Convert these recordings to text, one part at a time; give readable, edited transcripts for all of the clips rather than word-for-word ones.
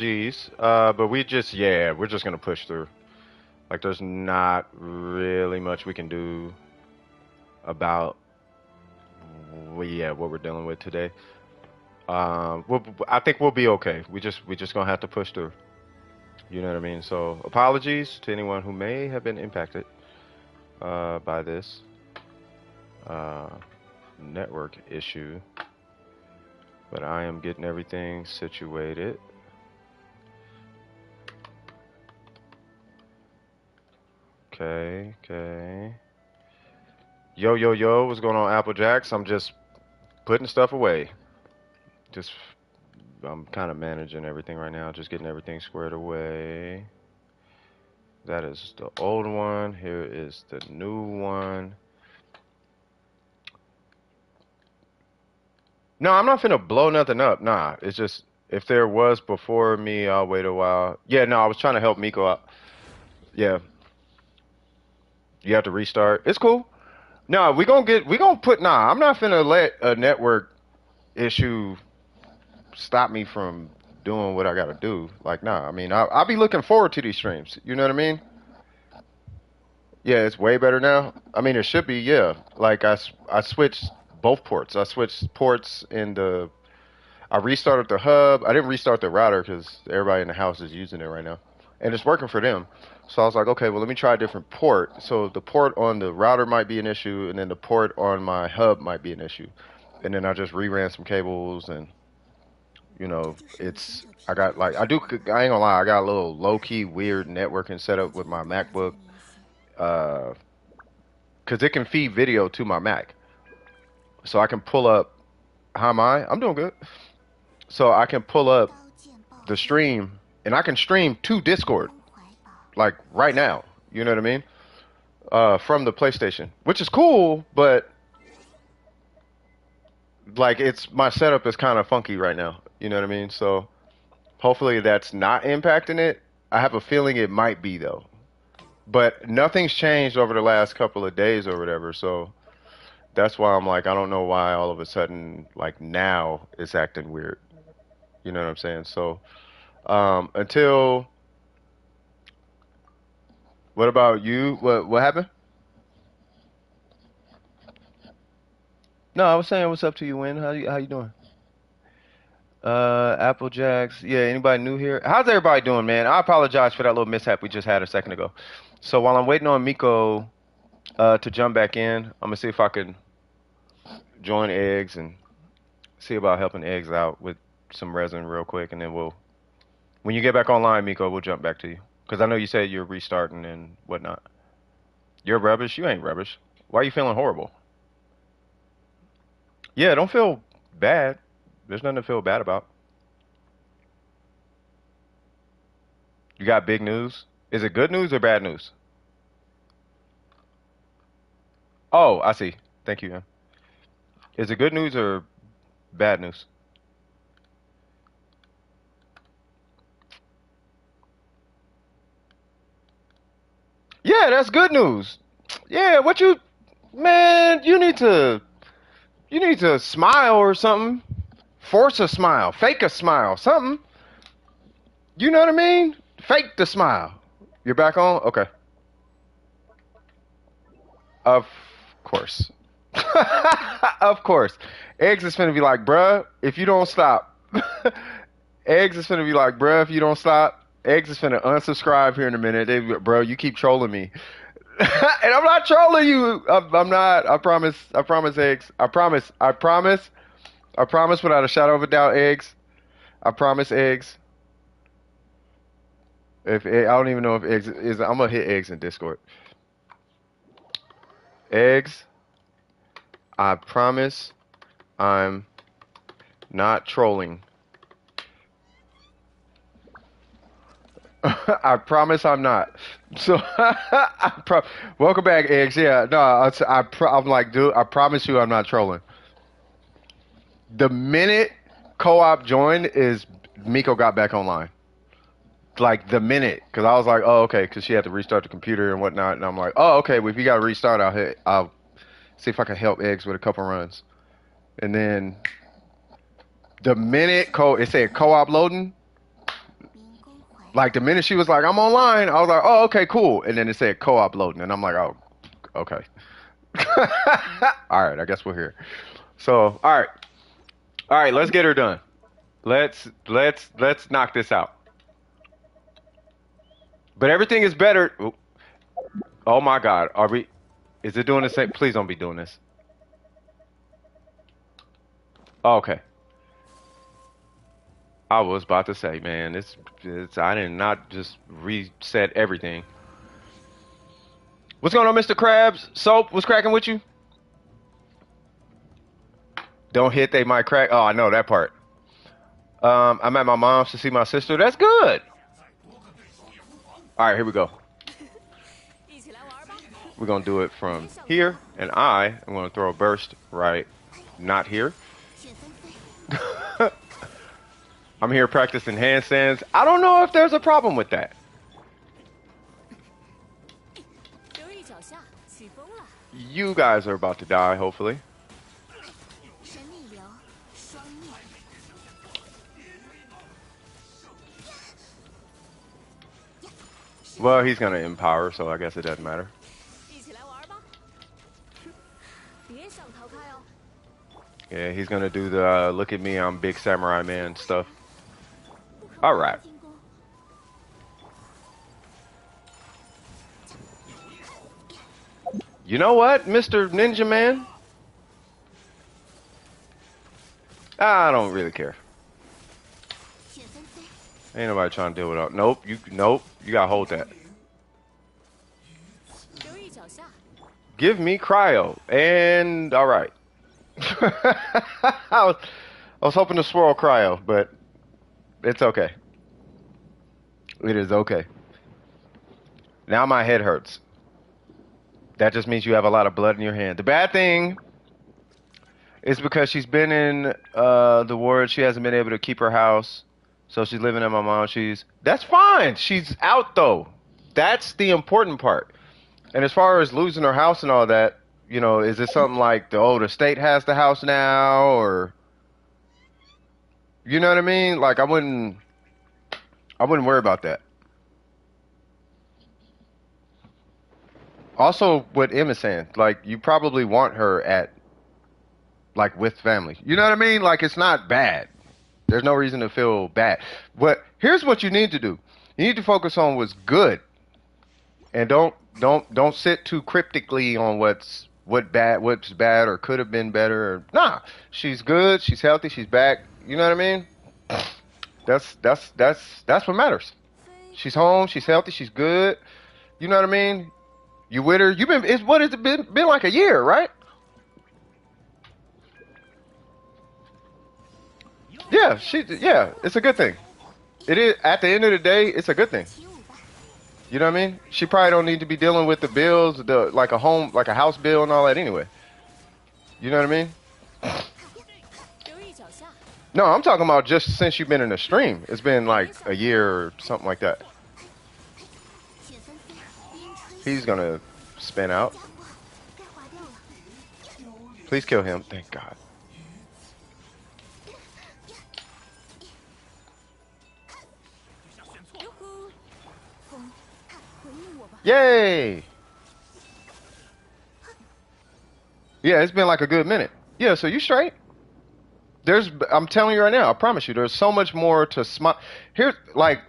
But we're just gonna push through. Like, there's not really much we can do about, what we're dealing with today. I think we'll be okay. We just gonna have to push through. You know what I mean? So apologies to anyone who may have been impacted by this uh, network issue, but I am getting everything situated. Okay, okay. Yo, yo, yo, what's going on, Applejacks? I'm just putting stuff away. Just, I'm kind of managing everything right now, just getting everything squared away. That is the old one. Here is the new one. No, I'm not finna blow nothing up. Nah, it's just, if there was before me, I'll wait a while. Yeah, no, I was trying to help Miko out. Yeah, you have to restart. It's cool. No, I'm not finna let a network issue stop me from doing what I gotta do. Like, nah, I mean, I'll be looking forward to these streams. You know what I mean? Yeah, it's way better now. I mean, it should be, yeah. Like, I switched both ports. I switched ports in I restarted the hub. I didn't restart the router because everybody in the house is using it right now. And it's working for them. So I was like, okay, well, let me try a different port. So the port on the router might be an issue, and then the port on my hub might be an issue. And then I just reran some cables, and I got like, I ain't gonna lie, I got a little low key weird networking setup with my MacBook, uh, cause it can feed video to my Mac, so I can pull up. How am I? I'm doing good. So I can pull up the stream, and I can stream to Discord, like right now. You know what I mean? From the PlayStation, which is cool, but like, it's my setup is kind of funky right now. You know what I mean? So hopefully that's not impacting it. I have a feeling it might be though. But nothing's changed over the last couple of days or whatever, so that's why I'm like, I don't know why all of a sudden, like, now it's acting weird. You know what I'm saying? So, until what about you? What happened? No, I was saying what's up to you, Win. How you doing? Apple Jacks. Yeah, anybody new here? How's everybody doing, man? I apologize for that little mishap we just had a second ago. So while I'm waiting on Miko to jump back in, I'm gonna see if I can join Eggs and see about helping Eggs out with some resin real quick, and then when you get back online, Miko, we'll jump back to you. Because I know you said you're restarting and whatnot. You're rubbish? You ain't rubbish. Why are you feeling horrible? Yeah, don't feel bad. There's nothing to feel bad about. You got big news? Is it good news or bad news? Oh, I see. Thank you, man. Is it good news or bad news? Yeah, that's good news. Yeah, man, you need to smile or something. Force a smile, fake a smile, something. You know what I mean? Fake the smile. You're back on? Okay. Of course. Of course. Eggs is finna be like, bruh, if you don't stop. Eggs is finna be like, bruh, if you don't stop. Eggs is finna unsubscribe here in a minute. Bro, you keep trolling me. And I'm not trolling you. I'm not. I promise. I promise, Eggs. I promise. I promise. I promise without a shadow of a doubt, Eggs. I promise, Eggs. If I don't even know if Eggs is, I'm gonna hit Eggs in Discord. Eggs, I promise I'm not trolling. I promise I'm not. So, welcome back, Eggs. Yeah, no, I'm like, dude, I promise you I'm not trolling. The minute co-op joined is Miko got back online. Like the minute, because I was like, oh, okay, because she had to restart the computer and whatnot, and I'm like, oh, okay, well, if you got to restart, I'll see if I can help Eggs with a couple runs. And then the minute it said co-op loading, Like the minute she was like, I'm online, I was like, oh, okay, cool. And then it said co-op loading, and I'm like, oh, okay. All right, I guess we're here. So, all right, let's get her done. Let's knock this out. But everything is better. Oh my God, are we? Is it doing the same? Please don't be doing this. Oh, okay. I was about to say, man, I did not just reset everything. What's going on, Mr. Krabs? Soap, what's cracking with you? Don't hit, they might crack. Oh, I know that part. I'm at my mom's to see my sister. That's good. All right, here we go. We're gonna do it from here, and I'm gonna throw a burst right, not here. I'm here practicing handstands. I don't know if there's a problem with that. You guys are about to die, hopefully. Well, he's gonna empower, so I guess it doesn't matter. Yeah, he's gonna do the look at me, I'm big samurai man stuff. All right. You know what, Mr. Ninja Man? I don't really care. Ain't nobody trying to deal with it. Nope, you gotta hold that. Give me cryo. And all right. I was hoping to swirl cryo, but it's okay. It is okay. Now my head hurts. That just means you have a lot of blood in your hand. The bad thing is because she's been in the ward, she hasn't been able to keep her house. So she's living at my mom's. That's fine. She's out though. That's the important part. And as far as losing her house and all that, you know, is it something like the state has the house now, or you know what I mean? Like I wouldn't worry about that. Also, what Em is saying, like you probably want her at like with family. You know what I mean? Like it's not bad. There's no reason to feel bad. But here's what you need to do. You need to focus on what's good, and don't sit too cryptically on what's bad or could have been better. Nah, she's good. She's healthy. She's back. You know what I mean? That's what matters. She's home. She's healthy. She's good. You know what I mean? You with her? What has it been like a year, right? Yeah, it's a good thing. It is at the end of the day, it's a good thing. You know what I mean? She probably don't need to be dealing with the bills, like a house bill and all that anyway. You know what I mean? No, I'm talking about just since you've been in the stream. It's been like a year or something like that. He's gonna spin out. Please kill him. Thank God. Yay! Yeah, it's been like a good minute. Yeah, so you straight. I'm telling you right now, I promise you, there's so much more to smile. Here's like,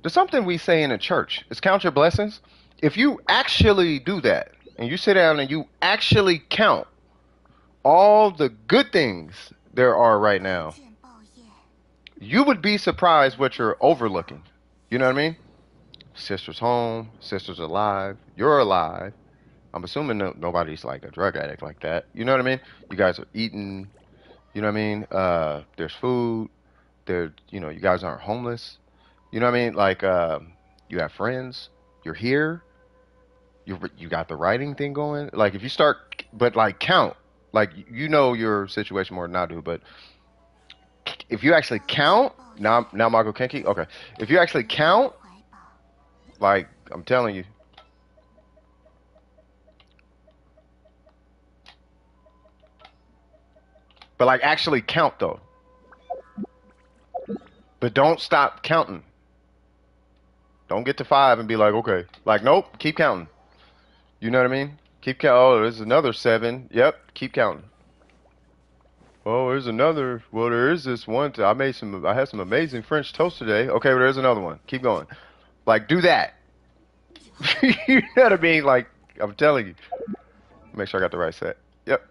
there's something we say in a church. It's count your blessings. If you actually do that, and you sit down and you actually count all the good things there are right now, you would be surprised what you're overlooking. You know what I mean? Sister's home, sister's alive, you're alive. I'm assuming nobody's like a drug addict like that. You know what I mean? You guys are eating. You know what I mean? There's food. You guys aren't homeless. You know what I mean? Like, you have friends. You're here. You got the writing thing going. Like, if you start, but like count. Like, you know your situation more than I do. But if you actually count, now Marco Kenki. Okay, if you actually count, like I'm telling you. But like actually count though. But don't stop counting. Don't get to 5 and be like, okay. Like, nope, keep counting. You know what I mean? Keep count. Oh, there's another 7. Yep, keep counting. Oh, there's another. Well, there is this one. I had some amazing French toast today. Okay, well, there's another one. Keep going. Like, do that. You know what I mean? Like, I'm telling you. Make sure I got the right set. Yep.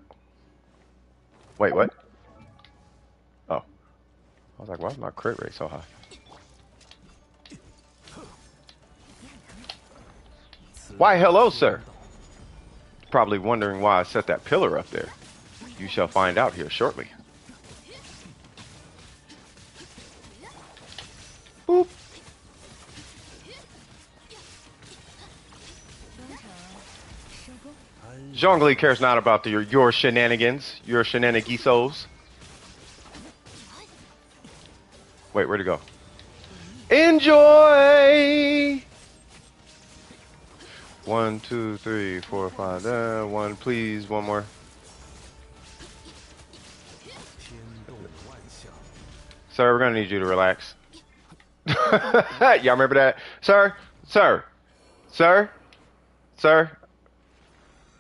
Wait, what? Oh. I was like, why is my crit rate so high? Why, hello, sir. Probably wondering why I set that pillar up there. You shall find out here shortly. Boop. Zhongli cares not about your shenanigans, your shenanigisos. Wait, where'd it go? Enjoy! 1, 2, 3, 4, 5. One, please, one more. Sir, we're gonna need you to relax. Y'all remember that? Sir, sir, sir, sir.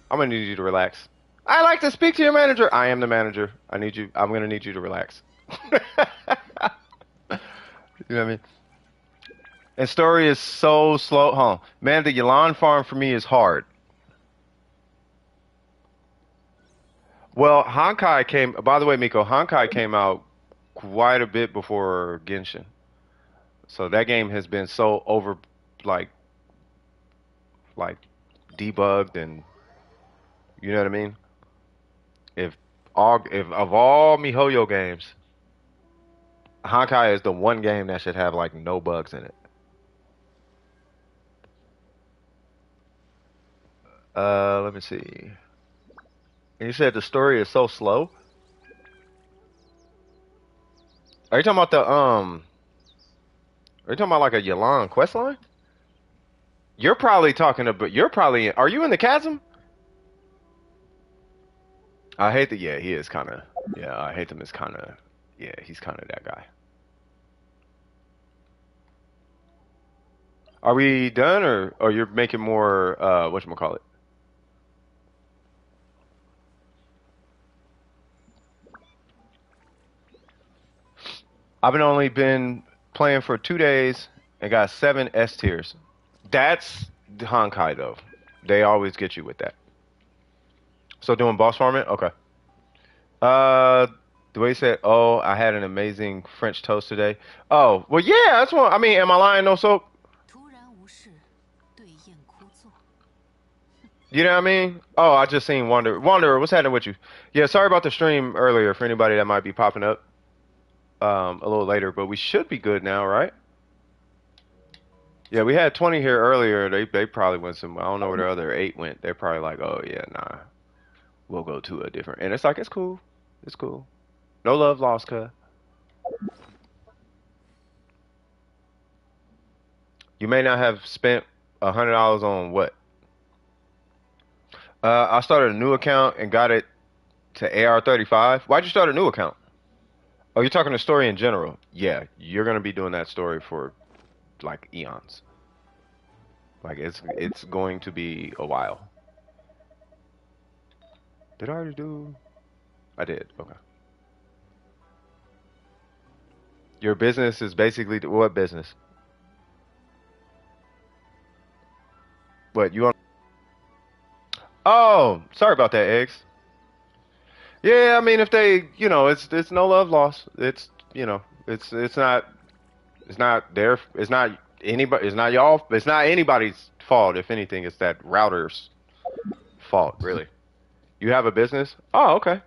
I'm gonna need you to relax. I like to speak to your manager. I am the manager. I'm gonna need you to relax. You know what I mean? And story is so slow. Huh? Man, the Yalan farm for me is hard. Well, Honkai came. By the way, Miko, Honkai came out quite a bit before Genshin. So that game has been so over, like, like debugged, and you know what I mean. If of all MiHoYo games, Honkai is the one game that should have like no bugs in it. Let me see. And you said the story is so slow. Are you talking about Are you talking about like a Yalan quest line? You're probably talking about. You're probably. Are you in the chasm? I hate that. Yeah, he is kind of. Yeah, I hate him as kind of. Yeah, he's kind of that guy. Are we done, or you're making more? Whatchamacallit? I've only been playing for 2 days and got 7 S tiers. That's Honkai though. They always get you with that. So doing boss farming? Okay. Uh, the way you said, "Oh, I had an amazing French toast today." Oh, well, yeah, that's what I mean. Am I lying? No soap. You know what I mean? Oh, I just seen Wanderer, what's happening with you? Yeah, sorry about the stream earlier for anybody that might be popping up a little later, but we should be good now, right? Yeah, we had 20 here earlier. They probably went some. I don't know where the other 8 went. They're probably like, oh yeah, nah, we'll go to a different. And it's like it's cool, it's cool. No love lost, cuz. You may not have spent $100 on what? I started a new account and got it to AR35. Why'd you start a new account? Oh, you're talking the story in general. Yeah, you're gonna be doing that story for like eons. Like it's going to be a while. Did I already do? I did. Okay. Your business is basically what business? What you want? Oh, sorry about that, eggs. Yeah, I mean, if they, it's no love lost. It's, it's not anybody, it's not y'all, it's not anybody's fault. If anything, it's that router's fault, really. You have a business? Oh, okay.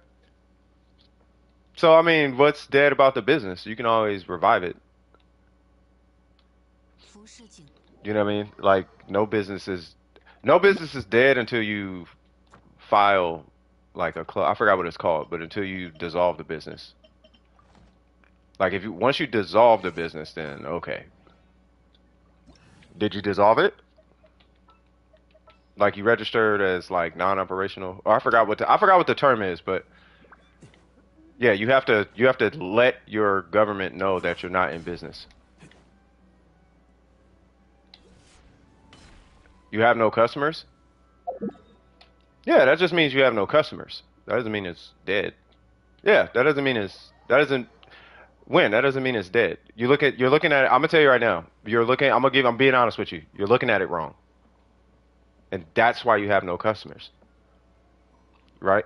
So, I mean, what's dead about the business? You can always revive it. You know what I mean? Like, no business is dead until you file like I forgot what it's called, but until you dissolve the business. Like if you once you dissolve the business, then okay. Did you dissolve it? Like you registered as like non-operational? Or I forgot what the term is, but yeah, you have to let your government know that you're not in business. You have no customers? Yeah, that just means you have no customers. That doesn't mean it's dead. Yeah, that doesn't win. That doesn't mean it's dead. You're looking at it. I'm gonna tell you right now. I'm being honest with you. You're looking at it wrong. And that's why you have no customers, right?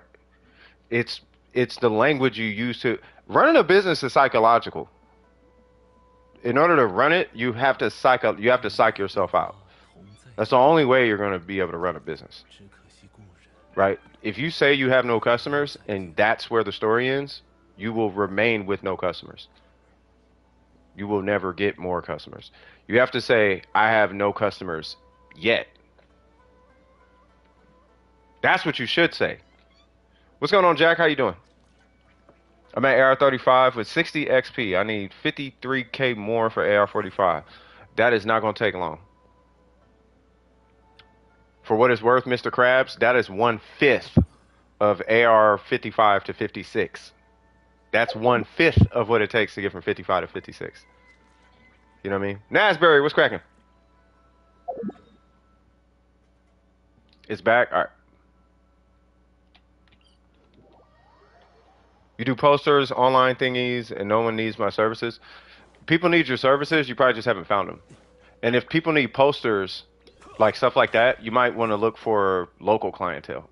It's it's the language you use to running a business is psychological. In order to run it, you have to psych yourself out. That's the only way you're going to be able to run a business, right? If you say you have no customers and that's where the story ends, you will remain with no customers. You will never get more customers. You have to say, I have no customers yet. That's what you should say. What's going on, Jack? How you doing? I'm at AR35 with 60 XP. I need 53K more for AR45. That is not going to take long. For what it's worth, Mr. Krabs, that is 1/5 of AR55 to 56. That's 1/5 of what it takes to get from 55 to 56. You know what I mean? Nasberry, what's cracking? It's back. All right. You do posters, online thingies, and no one needs my services. People need your services. You probably just haven't found them. And if people need posters, like stuff like that, you might want to look for local clientele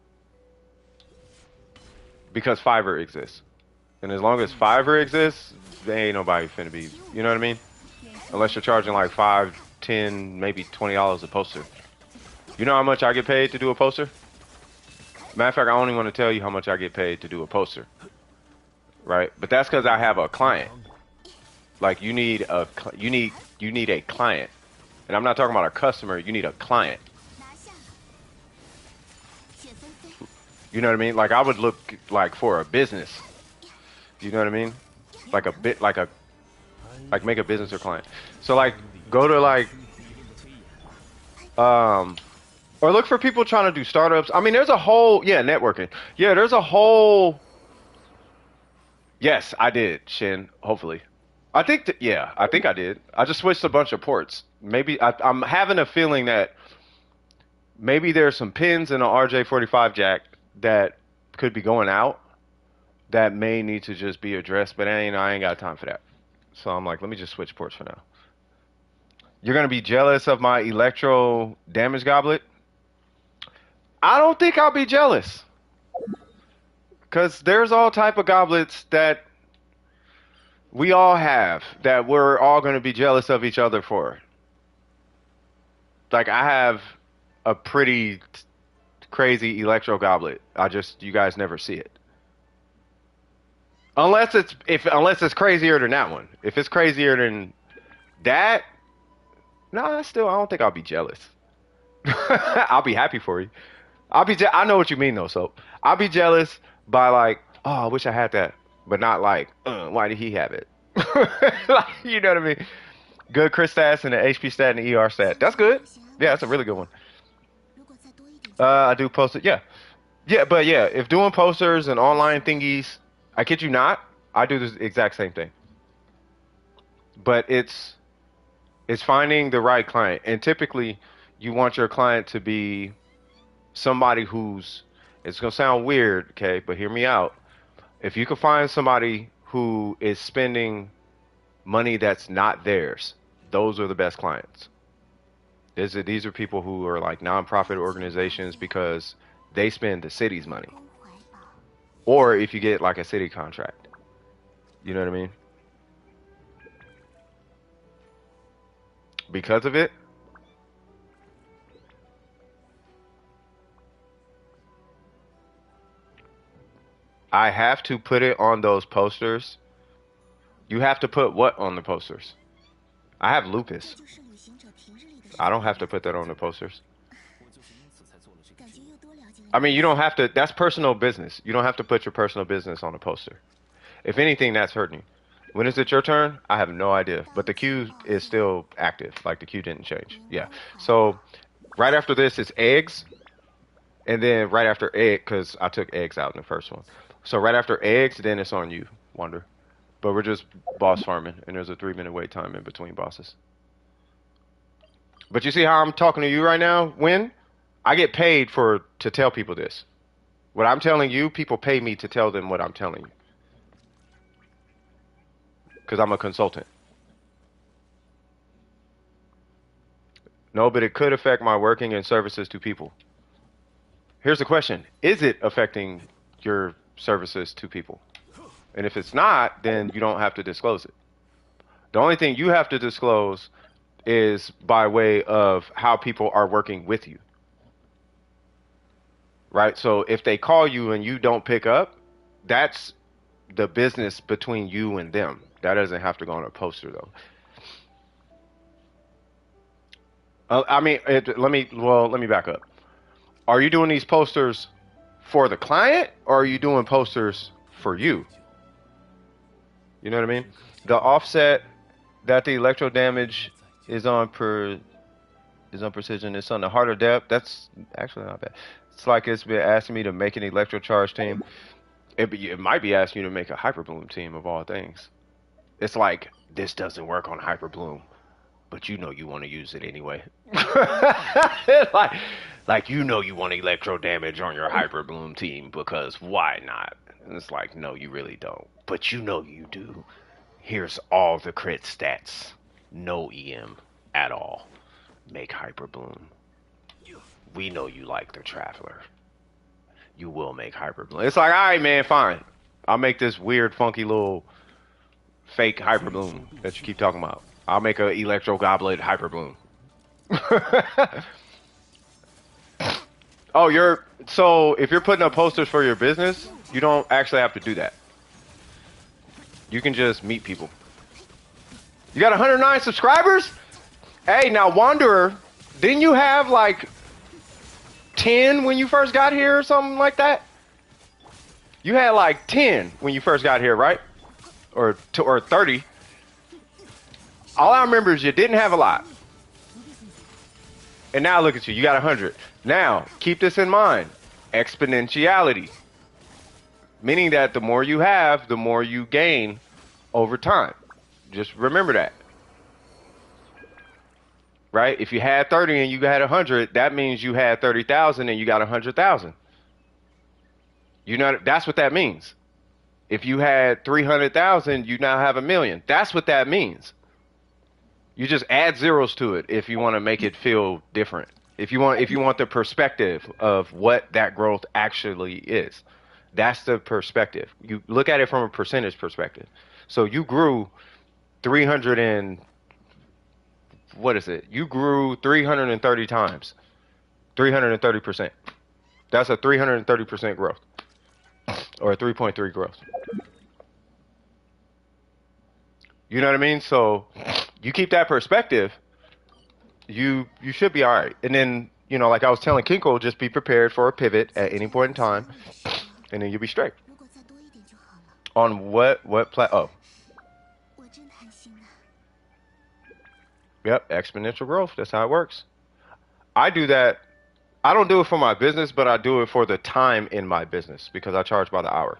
because Fiverr exists. And as long as Fiverr exists, there ain't nobody finna be, you know what I mean? Unless you're charging like 5, 10, maybe $20 a poster. You know how much I get paid to do a poster? Matter of fact, I only want to tell you how much I get paid to do a poster, right? But that's because I have a client. Like you need a client, and I'm not talking about a customer. You need a client. You know what I mean? Like I would look like for a business. You know what I mean? Like a bit, like make a business or client. So like go to like or look for people trying to do startups. I mean, there's a whole networking. Yeah, there's a whole. Yes, I did, Shin. Hopefully, I think that I think I did. I just switched a bunch of ports. Maybe I'm having a feeling that maybe there's some pins in an RJ45 jack that could be going out that may need to just be addressed, but I ain't got time for that. So I'm like, let me just switch ports for now. You're gonna be jealous of my electro damage goblet? I don't think I'll be jealous. Cause there's all type of goblets that we all have that we're all gonna be jealous of each other for. Like I have a pretty crazy electro goblet. You guys never see it. Unless it's crazier than that one. If it's crazier than that, no, I don't think I'll be jealous. I'll be happy for you. I know what you mean though, so I'll be jealous by like, oh, I wish I had that, but not like, why did he have it? Like, you know what I mean? Good crit stats and the HP stat and the ER stat. That's good. Yeah, that's a really good one. I do posters. Yeah, but if doing posters and online thingies, I kid you not, I do the exact same thing. But it's finding the right client, and typically you want your client to be somebody who's. It's gonna sound weird, okay, but hear me out. If you can find somebody who is spending money that's not theirs, those are the best clients. These are people who are like nonprofit organizations because they spend the city's money. Or if you get like a city contract. You know what I mean? Because of it, I have to put it on those posters. You have to put what on the posters? I have lupus. I don't have to put that on the posters. I mean, you don't have to. That's personal business. You don't have to put your personal business on a poster. If anything, that's hurting you. When is it your turn? I have no idea. But the queue is still active. Like the queue didn't change. Yeah. So right after this is eggs. And then right after egg, because I took eggs out in the first one. So right after eggs, then it's on you, Wonder. But we're just boss farming. And there's a 3-minute wait time in between bosses. But you see how I'm talking to you right now? When I get paid for to tell people this. What I'm telling you, people pay me to tell them what I'm telling you because I'm a consultant. No, but it could affect my working and services to people. Here's the question. Is it affecting your services to people? And if it's not, then you don't have to disclose it. The only thing you have to disclose is by way of how people are working with you, right? So if they call you and you don't pick up, that's the business between you and them. That doesn't have to go on a poster though. I mean, let me back up. Are you doing these posters for the client or are you doing posters for you? You know what I mean? The offset that the electro damage is on per is on precision. It's on the harder depth. That's actually not bad. It's like it's been asking me to make an electro charge team. It might be asking you to make a hyperbloom team of all things. It's like this doesn't work on hyperbloom, but you know you want to use it anyway. like, like you know you want electro damage on your hyperbloom team because why not? And it's like no, you really don't, but you know you do. Here's all the crit stats. No EM at all. Make hyperbloom. We know you like the traveler. You will make hyperbloom. It's like, all right, man, fine. I'll make this weird, funky little fake hyperbloom that you keep talking about. I'll make a electro goblet hyperbloom. Oh, so if you're putting up posters for your business, you don't actually have to do that. You can just meet people. You got 109 subscribers? Hey, now Wanderer, didn't you have like 10 when you first got here or something like that? You had like 10 when you first got here, right? Or 30. All I remember is you didn't have a lot. And now look at you, you got 100. Now, keep this in mind. Exponentiality. Meaning that the more you have, the more you gain over time. Just remember that. Right? If you had 30 and you had 100, that means you had 30,000 and you got 100,000. You know, that's what that means. If you had 300,000, you now have 1,000,000. That's what that means. You just add zeros to it if you want to make it feel different. If you want the perspective of what that growth actually is. That's the perspective. You look at it from a percentage perspective. So you grew 300 and what is it? You grew 330 times. 330%. That's a 330% growth. Or a 3.3 growth. You know what I mean? So you keep that perspective, you should be all right. And then, you know, like I was telling Kinko, just be prepared for a pivot at any point in time, and then you'll be straight. On what oh. Yep, exponential growth. That's how it works. I do that. I don't do it for my business, but I do it for the time in my business because I charge by the hour.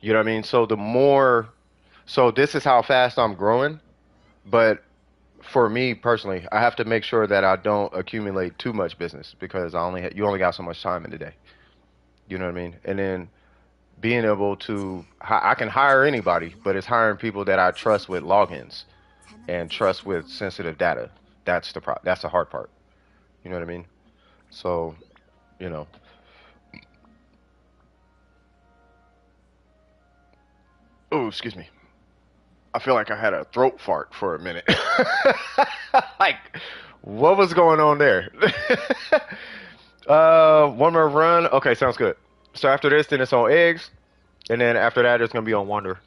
You know what I mean? So this is how fast I'm growing, but for me personally, I have to make sure that I don't accumulate too much business because you only got so much time in the day. You know what I mean? And then being able to, I can hire anybody, but it's hiring people that I trust with logins and trust with sensitive data. That's the hard part. You know what I mean? So, you know. Oh, excuse me. I feel like I had a throat fart for a minute. Like, what was going on there? One more run. Okay, sounds good. So after this, then it's on eggs, and then after that, it's gonna be on Wander.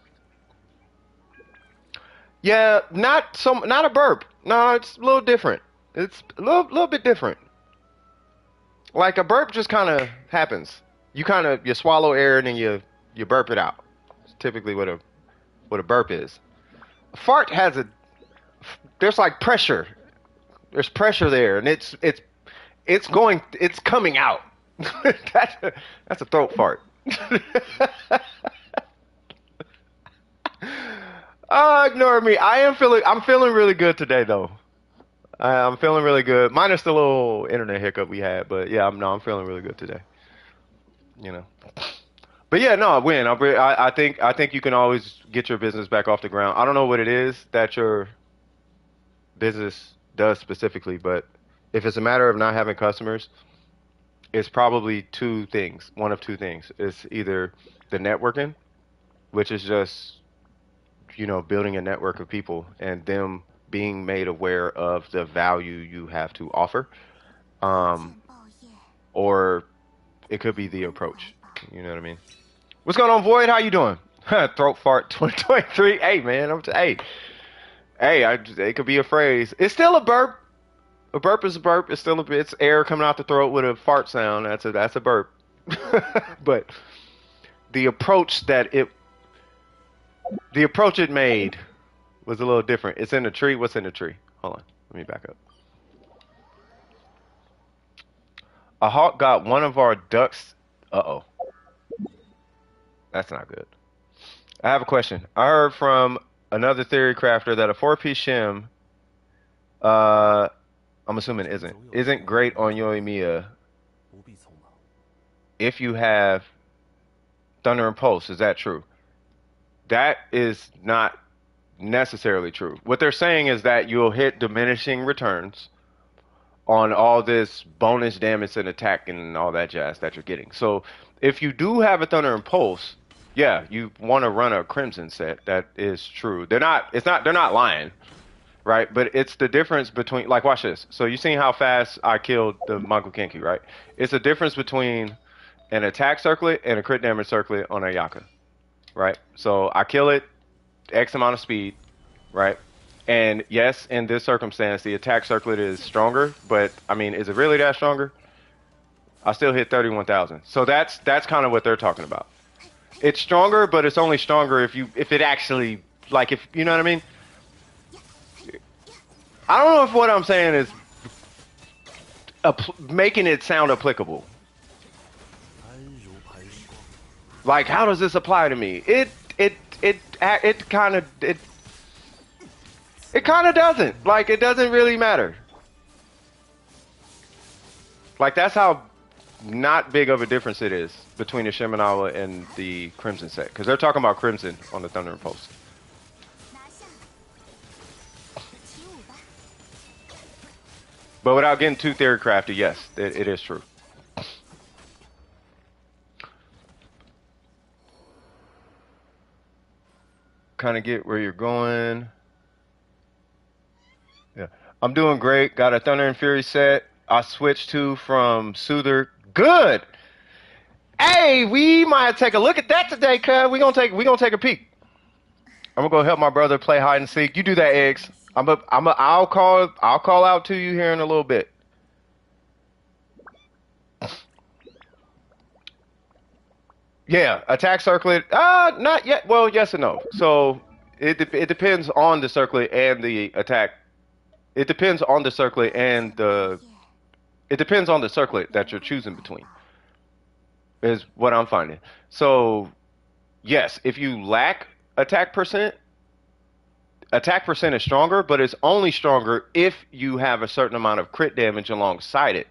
Yeah, not a burp. No, it's a little different. It's a little bit different. Like a burp just kind of happens. You swallow air and then you burp it out. It's typically what a burp is. A fart there's like pressure. There's pressure there, and it's coming out. That's a throat fart. Ignore me. I'm feeling really good today though. I'm feeling really good. Minus the little internet hiccup we had, but yeah, I'm feeling really good today. You know. But yeah, no, I win. I think you can always get your business back off the ground. I don't know what it is that your business does specifically, but if it's a matter of not having customers, it's probably two things. One of two things. It's either the networking, which is just, building a network of people and them being made aware of the value you have to offer. Um, or it could be the approach. You know what I mean? What's going on, Void? How you doing? Throat fart 2023. Hey, man. It could be a phrase. It's still a burp. A burp is a burp. It's air coming out the throat with a fart sound. That's a burp. But the approach that it the approach it made was a little different. It's in the tree. What's in the tree? Hold on. Let me back up. A hawk got one of our ducks. Uh-oh. That's not good. I have a question. I heard from another theory crafter that a four-piece shim, uh, I'm assuming isn't great on Yoimiya if you have Thunder and Pulse. Is that true? That is not necessarily true. What they're saying is that you'll hit diminishing returns on all this bonus damage and attack and all that jazz that you're getting. So if you do have a Thunder and Pulse, yeah, you want to run a Crimson set. That is true. They're not lying, right? But it's the difference between, like, watch this. So you seen how fast I killed the Mako Kenki, right? It's a difference between an attack circlet and a crit damage circlet on a Yaka, right? So I kill it X amount of speed, right? And yes, in this circumstance, the attack circlet is stronger, but I mean, is it really that stronger? I still hit 31,000. So that's kind of what they're talking about. It's stronger, but it's only stronger if it actually, like, if you know what I mean. I don't know if what I'm saying is making it sound applicable. Like, how does this apply to me? It kind of doesn't. Like, it doesn't really matter. Like, that's how not big of a difference it is between the Shiminawa and the Crimson set. Because they're talking about Crimson on the Thunder and Pulse. But without getting too theory crafty, yes, it is true. Kind of get where you're going. Yeah. I'm doing great. Got a Thunder and Fury set. I switched to from Soother. Good. Hey, we might take a look at that today, cuz we gonna take a peek. I'm gonna go help my brother play hide and seek. You do that, eggs. I'll call out to you here in a little bit. Yeah, attack circlet. Not yet. Well, yes and no. So it depends on the circlet and the attack. It depends on the circlet and the. It depends on the circlet that you're choosing between. Is what I'm finding. So yes, if you lack attack percent is stronger, but it's only stronger if you have a certain amount of crit damage alongside it.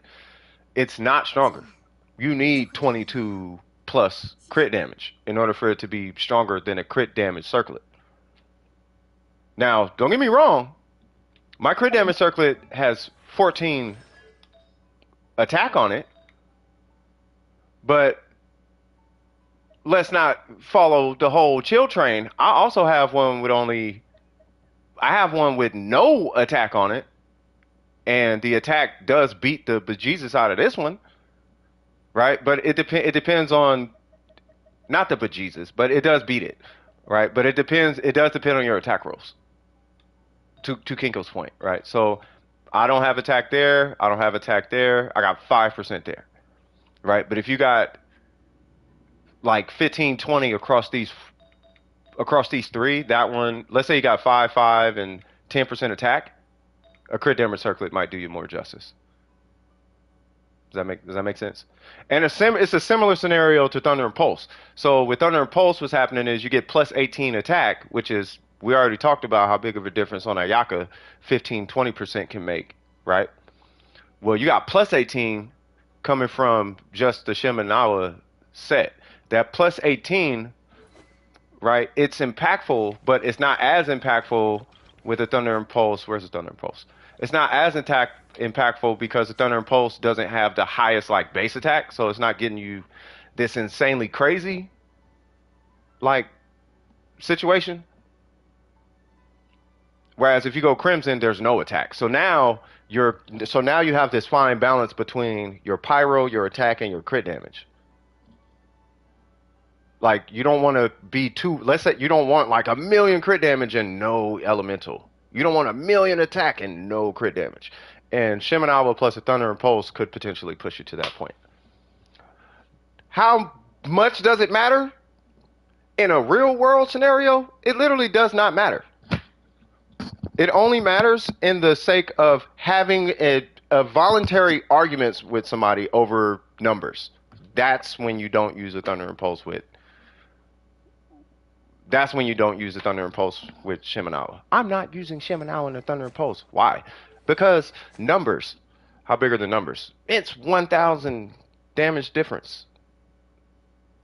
It's not stronger. You need 22 plus crit damage in order for it to be stronger than a crit damage circlet. Now, don't get me wrong, my crit damage circlet has 14 attack on it, but let's not follow the whole chill train. I also have one with I have one with no attack on it, and the attack does beat the bejesus out of this one, right? But it depends on, not the bejesus, but it does beat it, right? But it does depend on your attack rolls. To Kinko's point, right? So I don't have attack there. I don't have attack there. I got 5% there, right? But if you got like 15, 20 across these three, that one, let's say you got 5, 5, and 10% attack, a crit damage circlet might do you more justice. Does that make sense? And it's a similar scenario to Thunder and Pulse. So with Thunder and Pulse, what's happening is you get plus 18 attack, which is we already talked about how big of a difference on Ayaka 15-20% can make, right? Well, you got plus 18 coming from just the Shiminawa set. That plus 18, right? It's impactful, but it's not as impactful with the Thunder Impulse. Where's the Thunder Impulse? It's not as impactful because the Thunder Impulse doesn't have the highest like base attack, so it's not getting you this insanely crazy like situation. Whereas if you go Crimson, there's no attack. So now you have this fine balance between your pyro, your attack, and your crit damage. Like you don't want to be too. Let's say you don't want like a million crit damage and no elemental. You don't want a million attack and no crit damage. And Shiminawa plus a Thunder Impulse could potentially push you to that point. How much does it matter? In a real world scenario, it literally does not matter. It only matters in the sake of having a voluntary arguments with somebody over numbers. That's when you don't use a Thunder Impulse with. That's when you don't use the Thunder Impulse with Shiminawa. I'm not using Shiminawa and the Thunder Impulse. Why? Because numbers. How big are the numbers? It's 1,000 damage difference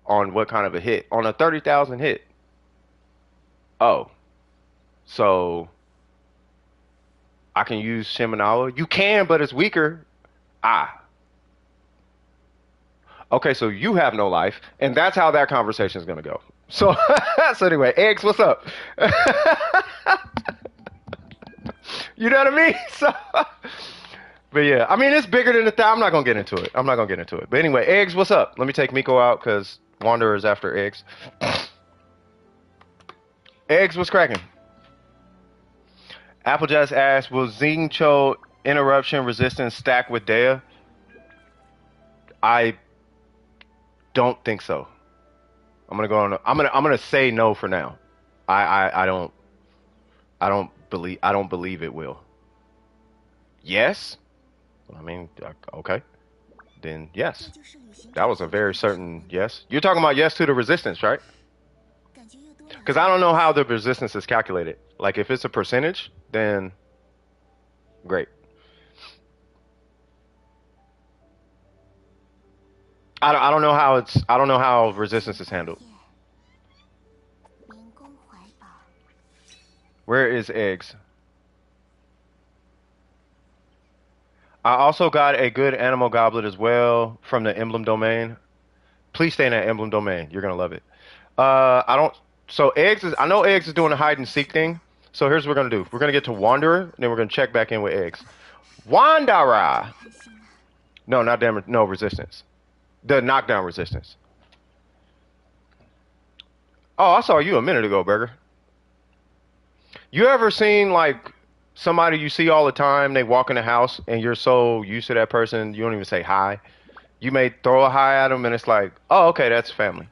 on what kind of a hit. On a 30,000 hit. Oh. So I can use Shiminawa. You can, but it's weaker. Ah. Okay, so you have no life, and that's how that conversation is gonna go. So, so anyway, Eggs, what's up? You know what I mean? So, but yeah, I mean it's bigger than I'm not gonna get into it. I'm not gonna get into it. But anyway, Eggs, what's up? Let me take Miko out because Wanderer is after Eggs. Eggs, what's cracking? Applejack asks, will Xingqiu interruption resistance stack with Dea? I don't think so. I'm gonna go on. I'm gonna say no for now. I don't believe it will. Yes. I mean, okay. Then yes. That was a very certain yes. You're talking about yes to the resistance, right? Because I don't know how the resistance is calculated. Like if it's a percentage, then great. I don't know how I don't know how resistance is handled. Where is Eggs? I also got a good animal goblet as well from the emblem domain. Please stay in that emblem domain. You're gonna love it. I don't. So Eggs is. I know Eggs is doing a hide and seek thing. So here's what we're gonna do. We're gonna get to Wanderer, and then we're gonna check back in with Eggs. Wanderer. No, not damage. No resistance. The knockdown resistance. Oh, I saw you a minute ago, Burger. You ever seen like somebody you see all the time? They walk in the house, and you're so used to that person, you don't even say hi. You may throw a hi at them, and it's like, oh, okay, that's family.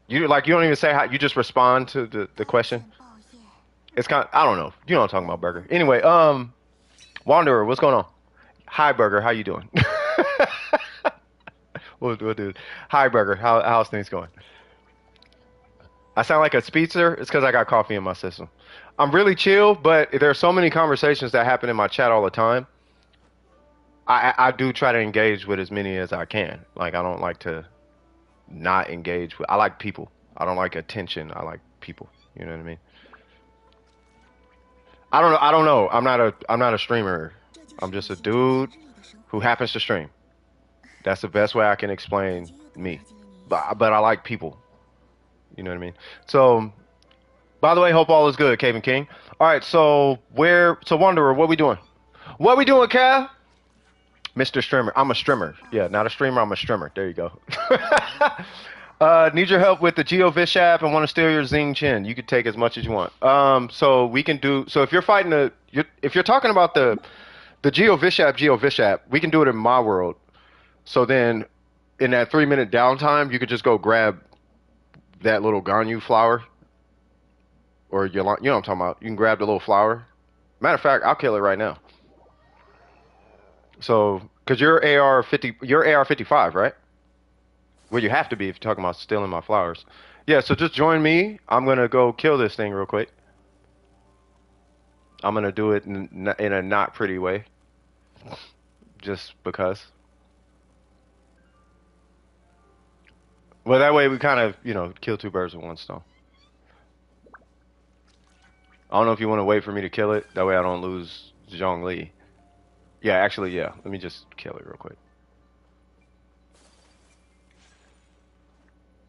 You don't even say hi. You just respond to the question. It's kind of, I don't know. You know what I'm talking about, Burger. Anyway, Wanderer, what's going on? Hi, Burger. How you doing? We'll do it. Hi, Burger. How's things going? I sound like a speedster. It's because I got coffee in my system. I'm really chill, but there are so many conversations that happen in my chat all the time. I do try to engage with as many as I can. Like I don't like to not engage with. I like people. I don't like attention. I like people. You know what I mean? I don't know. I'm not a streamer. I'm just a dude who happens to stream. That's the best way I can explain me. But I like people. You know what I mean? So, by the way, hope all is good, Caven King. All right, so Wanderer, what we doing? What we doing, Cal? Mr. Streamer. I'm a streamer. Yeah, not a streamer. I'm a streamer. There you go. Need your help with the Geo Vishap and want to steal your Xing Chin. You can take as much as you want. So we can do. So if you're fighting if you're talking about the Geo Vishap, we can do it in my world. So then, in that 3-minute downtime, you could just go grab that little Ganyu flower, or you know what I'm talking about. You can grab the little flower. Matter of fact, I'll kill it right now. So, because you're AR55, right? Well, you have to be if you're talking about stealing my flowers. Yeah, so just join me. I'm gonna go kill this thing real quick. I'm gonna do it in a not pretty way, just because. Well, that way we kind of, kill two birds with one stone. I don't know if you want to wait for me to kill it. That way I don't lose Zhongli. Yeah, actually, yeah. Let me just kill it real quick.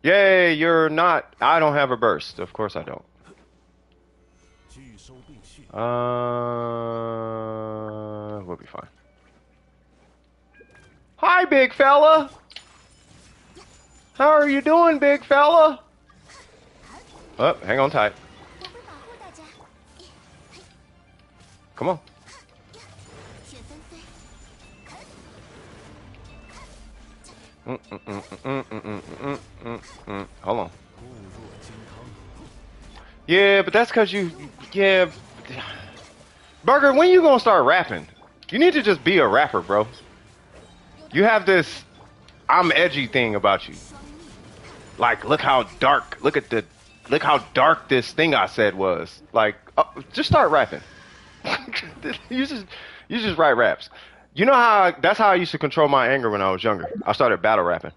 Yay, you're not. I don't have a burst. Of course I don't. We'll be fine. Hi, big fella. How are you doing, big fella? Oh, hang on tight. Come on. Hold on. Yeah, but that's because yeah. Burger, when you gonna start rapping? You need to just be a rapper, bro. You have this I'm edgy thing about you. Like, look how dark, look how dark this thing I said was. Like, just start rapping. you just, you just write raps. You know that's how I used to control my anger when I was younger. I started battle rapping.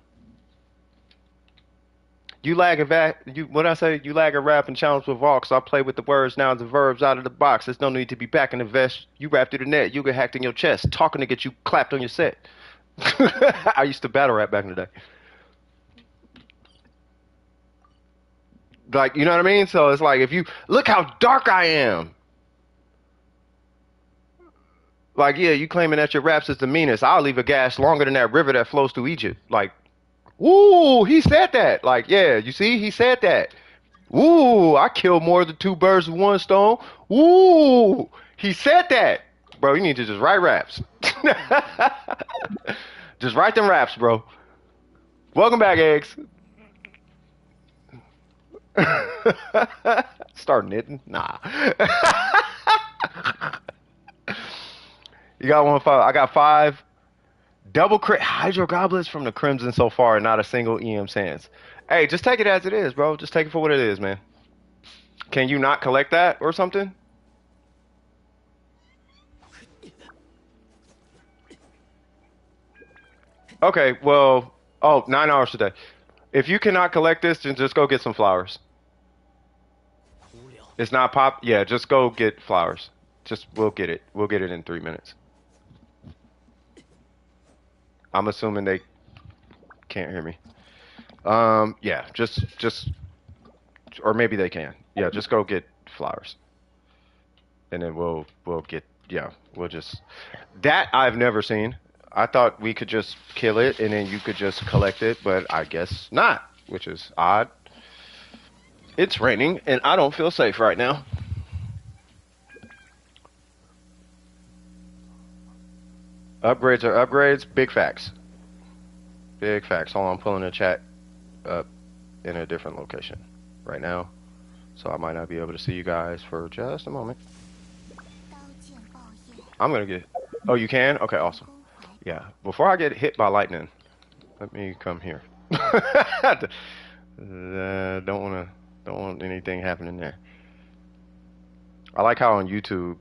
You lag a what I say? You lag a rap and challenge with Vox. I play with the words, nouns, and verbs out of the box. There's no need to be back in the vest. You rap through the net. You get hacked in your chest. Talking to get you clapped on your set. I used to battle rap back in the day. Like, you know what I mean? So it's like, if you look how dark I am. Like, yeah, you claiming that your raps is the meanest. I'll leave a gash longer than that river that flows through Egypt. Like, ooh, he said that. Like, yeah, you see, he said that. Ooh, I killed more than two birds with one stone. Ooh, he said that. Bro, you need to just write raps. Just write them raps, bro. Welcome back, eggs. Start knitting? Nah. You got 1-5. I got 5. Double crit Hydro Goblets from the Crimson so far, and not a single EM Sands. Hey, just take it as it is, bro. Just take it for what it is, man. Can you not collect that or something? Okay, well, 9 hours today. If you cannot collect this, then just go get some flowers. It's not pop. Yeah, just go get flowers. We'll get it. We'll get it in 3 minutes. I'm assuming they can't hear me. Yeah, or maybe they can. Yeah, just go get flowers, and then we'll get. Yeah, we'll just. That I've never seen. I thought we could just kill it and then you could just collect it, but I guess not, which is odd. It's raining and I don't feel safe right now. Upgrades are upgrades. Big facts. Big facts. Hold on, I'm pulling the chat up in a different location right now, so I might not be able to see you guys for just a moment. I'm gonna get. Oh, you can? Okay, awesome. Yeah. Before I get hit by lightning, let me come here. Don't want anything happening there. I like how on YouTube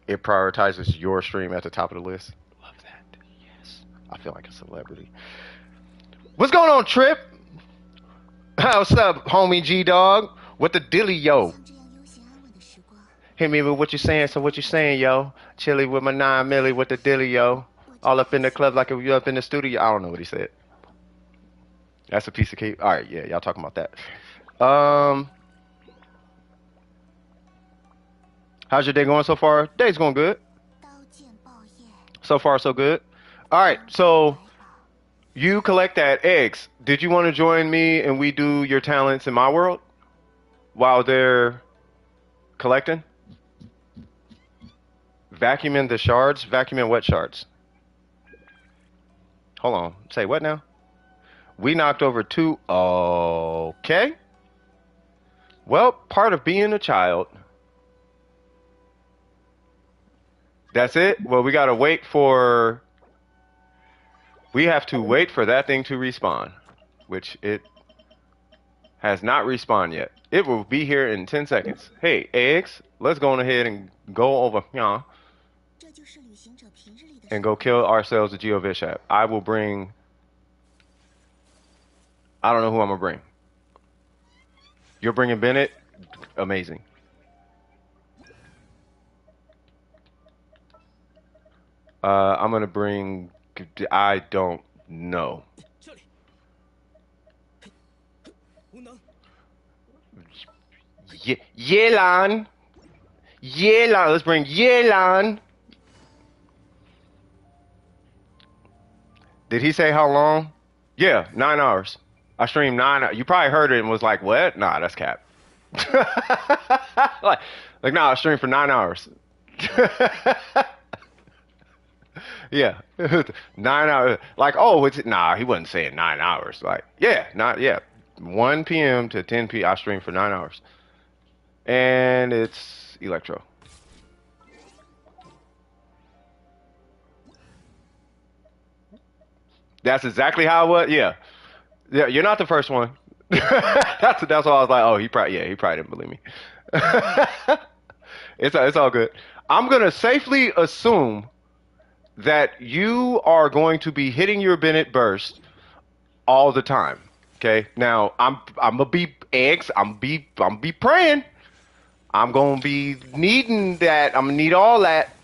it prioritizes your stream at the top of the list. Love that. Yes. I feel like a celebrity. What's going on, Trip? What's up, homie G Dog? What the dilly, yo? Hit me with what you saying, so what you saying, yo? Chilly with my 9 milli, what the dilly, yo? All up in the club like if you up in the studio. I don't know what he said. That's a piece of cake. All right, yeah, y'all talking about that. How's your day going so far? Day's going good. So far, so good. All right, so you collect that eggs. Did you want to join me and we do your talents in my world while they're collecting? Vacuuming the shards? Vacuuming what shards? Hold on. Say what now? We knocked over 2. Okay. Well, part of being a child. That's it? Well, we gotta wait for... We have to wait for that thing to respawn. Which it Has not respawned yet. It will be here in 10 seconds. Hey, eggs, let's go on ahead and go over here and go kill ourselves a Geovishap. I will bring... I don't know who I'm gonna bring. You're bringing Bennett? Amazing. I'm gonna bring... I don't know. Yelan. Yelan. Let's bring Yelan. Did he say how long? Yeah, 9 hours. I streamed 9 hours. You probably heard it and was like, what? Nah, that's cap. Nah, I streamed for 9 hours. Yeah. 9 hours. Like, oh, nah, he wasn't saying 9 hours. Like, yeah, not yeah. 1 p.m. to 10 p.m. I streamed for 9 hours. And it's Electro. That's exactly how it was. Yeah. Yeah, you're not the first one. That's why I was like, oh, he probably didn't believe me. It's all good. I'm gonna safely assume that you are going to be hitting your Bennett burst all the time. Okay. Now I'm gonna be eggs. I'm gonna be praying. I'm gonna be needing that. I'm gonna need all that.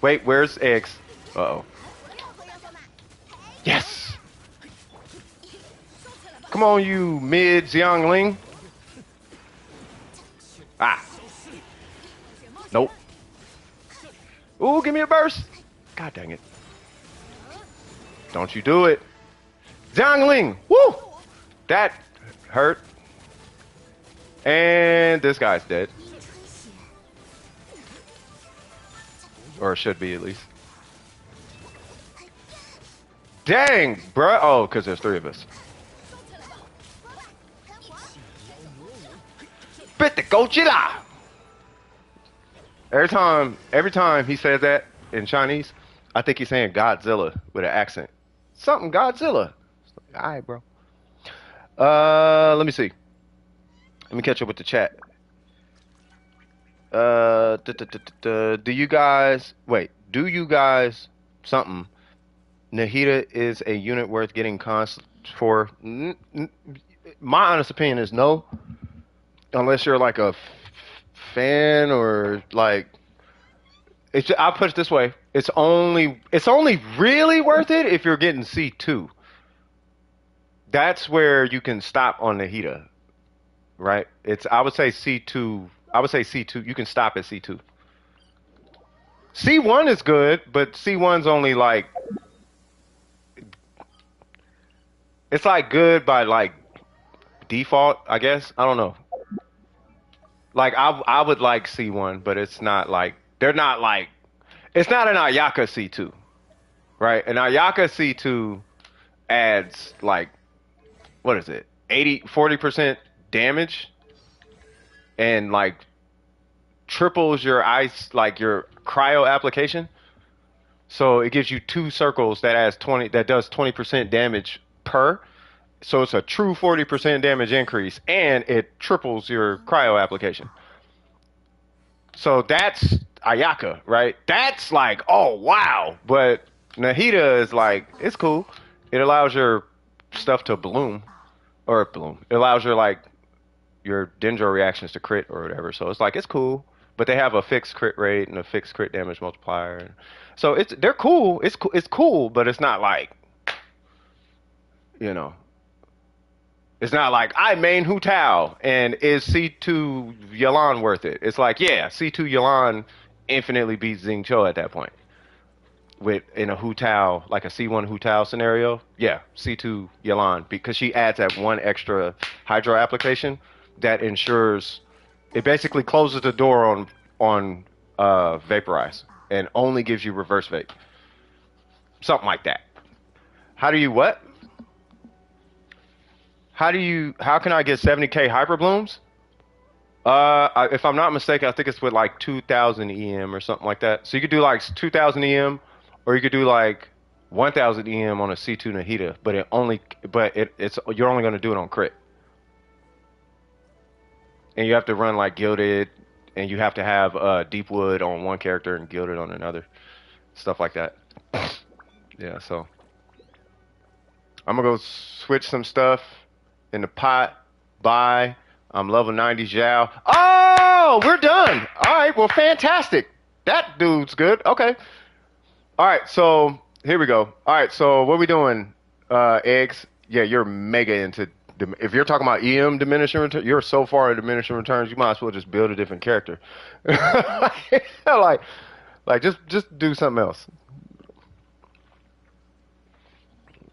Wait, where's eggs? Uh-oh. Yes. Come on, you mid Xiangling. Ah. Nope. Ooh, give me a burst. God dang it. Don't you do it. Xiangling. Woo. That hurt. And this guy's dead. Or should be, at least. Dang, bruh. Oh, because there's 3 of us. Bit the Godzilla. Every time he says that in Chinese, I think he's saying Godzilla with an accent. Something Godzilla. All right, bro. Let me see. Let me catch up with the chat. Do you guys something? Nahida is a unit worth getting cons for. My honest opinion is no, unless you're like a fan or like. I'll put it this way: it's only really worth it if you're getting C2. That's where you can stop on Nahida, right? I would say C2. I would say C2. You can stop at C2. C1 is good, but C1's only like. It's like good by like default, I guess. I don't know. Like I would like C1, but it's not like they're not like it's not an Ayaka C2, right? An Ayaka C2 adds like what is it? 40% damage and like triples your ice like your cryo application. So it gives you 2 circles that does 20% damage per. So it's a true 40% damage increase, and it triples your cryo application. So that's Ayaka, right? That's like, oh wow. But Nahida is like, it's cool. It allows your stuff to bloom. It allows your Dendro reactions to crit or whatever. So it's like, it's cool. But they have a fixed crit rate and a fixed crit damage multiplier. So they're cool. It's cool, but it's not like, you know. It's not like I main Hu Tao and is C2 Yelan worth it? It's like, yeah, C2 Yelan infinitely beats Xing Cho at that point. In a Hu Tao, like a C1 Hu Tao scenario, yeah, C2 Yelan, because she adds that 1 extra hydro application that ensures it basically closes the door on vaporize and only gives you reverse vape. Something like that. How do you what? How can I get 70k hyper blooms? If I'm not mistaken, I think it's with like 2000 EM or something like that. So you could do like 2000 EM, or you could do like 1000 EM on a C2 Nahida, it's you're only gonna do it on crit, and you have to run like gilded, and you have to have deep wood on one character and gilded on another, stuff like that. Yeah, so I'm gonna go switch some stuff in the pot. Bye. I'm level 90 Zhao. Oh, we're done. All right, well, fantastic. That dude's good. Okay. All right, so here we go. All right, so what we doing? Eggs. Yeah, you're mega into. If you're talking about EM diminishing return, you're so far in diminishing returns. You might as well just build a different character. like, just do something else.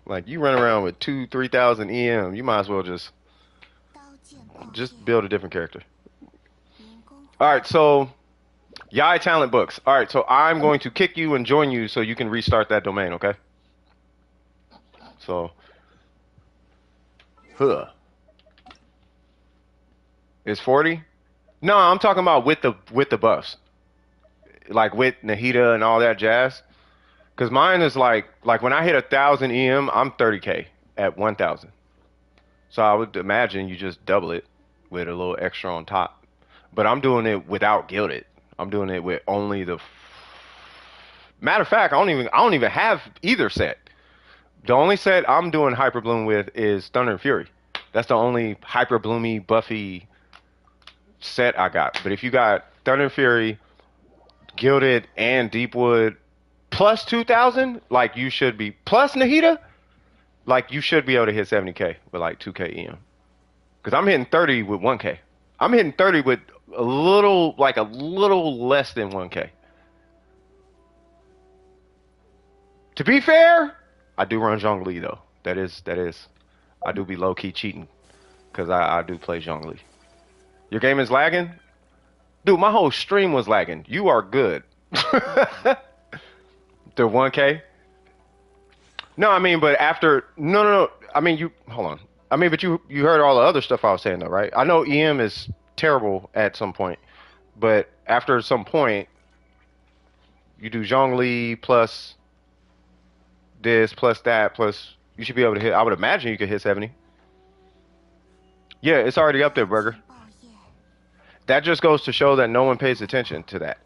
Like you run around with 3,000 EM. You might as well just build a different character. All right, so Yai Talent Books. All right, so I'm going to kick you and join you so you can restart that domain, okay? So, It's 40? No, I'm talking about with the buffs. Like with Nahida and all that jazz. Cause mine is like when I hit 1,000 EM, I'm 30K at 1,000. So I would imagine you just double it with a little extra on top. But I'm doing it without gilded. I'm doing it with only the. Matter of fact, I don't even have either set. The only set I'm doing Hyper Bloom with is Thunder and Fury. That's the only Hyper Bloomy Buffy set I got. But if you got Thunder and Fury, Gilded, and Deepwood plus 2,000, like you should be plus Nahida, like you should be able to hit 70K with like 2K EM. Because I'm hitting 30 with 1K. I'm hitting 30 with a little less than 1K. To be fair, I do run Zhongli though. That is. I do be low key cheating because I do play Zhongli. Your game is lagging, dude. My whole stream was lagging. You are good. The 1K. No, I mean, but after no. I mean, you hold on. I mean, but you heard all the other stuff I was saying though, right? I know EM is terrible at some point, but after some point, you do Zhongli plus this plus that plus you should be able to hit. I would imagine you could hit 70. Yeah, it's already up there, Burger. That just goes to show that no one pays attention to that.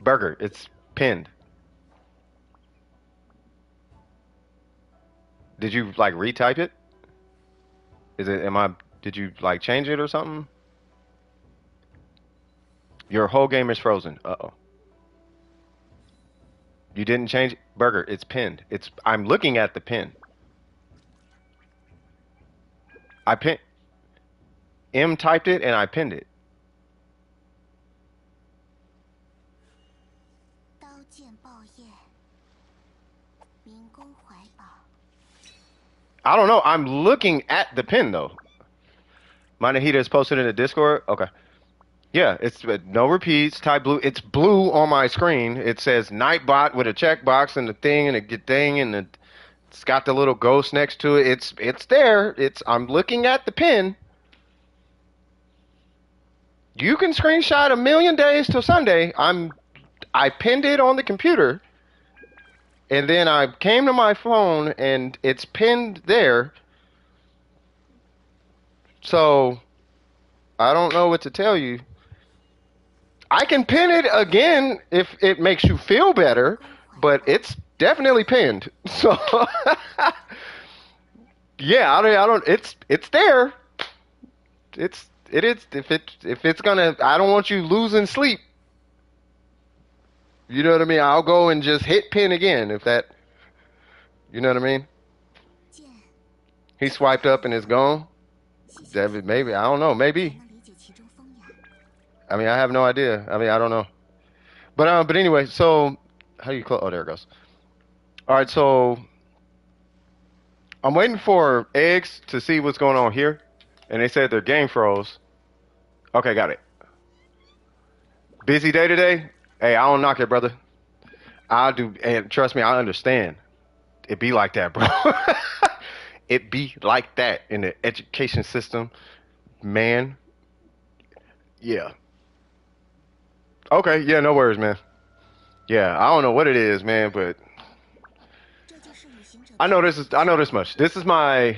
Burger, it's pinned. Did you like retype it? Did you like change it or something? Your whole game is frozen. Uh-oh. You didn't change it? Burger, it's pinned. I'm looking at the pin. M typed it and I pinned it. I don't know. I'm looking at the pin though. My Nahida is posted in the Discord. Okay. Yeah, it's no repeats. Type blue. It's blue on my screen. It says Nightbot with a checkbox and the thing and a thing and it's got the little ghost next to it. It's there. I'm looking at the pin. You can screenshot 1,000,000 days till Sunday. I pinned it on the computer, and then I came to my phone, and it's pinned there. So, I don't know what to tell you. I can pin it again if it makes you feel better, but it's definitely pinned. So, yeah, I don't. It's there. It is if it's gonna. I don't want you losing sleep. You know what I mean? I'll go and just hit pin again if that. You know what I mean? He swiped up and it's gone. Maybe I don't know. Maybe. I mean, I have no idea. I mean, I don't know. But anyway. So how do you close? Oh, there it goes. All right. So I'm waiting for eggs to see what's going on here, and they said their game froze. Okay, got it. Busy day today? Hey, I don't knock it, brother. I do, and trust me, I understand. It be like that, bro. It be like that in the education system, man. Yeah. Okay, yeah, no worries, man. Yeah, I don't know what it is, man, but I know this much. This is my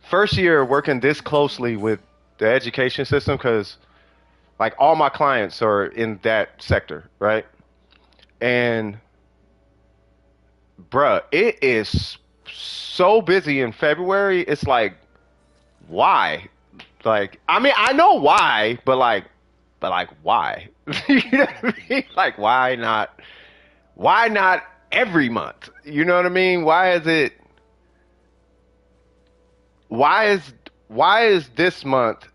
first year working this closely with the education system because like all my clients are in that sector, right? And bruh, it is so busy in February. It's like, why? Like, I mean, I know why, but like, why? You know what I mean? Like, why not? Why not every month? You know what I mean? Why is it? Why is why is this month?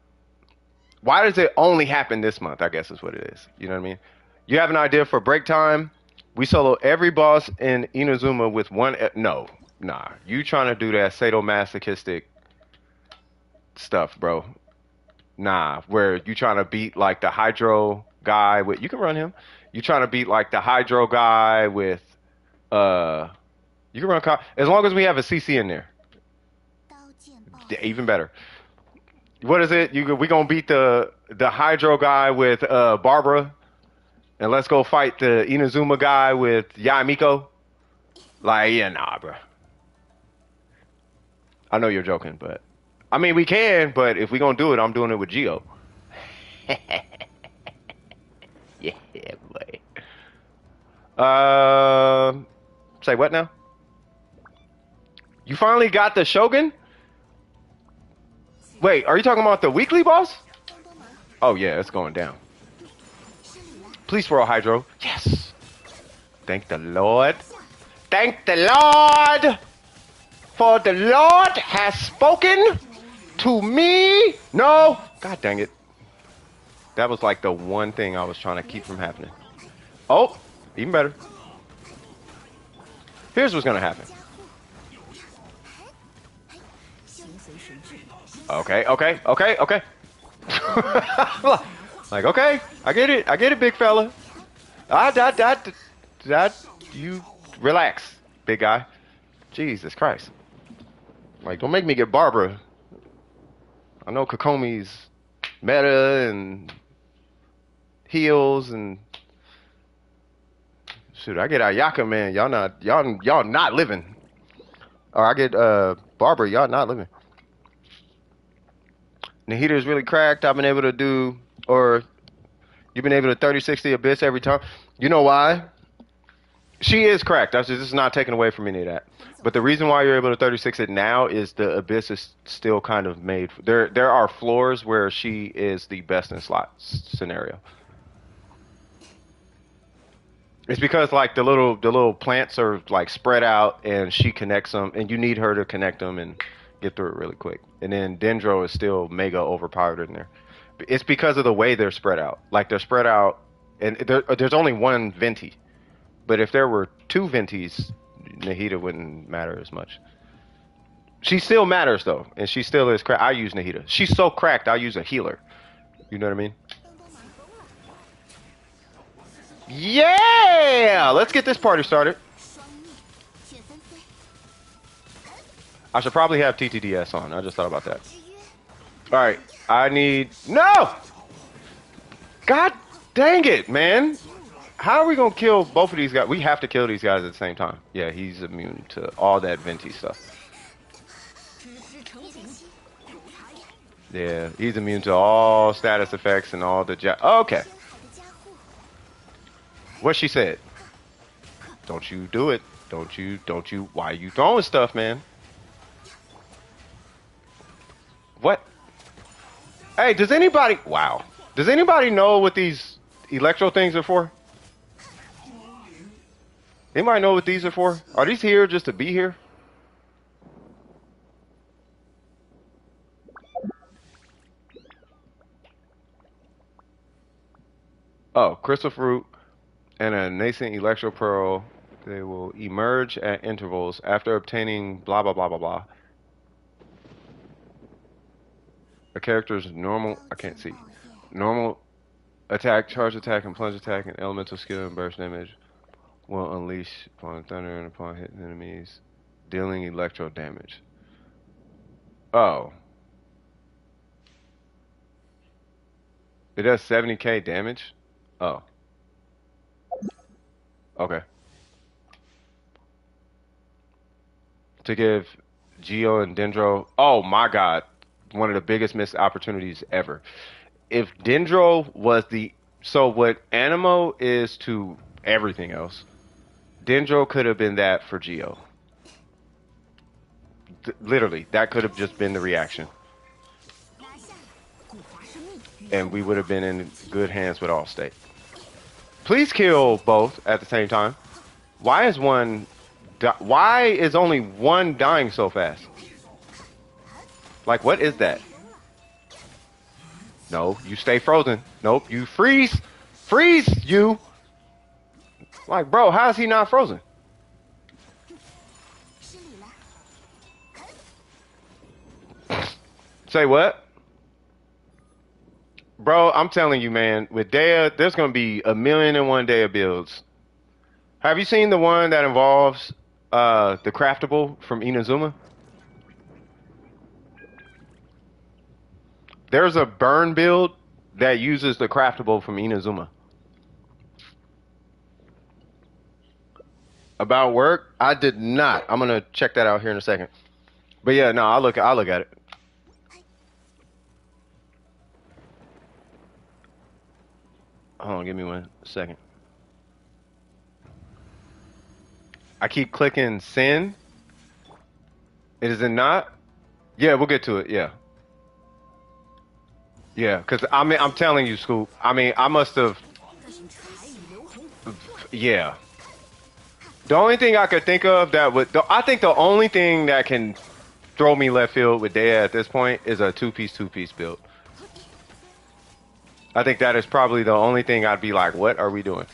Why does it only happen this month? I guess is what it is. You know what I mean? You have an idea for break time? We solo every boss in Inazuma with one. No, nah. You trying to do that sadomasochistic stuff, bro? Nah, where you trying to beat like the hydro guy with. You can run him. You trying to beat like the hydro guy with. Uh, you can run as long as we have a CC in there. Even better. What is it? We gonna beat the hydro guy with Barbara, and let's go fight the Inazuma guy with Yamiko. Like, yeah, nah, bro. I know you're joking, but I mean we can. But if we gonna do it, I'm doing it with Geo. Yeah, boy. Uh, say what now? You finally got the Shogun? Wait, are you talking about the weekly boss? Oh yeah, it's going down. Please swirl Hydro. Yes. Thank the Lord. Thank the Lord. For the Lord has spoken to me. No. God dang it. That was like the one thing I was trying to keep from happening. Oh, even better. Here's what's going to happen. Okay, okay, okay, okay. Like, okay, I get it. I get it, big fella. That, you relax, big guy. Jesus Christ. Like, don't make me get Barbara. I know Kokomi's meta and heals and shoot, I get Ayaka, man. Y'all not living. Or I get Barbara, y'all not living. Nahita's really cracked. I've been able to do or you've been able to 30-60 Abyss every time. You know why? She is cracked. This is not taken away from any of that. But the reason why you're able to 36 it now is the Abyss is still kind of made. There are floors where she is the best in slot scenario. It's because like the little plants are like spread out and she connects them and you need her to connect them and get through it really quick. And then Dendro is still mega overpowered in there. It's because of the way they're spread out. Like they're spread out and there's only one Venti. But if there were two Ventis, Nahida wouldn't matter as much. She still matters though, and she still is cracked. I use Nahida. She's so cracked. I use a healer. You know what I mean? Yeah! Let's get this party started. I should probably have TTDS on. I just thought about that. All right, I need no. God dang it, man! How are we gonna kill both of these guys? We have to kill these guys at the same time. Yeah, he's immune to all that Venti stuff. Yeah, he's immune to all status effects and all the okay. What she said. Don't you do it. Don't you, why are you throwing stuff, man? What? Hey, does anybody, wow. Does anybody know what these electro things are for? Anybody know what these are for? Are these here just to be here? Oh, crystal fruit and a nascent electro pearl. They will emerge at intervals after obtaining blah blah blah blah blah. A character's normal, I can't see. Normal attack, charge attack, and plunge attack, and elemental skill and burst damage will unleash upon thunder and upon hitting enemies, dealing electro damage. Oh. It does 70k damage? Oh. Okay. To give Geo and Dendro, oh my God, one of the biggest missed opportunities ever. If Dendro was so what Animo is to everything else, Dendro could have been that for Geo. Literally, that could have just been the reaction, and we would have been in good hands with Allstate. Please kill both at the same time. Why is one? Why is only one dying so fast? Like, what is that? No, you stay frozen. Nope, you freeze. Freeze, you. Like, bro, how is he not frozen? Say what? Bro, I'm telling you, man, with Dea, there's going to be 1,000,001 Dea builds. Have you seen the one that involves the craftable from Inazuma? There's a burn build that uses the craftable from Inazuma. About work? I did not. I'm gonna check that out here in a second. But yeah, no, I'll look at it. Hold on, give me 1 second. I keep clicking send. Is it not? Yeah, we'll get to it. Yeah. Yeah, because I mean, I'm telling you, Scoop. I mean, I must have. Yeah. The only thing I could think of that would. I think the only thing that can throw me left field with Dea at this point is a two-piece build. I think that is probably the only thing I'd be like, what are we doing?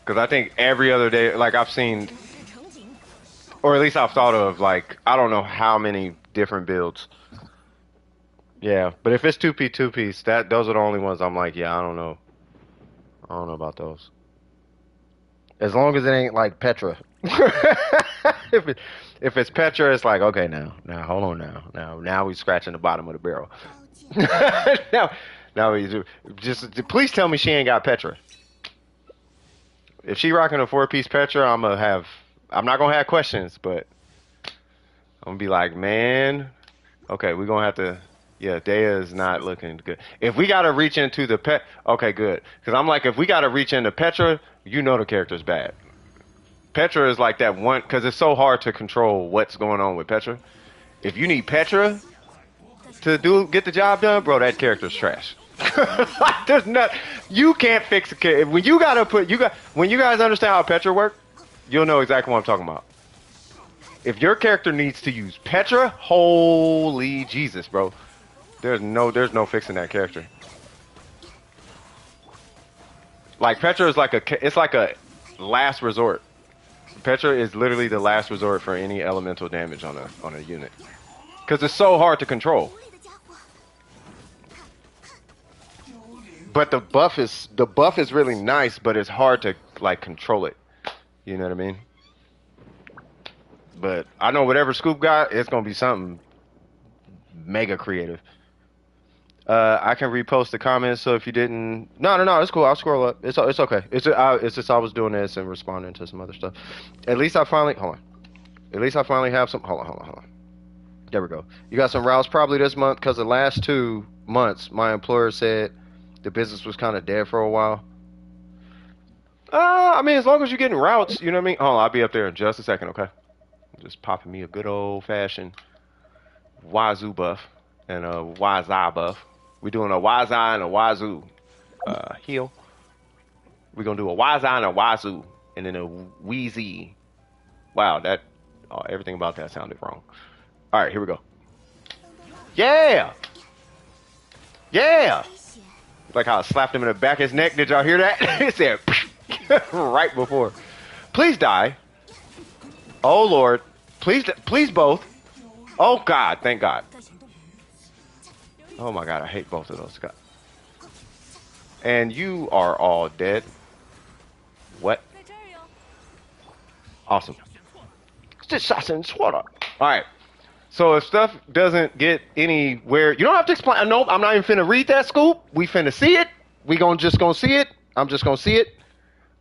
Because I think every other day, like I've seen, or at least I've thought of, like, I don't know how many different builds. Yeah, but if it's two-piece, those are the only ones I'm like, yeah, I don't know. I don't know about those. As long as it ain't like Petra. If it's Petra, it's like, okay, now hold on now we scratching the bottom of the barrel. now we just please tell me she ain't got Petra. If she rocking a 4-piece Petra, I'm not gonna have questions, but I'm gonna be like, man, okay, we're gonna have to. Yeah, Dea is not looking good. If we gotta reach into the okay, good. Because I'm like, if we gotta reach into Petra, you know the character's bad. Petra is like that one, because it's so hard to control what's going on with Petra. If you need Petra to get the job done, bro, that character's trash. Like, there's not, you can't fix a character. When you guys understand how Petra works, you'll know exactly what I'm talking about. If your character needs to use Petra, holy Jesus, bro. There's no fixing that character. Like Petra is it's like a last resort. Petra is literally the last resort for any elemental damage on a unit. Cuz it's so hard to control. But the buff is really nice, but it's hard to like control it. You know what I mean? But I know whatever Scoop got, it's going to be something mega creative. I can repost the comments, so if you didn't... No, it's cool. I'll scroll up. It's okay. It's just I was doing this and responding to some other stuff. At least I finally... Hold on. At least I finally have some... Hold on. There we go. You got some routes probably this month, because the last 2 months, my employer said the business was kind of dead for a while. I mean, as long as you're getting routes, you know what I mean? Hold on, I'll be up there in just a second, okay? Just popping me a good old-fashioned Wazoo buff and a Wazai buff. We're doing a Wazai and a Wazoo heal. We're going to do a Wazai and a Wazoo and then a Wheezy. Wow, everything about that sounded wrong. All right, here we go. Yeah! Yeah! Like how I slapped him in the back of his neck. Did y'all hear that? It said right before. Please die. Oh, Lord. Please both. Oh, God. Thank God. Oh, my God. I hate both of those guys. And you are all dead. What? Awesome. Just shots in water. All right. So if stuff doesn't get anywhere, you don't have to explain. Nope, I'm not even finna read that, Scoop. We finna see it. Just gonna see it. I'm just gonna see it.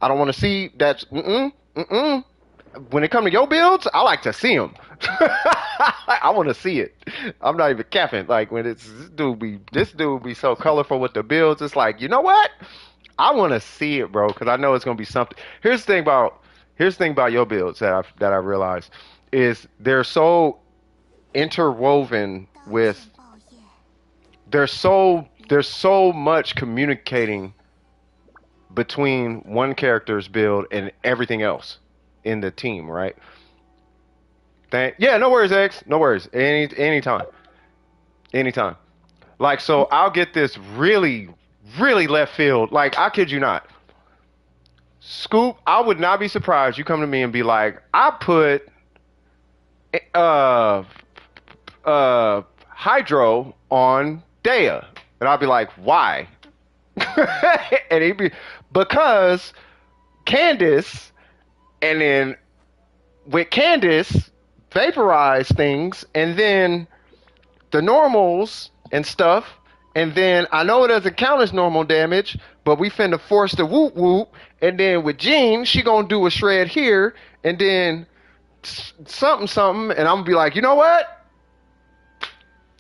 I don't want to see that. When it comes to your builds, I like to see them. I want to see it. I'm not even capping. Like when it's this dude be so colorful with the builds. It's like, you know what? I want to see it, bro, because I know it's gonna be something. Here's the thing about your builds that I realized is they're so interwoven with. There's so much communicating between one character's build and everything else in the team, right? Yeah, no worries, X. No worries. Anytime. Anytime. Like, so I'll get this really, really left field. Like, I kid you not. Scoop, I would not be surprised you come to me and be like, I put uh Hydro on Dea. And I'll be like, why? And he'd be because Candace, and then with Candace vaporize things, and then the normals and stuff, and then I know it doesn't count as normal damage, but we finna force the whoop whoop, and then with Jean, she gonna do a shred here, and then something something, and I'm gonna be like, you know what?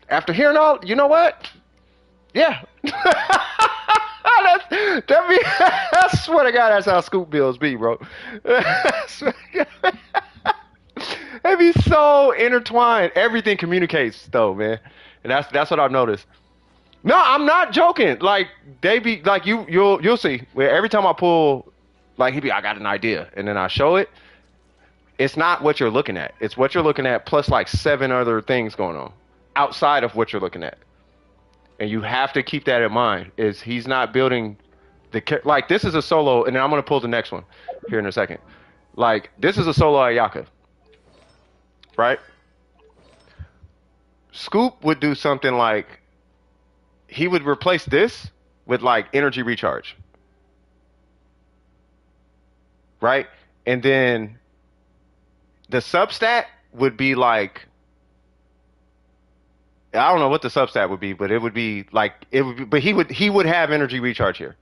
After hearing all, you know what? Yeah. I swear to God, that's how Scoop Bills be, bro. They be so intertwined. Everything communicates, though, man, and that's what I've noticed. No, I'm not joking. Like they be like you'll see. Where every time I pull, like he be, I got an idea, and then I show it. It's not what you're looking at. It's what you're looking at plus like 7 other things going on outside of what you're looking at. And you have to keep that in mind. Is he's not building like this is a solo, and then I'm gonna pull the next one here in a second. Like this is a solo Ayaka, right? Scoop would do something like he would replace this with like energy recharge, right? And then the substat would be like I don't know what the substat would be, but it would be like it would be, but he would have energy recharge here.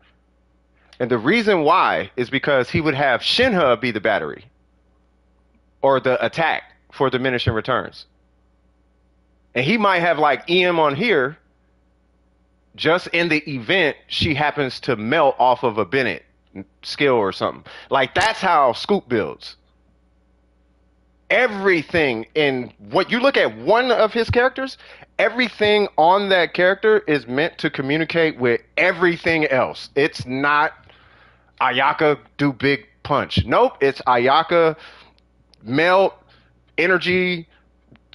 And the reason why is because he would have Shinha be the battery or the attack for diminishing returns. And he might have like EM on here just in the event she happens to melt off of a Bennett skill or something. Like that's how Scoop builds. Everything in what you look at one of his characters, everything on that character is meant to communicate with everything else. It's not Ayaka do big punch. Nope, it's Ayaka melt energy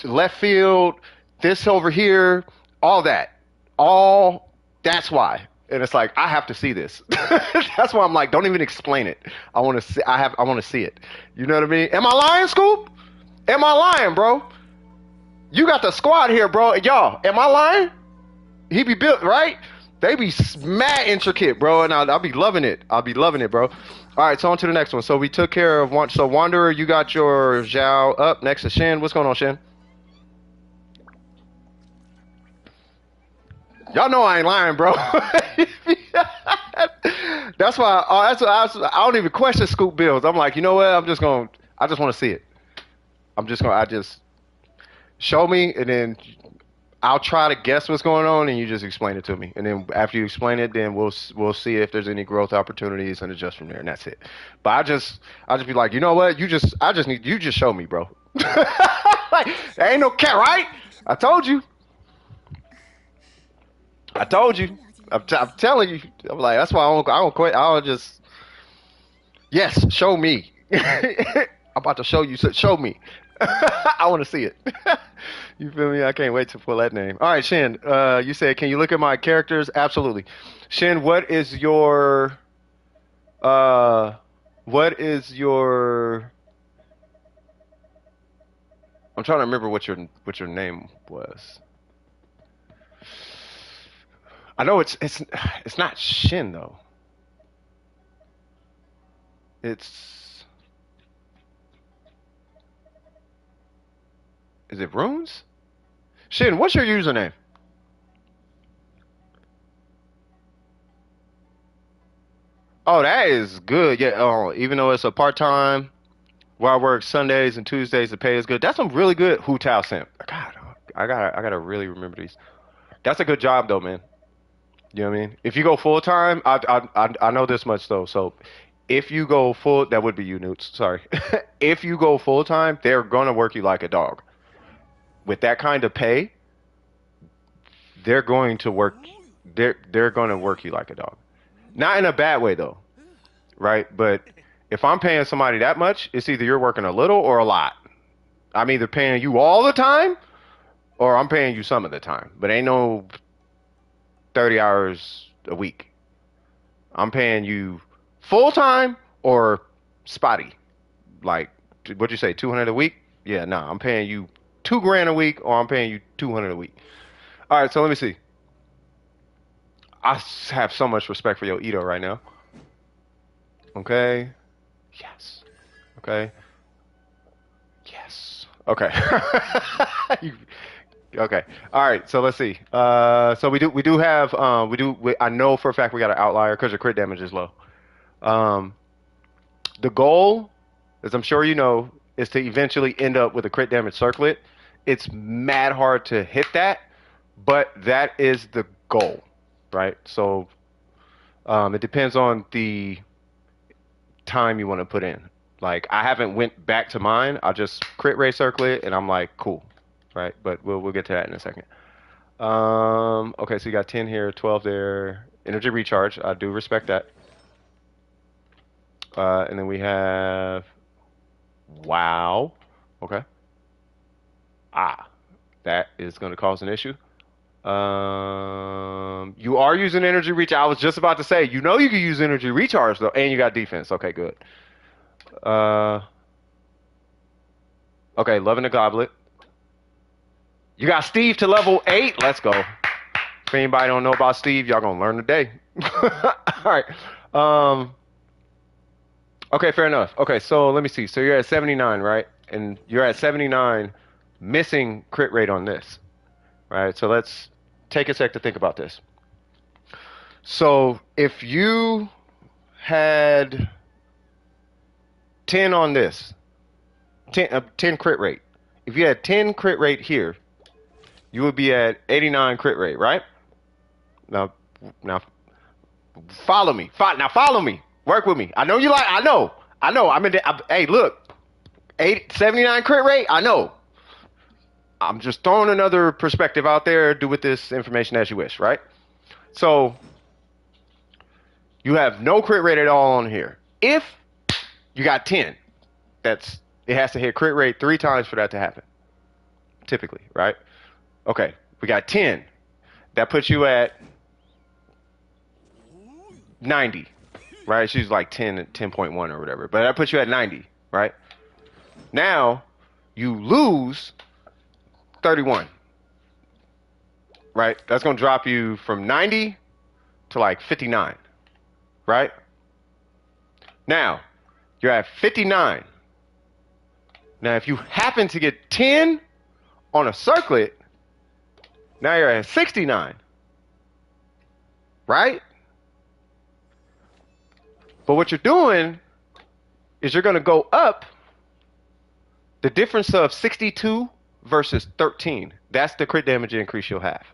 left field, this over here, all that. All that's why. And it's like I have to see this. That's why I'm like, don't even explain it. I want to see. I want to see it. You know what I mean? Am I lying, Scoop? Am I lying, bro? You got the squad here, bro. Y'all, am I lying? He be built, right? They be mad intricate, bro, and I'll be loving it. I'll be loving it, bro. All right, so on to the next one. So we took care of one. So Wanderer, you got your Zhao up. Next is Shin. What's going on, Shin? Y'all know I ain't lying, bro. That's why. I don't even question Scoop builds. I'm like, you know what? I just want to see it. I just show me, and then I'll try to guess what's going on, and you just explain it to me. And then after you explain it, then we'll see if there's any growth opportunities and adjust from there, and that's it. But I just be like, you know what? You just show me, bro. Like, there ain't no cat, right? I told you. I'm telling you. I'm like, that's why I don't quit. I'll just, yes, show me. I'm about to show you. So show me. I want to see it. You feel me? I can't wait to pull that name. All right, Shin. You said, can you look at my characters? Absolutely. Shin, what is your? I'm trying to remember what your name was. I know it's not Shin though. Is it Runes? Shin, what's your username? Oh, that is good. Yeah. Oh, even though it's a part time where I work Sundays and Tuesdays, the pay is good. That's some really good Hootao simp. God, I gotta really remember these. That's a good job though, man. You know what I mean? If you go full time, I know this much though. So if you go full, that would be you, Newts. Sorry. If you go full time, they're gonna work you like a dog. With that kind of pay, they're going to work. They're gonna work you like a dog. Not in a bad way though, right? But if I'm paying somebody that much, it's either you're working a little or a lot. I'm either paying you all the time or I'm paying you some of the time. But ain't no 30 hours a week. I'm paying you full time or spotty. Like, what'd you say, 200 a week? Yeah, nah, I'm paying you 2 grand a week or I'm paying you 200 a week. All right, so let me see. Have so much respect for your Ito right now. Okay. Yes. Okay. Yes. Okay. You- okay. All right. So let's see. So we do have I know for a fact we got an outlier because your crit damage is low. Um, the goal, as I'm sure you know, is to eventually end up with a crit damage circlet. It's mad hard to hit that, but that is the goal, right? So it depends on the time you want to put in. Like I haven't went back to mine. I just crit rate circlet, and I'm like, cool, right? But we'll get to that in a second. Okay, so you got 10 here, 12 there. Energy recharge. I do respect that. And then we have wow. Okay. Ah, that is going to cause an issue. You are using energy recharge. I was just about to say, you know, you can use energy recharge though, and you got defense. Okay, good. Uh, okay, loving the goblet. You got Steve to level 8. Let's go. If anybody don't know about Steve, y'all gonna learn today. All right. Um. Okay, fair enough. Okay, so let me see. So you're at 79, right? And you're at 79, missing crit rate on this, right? So let's take a sec to think about this. So if you had 10 on this, 10 crit rate. If you had 10 crit rate here, you would be at 89 crit rate, right? Now, now follow me. Now follow me. Work with me. I know you like. I know. I'm in. Hey, look. 79 crit rate. I know. I'm just throwing another perspective out there. Do with this information as you wish, right? So you have no crit rate at all on here. If you got 10, it has to hit crit rate 3 times for that to happen. Typically, right? Okay, we got 10. That puts you at 90, right? She's like 10.1 or whatever, but that puts you at 90, right? Now you lose 31, right? That's gonna drop you from 90 to like 59, right? Now you're at 59. Now if you happen to get 10 on a circlet, now you're at 69, right? But what you're doing is you're going to go up the difference of 62 versus 13. That's the crit damage increase you'll have.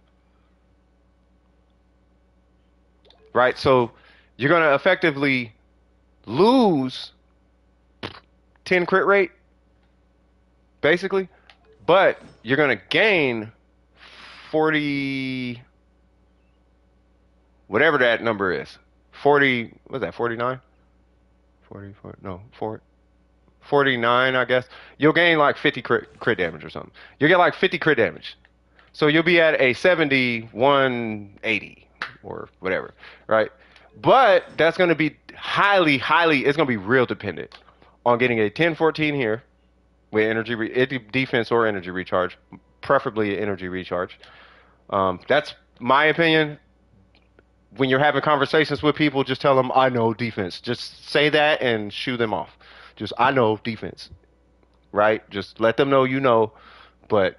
Right? So you're going to effectively lose 10 crit rate, basically, but you're going to gain 40, whatever that number is. 40, what's that, 49? 44, no, 49, I guess. You'll gain like 50 crit damage or something. You'll get like 50 crit damage. So you'll be at a 70, 180 or whatever, right? But that's going to be highly, it's going to be real dependent on getting a 10-14 here with defense or energy recharge, preferably energy recharge. That's my opinion. When you're having conversations with people, just tell them, I know defense. Just say that and shoo them off. Just, I know defense, right? Just let them know you know, but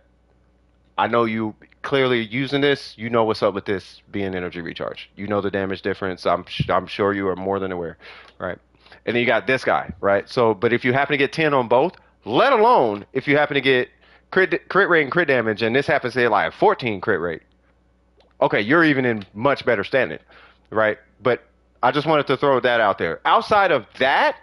I know you clearly using this, you know what's up with this being energy recharge. You know the damage difference. I'm sure you are more than aware, right? And then you got this guy, right? So, but if you happen to get 10 on both, let alone if you happen to get crit rate and crit damage, and this happens to hit like 14 crit rate, okay, you're even in much better standing, right? But I just wanted to throw that out there. Outside of that,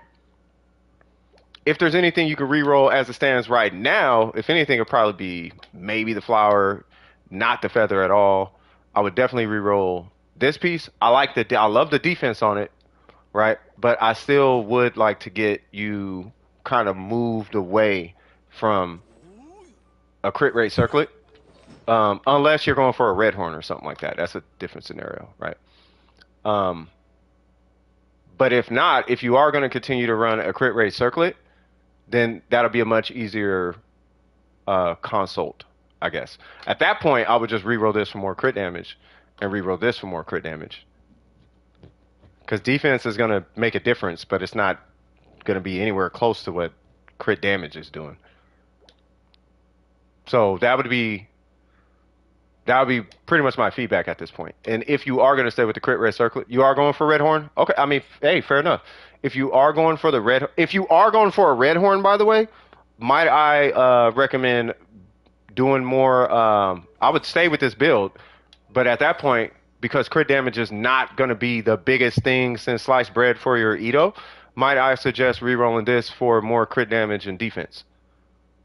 if there's anything you can re-roll as it stands right now, if anything, it'll probably be maybe the flower, not the feather at all. I would definitely re-roll this piece. I love the defense on it, right? But I still would like to get you kind of moved away from a crit rate circlet, unless you're going for a red horn or something like that. That's a different scenario, right? Um, but if not, if you are going to continue to run a crit rate circlet, then that'll be a much easier consult, I guess. At that point, I would just reroll this for more crit damage and reroll this for more crit damage. Because defense is going to make a difference, but it's not going to be anywhere close to what crit damage is doing. So that would be pretty much my feedback at this point. And if you are going to stay with the crit red circlet, you are going for red horn. Okay, I mean, hey, fair enough. If you are going for a red horn, by the way, might I recommend doing more? I would stay with this build, but at that point, because crit damage is not going to be the biggest thing since sliced bread for your Ito, might I suggest re-rolling this for more crit damage and defense?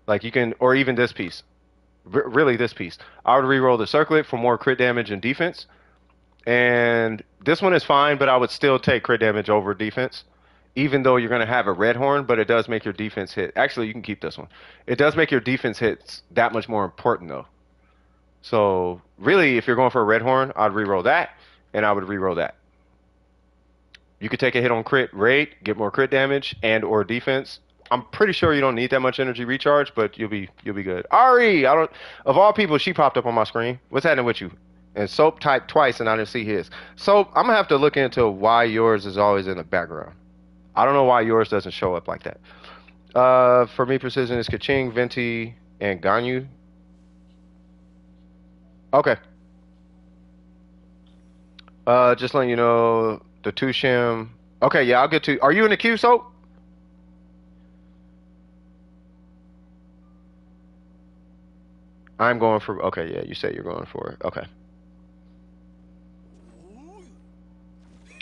Like you can, or even this piece. Really, this piece. I would re-roll the circlet for more crit damage and defense. And this one is fine, but I would still take crit damage over defense. Even though you're going to have a red horn, but it does make your defense hit. Actually, you can keep this one. It does make your defense hits that much more important, though. So, really, if you're going for a red horn, I'd re-roll that, and I would re-roll that. You could take a hit on crit rate, get more crit damage, and or defense. I'm pretty sure you don't need that much energy recharge, but you'll be good. Ari, I don't. Of all people, she popped up on my screen. What's happening with you? And Soap typed twice, and I didn't see his. So I'm gonna have to look into why yours is always in the background. I don't know why yours doesn't show up like that. For me, precision is Kaching, Venti, and Ganyu. Okay. Just letting you know the two shim. Okay, yeah, I'll get to. Are you in the queue, Soap? I'm going for. Okay, yeah, you said you're going for it. Okay.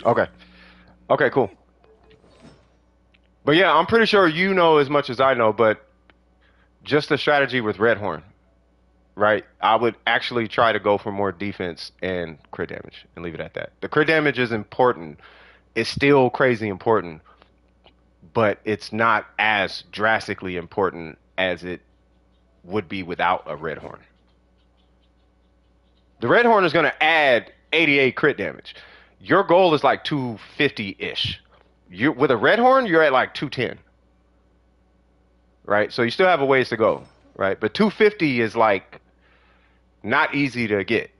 Okay. Okay, cool. But yeah, I'm pretty sure you know as much as I know, but just the strategy with Redhorn, right? I would actually try to go for more defense and crit damage and leave it at that. The crit damage is important. It's still crazy important, but it's not as drastically important as it would be without a red horn. The red horn is going to add 88 crit damage. Your goal is like 250-ish. You with a red horn, you're at like 210. Right? So you still have a ways to go, right? But 250 is like not easy to get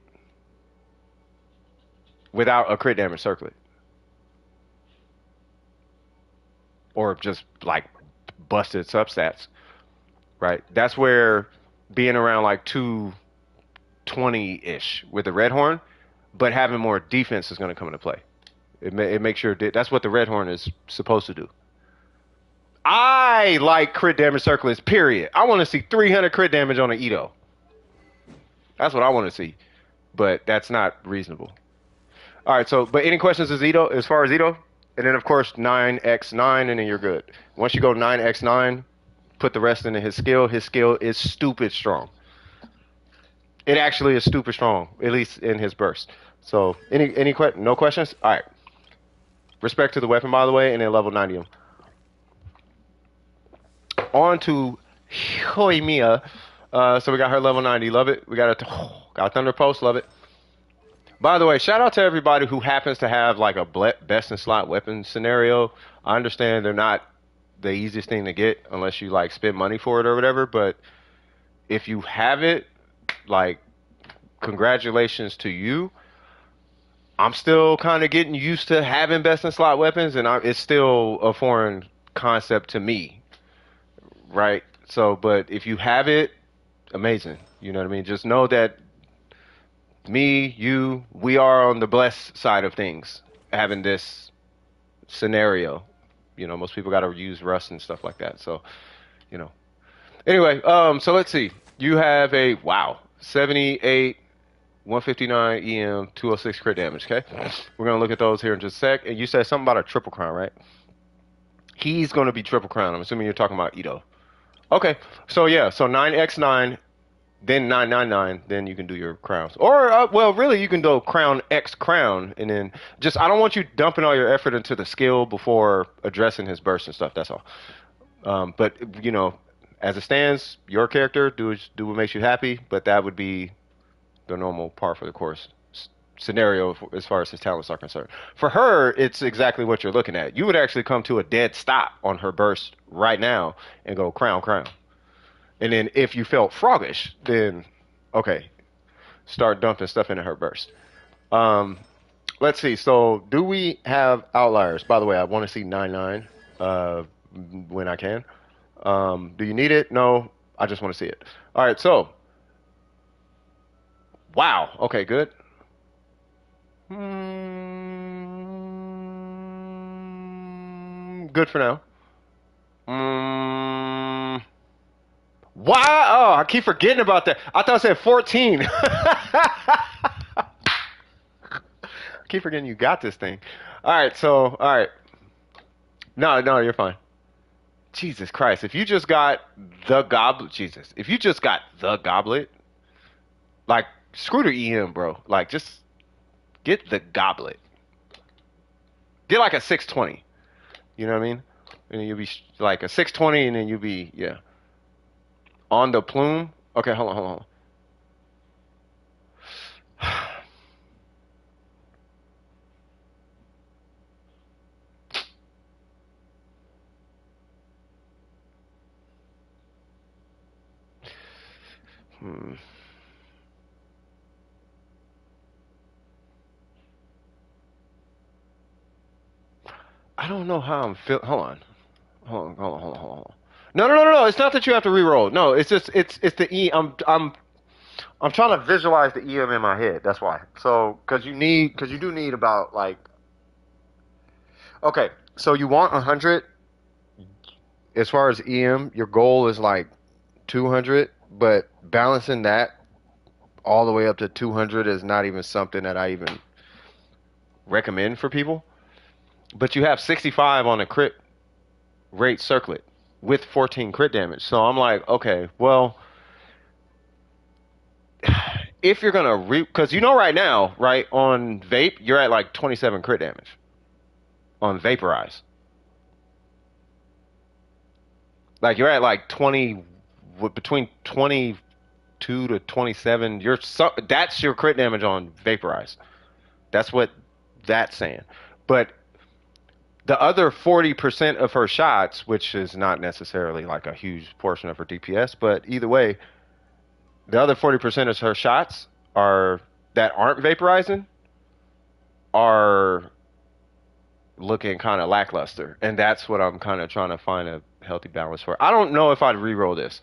without a crit damage circlet. Or just like busted substats, right? That's where being around like 220-ish with the red horn, but having more defense is going to come into play. It makes sure that's what the red horn is supposed to do. I like crit damage circlets, period. I want to see 300 crit damage on an Ito. That's what I want to see. But that's not reasonable. All right, so, but any questions as far as Ito? And then, of course, 9x9, and then you're good. Once you go 9x9, put the rest into his skill. His skill is stupid strong. It actually is stupid strong, at least in his burst. So, no questions? All right. Respect to the weapon, by the way, and then level 90 him. On to Hoimia. So we got her level 90. Love it. We got a Thunder Post. Love it. By the way, shout out to everybody who happens to have like a best in slot weapon scenario. I understand they're not the easiest thing to get unless you like spend money for it or whatever. But if you have it, like, congratulations to you. I'm still kind of getting used to having best in slot weapons, and it's still a foreign concept to me. Right? So, but if you have it, amazing. You know what I mean? Just know that me, you, we are on the blessed side of things, having this scenario. You know, most people got to use Rust and stuff like that. So, you know. Anyway, so let's see. You have a wow, 78, 159 EM, 206 crit damage. Okay, we're gonna look at those here in just a sec. And you said something about a triple crown, right? He's gonna be triple crown. I'm assuming you're talking about Ito. Okay, so yeah, so 9x9, then 999, then you can do your crowns. Or well, really, you can do crown X crown, and then just I don't want you dumping all your effort into the skill before addressing his burst and stuff. That's all. But you know, as it stands, your character do what makes you happy. But that would be the normal par for the course scenario as far as his talents are concerned. For her, it's exactly what you're looking at. You would actually come to a dead stop on her burst right now and go crown, crown. And then if you felt froggish, then okay, start dumping stuff into her burst. Um, let's see. So do we have outliers? By the way, I want to see 9-9 when I can. Do you need it? No, I just want to see it. All right, so wow. Okay, good. Good for now. Mm, wow. Oh, I keep forgetting about that. I thought I said 14. I keep forgetting you got this thing. All right, so, all right. No, no, you're fine. Jesus Christ. If you just got the goblet, Jesus. If you just got the goblet, like, screw the EM, bro. Like, just get the goblet. Get like a 620. You know what I mean? And then you'll be like a 620, and then you'll be, yeah. On the plume. Okay, hold on, hold on. Hmm. I don't know how I'm feeling. Hold on. Hold on, hold on, hold on, hold on. No, no, no, no, no. It's not that you have to re-roll. No, it's just it's the E. I'm trying to visualize the EM in my head. That's why. So, because you do need about like okay. So you want 100 as far as EM. Your goal is like 200, but balancing that all the way up to 200 is not even something that I even recommend for people. But you have 65 on a crit rate circlet with 14 crit damage. So I'm like, okay, well, if you're gonna because you know right now, right on vape, you're at like 27 crit damage on vaporize. Like you're at like 20, between 22 to 27. That's your crit damage on vaporize. That's what that's saying. But the other 40% of her shots, which is not necessarily like a huge portion of her DPS, but either way, the other 40% of her shots are that aren't vaporizing are looking kind of lackluster, and that's what I'm kind of trying to find a healthy balance for. I don't know if I'd re-roll this.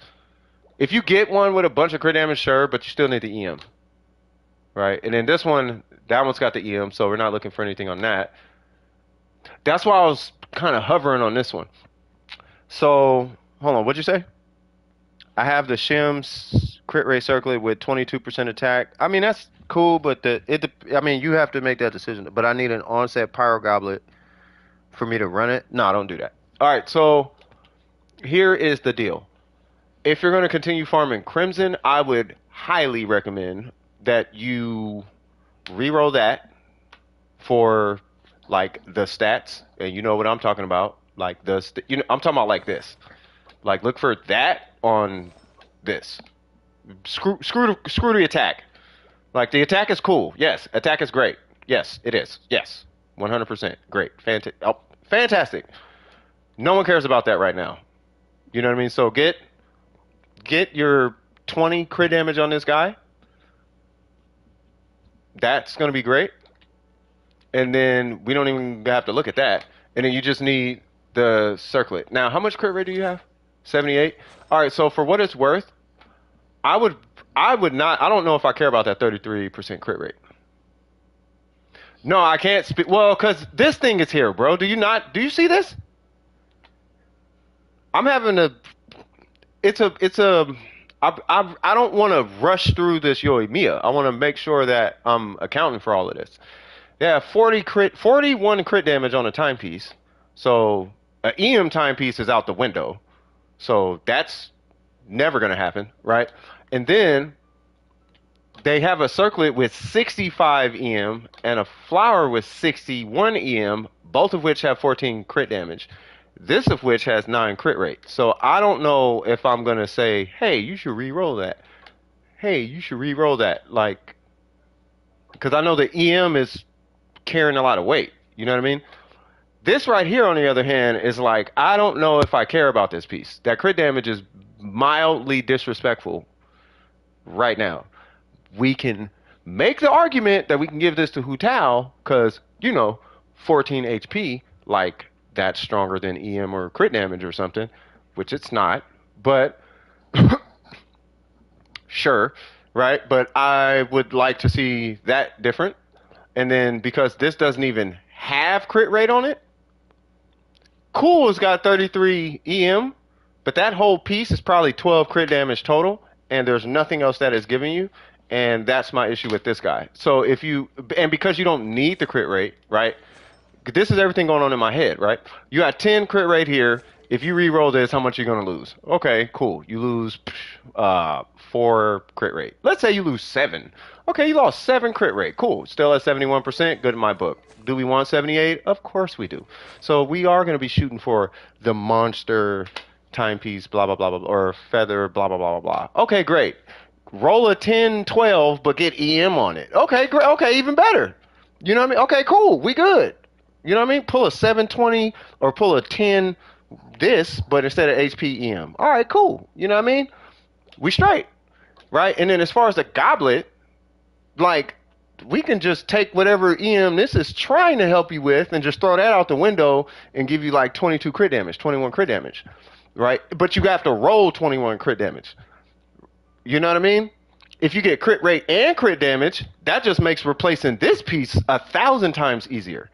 If you get one with a bunch of crit damage, sure, but you still need the EM, right? And then this one, that one's got the EM, so we're not looking for anything on that. That's why I was kind of hovering on this one. So, hold on, what'd you say? I have the Shim's crit rate circlet with 22% attack. I mean, that's cool, but I mean, you have to make that decision. But I need an onset pyro goblet for me to run it. No, don't do that. All right, so here is the deal. If you're going to continue farming Crimson, I would highly recommend that you reroll that for like the stats, and you know what I'm talking about. Like I'm talking about like this. Like look for that on this. Screw the attack. Like the attack is cool. Yes, attack is great. Yes, it is. Yes, 100% great. Fantastic. No one cares about that right now. You know what I mean? So get your 20 crit damage on this guy. That's gonna be great. And then we don't even have to look at that. And then you just need the circlet. Now, how much crit rate do you have? 78? All right, so for what it's worth, I would I would not. I don't know if I care about that 33% crit rate. No, I can't speak. Well, because this thing is here, bro. Do you not? Do you see this? I'm having a. It's a. I don't want to rush through this Yoimiya. I want to make sure that I'm accounting for all of this. Yeah, 41 crit damage on a timepiece. So an EM timepiece is out the window. So that's never gonna happen, right? And then they have a circlet with 65 EM and a flower with 61 EM, both of which have 14 crit damage. This of which has 9 crit rate. So I don't know if I'm gonna say, hey, you should re-roll that. Hey, you should re-roll that. Like, because I know the EM is carrying a lot of weight. You know what I mean? This right here, on the other hand, is like, I don't know if I care about this piece. That crit damage is mildly disrespectful right now. We can make the argument that we can give this to Hu Tao because, 14 HP, like that's stronger than EM or crit damage or something, which it's not. But sure, right? But I would like to see that different. And then because this doesn't even have crit rate on it, Cool's got 33 EM, but that whole piece is probably 12 crit damage total, and there's nothing else that is giving you. And that's my issue with this guy. So if you, and because you don't need the crit rate, right? This is everything going on in my head, right? You got 10 crit rate here. If you re-roll this, how much are you going to lose? Okay, cool. You lose 4 crit rate. Let's say you lose 7. Okay, you lost 7 crit rate. Cool. Still at 71%. Good in my book. Do we want 78? Of course we do. So we are going to be shooting for the monster timepiece, blah, blah, blah, blah, or feather, blah, blah, blah, blah, blah. Okay, great. Roll a 10, 12, but get EM on it. Okay, great. Okay, even better. You know what I mean? Okay, cool. We good. You know what I mean? Pull a 720 or pull a 10 this, but instead of HP EM. All right, cool. You know what I mean? We straight, right? And then as far as the goblet, like, we can just take whatever EM this is trying to help you with and just throw that out the window and give you like 22 crit damage, 21 crit damage, right? But you have to roll 21 crit damage. You know what I mean? If you get crit rate and crit damage, that just makes replacing this piece 1,000 times easier.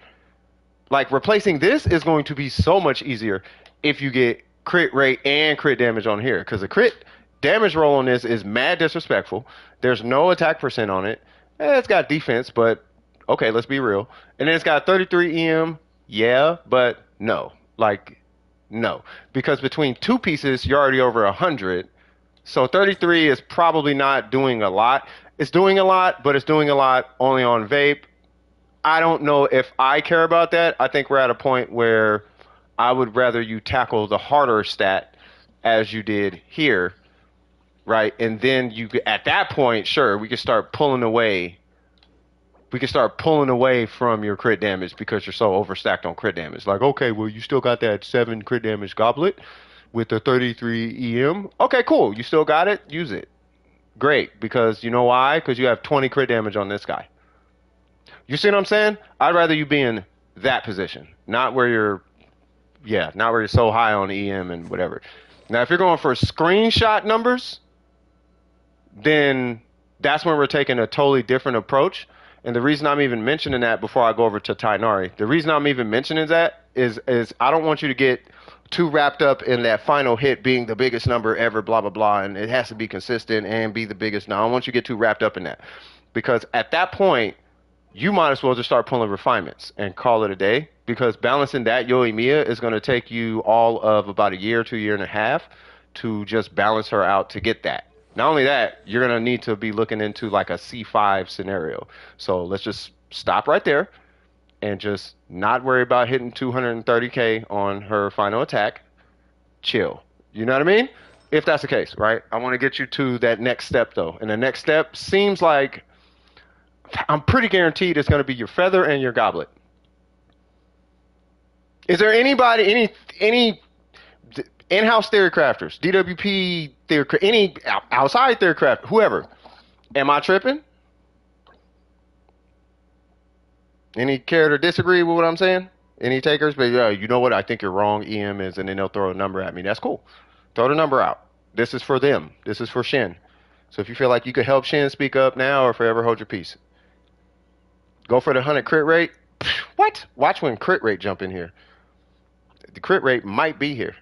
Like, replacing this is going to be so much easier if you get crit rate and crit damage on here. Because the crit damage roll on this is mad disrespectful. There's no attack percent on it. It's got defense, but okay, let's be real. And then it's got 33 EM. Yeah, but no. Like, no. Because between two pieces, you're already over 100. So 33 is probably not doing a lot. It's doing a lot, but it's doing a lot only on vape. I don't know if I care about that. I think we're at a point where I would rather you tackle the harder stat as you did here, right? And then you at that point, sure, we can start pulling away. We can start pulling away from your crit damage because you're so overstacked on crit damage. Like, okay, well, you still got that 7 crit damage goblet with the 33 EM. Okay, cool. You still got it. Use it. Great. Because you know why? Because you have 20 crit damage on this guy. You see what I'm saying? I'd rather you be in that position, not where you're, not where you're so high on EM and whatever. Now, if you're going for screenshot numbers, then that's when we're taking a totally different approach. And the reason I'm even mentioning that before I go over to Tainari, the reason I'm even mentioning that is I don't want you to get too wrapped up in that final hit being the biggest number ever, blah, blah, blah, and it has to be consistent and be the biggest. No, I don't want you to get too wrapped up in that. Because at that point, you might as well just start pulling refinements and call it a day, because balancing that Yoimiya is going to take you all of about a year to a year and a half to just balance her out to get that. Not only that, you're going to need to be looking into like a C5 scenario. So let's just stop right there and just not worry about hitting 230k on her final attack. Chill. You know what I mean? If that's the case, right? I want to get you to that next step though. And the next step seems like I'm pretty guaranteed it's going to be your feather and your goblet. Is there anybody, any in-house theory crafters, DWP theory, any outside theory craft, whoever? Am I tripping? Any care to disagree with what I'm saying? Any takers? But yeah, you know what? I think you're wrong. EM is, and then they'll throw a number at me. That's cool. Throw the number out. This is for them. This is for Shin. So if you feel like you could help Shin, speak up now or forever hold your peace. Go for the 100 crit rate. What? Watch when crit rate jump in here. The crit rate might be here.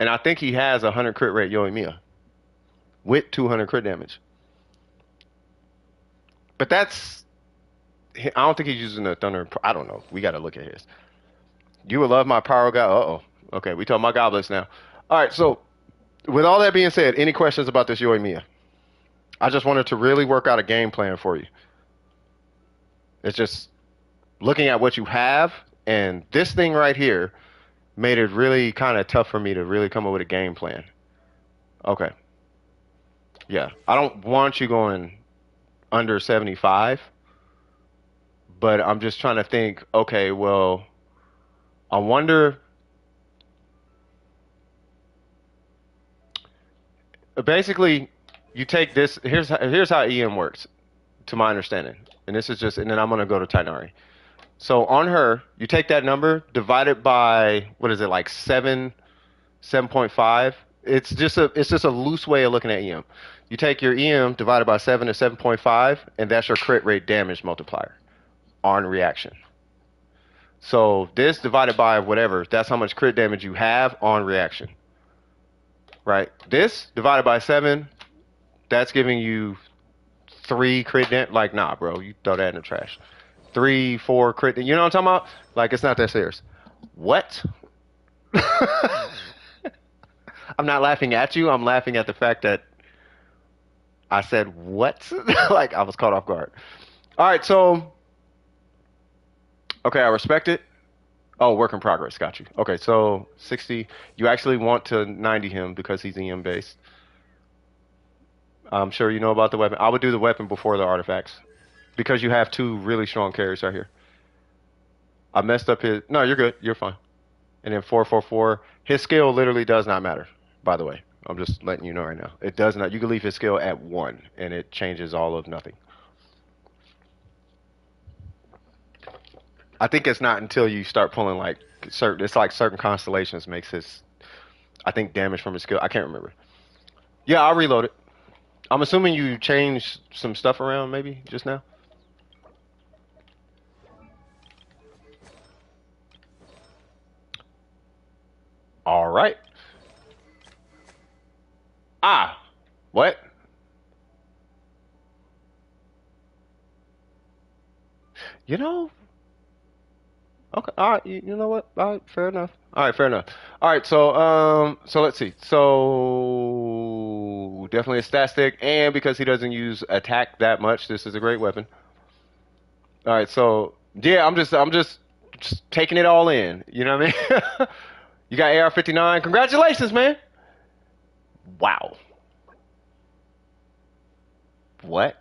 And I think he has a 100 crit rate Yoimiya with 200 crit damage. But that's... I don't think he's using the Thunder... I don't know. We got to look at his. You would love my Pyro guy. Uh-oh. Okay, we talking about goblets now. All right, so with all that being said, any questions about this Yoimiya? I just wanted to really work out a game plan for you. It's just looking at what you have, and this thing right here made it really kind of tough for me to really come up with a game plan. Okay. Yeah. I don't want you going under 75, but I'm just trying to think, okay, well, I wonder. Basically, you take this. Here's how EM works, to my understanding. And this is just, and then I'm gonna go to Tainari. So on her, you take that number, divide it by what is it, like 7.5. It's just a loose way of looking at EM. You take your EM divided by 7 is 7.5, and that's your crit rate damage multiplier on reaction. So this divided by whatever, that's how much crit damage you have on reaction. Right? This divided by 7, that's giving you 3 crit damage. Like, nah, bro, you throw that in the trash. 3, 4 crit. You know what I'm talking about? Like, it's not that serious. What? I'm not laughing at you. I'm laughing at the fact that I said what? Like, I was caught off guard. All right, so okay, I respect it. Oh, work in progress. Got you. Okay, so 60. You actually want to 90 him because he's EM based. I'm sure you know about the weapon. I would do the weapon before the artifacts because you have 2 really strong carries right here. I messed up his. No, you're good. You're fine. And then 444. His skill literally does not matter. By the way, I'm just letting you know right now. It does not. You can leave his skill at 1, and it changes all of nothing. I think it's not until you start pulling like certain. It's like certain constellations makes his. I think damage from his skill. I can't remember. Yeah, I'll reload it. I'm assuming you changed some stuff around maybe just now. All right. Ah, what? You know, okay, all right, you know what? All right, fair enough. All right, fair enough. All right, so let's see. So definitely a stat stick, and because he doesn't use attack that much, this is a great weapon. All right, so yeah, I'm just taking it all in. You know what I mean? You got AR59. Congratulations, man. Wow. What?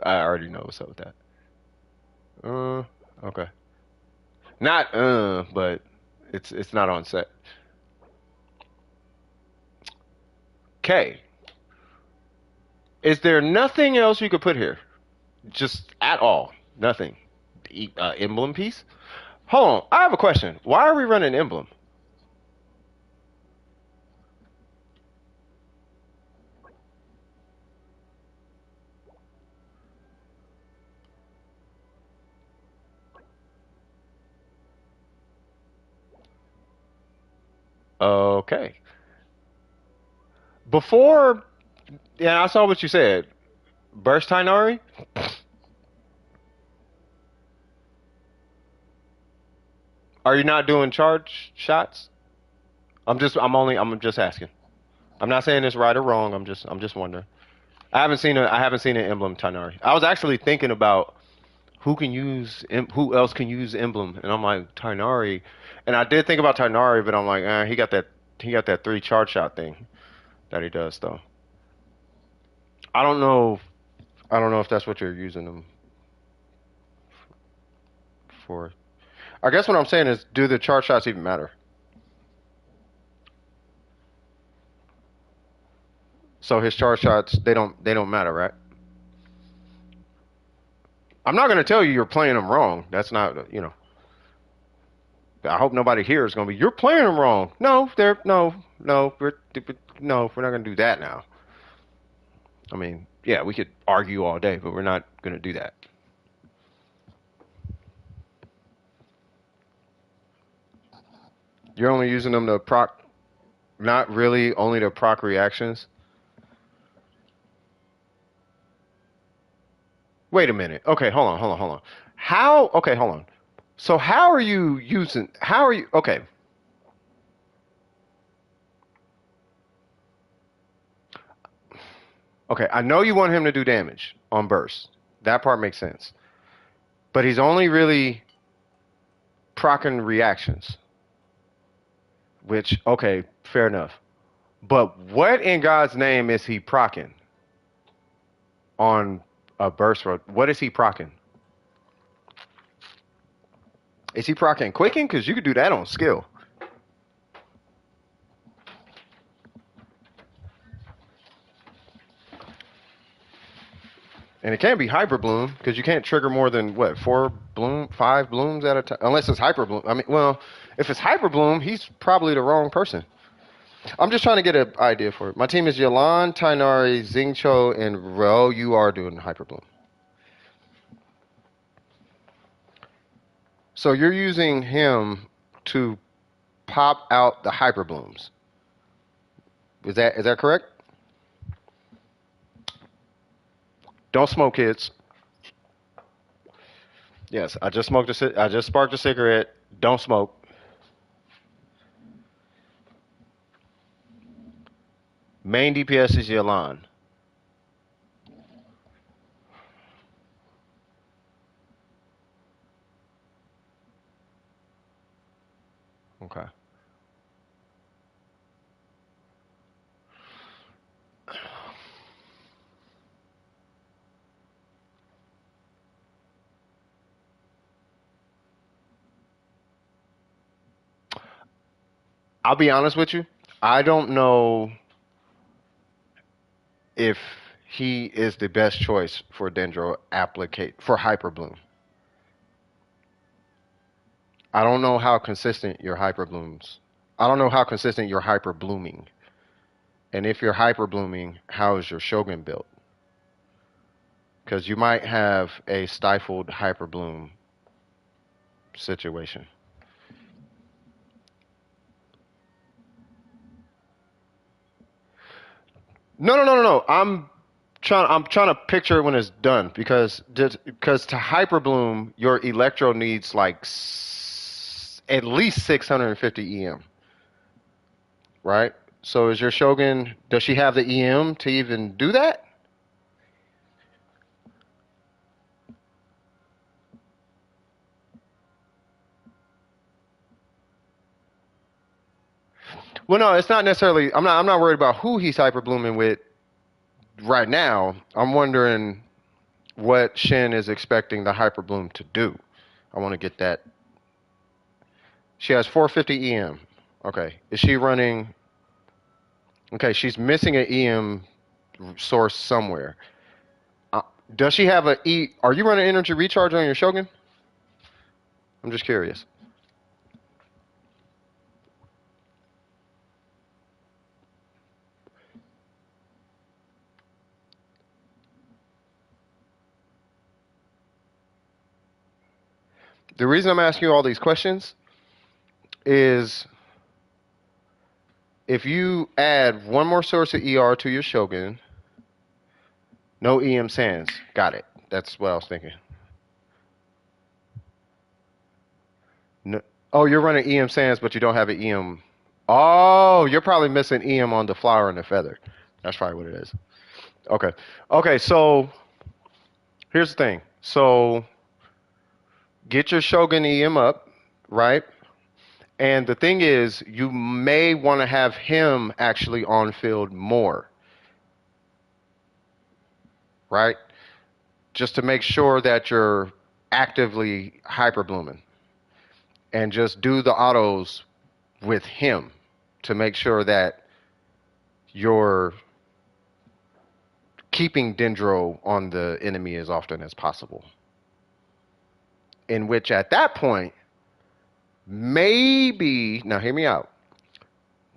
I already know what's up with that. Okay. Not but it's not on set. Okay. Is there nothing else you could put here? Just at all? Nothing. Emblem piece? Hold on. I have a question. Why are we running emblem? Okay. Before, yeah, I saw what you said. Burst Tainari? Are you not doing charge shots? I'm just asking. I'm not saying it's right or wrong. I'm just wondering. I haven't seen an emblem Tainari. I was actually thinking about who else can use emblem, and I'm like Tainari, and I did think about Tainari, but I'm like, he got that 3 charge shot thing that he does though. I don't know. I don't know if that's what you're using them for. I guess what I'm saying is, do the charge shots even matter? So his charge shots, they don't matter, right? I'm not gonna tell you you're playing them wrong. That's I hope nobody here is gonna be. You're playing them wrong. No, they're no. No, we're not gonna do that now. I mean, yeah, we could argue all day, but we're not gonna do that. You're only using them to proc, not really only to proc reactions. Wait a minute. Okay, hold on. How? Okay, hold on. So how are you using? How are you? Okay, okay. I know you want him to do damage on burst. That part makes sense. But he's only really procking reactions, which okay, fair enough. But what in God's name is he procking on a burst road? What is he procking? Is he procking quicken? Because you could do that on skill. And it can't be hyper bloom because you can't trigger more than what, five blooms at a time, unless it's hyper bloom. I mean, well, if it's hyper bloom, he's probably the wrong person. I'm just trying to get an idea for it. My team is Yalan, Tainari, Xingqiu, and Ro. You are doing hyper bloom. So you're using him to pop out the hyper blooms. Is that correct? Don't smoke, kids. Yes, I just sparked a cigarette. Don't smoke. Main DPS is Yalan. Okay. I'll be honest with you. I don't know if he is the best choice for Dendro applicate for Hyper Bloom. I don't know how consistent your Hyper Blooms. I don't know how consistent your Hyper Blooming. And if you're Hyper Blooming, how is your Shogun built? Because you might have a stifled Hyper Bloom situation. No. I'm trying to picture it when it's done because to hyper bloom your electro needs like at least 650 EM, right? So is your Shogun, does she have the EM to even do that? Well, no, it's not necessarily. I'm not worried about who he's hyper blooming with right now. I'm wondering what Shin is expecting the hyper bloom to do. I want to get that. She has 450 EM. Okay. Is she running? Okay, she's missing an EM source somewhere. Uh, does she have a E? Are you running energy recharge on your Shogun? I'm just curious. The reason I'm asking you all these questions is if you add one more source of ER to your Shogun, no EM sands. Got it. That's what I was thinking. No, oh, you're running EM sands, but you don't have an EM. Oh, you're probably missing EM on the flower and the feather. That's probably what it is. Okay. Okay, so here's the thing. So get your Shogun EM up, right? And the thing is, you may want to have him actually on field more, right? Just to make sure that you're actively hyper blooming and just do the autos with him to make sure that you're keeping Dendro on the enemy as often as possible. In which, at that point, Maybe, now hear me out.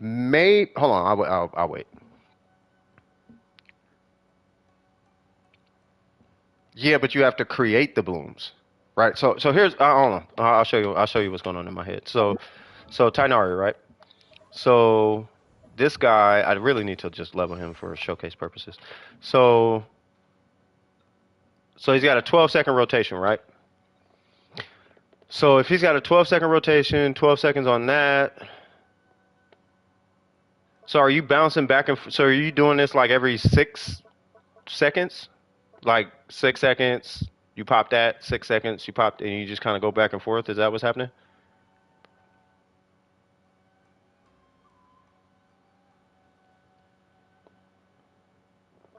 Hold on, I'll wait. Yeah, but you have to create the blooms, right? So here's, hold on, I'll show you what's going on in my head. So Tainari, right? So this guy, I really need to just level him for showcase purposes. So he's got a 12-second rotation, right? So if he's got a 12-second rotation, 12 seconds on that. So are you bouncing back and so are you doing this like every 6 seconds? Like 6 seconds, you pop that, 6 seconds, you pop, and you just kind of go back and forth. Is that what's happening?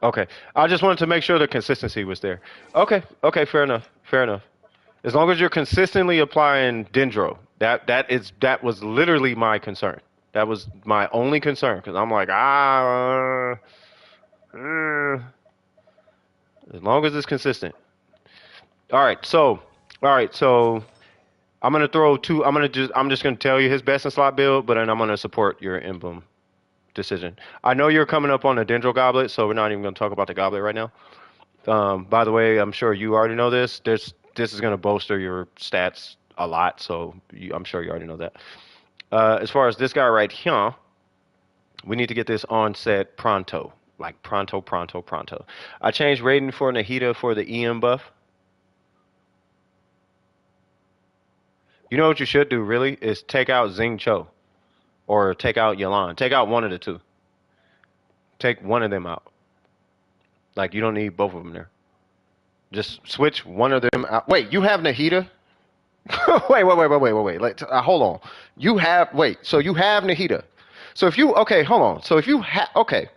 Okay. I just wanted to make sure the consistency was there. Okay. Okay. Fair enough. Fair enough. As long as you're consistently applying Dendro, that was literally my concern. That was my only concern because I'm like as long as it's consistent. All right. So I'm gonna throw two. I'm just gonna tell you his best in slot build, but then I'm gonna support your emblem decision. I know you're coming up on the Dendro Goblet, so we're not even gonna talk about the goblet right now. By the way, I'm sure you already know this. This is gonna bolster your stats a lot, so I'm sure you already know that. As far as this guy right here, we need to get this on set pronto, like pronto, pronto, pronto. I changed Raiden for Nahida for the EM buff. You know what you should do really is take out Xing Cho or take out Yalan. Take out one of the two. Take one of them out. Like you don't need both of them there. Just switch one of them out. Wait, you have Nahida? Wait. Hold on. You have wait. So you have Nahida. So if you okay, hold on. So if you have okay.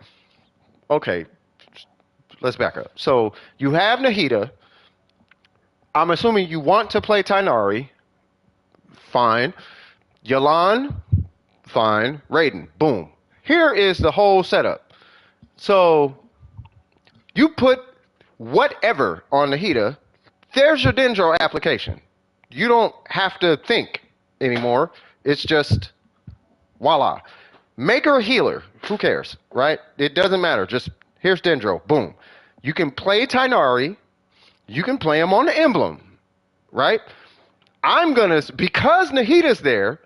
Let's back up. So you have Nahida. I'm assuming you want to play Tainari. Fine. Yalan. Fine. Raiden. Boom. Here is the whole setup. So you put whatever on Nahida. There's your Dendro application. You don't have to think anymore. It's just voila. Make her a healer. Who cares, right? It doesn't matter. Just here's Dendro. Boom. You can play Tainari. You can play him on the emblem, right? Because Nahida's there,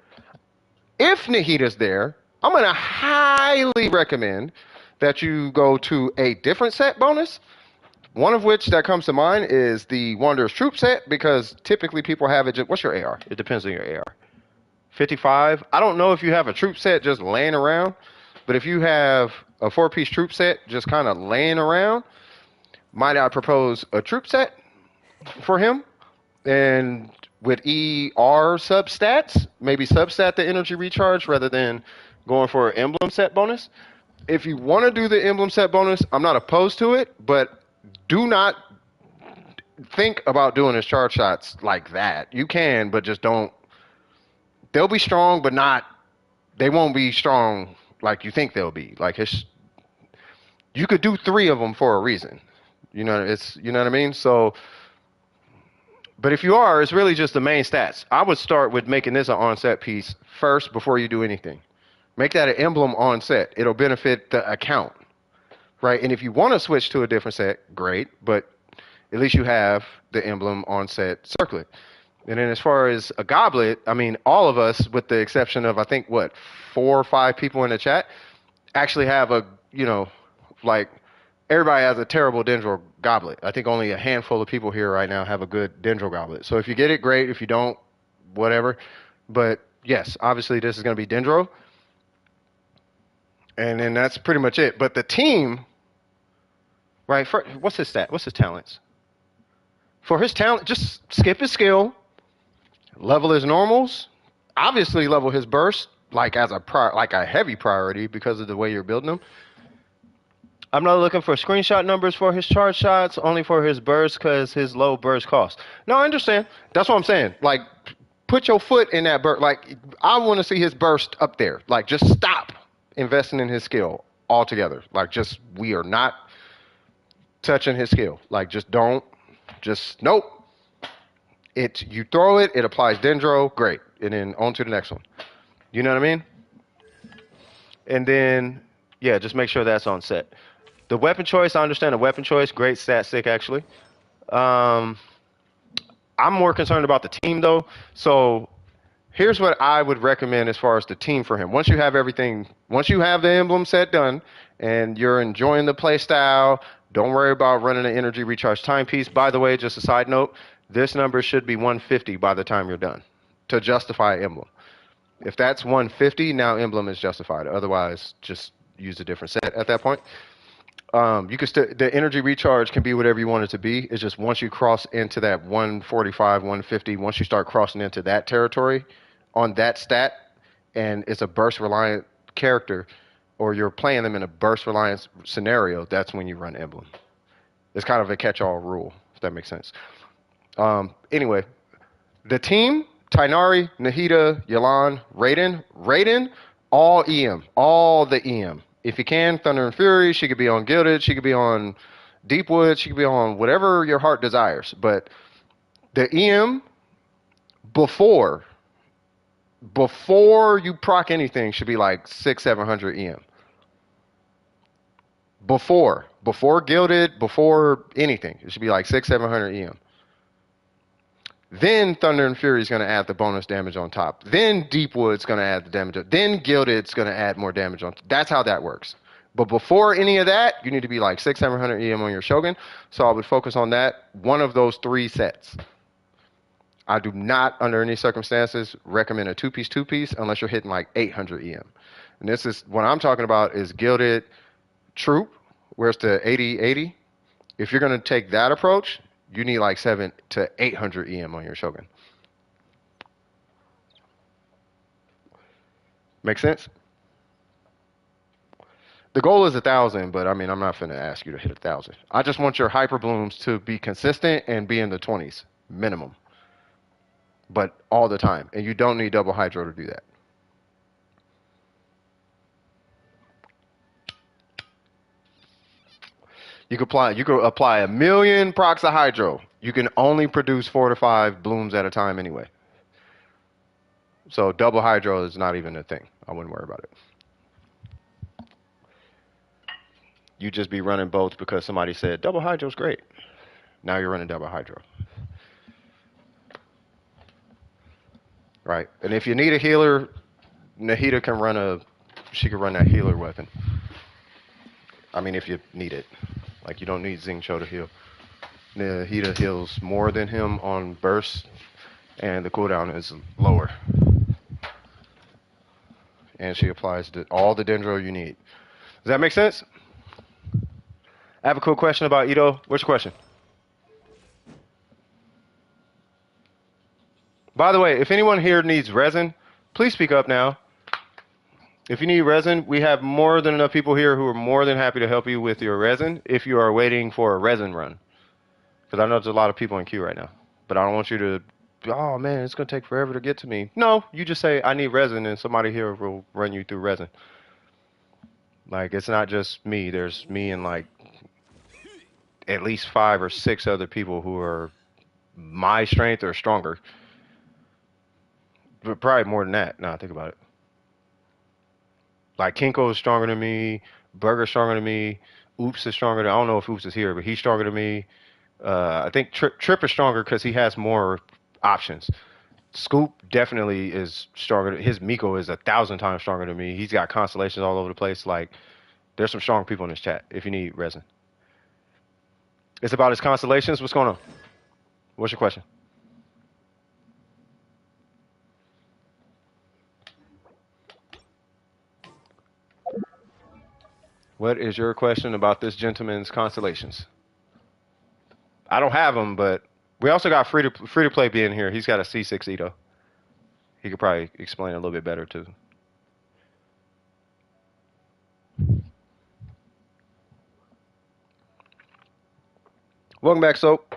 if Nahida's there, I'm gonna highly recommend that you go to a different set bonus. One of which that comes to mind is the Wanderer's Troop set, because typically people have it. What's your AR? It depends on your AR. 55. I don't know if you have a troop set just laying around, but if you have a 4-piece troop set just kind of laying around, might I propose a troop set for him? And with ER substats, maybe substat the energy recharge rather than going for an emblem set bonus. If you want to do the emblem set bonus, I'm not opposed to it, but do not think about doing his charge shots like that. You can, but just don't. They'll be strong, but they won't be strong like you think they'll be. Like you could do 3 of them for a reason. You know what I mean? So, but if you are, it's really just the main stats. I would start with making this an on-set piece first before you do anything. Make that an emblem on set. It'll benefit the account. Right, and if you want to switch to a different set, great, but at least you have the emblem on set circlet. And then as far as a goblet, I mean, all of us, with the exception of, I think, 4 or 5 people in the chat, actually have like, everybody has a terrible Dendro goblet. I think only a handful of people here right now have a good Dendro goblet. So if you get it, great. If you don't, whatever. But yes, obviously this is going to be Dendro. And then that's pretty much it. But the team, right? What's his stat? What's his talents? For his talent, just skip his skill, level his normals, obviously level his burst like as a heavy priority because of the way you're building them. I'm not looking for screenshot numbers for his charge shots, only for his burst because his low burst cost. No, I understand. That's what I'm saying. Like, put your foot in that burst. Like, I want to see his burst up there. Like, just stop investing in his skill altogether. Like, we are not touching his skill. Like, nope. You throw it, it applies Dendro, great. and then on to the next one. You know what I mean? And then, yeah, just make sure that's on set. The weapon choice, I understand the weapon choice. Great stat stick, actually. Um, I'm more concerned about the team, though. So here's what I would recommend as far as the team for him. Once you have the emblem set done and you're enjoying the play style, don't worry about running an energy recharge timepiece. By the way, just a side note, this number should be 150 by the time you're done to justify emblem. If that's 150, now emblem is justified. Otherwise, just use a different set at that point. You can the energy recharge can be whatever you want it to be. It's just once you cross into that 145, 150, once you start crossing into that territory on that stat, and it's a burst reliant character, or you're playing them in a burst reliant scenario, that's when you run emblem. It's kind of a catch-all rule, if that makes sense. Anyway, the team, Tainari, Nahida, Yalan, Raiden, all EM, all the EM. If you can, Thunder and Fury, she could be on Gilded, she could be on Deepwood, she could be on whatever your heart desires. But the EM before you proc anything should be like 600-700 EM. Before Gilded, before anything, it should be like 600-700 EM. Then Thunder and Fury is going to add the bonus damage on top. Then Deepwood's going to add the damage. Then Gilded's going to add more damage on. That's how that works. But before any of that, you need to be like 600-700 EM on your Shogun. So I would focus on that. One of those three sets. I do not, under any circumstances, recommend a two-piece unless you're hitting like 800 EM. And this is what I'm talking about is Gilded Troop, where it's the 80-80. If you're going to take that approach, you need like 700 to 800 EM on your Shogun. Make sense? The goal is 1,000, but I mean, I'm not finna ask you to hit 1,000. I just want your hyper blooms to be consistent and be in the 20s minimum, but all the time. And you don't need double hydro to do that. You could apply a million procs of hydro. You can only produce 4 to 5 blooms at a time anyway. So double hydro is not even a thing. I wouldn't worry about it. You just be running both because somebody said double hydro's great. Now you're running double hydro. Right. And if you need a healer, Nahida can run that healer weapon. I mean, if you need it. Like, you don't need Xingqiu to heal. Nahida heals more than him on burst, and the cooldown is lower. And she applies all the dendro you need. Does that make sense? I have a cool question about Ito. What's your question? By the way, if anyone here needs resin, please speak up now. If you need resin, we have more than enough people here who are more than happy to help you with your resin if you are waiting for a resin run. Because I know there's a lot of people in queue right now. But I don't want you to, oh man, it's going to take forever to get to me. No, you just say, I need resin, and somebody here will run you through resin. Like, it's not just me. There's me and like at least 5 or 6 other people who are my strength or stronger. But probably more than that. Now I think about it. Like Kinko is stronger than me. Burger's stronger than me. Oops is stronger than. I don't know if Oops is here, but he's stronger than me. I think Trip is stronger because he has more options. Scoop definitely is stronger. His Miko is 1,000 times stronger than me. He's got constellations all over the place. Like, there's some strong people in this chat if you need resin. It's about his constellations. What's going on? What's your question? What is your question about this gentleman's constellations? I don't have them, but we also got free to play being here. He's got a C6 Ito. He could probably explain it a little bit better too. Welcome back, Soap.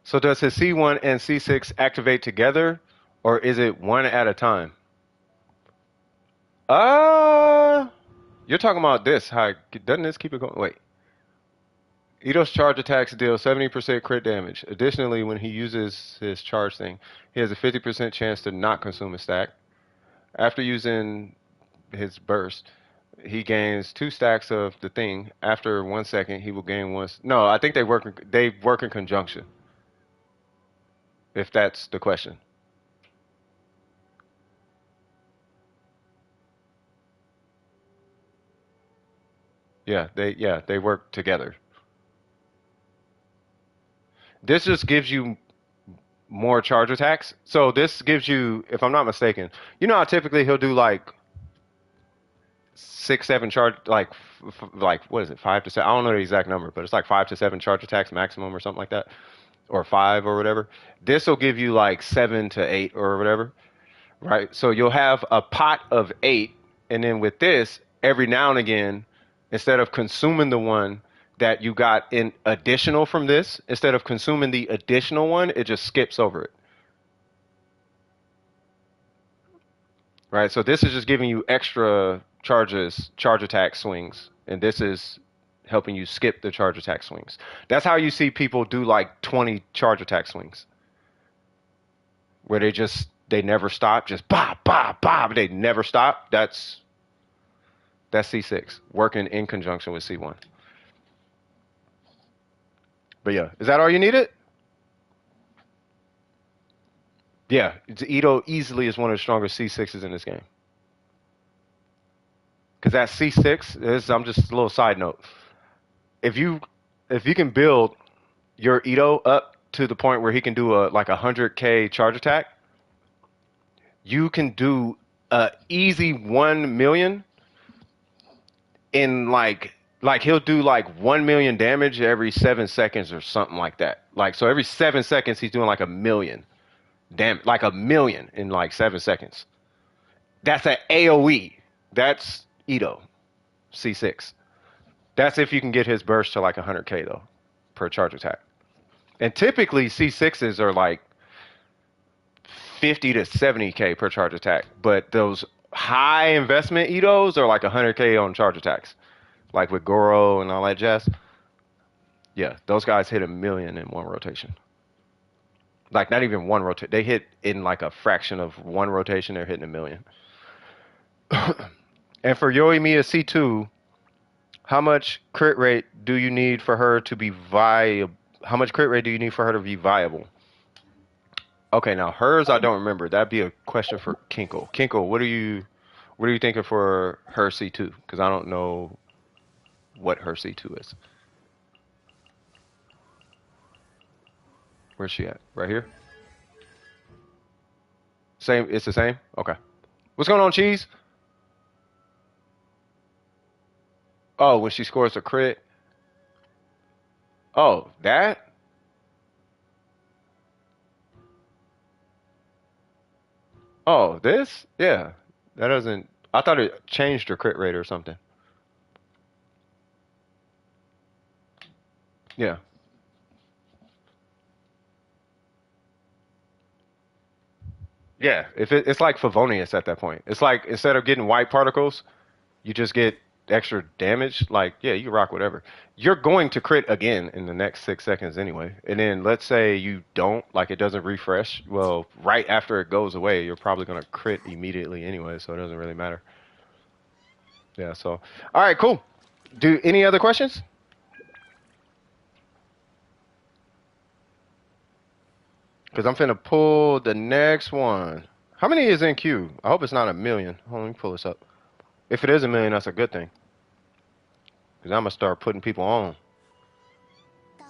So does his C1 and C6 activate together, Or is it one at a time? Uh, you're talking about this. How doesn't this keep it going? Wait. Ito's charge attacks deal 70% crit damage. Additionally, when he uses his charge thing, he has a 50% chance to not consume a stack. After using his burst, he gains 2 stacks of the thing. After 1 second, he will gain one. No, I think they work in conjunction. If that's the question. Yeah, they work together. This just gives you more charge attacks. So this gives you, if I'm not mistaken, you know how typically he'll do like 6, 7 charge, like what is it, 5 to 7? I don't know the exact number, but it's like 5 to 7 charge attacks maximum or something like that, or 5 or whatever. This will give you like 7 to 8 or whatever, right? So you'll have a pot of 8, and then with this, every now and again, instead of consuming the one that you got in additional from this, instead of consuming the additional one, it just skips over it. Right? So this is just giving you extra charges, charge attack swings, and this is helping you skip the charge attack swings. That's how you see people do like 20 charge attack swings, where they never stop, just bop bop bop, they never stop. That's C6 working in conjunction with C1. But yeah, is that all you needed? Yeah, Ito easily is one of the strongest C6s in this game. Because that C6 is, I'm just a little side note. If you if you can build your Ito up to the point where he can do a like 100K charge attack, you can do a easy 1 million in like he'll do like 1 million damage every 7 seconds or something like that. Like so every 7 seconds he's doing like a million damn like a million in like 7 seconds. That's an AOE. That's Ito C6. That's if you can get his burst to like 100K though per charge attack. And typically C6s are like 50 to 70K per charge attack, but those high investment Itos are like 100K on charge attacks, like with Goro and all that jazz. Yeah, those guys hit a million in one rotation. Like not even one rotation. They hit in like a fraction of one rotation. They're hitting a million. And for Yoimiya C2, how much crit rate do you need for her to be viable? How much crit rate do you need for her to be viable? Okay, now hers I don't remember. That'd be a question for Kinkle. Kinkle, what are you thinking for her C2? Because I don't know what her C2 is. Where's she at? Right here? Same, it's the same? Okay. What's going on, Cheese? Oh, when she scores a crit. Oh, that? Oh, this? Yeah. That doesn't I thought it changed her crit rate or something. Yeah. Yeah. It's like Favonius at that point. It's like instead of getting white particles, you just get extra damage. Like, yeah, you can rock whatever. You're going to crit again in the next 6 seconds anyway. And then let's say you don't, like it doesn't refresh. Well, right after it goes away, you're probably going to crit immediately anyway, so it doesn't really matter. Yeah, so. All right, cool. Do any other questions? Because I'm finna pull the next one. How many is in queue? I hope it's not a million. Hold on, let me pull this up. If it is a million, that's a good thing. Because I'm going to start putting people on.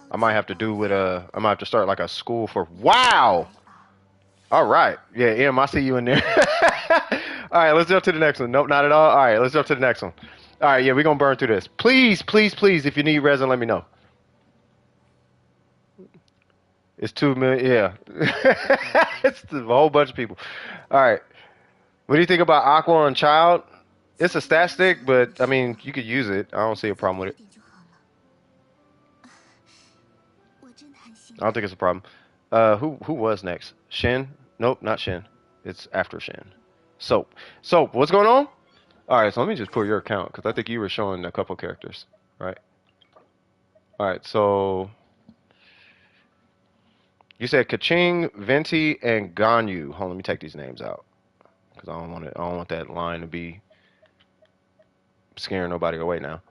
I might have to do with I might have to start like a school for. Wow! All right. Yeah, Em, I see you in there. All right, let's jump to the next one. Nope, not at all. All right, let's jump to the next one. All right, yeah, we're going to burn through this. Please, please, please, if you need resin, let me know. It's 2 million. Yeah. It's a whole bunch of people. All right. What do you think about Aqua on Child? It's a stat stick, but I mean, you could use it. I don't see a problem with it. I don't think it's a problem. Who was next? Shin? Nope, not Shin. It's after Shin. Soap. Soap, what's going on? All right, so let me just pull your account because I think you were showing a couple characters, right? All right, so you said Kaching, Venti, and Ganyu. Hold on, let me take these names out because I don't want it. I don't want that line to be scaring nobody away now.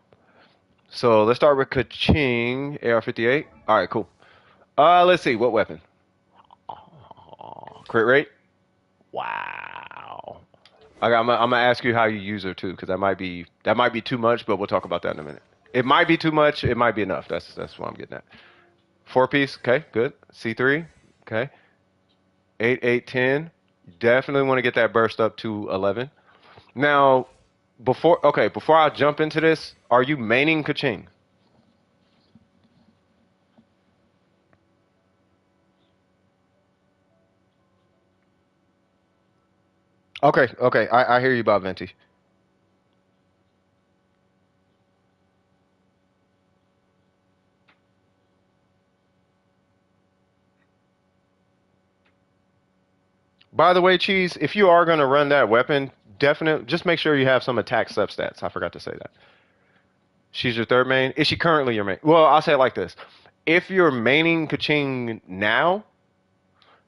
So let's start with Kaching, AR58. All right, cool. Let's see what weapon. Crit rate. Wow. I'm gonna ask you how you use her too, because that might be too much, but we'll talk about that in a minute. It might be too much. It might be enough. That's what I'm getting at. Four piece. Okay, good. C3. Okay. 8, 8, 10. Definitely want to get that burst up to 11. Now, before I jump into this, are you maining Kaching? Okay, okay. I hear you about Venti. By the way, Cheese, if you are gonna run that weapon, definitely just make sure you have some attack substats. I forgot to say that. She's your third main. Is she currently your main? Well, I'll say it like this: if you're maining Kaching now,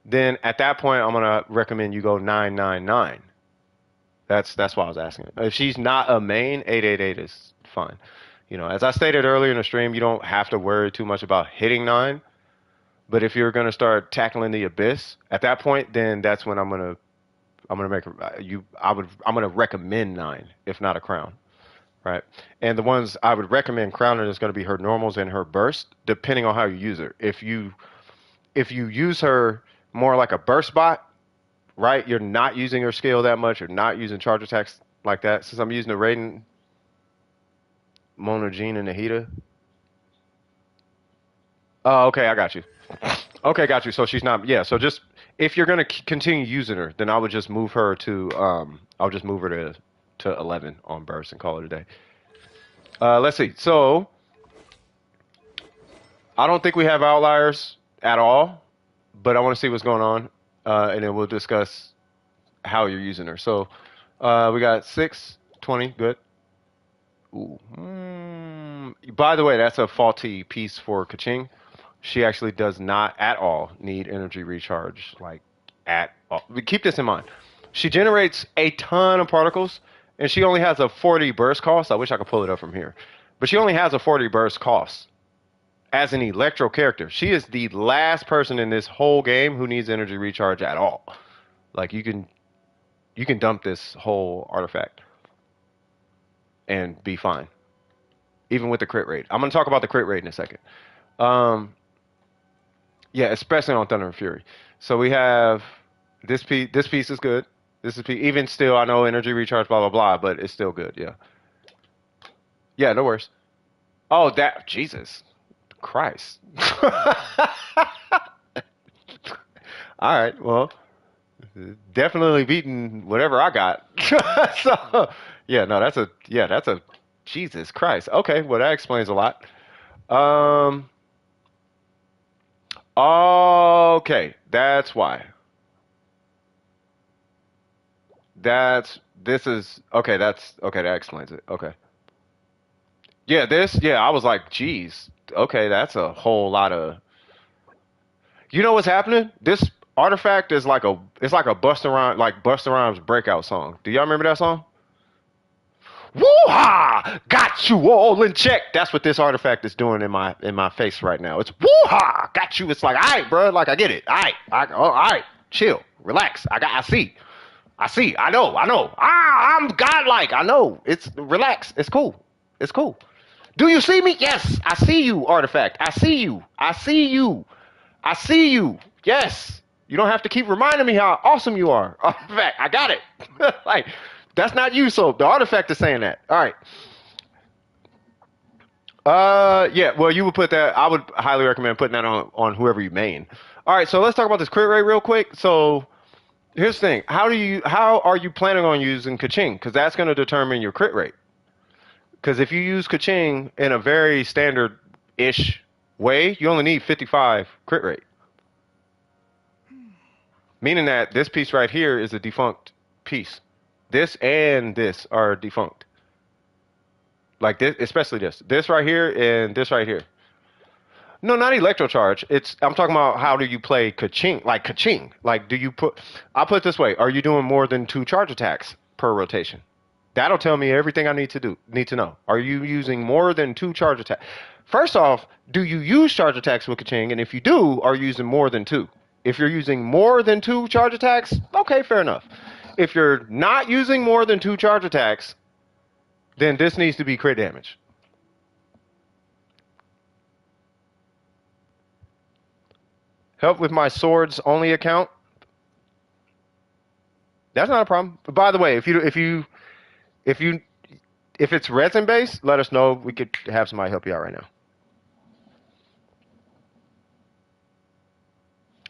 then at that point I'm gonna recommend you go 999. That's why I was asking. If she's not a main, 888 is fine. As I stated earlier in the stream, you don't have to worry too much about hitting 9. But if you're gonna start tackling the abyss at that point, then that's when I'm gonna make you. I'm gonna recommend 9, if not a crown, right? And the ones I would recommend crowning is gonna be her normals and her burst, depending on how you use her. If you use her more like a burst bot, right? You're not using her skill that much. You're not using charge attacks like that. Since I'm using the Raiden, Monogene, and Nahida. Oh, okay, I got you. Okay, got you. So she's not. Yeah. So just if you're gonna continue using her, then I would just move her to. I'll just move her to 11 on burst and call it a day. Let's see. So I don't think we have outliers at all, but I want to see what's going on, and then we'll discuss how you're using her. So we got 6, 20, good. Ooh. By the way, that's a faulty piece for Kaching. She actually does not at all need energy recharge, like at all. Keep this in mind. She generates a ton of particles, and she only has a 40 burst cost. I wish I could pull it up from here, but she only has a 40 burst cost as an electro character. She is the last person in this whole game who needs energy recharge at all. Like you can dump this whole artifact and be fine, even with the crit rate. I'm gonna talk about the crit rate in a second. Um, yeah, especially on Thunder and Fury. So we have this piece. This piece is good. This is even still. I know energy recharge, blah blah blah, but it's still good. Yeah, yeah, no worries. Oh, that Jesus Christ. All right, well, definitely beating whatever I got. So, yeah, no, that's a Jesus Christ. Okay, well that explains a lot. Um, okay, that's why. This is okay. That's okay. That explains it. Okay. Yeah, I was like, geez, okay, that's a whole lot of. You know what's happening? This artifact is it's like a Busta Rhymes breakout song. Do y'all remember that song? Woo-ha! Got you all in check. That's what this artifact is doing in my face right now. It's woo-ha! Got you. It's like, all right, bro. Like I get it. All right. Chill. Relax. I see. I see. I know. I'm godlike. I know. It's relax. It's cool. It's cool. Do you see me? Yes. I see you, artifact. I see you. I see you. I see you. Yes. You don't have to keep reminding me how awesome you are. Artifact. I got it. Like, that's not you, so the artifact is saying that. All right. Yeah, well, you would put that. I would highly recommend putting that on whoever you main. All right, so let's talk about this crit rate real quick. So here's the thing: how are you planning on using Kaching? Because that's going to determine your crit rate. Because if you use Kaching in a very standard-ish way, you only need 55 crit rate. Meaning that this piece right here is a defunct piece. This and this are defunct. Like this, especially this. This right here and this right here. No, not electrocharge. It's I'm talking about how do you play kaching? Like kaching. Like do you put I'll put it this way. Are you doing more than 2 charge attacks per rotation? That'll tell me everything I need to know. Are you using more than 2 charge attacks? First off, do you use charge attacks with kaching? And if you do, are you using more than 2? If you're using more than 2 charge attacks, okay, fair enough. If you're not using more than 2 charge attacks, then this needs to be crit damage. Help with my swords only account. That's not a problem. But by the way, if it's resin based, let us know. We could have somebody help you out right now.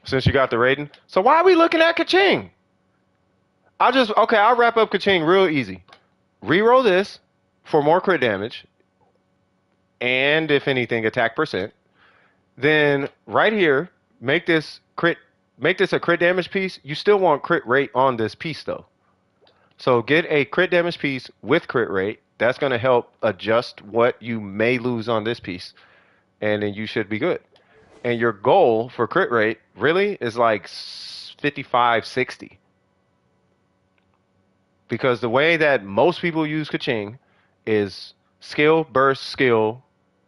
Since you got the rating. So why are we looking at Kaching? I'll wrap up Kaching real easy. Reroll this for more crit damage. And if anything, attack percent. Then right here, make this a crit damage piece. You still want crit rate on this piece though. So get a crit damage piece with crit rate. That's going to help adjust what you may lose on this piece. And then you should be good. And your goal for crit rate really is like 55, 60. Because the way that most people use Kaching is skill, burst, skill,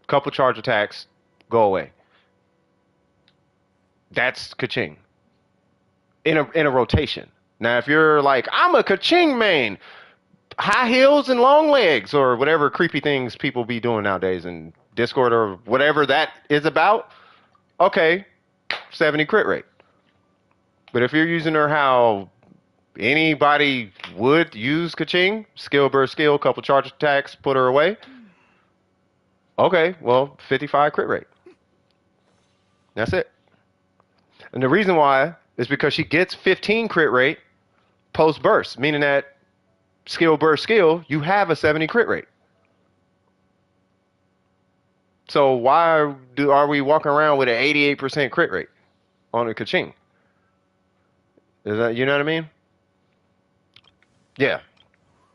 couple charge attacks, go away. That's Kaching. In a rotation. Now, if you're like, I'm a Kaching main, high heels and long legs, or whatever creepy things people be doing nowadays in Discord or whatever that is about, okay, 70 crit rate. But if you're using her how anybody would use Kaching, skill burst skill, couple charge attacks, put her away, okay, well, 55 crit rate. That's it. And the reason why is because she gets 15 crit rate post burst, meaning that skill burst skill, you have a 70 crit rate. So why are we walking around with an 88% crit rate on a Kaching? Is that, you know what I mean? Yeah.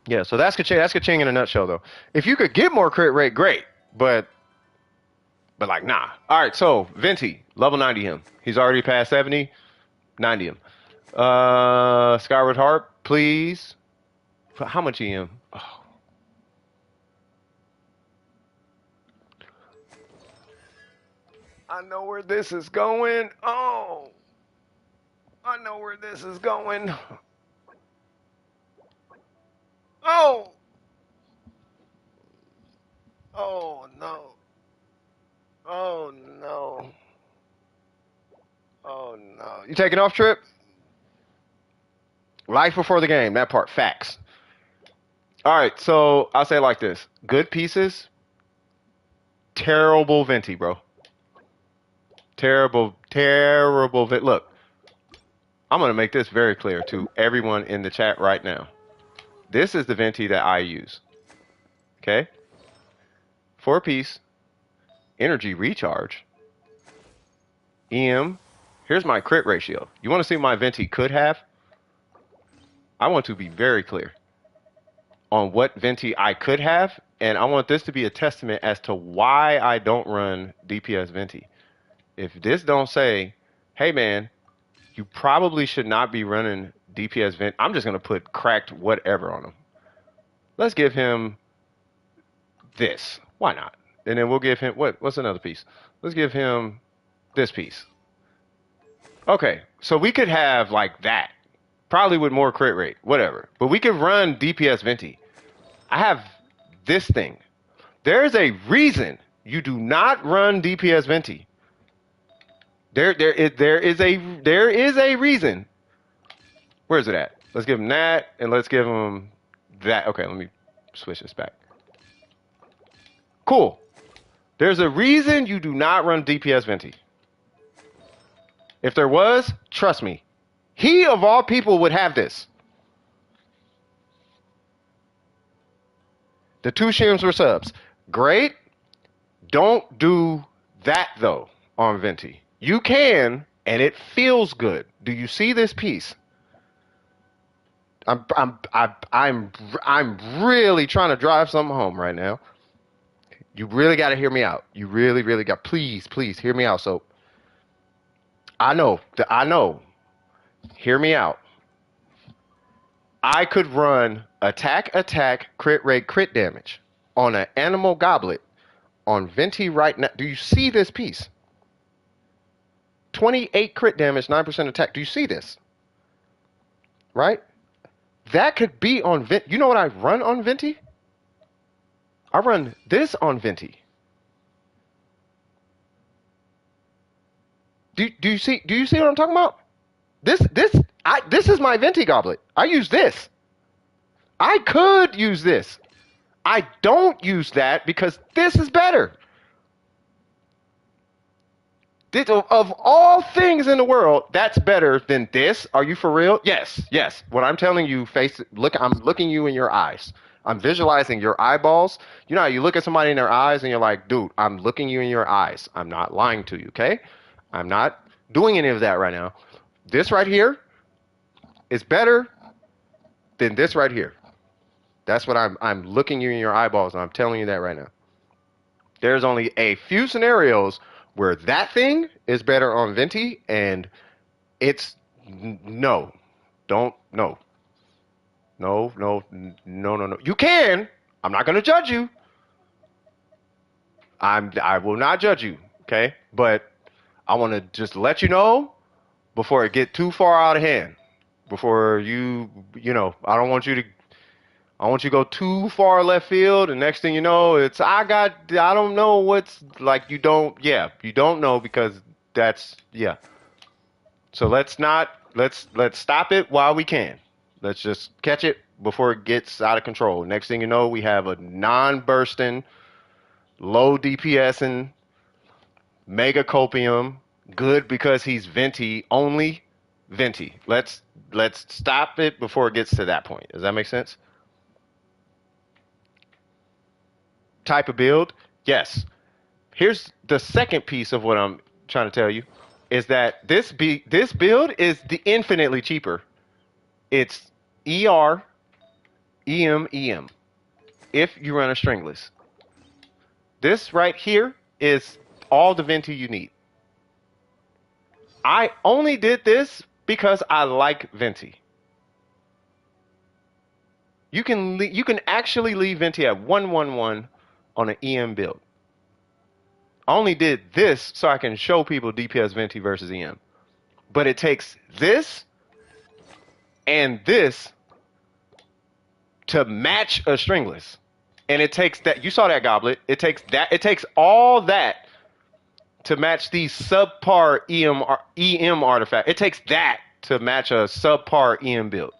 Yeah, so that's Kaching. That's Kaching in a nutshell, though. If you could get more crit rate, great. But like, nah. All right, so Venti, level 90 him. He's already past 70. 90 him. Skyward Harp, please. How much EM? Oh. I know where this is going. Oh. I know where this is going. Oh. Oh, no. Oh, no. Oh, no. You taking off, Trip? Life before the game. That part. Facts. All right, so I'll say it like this. Good pieces. Terrible Venti, bro. Terrible. Look, I'm going to make this very clear to everyone in the chat right now. This is the Venti that I use. Okay? 4-piece. Energy recharge. EM. Here's my crit ratio. You want to see what my Venti could have? I want to be very clear on what Venti I could have, and I want this to be a testament as to why I don't run DPS Venti. If this don't say, hey man, you probably should not be running DPS Venti, I'm just going to put cracked whatever on him. Let's give him this. Why not? And then we'll give him, what's another piece? Let's give him this piece. Okay, so we could have like that. Probably with more crit rate, whatever. But we could run DPS Venti. I have this thing. There's a reason you do not run DPS Venti. There is a reason. Where is it at? Let's give him that, and let's give him that. Okay, let me switch this back. Cool. There's a reason you do not run DPS Venti. If there was, trust me, he of all people would have this. The 2 shims were subs. Great. Don't do that though on Venti. You can, and it feels good. Do you see this piece? I'm really trying to drive something home right now. You really got to hear me out. You really, really got. Please, please hear me out. So I know. I know. Hear me out. I could run attack, crit rate, crit damage on an animal goblet on Venti right now. Do you see this piece? 28 crit damage, 9% attack. Do you see this? Right? That could be on Venti. You know what I run on Venti? I run this on Venti. Do you see what I'm talking about? This is my Venti goblet. I use this. I could use this. I don't use that because this is better. Of all things in the world, that's better than this. Are you for real? Yes, yes. What I'm telling you, I'm looking you in your eyes. I'm visualizing your eyeballs. You know how you look at somebody in their eyes and you're like, dude, I'm looking you in your eyes. I'm not lying to you, okay? I'm not doing any of that right now. This right here is better than this right here. That's what I'm looking you in your eyeballs and I'm telling you that right now. There's only a few scenarios where that thing is better on Venti, and it's no, don't no, no, no, no, no, no. You can. I'm not gonna judge you. I will not judge you. Okay, but I want to just let you know before it get too far out of hand. Before I don't want you to. I want you to go too far left field, and next thing you know, I don't know what's like you don't know because yeah. So let's stop it while we can. Let's just catch it before it gets out of control. Next thing you know, we have a non-bursting, low DPSing, mega copium, good because he's Venti, only Venti. Let's stop it before it gets to that point. Does that make sense? Type of build? Yes. Here's the second piece of what I'm trying to tell you is that this build is the infinitely cheaper. It's ER, EM, EM. If you run a stringless. This right here is all the Venti you need. I only did this because I like Venti. You can actually leave Venti at 111 on an EM build. I only did this so I can show people DPS Venti versus EM. But it takes this and this to match a stringless. And it takes that, you saw that goblet, it takes all that to match these subpar EM artifact. It takes that to match a subpar EM build.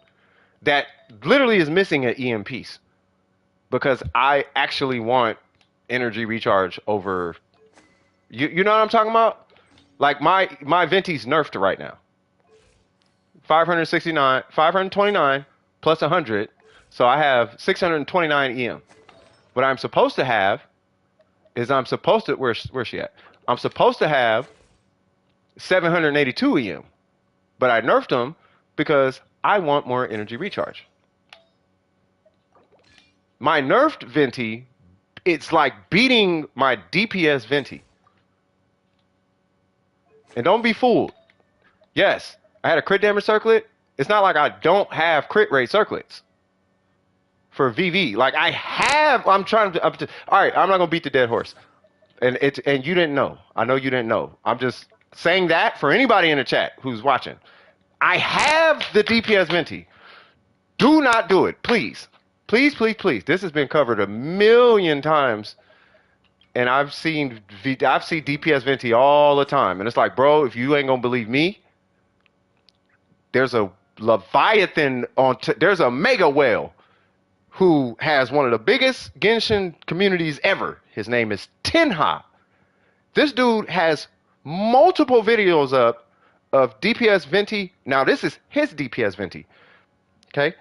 That literally is missing an EM piece. Because I actually want energy recharge over you know what I'm talking about? Like my Venti's nerfed right now. 529 plus 100, so I have 629 EM. What I'm supposed to have is where's she at? I'm supposed to have 782 EM, but I nerfed them because I want more energy recharge. My nerfed Venti, it's like beating my DPS Venti. And don't be fooled. Yes, I had a crit damage circlet. It's not like I don't have crit rate circlets for VV. Like I have. All right, I'm not gonna beat the dead horse. And you didn't know. I know you didn't know. I'm just saying that for anybody in the chat who's watching. I have the DPS Venti. Do not do it, please. Please, please, please. This has been covered a million times. And I've seen DPS Venti all the time. And it's like, bro, if you ain't gonna believe me, there's a Leviathan there's a mega whale who has one of the biggest Genshin communities ever. His name is Tenha. This dude has multiple videos up of DPS Venti. Now this is his DPS Venti. Okay?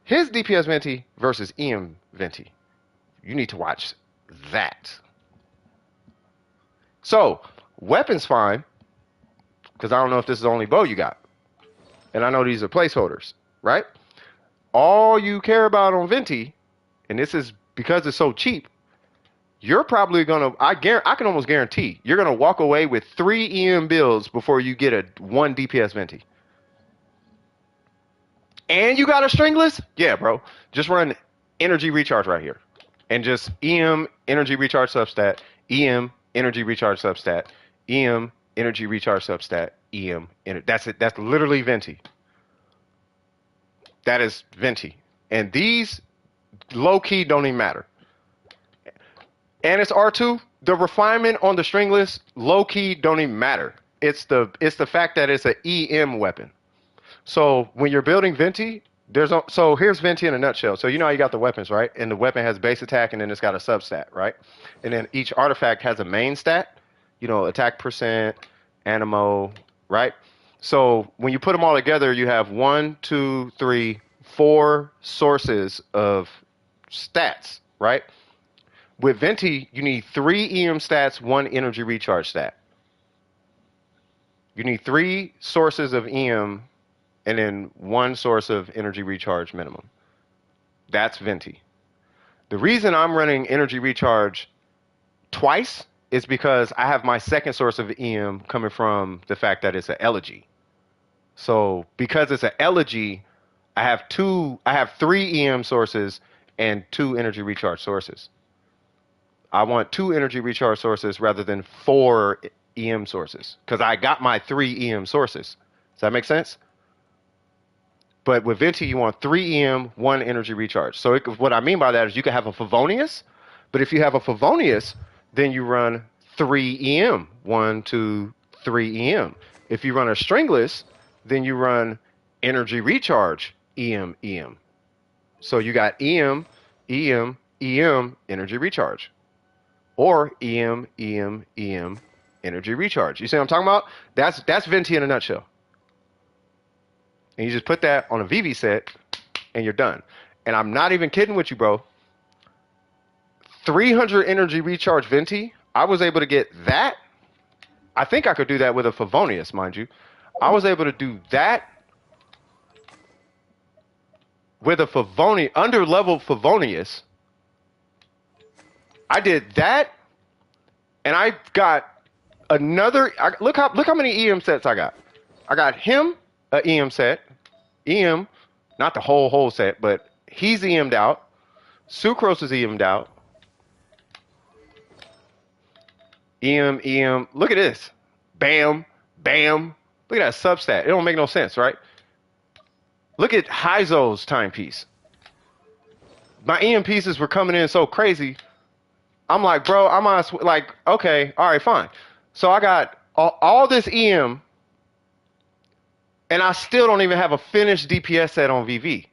His DPS Venti versus EM Venti. You need to watch that. So, weapons fine, because I don't know if this is the only bow you got. and I know these are placeholders, right? All you care about on Venti, and this is because it's so cheap, you're probably gonna I can almost guarantee you're gonna walk away with 3 EM builds before you get a 1 DPS Venti. And you got a stringless? Yeah, bro. Just run energy recharge right here. And just EM energy recharge substat, EM energy recharge substat, EM energy recharge substat, That's it. That's literally Venti. That is Venti. And these low key don't even matter. And it's R2. The refinement on the stringless low key don't even matter. It's the fact that it's an EM weapon. So when you're building Venti, so here's Venti in a nutshell. So you know how you got the weapons, right? And the weapon has base attack and then it's got a substat, right? And then each artifact has a main stat, attack percent, animo, right? So when you put them all together, you have 1, 2, 3, 4 sources of stats, right? With Venti, you need 3 EM stats, 1 energy recharge stat. You need 3 sources of EM and then 1 source of energy recharge minimum. That's Venti. The reason I'm running energy recharge twice is because I have my second source of EM coming from the fact that it's an elegy. So because it's an elegy, I have 3 EM sources and 2 energy recharge sources. I want 2 energy recharge sources rather than 4 EM sources because I got my 3 EM sources. Does that make sense? But with Venti, you want 3 EM, 1 energy recharge. So what I mean by that is you can have a Favonius, but if you have a Favonius, then you run 3 EM, 1, 2, 3 EM. If you run a stringless, then you run energy recharge, EM, EM. So you got EM, EM, EM, energy recharge. Or EM, EM, EM, energy recharge. You see what I'm talking about? That's Venti in a nutshell. And you just put that on a VV set, and you're done. And I'm not even kidding with you, bro. 300 energy recharge Venti, I was able to get that. I think I could do that with a Favonius, mind you. I was able to do that with a Favonius, under level Favonius. I did that, and I got another. Look how many EM sets I got. I got him a EM set, EM, not the whole set, but he's EM'd out. Sucrose is EM'd out. EM. Look at this. Bam, bam. Look at that substat. It don't make no sense, right? Look at Heizo's timepiece. My EM pieces were coming in so crazy. I'm like, bro, I'm on like, okay, all right, fine. So I got all this EM, and I still don't even have a finished DPS set on VV.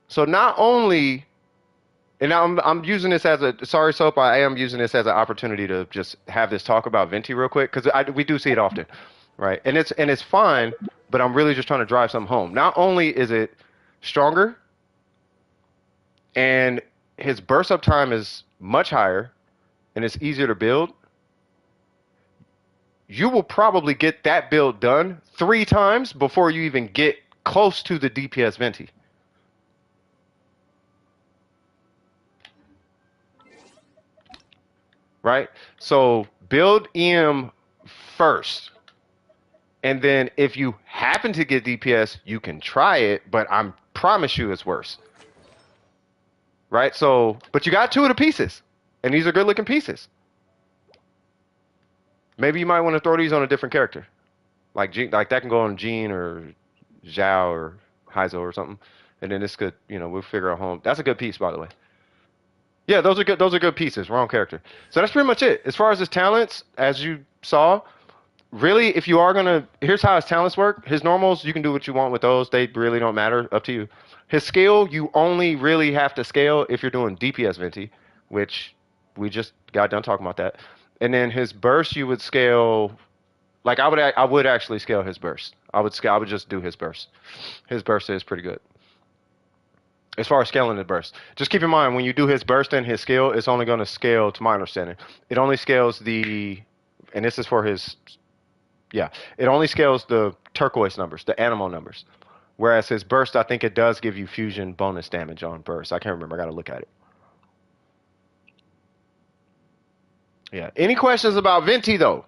So not only, and I'm using this as Soap, I am using this as an opportunity to just have this talk about Venti real quick because we do see it often, right? And it's fine, but I'm really just trying to drive something home. Not only is it stronger, and his burst up time is much higher, and it's easier to build. You will probably get that build done 3 times before you even get close to the DPS Venti. Right? So build EM first. And then if you happen to get DPS, you can try it, but I promise you it's worse. Right? So, but you got 2 of the pieces, and these are good looking pieces. Maybe you might want to throw these on a different character. Like that can go on Jean or Zhao or Heizo or something. And then this could, we'll figure out home. That's a good piece, by the way. Yeah, those are good. Those are good pieces. Wrong character. So that's pretty much it. As far as his talents, as you saw, really, if you are gonna, here's how his talents work. His normals, you can do what you want with those. They really don't matter. Up to you. His skill, you only really have to scale if you're doing DPS Venti, which we just got done talking about that. And then his burst, you would scale. Like I would actually scale his burst. I would just do his burst. His burst is pretty good. As far as scaling the burst, just keep in mind when you do his burst and his scale, it's only going to scale, to my understanding, it only scales the and this is for his. Yeah, it only scales the turquoise numbers, the animal numbers. Whereas his burst, I think it does give you fusion bonus damage on burst. I can't remember. I got to look at it. Yeah. Any questions about Venti though?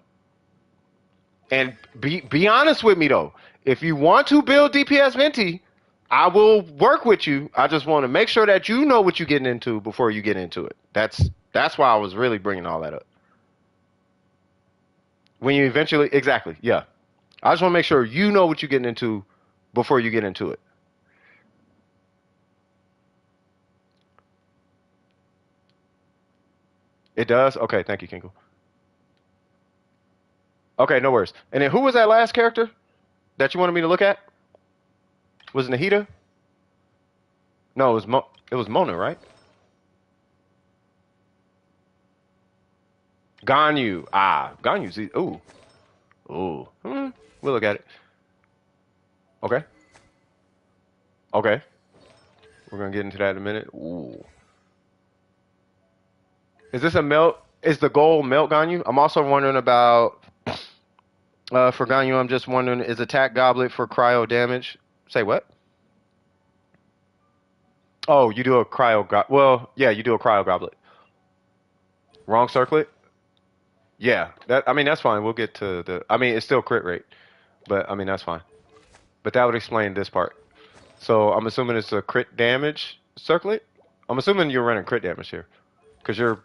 And be honest with me though. If you want to build DPS Venti, I will work with you. I just want to make sure that you know what you're getting into before you get into it. That's why I was really bringing all that up. When you eventually, exactly, yeah. I just want to make sure you know what you're getting into before you get into it. It does. Okay, thank you, Kinkle. Okay, no worries. And then who was that last character that you wanted me to look at? Was it Nahida? No, it was Mona, right? Ganyu. Ah, Ganyu's. Ooh, ooh. We'll look at it. Okay, okay. We're gonna get into that in a minute. Ooh. Is this a melt? Is the goal melt Ganyu? I'm also wondering about for Ganyu. I'm just wondering, is attack goblet for cryo damage? Say what? Oh, you do a cryo go well, yeah, you do a cryo goblet. Wrong circlet? Yeah. That I mean that's fine. We'll get to the I mean it's still crit rate, but I mean that's fine. But that would explain this part. So I'm assuming it's a crit damage circlet? I'm assuming you're running crit damage here. Cause you're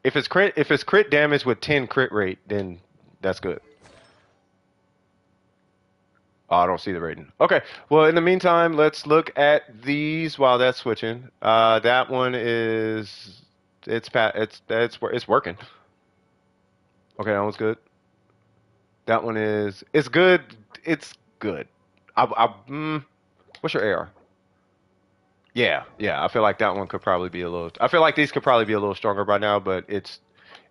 if it's crit damage with 10 crit rate, then that's good. Oh, I don't see the rating. Okay. Well, in the meantime, let's look at these while that's switching. That one is it's working. Okay, that one's good. That one is it's good. It's good. What's your AR? Yeah, yeah. I feel like that one could probably be a little. I feel like these could probably be a little stronger by now, but it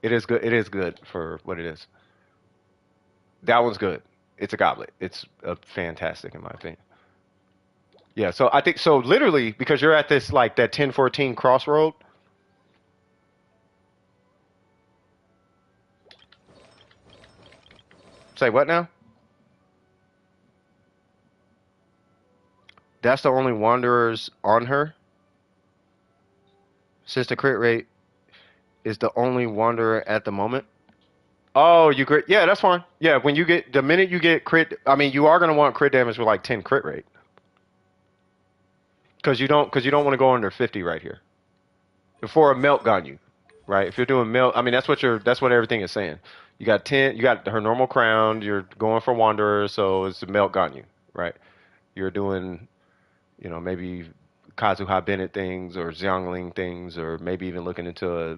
is good. It is good for what it is. That one's good. It's a goblet. It's fantastic in my opinion. Yeah. So I think so. Literally, because you're at this like that 10-14 crossroad. Say what now? That's the only wanderers on her. Since the crit rate is the only wanderer at the moment. Oh, you crit? Yeah, that's fine. Yeah, when you get the minute you get crit, I mean, you are gonna want crit damage with like 10 crit rate because you don't want to go under 50 right here before a melt gun you, right? If you're doing melt, I mean, that's what everything is saying. You got 10, you got her normal crown. You're going for wanderer, so it's a melt gun you, right? You're doing, maybe Kazuha Bennett things or Xiangling things, or maybe even looking into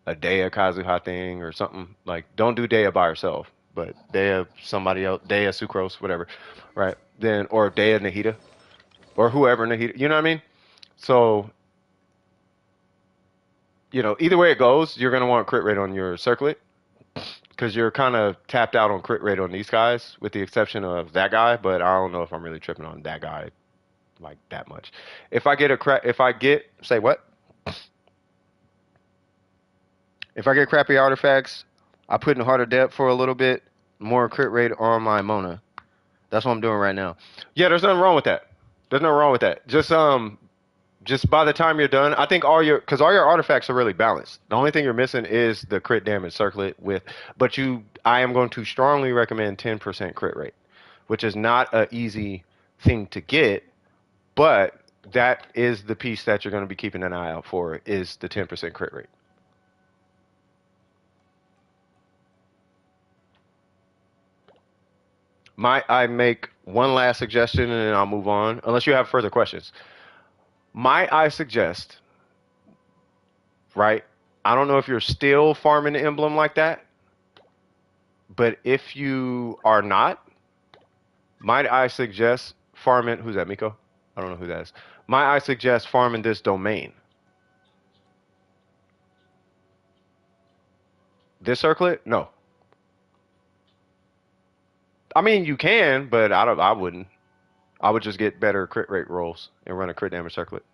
a Dea Kazuha thing or something. Like, don't do Dea by herself, but Dea somebody else, Dea Sucrose, whatever, right? Then or Dea Nahida or whoever Nahida, you know what I mean? So, either way it goes, you're gonna want crit rate on your circlet because you're kind of tapped out on crit rate on these guys, with the exception of that guy. But I don't know if I'm really tripping on that guy like that much. If I get say what? If I get crappy artifacts, I put in harder depth for a little bit, more crit rate on my Mona. That's what I'm doing right now. Yeah, there's nothing wrong with that. There's nothing wrong with that. Just by the time you're done, I think because all your artifacts are really balanced. The only thing you're missing is the crit damage circlet but I am going to strongly recommend 10% crit rate, which is not an easy thing to get, but that is the piece that you're going to be keeping an eye out for is the 10% crit rate. Might I make one last suggestion and then I'll move on, unless you have further questions. Might I suggest, right? I don't know if you're still farming the emblem like that, but if you are not, might I suggest farming? Who's that, Miko? I don't know who that is. Might I suggest farming this domain? This circlet? No. I mean, you can, but I wouldn't. I would just get better crit rate rolls and run a crit damage circlet.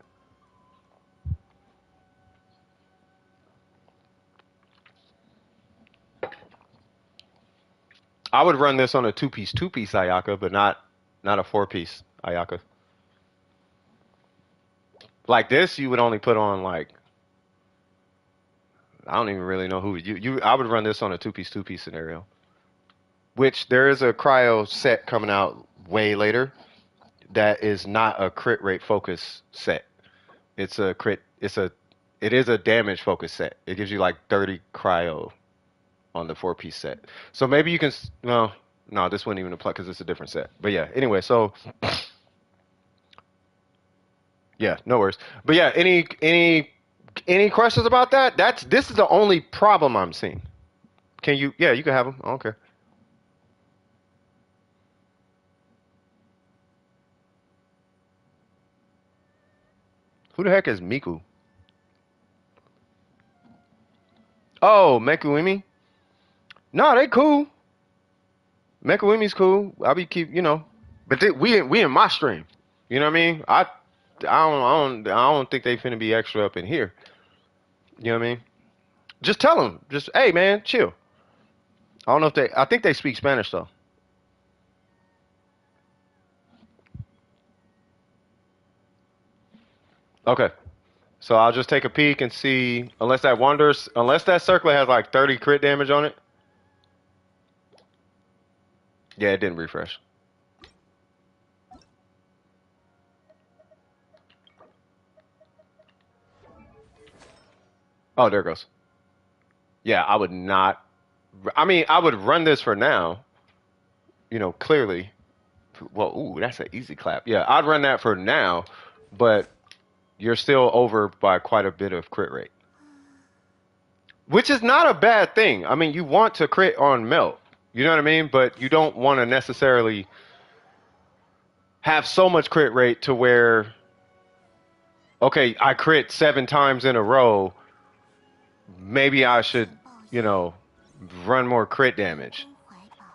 I would run this on a two-piece Ayaka, but not a four-piece Ayaka. Like this, you would only put on like I don't even really know who you. I would run this on a two-piece scenario. Which there is a cryo set coming out way later that is not a crit rate focus set. It's a crit. It is a damage focus set. It gives you like 30 cryo on the four-piece set. So maybe you can. No, no, this wouldn't even apply because it's a different set. But yeah. Anyway, so yeah, no worries. But yeah, any questions about that? This is the only problem I'm seeing. Can you? Yeah, you can have them. I don't care. Who the heck is Miku? Oh, Mekuimi. No, they cool. Mekuimi's cool. I be keep but we in my stream. You know what I mean? I don't think they finna be extra up in here. You know what I mean? Just tell them. Just hey man, chill. I don't know if they. I think they speak Spanish though. Okay. So I'll just take a peek and see. Unless that circlet has like 30 crit damage on it. Yeah, it didn't refresh. Oh, there it goes. Yeah, I would not. I mean, I would run this for now. Clearly. Well, ooh, that's an easy clap. Yeah, I'd run that for now, but you're still over by quite a bit of crit rate, which is not a bad thing. I mean, you want to crit on melt, you know what I mean, but you don't want to necessarily have so much crit rate to where, okay, I crit 7 times in a row. Maybe I should, you know, run more crit damage.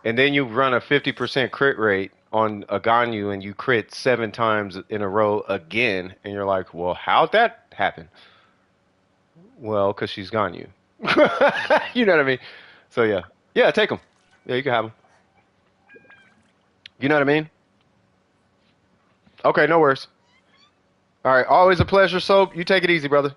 And then you run a 50% crit rate on a Ganyu and you crit 7 times in a row again, and you're like, well, how'd that happen? Well, because she's Ganyu. You know what I mean? So yeah, yeah, take them. Yeah, you can have them. You know what I mean? Okay, no worries. All right, always a pleasure, Soap. You take it easy, brother.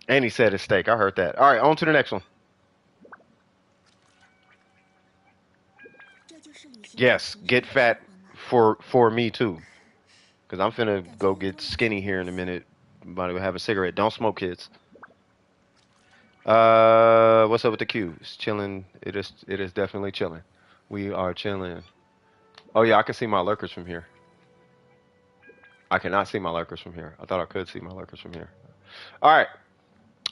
And he said his steak. I heard that. All right, on to the next one. Yes, get fat for me too, because I'm finna go get skinny here in a minute. I'm about to go have a cigarette. Don't smoke, kids. What's up with the queue? It's chilling. It is definitely chilling. We are chilling. Oh yeah, I can see my lurkers from here. I cannot see my lurkers from here. I thought I could see my lurkers from here. All right.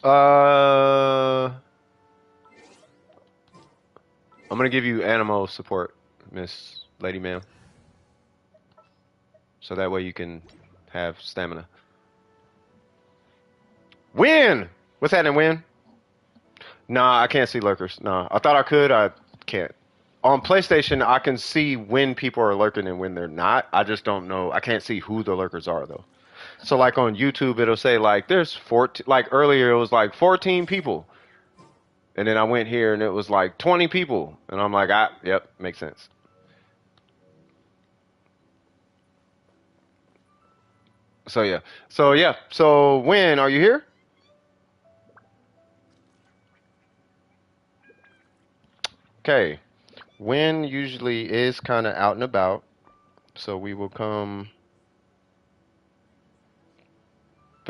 I'm gonna give you animal support, Miss Lady Ma'am, so that way you can have stamina. Win. What's happening, Win? Nah, I can't see lurkers. Nah, I thought I could. I can't. On PlayStation, I can see when people are lurking and when they're not. I just don't know. I can't see who the lurkers are though. So like on YouTube, it'll say like there's 14. Like earlier, it was like 14 people, and then I went here and it was like 20 people, and I'm like, yep, makes sense. So yeah, so yeah, so when are you here? Okay, Win usually is kind of out and about, so we will come.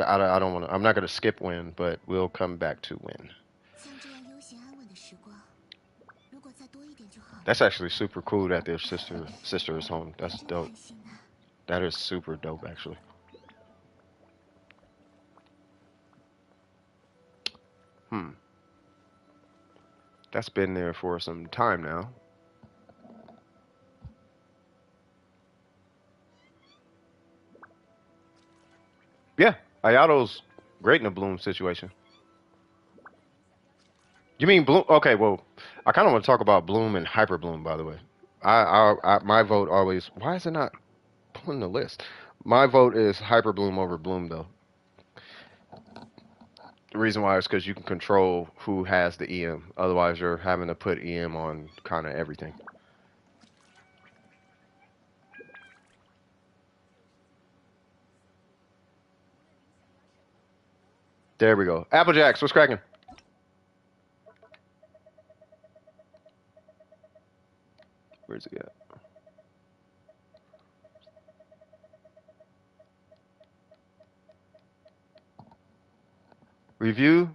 I don't want to. I'm not going to skip Win, but we'll come back to Win. That's actually super cool that their sister is home. That's dope. That is super dope, actually. Hmm. That's been there for some time now. Yeah, Ayato's great in a Bloom situation. You mean Bloom? Okay, well, I kind of want to talk about Bloom and Hyper Bloom, by the way. My vote always. Why is it not pulling the list? My vote is Hyper Bloom over Bloom, though. The reason why is because you can control who has the EM. Otherwise, you're having to put EM on kind of everything. There we go. Applejacks, what's cracking? Where's he at? Review.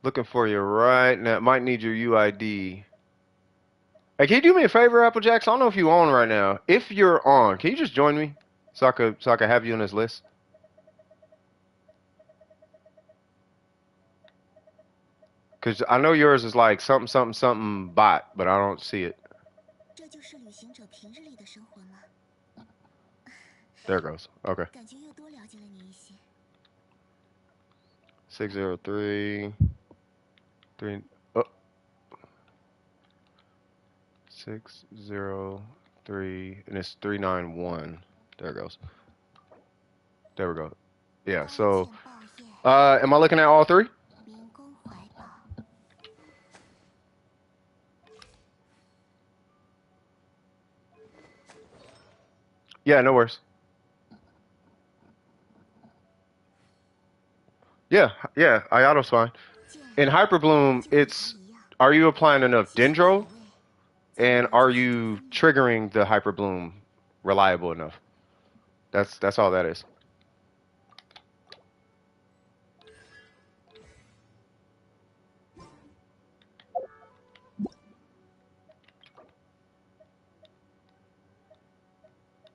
Looking for you right now. Might need your UID. Hey, can you do me a favor, Applejacks? I don't know if you're on right now. If you're on, can you just join me so I could have you on this list? Cause I know yours is like something something something bot, but I don't see it. There it goes. Okay. 603 3 oh 603 and it's 391. There it goes. There we go. Yeah, so am I looking at all three? Yeah, no worries. Yeah, yeah, Ayato's fine. In Hyperbloom, it's are you applying enough Dendro and are you triggering the Hyperbloom reliable enough? That's all that is.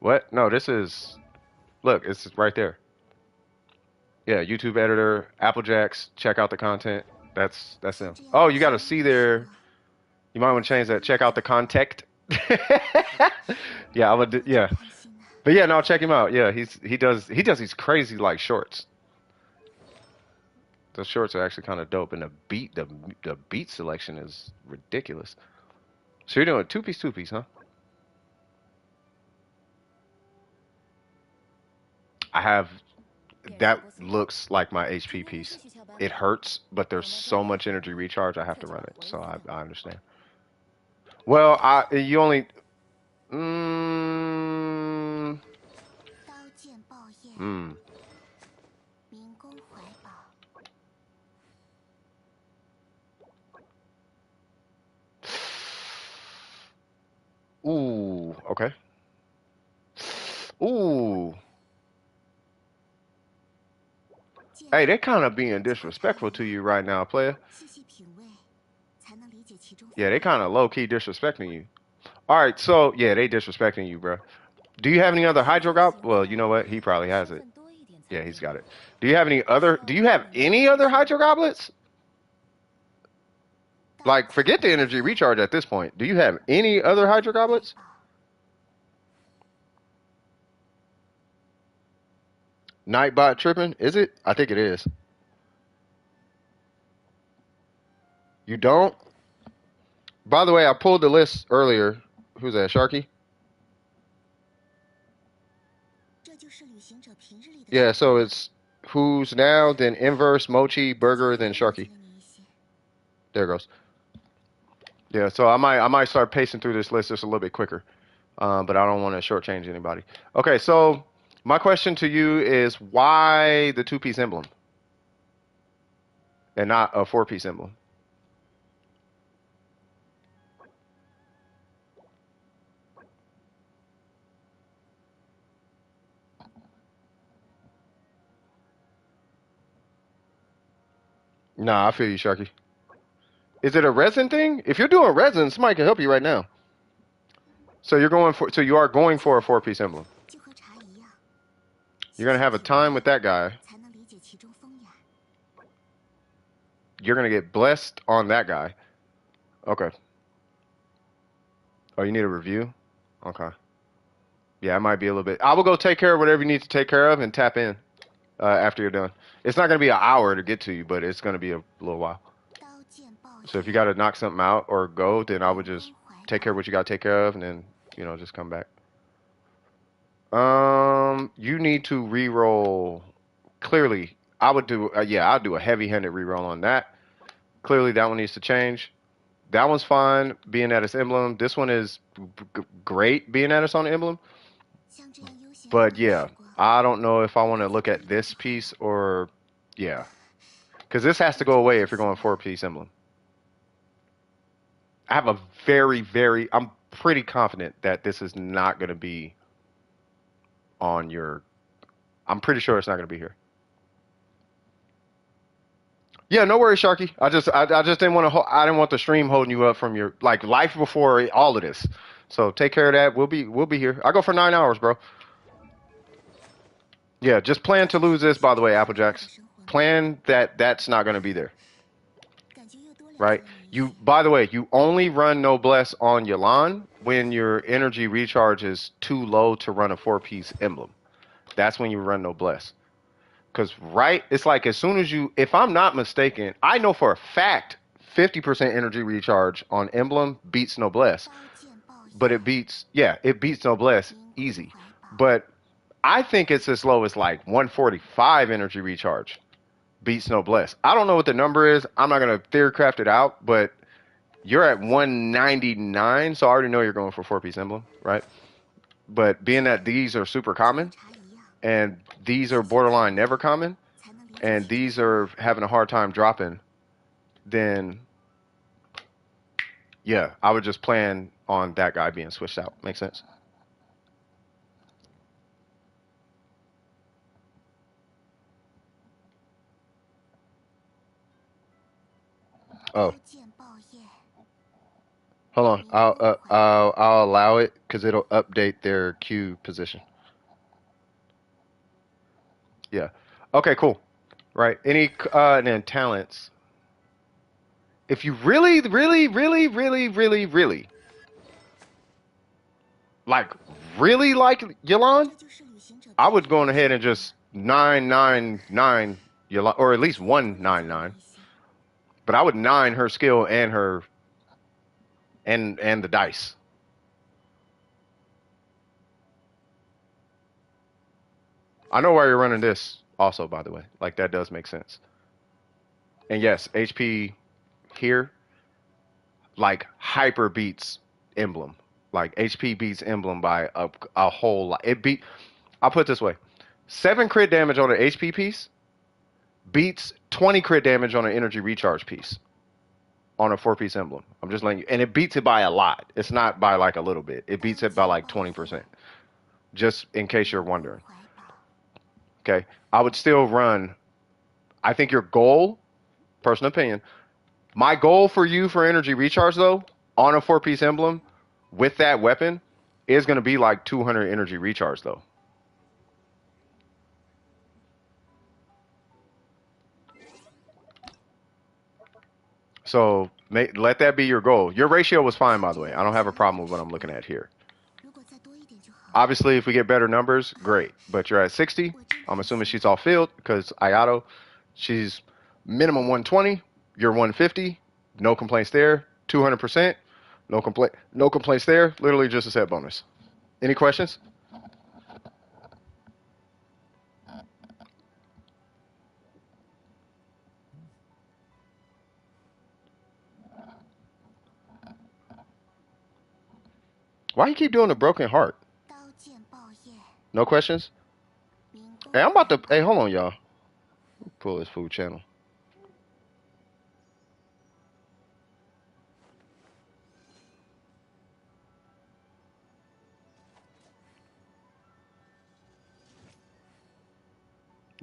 What? No, this is look, it's right there. Yeah, YouTube editor, Applejacks, check out the content. That's him. Oh, you got a C there. You might want to change that. Check out the contact. Yeah, I would. Yeah, but yeah, no, check him out. Yeah, he does these crazy like shorts. Those shorts are actually kind of dope, and the beat selection is ridiculous. So you're doing two piece, huh? I have that looks like my HP piece. It hurts, but there's so much energy recharge I have to run it, so I understand. Well, I you only mm, mm. Ooh, okay. Ooh. Hey, they're kind of being disrespectful to you right now, player. Yeah, they kind of low key disrespecting you. All right, so yeah, they disrespecting you, bro. Do you have any other hydro gob? Well, you know what? He probably has it. Yeah, he's got it. Do you have any other? Do you have any other hydro goblets? Like, forget the energy recharge at this point. Do you have any other hydro goblets? Nightbot tripping? Is it? I think it is. You don't? By the way, I pulled the list earlier. Who's that? Sharky? Yeah, so it's who's now, then Inverse, Mochi, Burger, then Sharky. There it goes. Yeah, so I might start pacing through this list just a little bit quicker, but I don't want to shortchange anybody. Okay, so my question to you is why the two-piece emblem and not a four-piece emblem? Nah, I feel you, Sharky. Is it a resin thing? If you're doing resin, somebody can help you right now. So you are going for a four-piece emblem. You're gonna have a time with that guy. You're gonna get blessed on that guy. Okay. Oh, you need a review? Okay. Yeah, it might be a little bit. I will go take care of whatever you need to take care of and tap in after you're done. It's not gonna be an hour to get to you, but it's gonna be a little while. So if you gotta knock something out or go, then I would just take care of what you gotta take care of, and then just come back. You need to re-roll. Clearly, I would do, yeah, I'll do a heavy-handed reroll on that. Clearly, that one needs to change. That one's fine, being that it's emblem. This one is great, being that it's on emblem. But yeah, I don't know if I want to look at this piece or, yeah. Because this has to go away if you're going four-piece emblem. I have a I'm pretty confident that this is not going to be on your, I'm pretty sure it's not going to be here. Yeah, no worries, Sharky. I just didn't want to. I didn't want the stream holding you up from your like life before all of this. So take care of that. We'll be here. I go for 9 hours, bro. Yeah, just plan to lose this. By the way, Applejacks. Plan that that's not going to be there, right? You. By the way, you only run Noblesse on Yalan when your energy recharge is too low to run a four-piece emblem. That's when you run Noblesse. Because, right, it's like as soon as you, if I'm not mistaken, I know for a fact 50% energy recharge on Emblem beats Noblesse. But it beats, yeah, it beats Noblesse easy. But I think it's as low as like 145 energy recharge beats Noblesse. I don't know what the number is. I'm not going to theory craft it out, but you're at 199, so I already know you're going for four-piece Emblem, right? But being that these are super common, and these are borderline never common, and these are having a hard time dropping, then yeah, I would just plan on that guy being switched out. Make sense? Oh, hold on. I'll allow it because it'll update their queue position. Yeah. Okay. Cool. Right. Any and then talents. If you really like like Yolande, I would go on ahead and just 999 Yolande, or at least 199. But I would nine her skill and her and the dice. I know why you're running this also, by the way. Like that does make sense. And yes, HP here like hyper beats emblem. Like HP beats emblem by a whole lot. It beat. I'll put it this way: 7 crit damage on an HP piece beats 20 crit damage on an energy recharge piece on a four-piece emblem. I'm just letting you, and it beats it by a lot. It's not by like a little bit. It beats it by like 20%. Just in case you're wondering. Okay, I would still run. I think your goal, personal opinion, my goal for you for energy recharge though, on a four-piece emblem with that weapon is going to be like 200 energy recharge though. So let that be your goal. Your ratio was fine, by the way. I don't have a problem with what I'm looking at here. Obviously, if we get better numbers, great. But you're at 60. I'm assuming she's off field because Ayato, she's minimum 120. You're 150. No complaints there. 200%. No complaints there. Literally just a set bonus. Any questions? Why you keep doing the broken heart? No questions? Hey, I'm about to. Hey, hold on, y'all. Pull this food channel.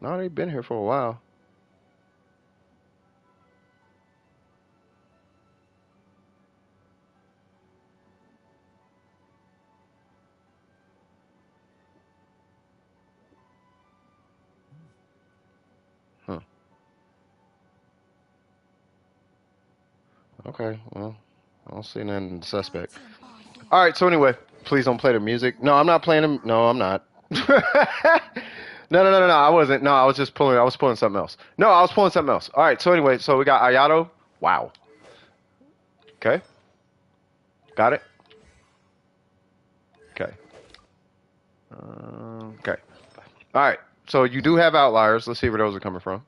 No, they've been here for a while. Huh. Okay, well, I don't see nothing suspect. All right, so anyway, please don't play the music. No, I'm not playing them. No, I'm not. No. I wasn't. No, I was just pulling. I was pulling something else. No, I was pulling something else. All right, so anyway, so we got Ayato. Wow. Okay. Got it. Okay. Okay. All right. So you do have outliers. Let's see where those are coming from.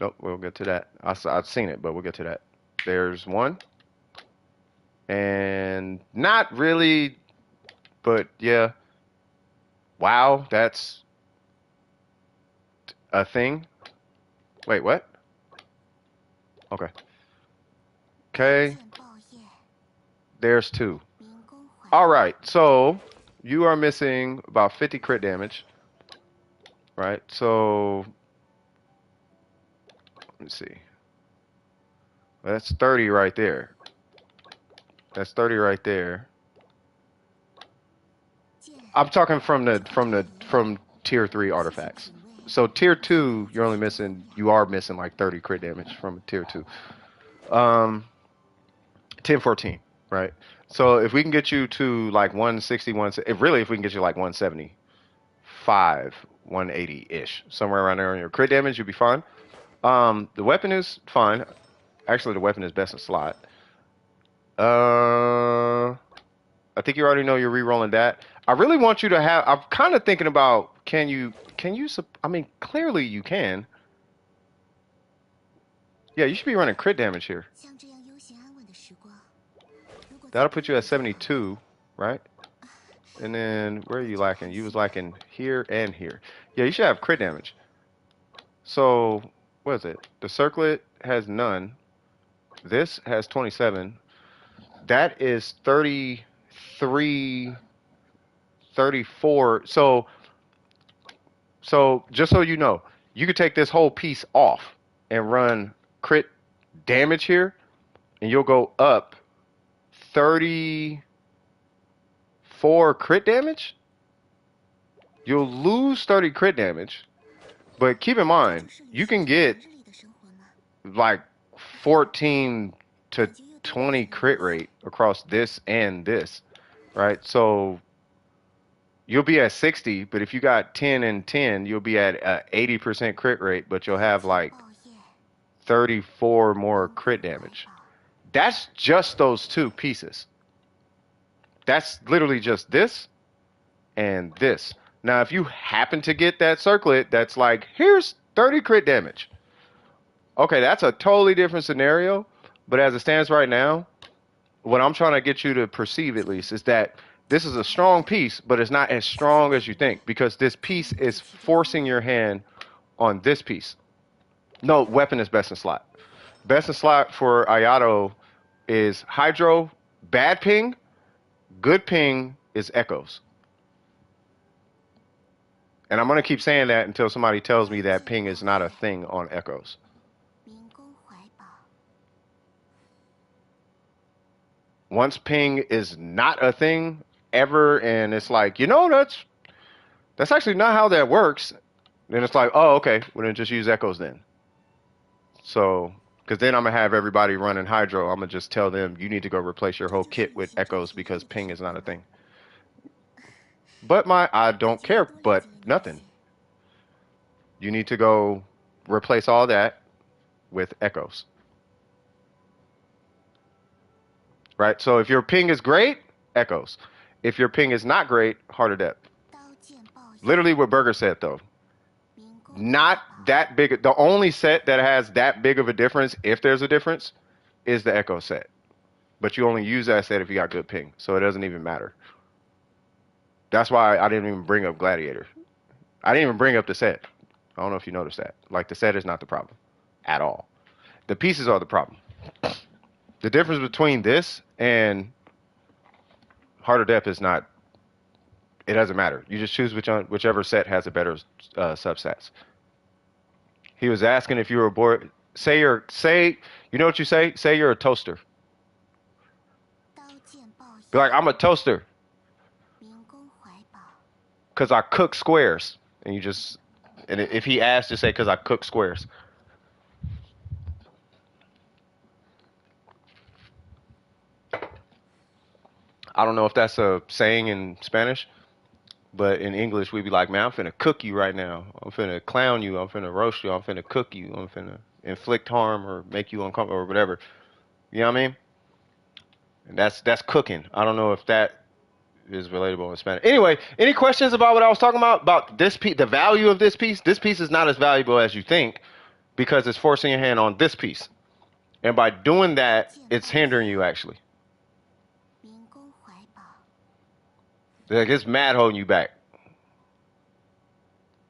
Nope, we'll get to that. I've seen it, but we'll get to that. There's one, and not really, but yeah. Wow, that's a thing. Wait, what? Okay. Okay. There's two. All right, so you are missing about 50 crit damage, right? So let me see. That's 30 right there. That's 30 right there. I'm talking from tier 3 artifacts. So tier 2, you are missing like 30 crit damage from tier 2. 10, 14, right? So if we can get you to like 161, if we can get you like 175, 180-ish, somewhere around there on your crit damage, you'll be fine. The weapon is fine. Actually, the weapon is best in slot. I think you already know you're re-rolling that. I really want you to have. I'm kind of thinking about I mean, clearly you can. Yeah, you should be running crit damage here. That'll put you at 72, right? And then where are you lacking? You was lacking here and here. Yeah, you should have crit damage. So what is it? The circlet has none. This has 27. That is 33, 34. So just so you know, you could take this whole piece off and run crit damage here, and you'll go up 34 crit damage. You'll lose 30 crit damage, but keep in mind, you can get like 14 to 20 crit rate across this and this, right? So you'll be at 60, but if you got 10 and 10, you'll be at 80% crit rate, but you'll have like 34 more crit damage. That's just those two pieces. That's literally just this and this. Now, if you happen to get that circlet that's like, here's 30 crit damage. Okay, that's a totally different scenario. But as it stands right now, what I'm trying to get you to perceive at least is that this is a strong piece, but it's not as strong as you think because this piece is forcing your hand on this piece. No, weapon is best in slot. Best in slot for Ayato is Hydro, bad ping, good ping is Echoes. And I'm going to keep saying that until somebody tells me that ping is not a thing on Echoes. Once ping is not a thing ever, and it's like, that's actually not how that works, then it's like, oh, okay, well then just use Echoes then. So, because then I'm going to have everybody running Hydro. I'm going to just tell them, you need to go replace your whole kit with Echoes because ping is not a thing. But I don't care, but nothing. You need to go replace all that with Echoes. Right? So if your ping is great, Echoes. If your ping is not great, Heart of Depth. Literally what Burger said, though. Not that big. The only set that has that big of a difference, if there's a difference, is the Echo set. But you only use that set if you got good ping. So it doesn't even matter. That's why I didn't even bring up Gladiator. I didn't even bring up the set. I don't know if you noticed that. Like, the set is not the problem at all. The pieces are the problem. The difference between this and Heart of Depth is not, it doesn't matter. You just choose whichever set has a better subsets. He was asking if you were bored. You know what you say? Say you're a toaster. Be like, I'm a toaster. Because I cook squares. And if he asks, just say, because I cook squares. I don't know if that's a saying in Spanish, but in English, we'd be like, man, I'm finna cook you right now. I'm finna clown you. I'm finna roast you. I'm finna cook you. I'm finna inflict harm or make you uncomfortable or whatever. You know what I mean? And that's cooking. I don't know if that is relatable in Spanish. Anyway, any questions about what I was talking about this piece, the value of this piece? This piece is not as valuable as you think because it's forcing your hand on this piece, and by doing that, it's hindering you actually. Like it's mad holding you back.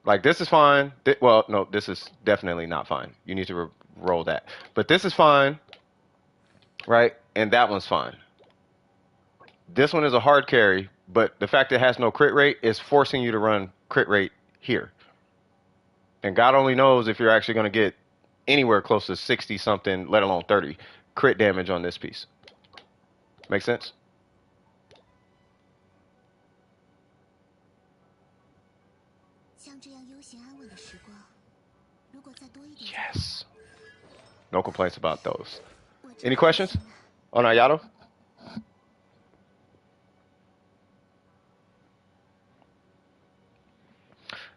Like this is fine. Well, no, this is definitely not fine. You need to roll that. But this is fine, right? And that one's fine. This one is a hard carry, but the fact that it has no crit rate is forcing you to run crit rate here. And God only knows if you're actually going to get anywhere close to 60 something, let alone 30 crit damage on this piece. Make sense? Yes. No complaints about those. Any questions on Ayato?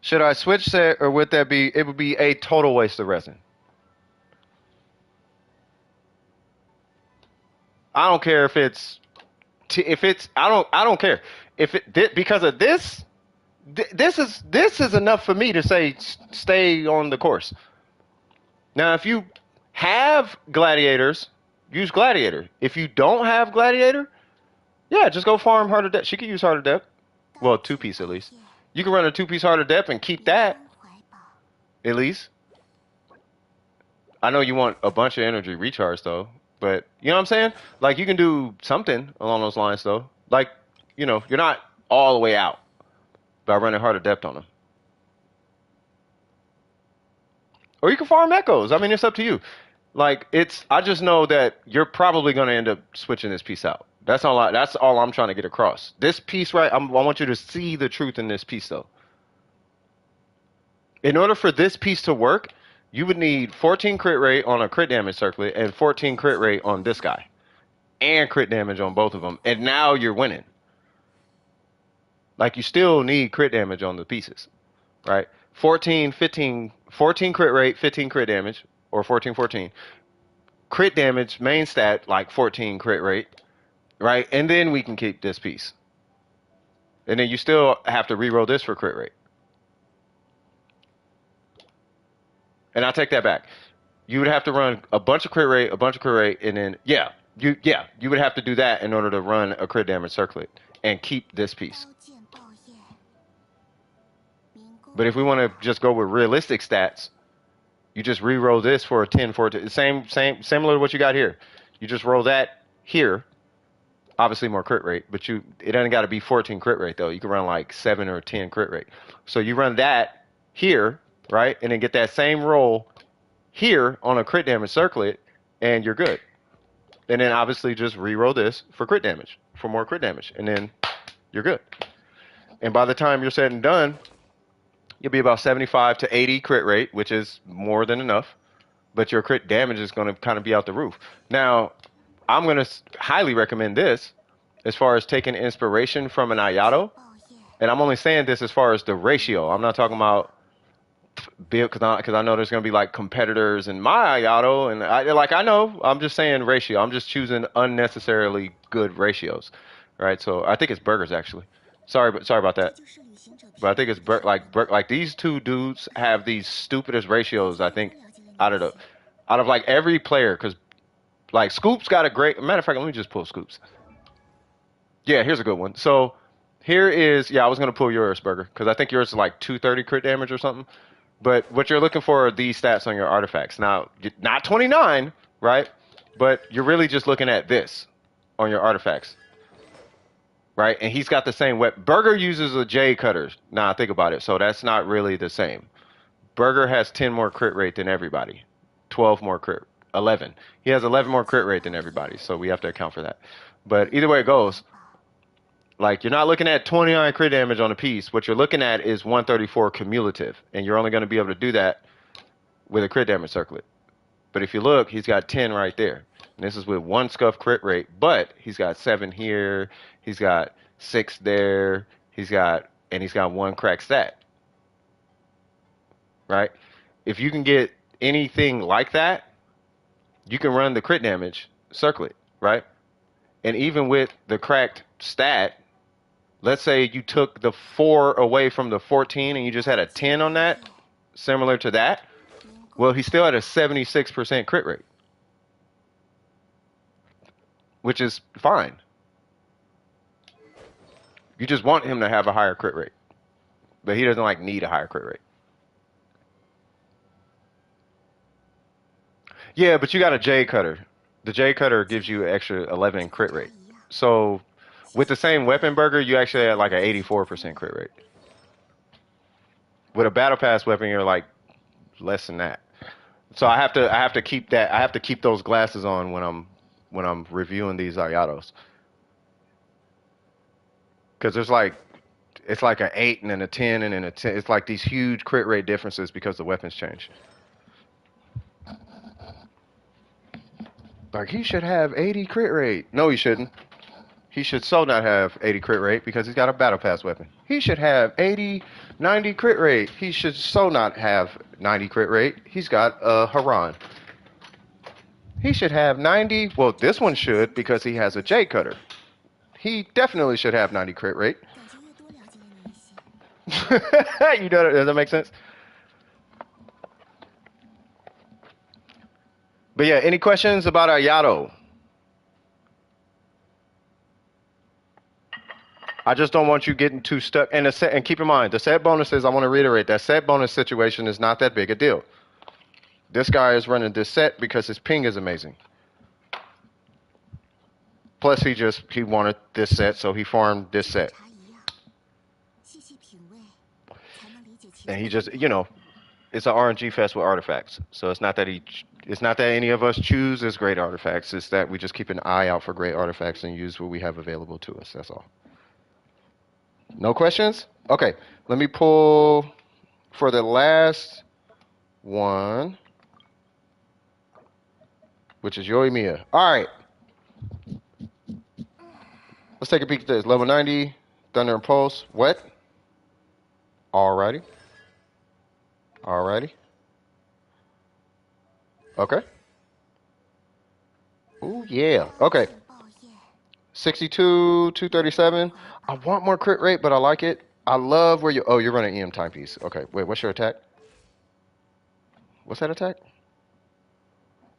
Should I switch set or would that be, it would be a total waste of resin. I don't care if it's I don't care if because of this is enough for me to say stay on the course. Now, if you have gladiators, use gladiator. If you don't have gladiator, yeah, just go farm harder depth. She could use harder depth. Well, two piece at least. You can run a 2-piece harder depth and keep that at least. I know you want a bunch of energy recharge though, but you know what I'm saying? Like you can do something along those lines though. Like, you know, you're not all the way out by running harder depth on them. Or you can farm echoes. I mean, it's up to you. Like I just know that you're probably going to end up switching this piece out. That's all I'm trying to get across. This piece, right? I want you to see the truth in this piece though. In order for this piece to work, you would need 14 crit rate on a crit damage circlet and 14 crit rate on this guy. And crit damage on both of them. And now you're winning. Like you still need crit damage on the pieces, right? 14 crit rate, 15 crit damage, or 14, 14. Crit damage, main stat, like 14 crit rate, right? And then we can keep this piece. And then you still have to reroll this for crit rate. And I take that back. You would have to run a bunch of crit rate, and then you would have to do that in order to run a crit damage circlet and keep this piece. But if we want to just go with realistic stats, you just re-roll this for a 10, 14. Similar to what you got here. You just roll that here. Obviously more crit rate, but it doesn't got to be 14 crit rate though. You can run like 7 or 10 crit rate. So you run that here, right? And then get that same roll here on a crit damage circlet, and you're good. And then obviously just re-roll this for crit damage, for more crit damage, and then you're good. And by the time you're said and done, you'll be about 75 to 80 crit rate, which is more than enough. But your crit damage is going to kind of be out the roof. Now, I'm going to highly recommend this as far as taking inspiration from an Ayato. And I'm only saying this as far as the ratio. I'm not talking about build because I know there's going to be like competitors in my Ayato. And I know, I'm just saying ratio. I'm just choosing unnecessarily good ratios. Right? So I think it's burgers actually. Sorry about that. But I think it's like these two dudes have these stupidest ratios. I think out of like every player, because like Scoop's got a great matter of fact. Let me just pull Scoops. Yeah, here's a good one. So here is I was gonna pull yours, Burger, because I think yours is like 230 crit damage or something. But what you're looking for are these stats on your artifacts. Now, not 29, right? But you're really just looking at this on your artifacts. Right, and he's got the same weapon. Burger uses a J cutter. Now think about it. So that's not really the same. Burger has 10 more crit rate than everybody. 12 more crit. 11. He has 11 more crit rate than everybody. So we have to account for that. But either way it goes, like you're not looking at 29 crit damage on a piece. What you're looking at is 134 cumulative, and you're only going to be able to do that with a crit damage circlet. But if you look, he's got 10 right there. And this is with 1 scuff crit rate, but he's got 7 here. He's got 6 there. He's got 1 crack stat. Right? If you can get anything like that, you can run the crit damage circlet, right? And even with the cracked stat, let's say you took the 4 away from the 14 and you just had a 10 on that, similar to that, well, he still had a 76% crit rate, which is fine. You just want him to have a higher crit rate, but he doesn't like need a higher crit rate. Yeah, but you got a J cutter. The J cutter gives you extra 11 crit rate. So with the same weapon burger, you actually had like an 84% crit rate. With a battle pass weapon, you're like less than that. So I have to keep that I have to keep those glasses on when I'm reviewing these Ayatos. Because there's like it's like an 8 and then a 10 and then a 10. It's like these huge crit rate differences because the weapons change. Like he should have 80 crit rate. No, he shouldn't. He should so not have 80 crit rate because he's got a battle pass weapon. He should have 80, 90 crit rate. He should so not have 90 crit rate. He's got a Haran. He should have 90. Well, this one should because he has a J cutter. He definitely should have 90 crit rate. You know, does that make sense? But yeah, any questions about Ayato? I just don't want you getting too stuck. And the set, and keep in mind, the set bonuses, I want to reiterate, that set bonus situation is not that big a deal. This guy is running this set because his ping is amazing. Plus, he wanted this set, so he farmed this set. And he just, it's an RNG fest with artifacts. So it's not that any of us choose as great artifacts. It's that we just keep an eye out for great artifacts and use what we have available to us. That's all. No questions? Okay, let me pull for the last one, which is Yoimiya. All right. Let's take a peek at this. Level 90, Thunder and Pulse. Wet. Alrighty. Alrighty. Okay. Ooh, yeah. Okay. 62, 237. I want more crit rate, but I like it. I love where you're running EM timepiece. Okay, wait, what's your attack? What's that attack?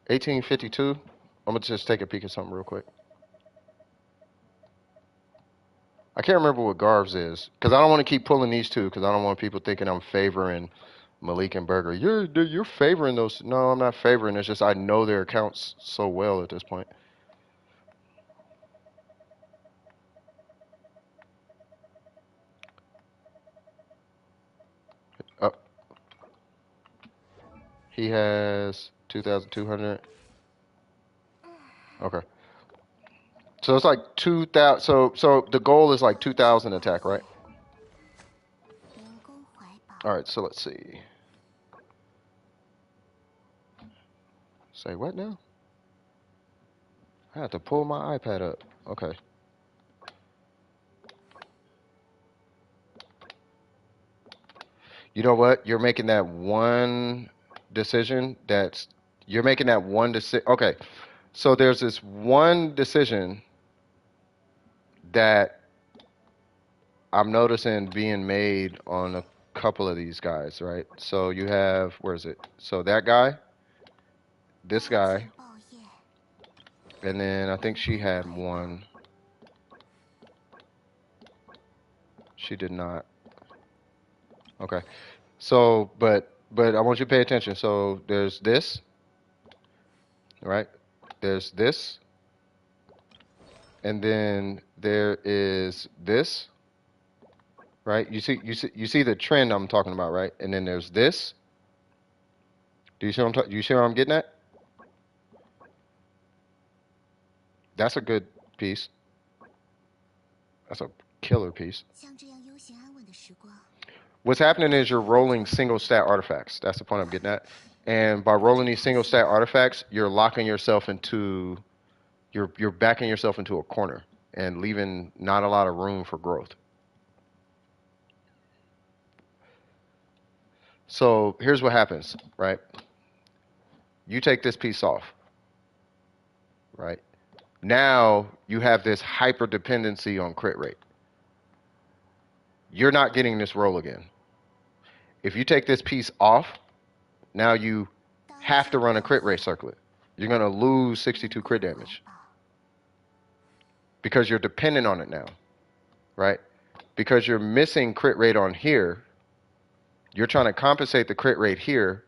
1852. I'm gonna just take a peek at something real quick. I can't remember what Garv's is, because I don't want to keep pulling these two, because I don't want people thinking I'm favoring Malik and Burger. You're favoring those. No, I'm not favoring. It's just I know their accounts so well at this point. Oh, he has 2,200. Okay. So it's like 2,000. So the goal is like 2,000 attack, right? All right. So let's see. Say what now? I have to pull my iPad up. Okay. You know what? You're making that one decision. You're making that one decision. Okay. So there's this one decision that I'm noticing being made on a couple of these guys, right? So you have, where is it? So that guy, this guy, and then I think she had one. She did not. Okay. So, but I want you to pay attention. So there's this, right? There's this, and then there is this, right? You see the trend I'm talking about, right? And then there's this. Do you see what I'm getting at? That's a good piece. That's a killer piece. What's happening is you're rolling single stat artifacts. That's the point I'm getting at. And by rolling these single stat artifacts, you're locking yourself into, you're backing yourself into a corner and leaving not a lot of room for growth. So here's what happens, right? You take this piece off, right? Now you have this hyper dependency on crit rate. you're not getting this roll again. If you take this piece off, now you have to run a crit rate circlet. You're going to lose 62 crit damage because you're dependent on it now, right? Because you're missing crit rate on here, you're trying to compensate the crit rate here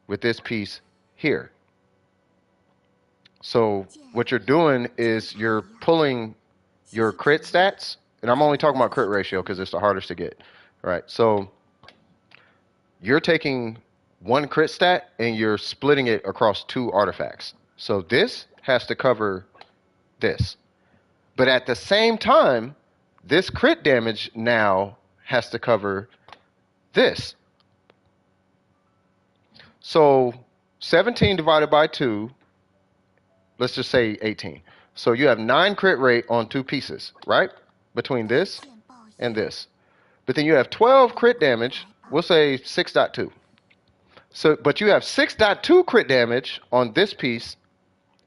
with this piece here. So what you're doing is you're pulling your crit stats, and I'm only talking about crit ratio because it's the hardest to get, right? So you're taking one crit stat and you're splitting it across two artifacts. So this has to cover this. But at the same time, this crit damage now has to cover this. So 17 divided by 2, let's just say 18. So you have 9 crit rate on 2 pieces, right? Between this and this. But then you have 12 crit damage, we'll say 6.2. So, but you have 6.2 crit damage on this piece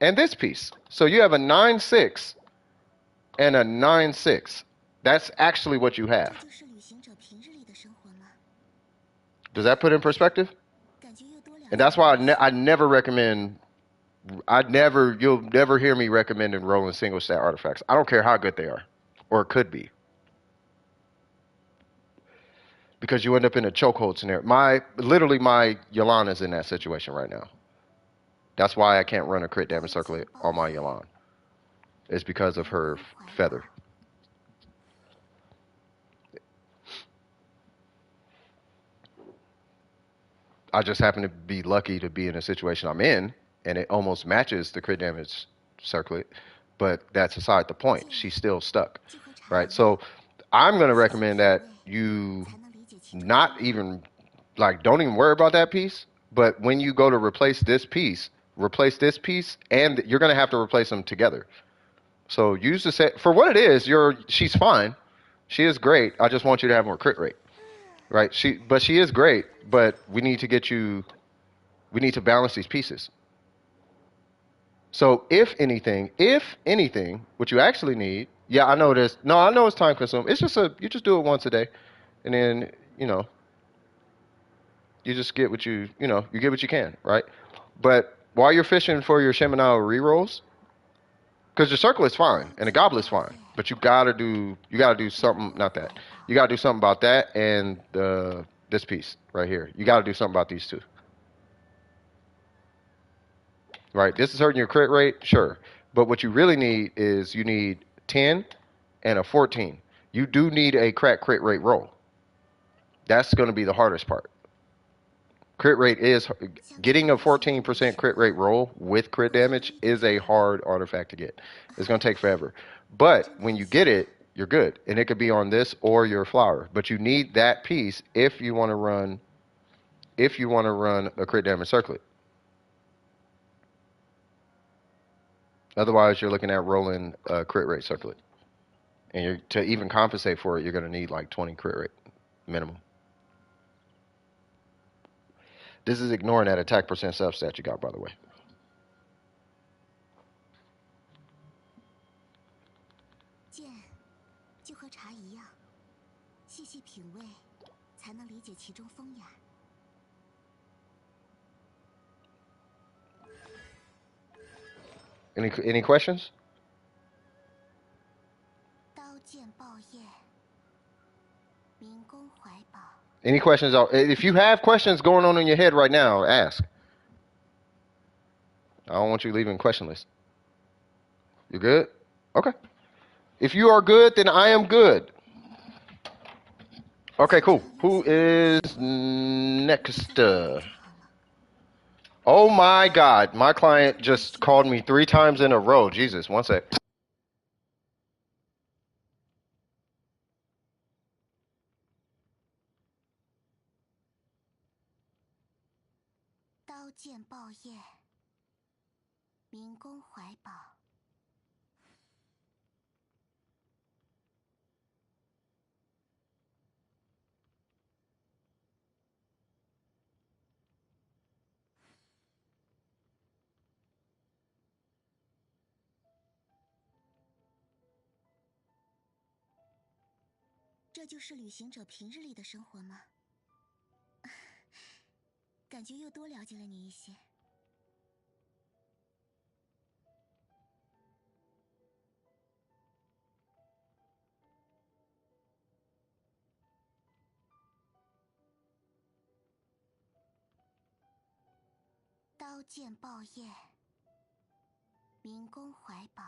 and this piece. So you have a 9.6 and a 9.6. That's actually what you have. Does that put in perspective? And that's why I never recommend, you'll never hear me recommending rolling single stat artifacts. I don't care how good they are, or it could be. Because you end up in a chokehold scenario. Literally my Yolana's in that situation right now. That's why I can't run a crit damage circlet on my Yolana. It's because of her feather. I just happen to be lucky to be in a situation I'm in, and it almost matches the crit damage circlet, but that's aside the point. She's still stuck, right? So I'm going to recommend that you not even, don't even worry about that piece, but when you go to replace this piece, and you're going to have to replace them together. So use the set for what it is. She's fine. She is great. I just want you to have more crit rate. Right? She is great, but we need to balance these pieces. So if anything, what you actually need, yeah, I know this. No, I know it's time consuming. It's just you just do it once a day, and then you just get you get what you can, right? But while you're fishing for your Sheminao rerolls, because your circle is fine and the goblet's fine, but you gotta do something. Not that you gotta do something about that and this piece right here. You gotta do something about these two. Right, this is hurting your crit rate, sure, but what you really need is you need 10 and a 14. You do need a crit rate roll. That's going to be the hardest part. Crit rate is getting a 14% crit rate roll with crit damage is a hard artifact to get. It's going to take forever. But when you get it, you're good. And it could be on this or your flower. But you need that piece if you want to run a crit damage circlet. Otherwise, you're looking at rolling a crit rate circlet. And to even compensate for it, you're going to need like 20 crit rate minimum. This is ignoring that attack percent substat you got, by the way. Any questions? Any questions? If you have questions going on in your head right now, ask. I don't want you leaving questionless. You good? Okay. If you are good, then I am good. Okay, cool. Who is next? Oh my God, my client just called me 3 times in a row. Jesus, one sec. 这就是旅行者平日里的生活吗？感觉又多了解了你一些。刀剑爆业，民工怀宝。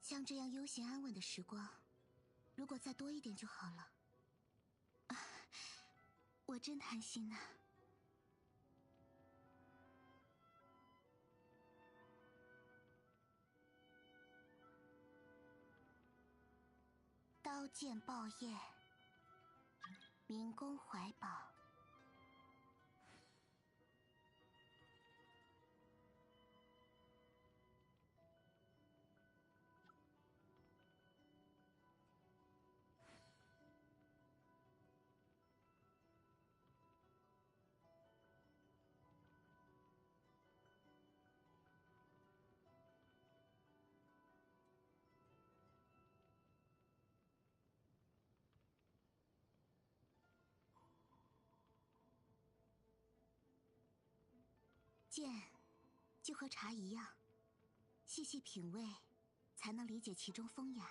像这样悠闲安稳的时光，如果再多一点就好了。啊，我真贪心呐。刀剑爆业，民工怀宝。剑就和茶一样，细细品味，才能理解其中风雅。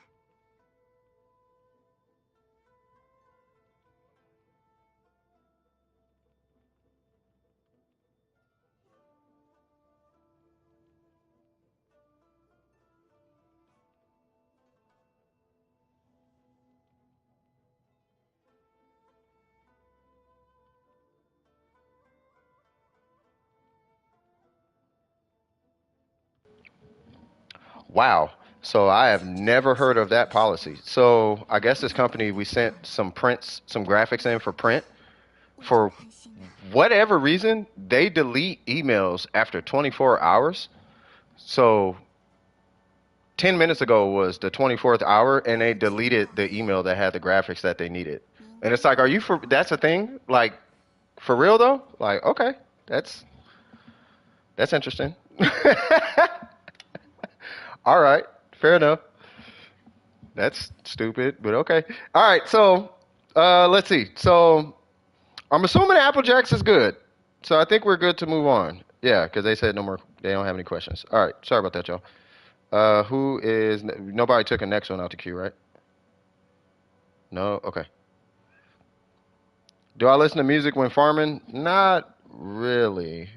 Wow. So I have never heard of that policy. So I guess this company we sent some prints, some graphics in for print. For whatever reason, they delete emails after 24 hours. So 10 minutes ago was the 24th hour, and they deleted the email that had the graphics that they needed. And it's like, are you for that's a thing? Like, for real though? Like, okay, that's interesting. All right, fair enough. That's stupid, but okay. All right, so let's see. So I'm assuming Apple Jacks is good. So I think we're good to move on. Yeah, because they said no more. They don't have any questions. All right, sorry about that, y'all. Who is nobody took a next one out the queue, right? No. Okay. Do I listen to music when farming? Not really.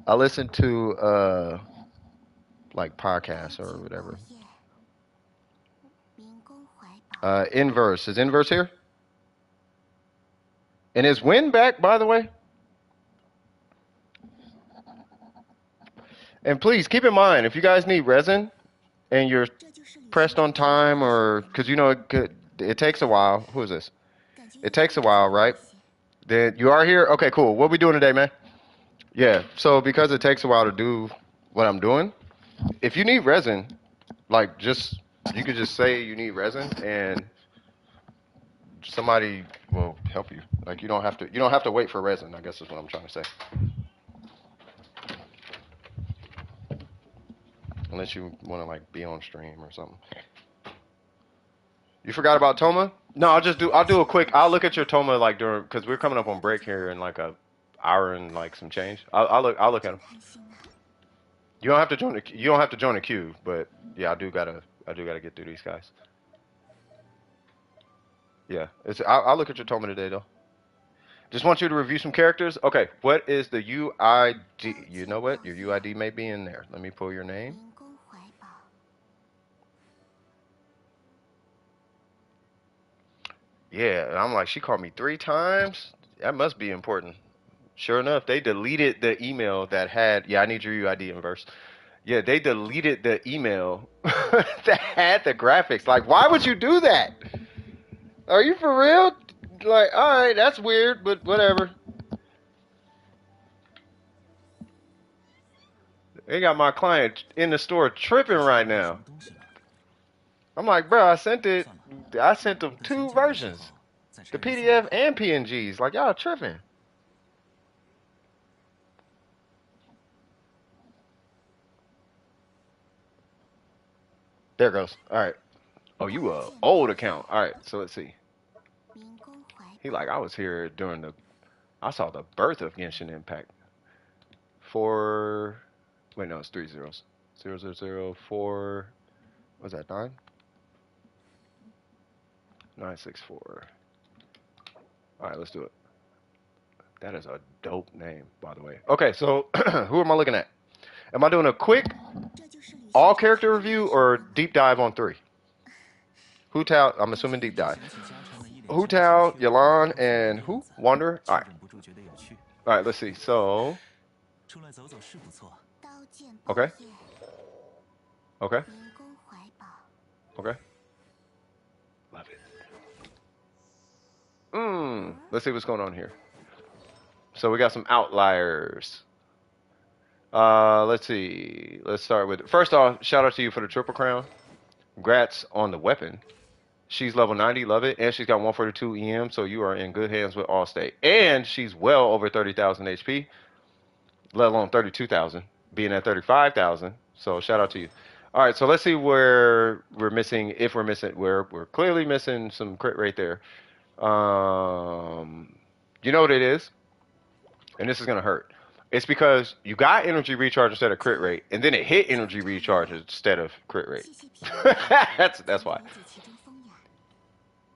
I listen to like podcasts or whatever. Inverse. Is Inverse here? And is Win back, by the way? And please keep in mind, if you guys need resin and you're pressed on time, or because you know it takes a while. Who is this? It takes a while, right? Then you are here. Okay, cool. What we doing today, man? Yeah. So because it takes a while to do what I'm doing, if you need resin, like just you could just say you need resin and somebody will help you. Like you don't have to wait for resin, I guess is what I'm trying to say. Unless you want to like be on stream or something. You forgot about Toma? No, I'll do a quick. I'll look at your Toma like during because we're coming up on break here in like a hour and like some change. I'll look at them. You don't have to join the queue, but yeah, I do gotta get through these guys. Yeah, I'll look at your Toma today though. Just want you to review some characters. Okay, what is the UID? You know what? Your UID may be in there. Let me pull your name. Yeah, and I'm like, she called me 3 times. That must be important. Sure enough, they deleted the email that had, yeah, I need your UID inverse. Yeah, they deleted the email that had the graphics. Like, why would you do that? Are you for real? Like, all right, that's weird, but whatever. They got my client in the store tripping right now. I'm like, bro, I sent them two versions, the PDF and PNGs. Like, y'all tripping. There it goes. All right. Oh, you a old account. All right, so let's see. He like, I was here during I saw the birth of Genshin Impact. Four, wait, no, it's three zeros. 000 4, what's that, 9? 964. All right, let's do it. That is a dope name, by the way. Okay, so who am I looking at? Am I doing a quick all character review or deep dive on 3? Hu Tao, I'm assuming deep dive. Hu Tao, Yalan, and who? Wanderer? All right. All right, let's see. So, okay. Okay. Okay. Love it. Let's see what's going on here. So we got some outliers. Let's see. Let's start with, first off, shout out to you for the triple crown. Congrats on the weapon. She's level 90, love it. And she's got 142 EM, so you are in good hands with Allstate. And she's well over 30,000 HP, let alone 32,000, being at 35,000. So shout out to you. All right, so let's see where we're missing, if we're missing, where we're clearly missing some crit rate there. You know what it is? And this is going to hurt. It's because you got energy recharge instead of crit rate, and then it hit energy recharge instead of crit rate. That's why.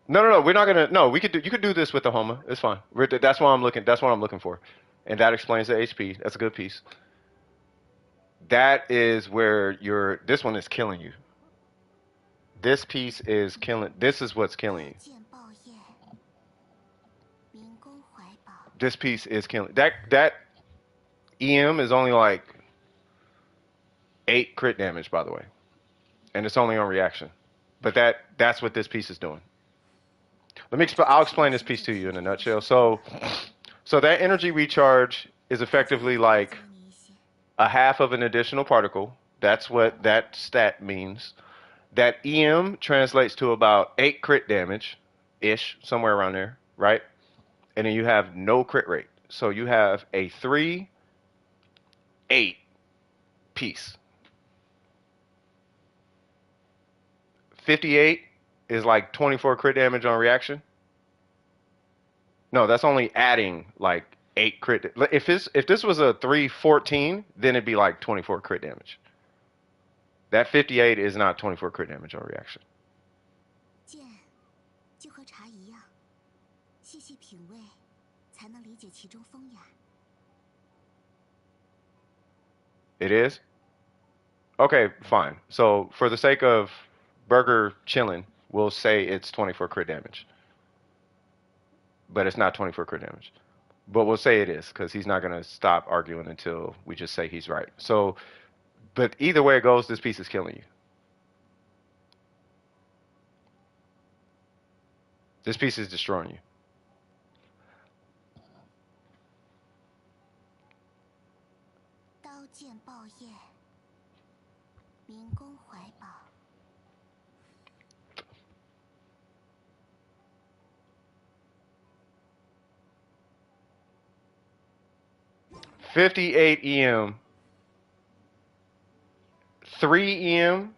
No. We're not gonna. No, we could do. You could do this with the Homa. It's fine. That's what I'm looking. That's what I'm looking for, and that explains the HP. That's a good piece. That is where This one is killing you. This piece is killing. This is what's killing you. This piece is killing. That EM is only like 8 crit damage, by the way, and it's only on reaction. But that's what this piece is doing. I'll explain this piece to you in a nutshell. So that energy recharge is effectively like a half of an additional particle. That's what that stat means. That EM translates to about 8 crit damage ish, somewhere around there, right? And then you have no crit rate. So you have a 3-8 piece. 58 is like 24 crit damage on reaction. No, that's only adding like 8 crit. If this was a 314, then it'd be like 24 crit damage. That 58 is not 24 crit damage on reaction. It is? Okay, fine. So for the sake of burger chilling, we'll say it's 24 crit damage. But it's not 24 crit damage. But we'll say it is, because he's not going to stop arguing until we just say he's right. So, but either way it goes, this piece is killing you. This piece is destroying you. $58 EM, 3 EM.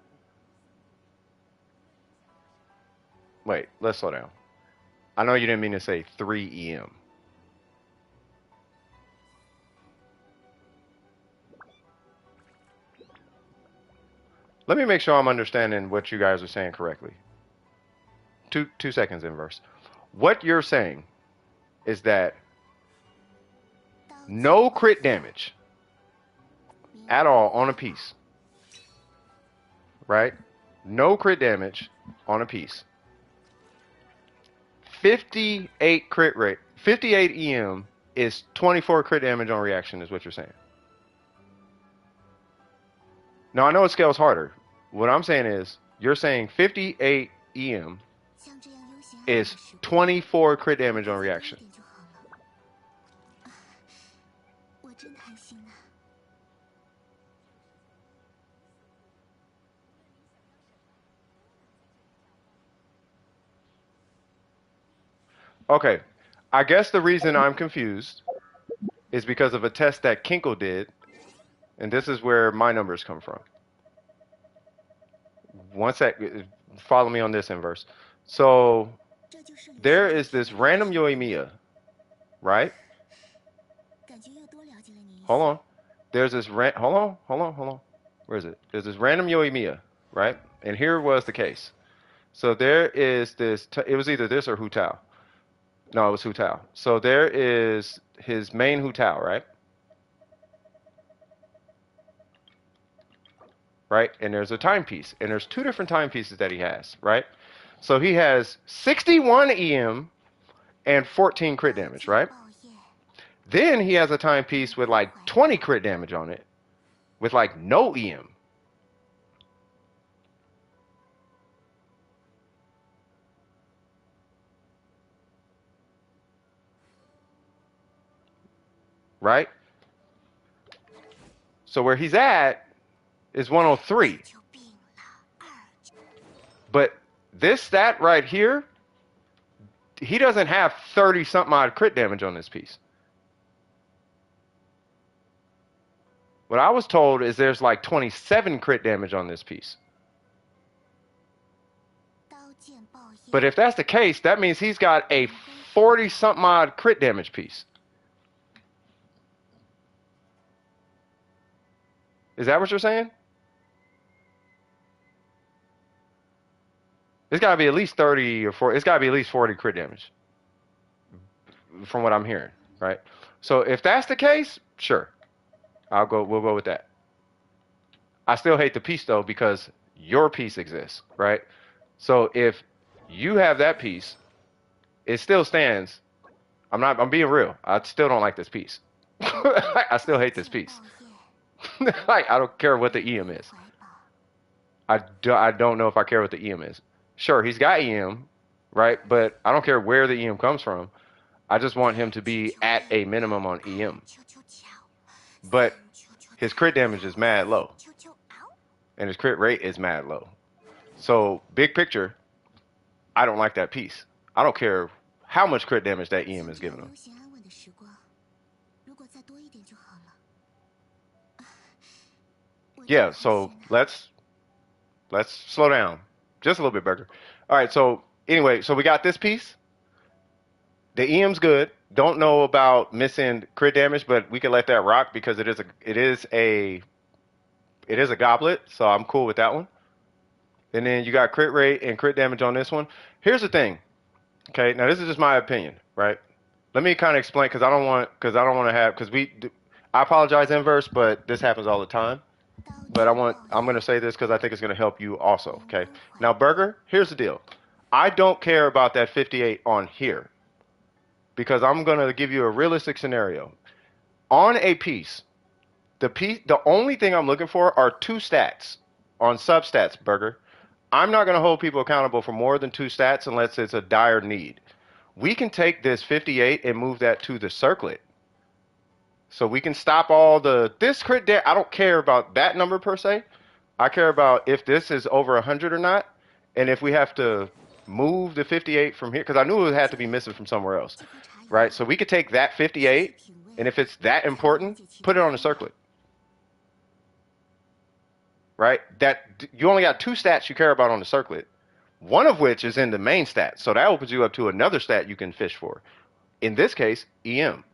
Wait, let's slow down. I know you didn't mean to say 3 EM. Let me make sure I'm understanding what you guys are saying correctly. Two seconds inverse. What you're saying is that no crit damage at all on a piece, right? No crit damage on a piece. 58 crit rate, 58 EM is 24 crit damage on reaction, is what you're saying. Now I know it scales harder. What I'm saying is, you're saying 58 EM is 24 crit damage on reaction. Okay, I guess the reason I'm confused is because of a test that Kinkle did, and this is where my numbers come from. One sec, follow me on this inverse. So there is this random Yoimiya, right? Hold on. There's this hold on. Where is it? There's this random Yoimiya, right? And here was the case. So there is this. It was either this or Hu Tao. No, it was Hu Tao. So there is his main Hu Tao, right? Right? And there's a timepiece. And there's two different timepieces that he has, right? So he has 61 EM and 14 crit damage, right? Then he has a timepiece with like 20 crit damage on it, with like no EM. Right? So where he's at is 103. But this stat right here, he doesn't have 30 something odd crit damage on this piece. What I was told is there's like 27 crit damage on this piece. But if that's the case, that means he's got a 40 something odd crit damage piece. Is that what you're saying? It's got to be at least 30 or 40. It's got to be at least 40 crit damage, from what I'm hearing, right? So if that's the case, sure, we'll go with that. I still hate the piece though, because your piece exists, right? So if you have that piece, it still stands. I'm being real. I still don't like this piece. I still hate this piece. Like, I don't care what the EM is. I don't know if I care what the EM is. Sure, he's got EM, right? But I don't care where the EM comes from. I just want him to be at a minimum on EM. But his crit damage is mad low. And his crit rate is mad low. So, big picture, I don't like that piece. I don't care how much crit damage that EM is giving him. Yeah, so let's slow down just a little bit, Burger. All right, so anyway, so we got this piece. The EM's good. Don't know about missing crit damage, but we can let that rock because it is a goblet, so I'm cool with that one. And then you got crit rate and crit damage on this one. Here's the thing. Okay, now this is just my opinion, right? Let me kind of explain because I don't want to have I apologize, Inverse, but this happens all the time. But I'm going to say this because I think it's going to help you also, okay? Now, Burger, here's the deal. I don't care about that 58 on here because I'm going to give you a realistic scenario. On a piece, the only thing I'm looking for are two stats on substats, Burger. I'm not going to hold people accountable for more than two stats unless it's a dire need. We can take this 58 and move that to the circlet. So we can stop all this crit damage. I don't care about that number per se. I care about if this is over 100 or not, and if we have to move the 58 from here, because I knew it had to be missing from somewhere else, right? So we could take that 58, and if it's that important, put it on the circlet, right? That you only got two stats you care about on the circlet, one of which is in the main stat. So that opens you up to another stat you can fish for. In this case, EM.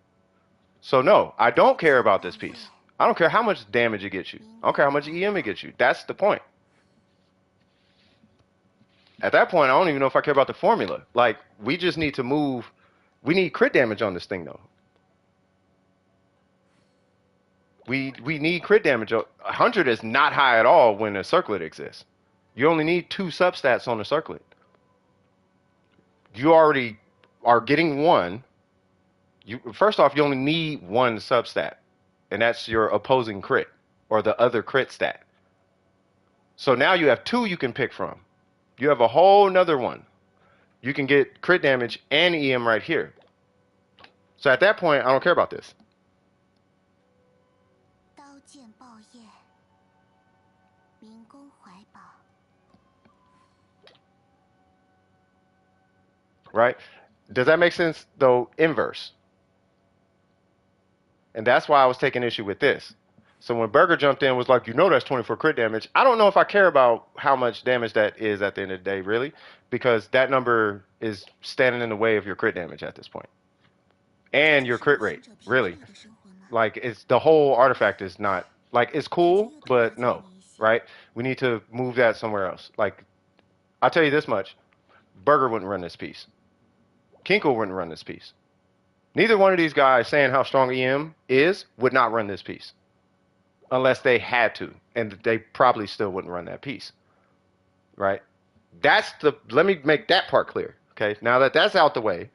So no, I don't care about this piece. I don't care how much damage it gets you. I don't care how much EM it gets you. That's the point. At that point, I don't even know if I care about the formula. Like, we just need to move. We need crit damage on this thing, though. We need crit damage. 100 is not high at all when a circlet exists. You only need two substats on the circlet. You already are getting one. You first off, you only need one substat, and that's your opposing crit or the other crit stat. So now you have two you can pick from. You have a whole nother one. You can get crit damage and EM right here. So at that point, I don't care about this. Right? Does that make sense though? Inverse. And that's why I was taking issue with this. So when Burger jumped in, was like, that's 24 crit damage. I don't know if I care about how much damage that is at the end of the day, really, because that number is standing in the way of your crit damage at this point, and your crit rate, really. Like it's the whole artifact is not like it's cool, but no, right? We need to move that somewhere else. Like I'll tell you this much: Burger wouldn't run this piece. Kinkle wouldn't run this piece. Neither one of these guys saying how strong EM is would not run this piece unless they had to, and they probably still wouldn't run that piece, right? Let me make that part clear. Okay, now that that's out the way,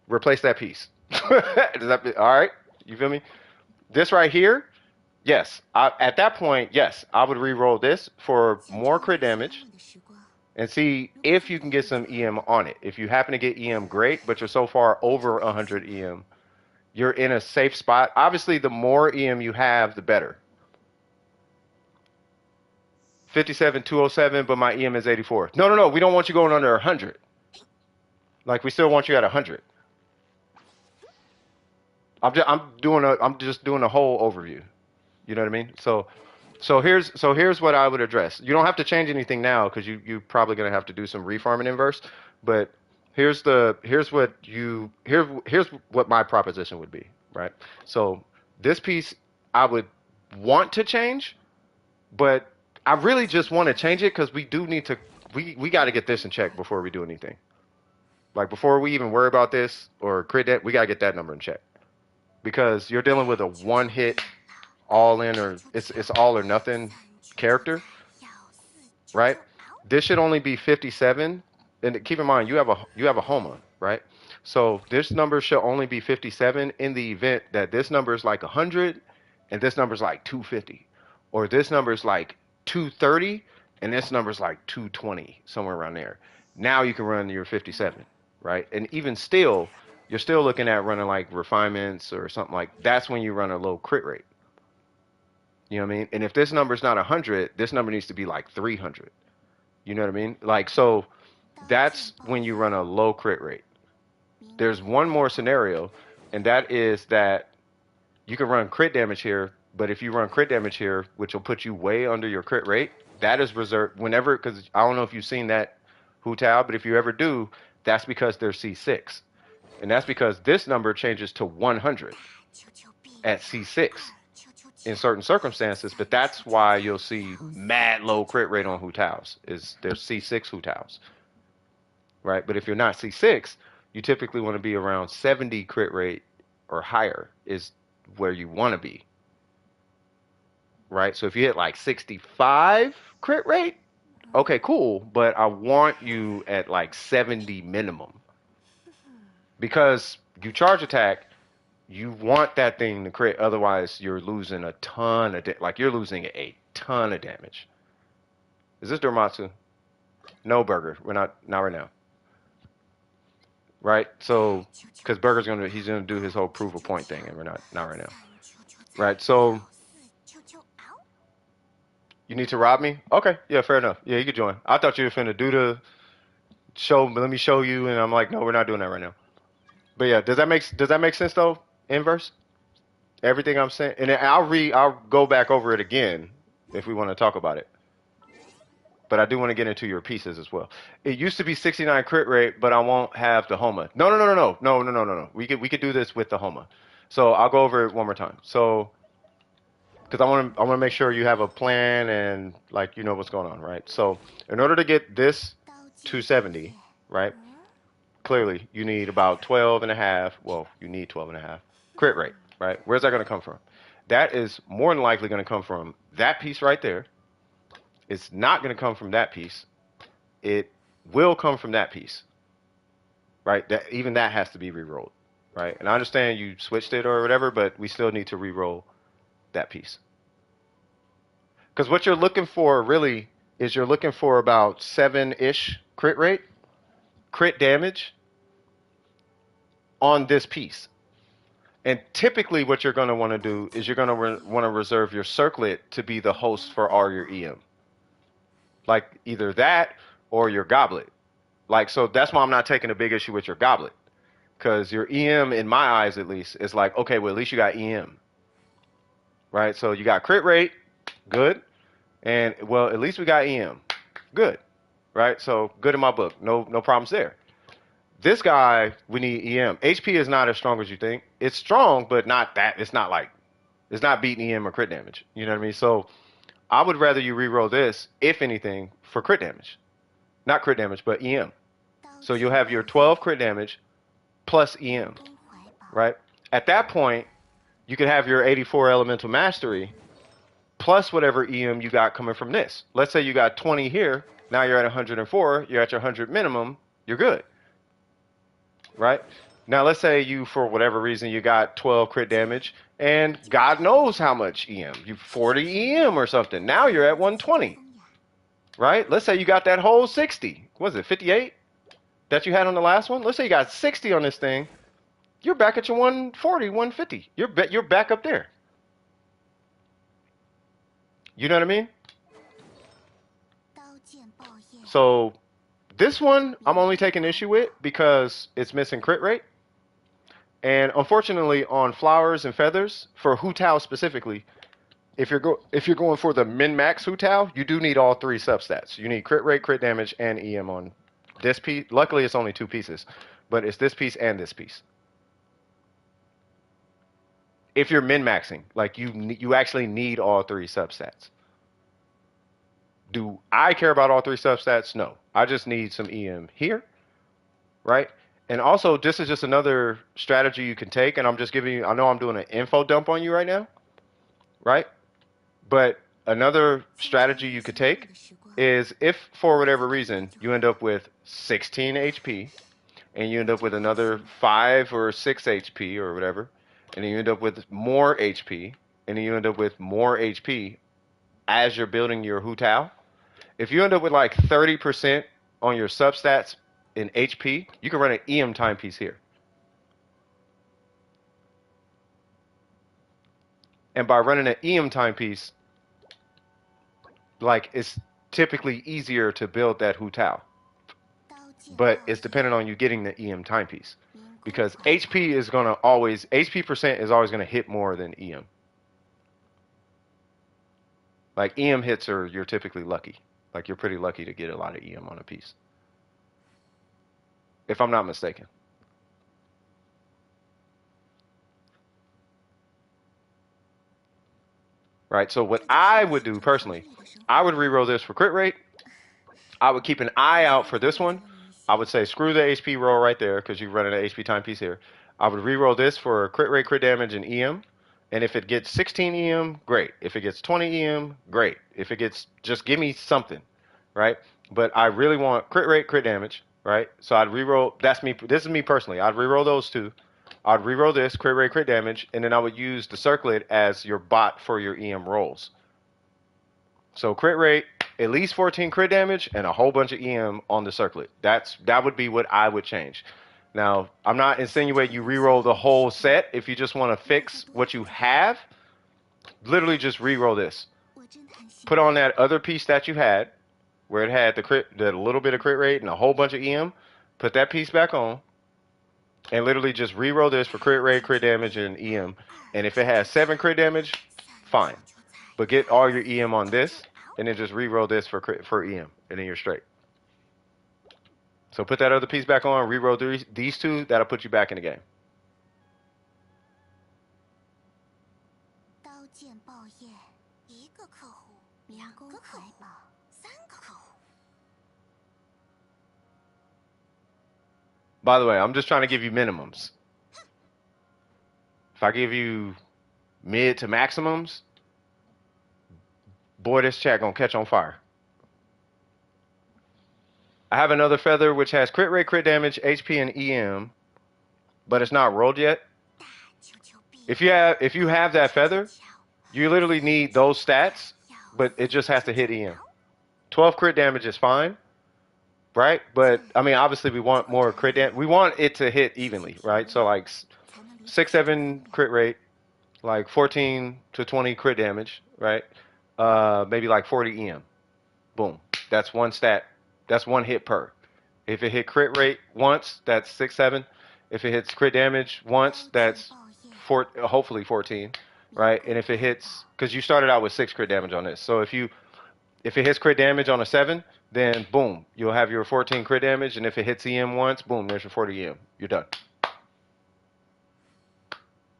replace that piece. All right? You feel me? This right here, yes. At that point, yes, I would re-roll this for more crit damage and see if you can get some EM on it. If you happen to get EM, great, but you're so far over 100 EM, you're in a safe spot. Obviously, the more EM you have, the better. 57, 207, but my EM is 84. No. We don't want you going under 100. Like, we still want you at 100. I'm just doing a whole overview. You know what I mean? So here's what I would address. You don't have to change anything now because you're probably gonna have to do some refarming inverse. But here's what my proposition would be, right? So this piece I would want to change, but I really just want to change it because we do need to we got to get this in check before we do anything. Like before we even worry about this or crit that, we got to get that number in check because you're dealing with a one hit all in or it's all or nothing character, right? This should only be 57. And keep in mind you have a Homa, right? So this number should only be 57 in the event that this number is like 100 and this number is like 250, or this number is like 230 and this number is like 220, somewhere around there. Now you can run your 57, right? And even still, you're still looking at running like refinements or something like that's when you run a low crit rate. You know what I mean? And if this number is not 100, this number needs to be like 300. You know what I mean? Like, so that's when you run a low crit rate. There's one more scenario, and that is that you can run crit damage here, but if you run crit damage here, which will put you way under your crit rate, that is reserved whenever, because I don't know if you've seen that Hu Tao, but if you ever do, that's because they're C6. And that's because this number changes to 100 at C6 in certain circumstances, but that's why you'll see mad low crit rate on Hu Taos, is there's C6 Hu Taos, right? But if you're not C6, you typically want to be around 70 crit rate or higher is where you want to be, right? So if you hit like 65 crit rate, okay, cool, but I want you at like 70 minimum because you charge attack, you want that thing to crit, otherwise you're losing a ton of like you're losing a ton of damage. Is this Dormatsu? No, Burger. We're not right now. Right? So because he's gonna do his whole proof of point thing, and we're not right now. Right? So you need to rob me? Okay, yeah, fair enough. Yeah, you could join. I thought you were finna do the show, but let me show you, and I'm like, no, we're not doing that right now. But yeah, does that make sense though? Inverse? Everything I'm saying, and then I'll go back over it again if we want to talk about it. But I do want to get into your pieces as well. It used to be 69 crit rate, but I won't have the Homa. No. We could do this with the Homa. So I'll go over it one more time. So because I want to make sure you have a plan and like you know what's going on, right? So in order to get this 270, right? Clearly you need about 12 and a half. Well, you need 12 and a half crit rate, right? Where's that going to come from? That is more than likely going to come from that piece right there. It's not going to come from that piece. It will come from that piece, right? That even that has to be re-rolled. right? And I understand you switched it or whatever, but we still need to re-roll that piece. Because what you're looking for really is you're looking for about 7-ish crit rate, crit damage on this piece. And typically what you're going to want to do is you're going to want to reserve your circlet to be the host for all your EM. Like either that or your goblet. Like, so that's why I'm not taking a big issue with your goblet. Because your EM, in my eyes at least, is like, okay, well, at least you got EM. Right? So you got crit rate, good. And, well, at least we got EM, good. Right? So good in my book. No problems there. This guy, we need EM. HP is not as strong as you think. It's strong, but not that. It's not like, it's not beating EM or crit damage. You know what I mean? So I would rather you reroll this, if anything, for crit damage. Not crit damage, but EM. So you'll have your 12 crit damage plus EM, right? At that point, you could have your 84 elemental mastery plus whatever EM you got coming from this. Let's say you got 20 here. Now you're at 104. You're at your 100 minimum. You're good, right? Now let's say you, for whatever reason, you got 12 crit damage and God knows how much EM. You 40 EM or something. Now you're at 120, right? Let's say you got that whole 60. Was it 58 that you had on the last one? Let's say you got 60 on this thing. You're back at your 140, 150. You're back up there. You know what I mean? So this one I'm only taking issue with because it's missing crit rate. And unfortunately, on flowers and feathers, for Hu Tao specifically, if you're going for the min max Hu Tao, you do need all three substats. You need crit rate, crit damage, and EM on this piece. Luckily, it's only two pieces, but it's this piece and this piece. If you're min maxing, like you actually need all three substats. Do I care about all three substats? No. I just need some EM here, right? And also, this is just another strategy you can take, and I'm just giving you, I know I'm doing an info dump on you right now, right? But another strategy you could take is if, for whatever reason, you end up with 16 HP, and you end up with another 5 or 6 HP or whatever, and then you end up with more HP, and then you end up with more HP as you're building your Hu Tao. If you end up with like 30% on your substats in HP, you can run an EM timepiece here. And by running an EM timepiece, like it's typically easier to build that Hu Tao. But it's dependent on you getting the EM timepiece. Because HP percent is always going to hit more than EM. Like EM hits you're typically lucky. Like you're pretty lucky to get a lot of EM on a piece. If I'm not mistaken. Right, so what I would do personally, I would reroll this for crit rate. I would keep an eye out for this one. I would say screw the HP roll right there because you're running an HP timepiece here. I would reroll this for crit rate, crit damage, and EM. And if it gets 16 EM, great. If it gets 20 EM, great. If it gets, just give me something, right? But I really want crit rate, crit damage, right? So I'd reroll, that's me, this is me personally. I'd reroll those two. I'd reroll this, crit rate, crit damage, and then I would use the circlet as your bot for your EM rolls. So crit rate, at least 14 crit damage, and a whole bunch of EM on the circlet. That would be what I would change. Now, I'm not insinuating you reroll the whole set. If you just want to fix what you have, literally just reroll this. Put on that other piece that you had, where it had the little bit of crit rate and a whole bunch of EM. Put that piece back on, and literally just reroll this for crit rate, crit damage, and EM. And if it has 7 crit damage, fine. But get all your EM on this, and then just reroll this for EM, and then you're straight. So put that other piece back on, reroll these two, that'll put you back in the game. By the way, I'm just trying to give you minimums. If I give you mid to maximums, boy, this chat gonna catch on fire. I have another feather which has crit rate, crit damage, HP, and EM. but it's not rolled yet. 大求求必 If you have that feather, you literally need those stats, but it just has to hit EM. 12 crit damage is fine, right? But I mean, obviously we want more crit damage. We want it to hit evenly, right? So like 6-7 crit rate, like 14 to 20 crit damage, right? Maybe like 40 EM. Boom. That's one stat. That's one hit per. If it hit crit rate once, that's 6-7. If it hits crit damage once, that's hopefully 14, right? And if it hits, because you started out with 6 crit damage on this, so if it hits crit damage on a 7, then boom, you'll have your 14 crit damage, and if it hits EM once, boom, there's your 40 EM. You're done.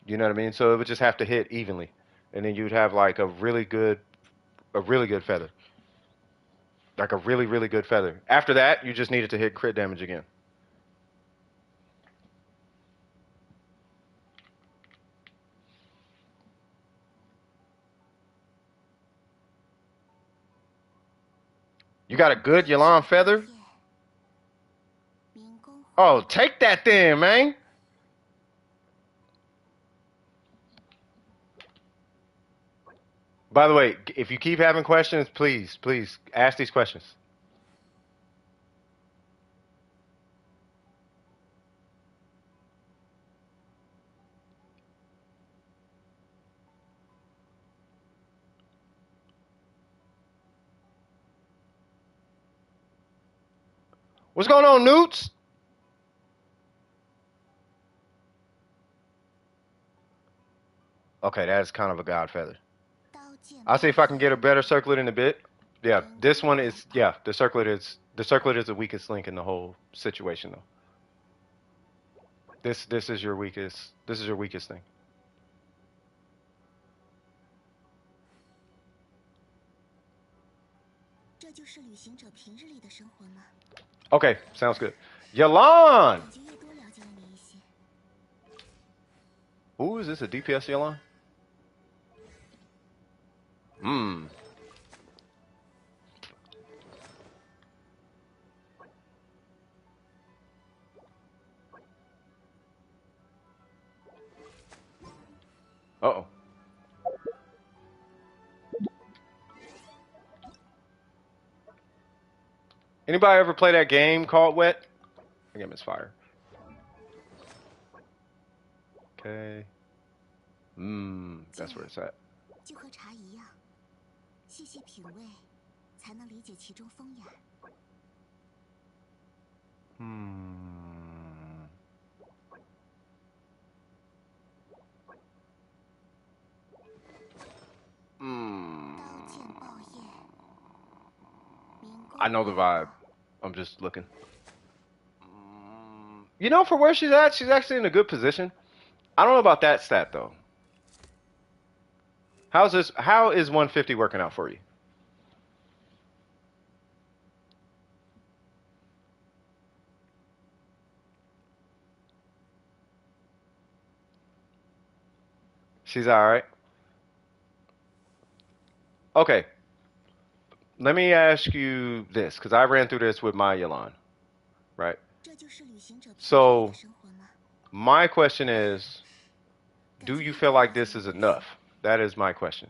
You know what I mean? So it would just have to hit evenly, and then you'd have like a really good feather, like a really really good feather. After that, you just need it to hit crit damage again. You got a good Yalan feather? Oh, take that then, man. By the way, if you keep having questions, please ask these questions. What's going on, Newts? Okay, that is kind of a god feather. I'll see if I can get a better circlet in a bit. Yeah, this one is the circlet is the weakest link in the whole situation though. This is your weakest thing. Okay, sounds good. Yalan! Ooh, is this a DPS Yalan? Hmm. Uh-oh. Anybody ever play that game called Wet? I game is fire. Okay. That's where it's at. 就和茶一样，细细品味，才能理解其中风雅。I know the vibe. I'm just looking. You know, for where she's actually in a good position. I don't know about that stat though. How is 150 working out for you? She's all right. Okay. Let me ask you this, because I ran through this with my Yalan, right? So my question is, do you feel like this is enough? That is my question.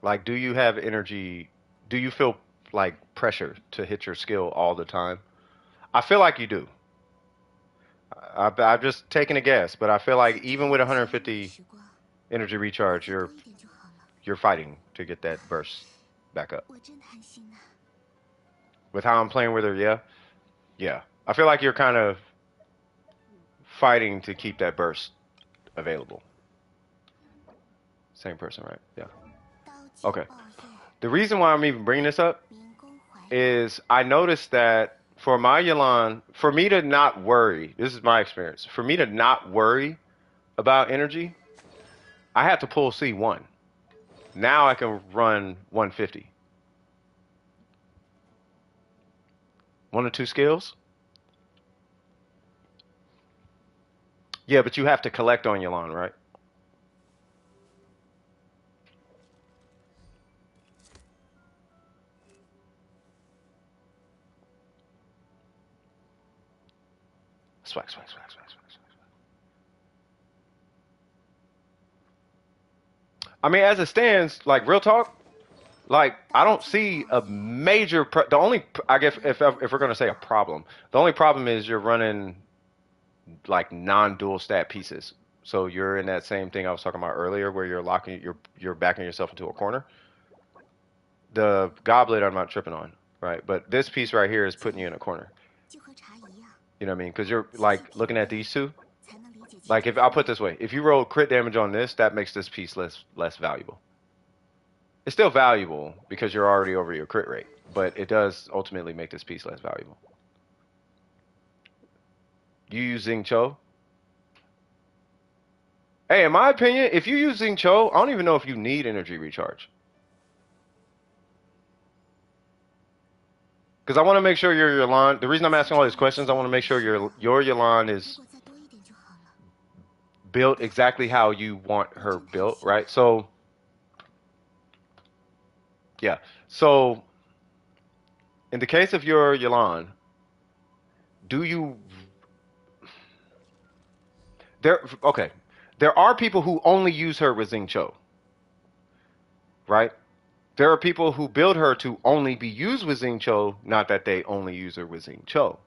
Like, do you have energy? Do you feel like pressure to hit your skill all the time? I feel like you do. I've just taken a guess, but I feel like even with 150 energy recharge, you're fighting to get that burst back up. With how I'm playing with her, yeah, yeah. I feel like you're kind of fighting to keep that burst available. Same person, right? Yeah. Okay. The reason why I'm even bringing this up is I noticed that for my Yalan, for me to not worry, this is my experience, for me to not worry about energy, I had to pull C1. Now I can run 150. One or two skills? Yeah, but you have to collect on Yalan, right? swag, swag, swag, swag, swag, swag. I mean, as it stands, like real talk, like I don't see a major. The only, I guess, if we're gonna say a problem, the only problem is you're running like non-dual stat pieces. So you're in that same thing I was talking about earlier, where you're backing yourself into a corner. The goblet I'm not tripping on, right? But this piece right here is putting you in a corner. You know what I mean? Because you're like looking at these two. Like if I'll put it this way, if you roll crit damage on this, that makes this piece less valuable. It's still valuable because you're already over your crit rate, but it does ultimately make this piece less valuable. You use Xing Cho. Hey, in my opinion, if you use Xing Cho, I don't even know if you need energy recharge. Because I want to make sure your Yelan. The reason I'm asking all these questions, I want to make sure your Yelan is built exactly how you want her built, right? So yeah. So in the case of your Yelan, do you there? Okay, there are people who only use her with Xing Cho, right? There are people who build her to only be used with Xing Cho, not that they only use her with Xing Cho.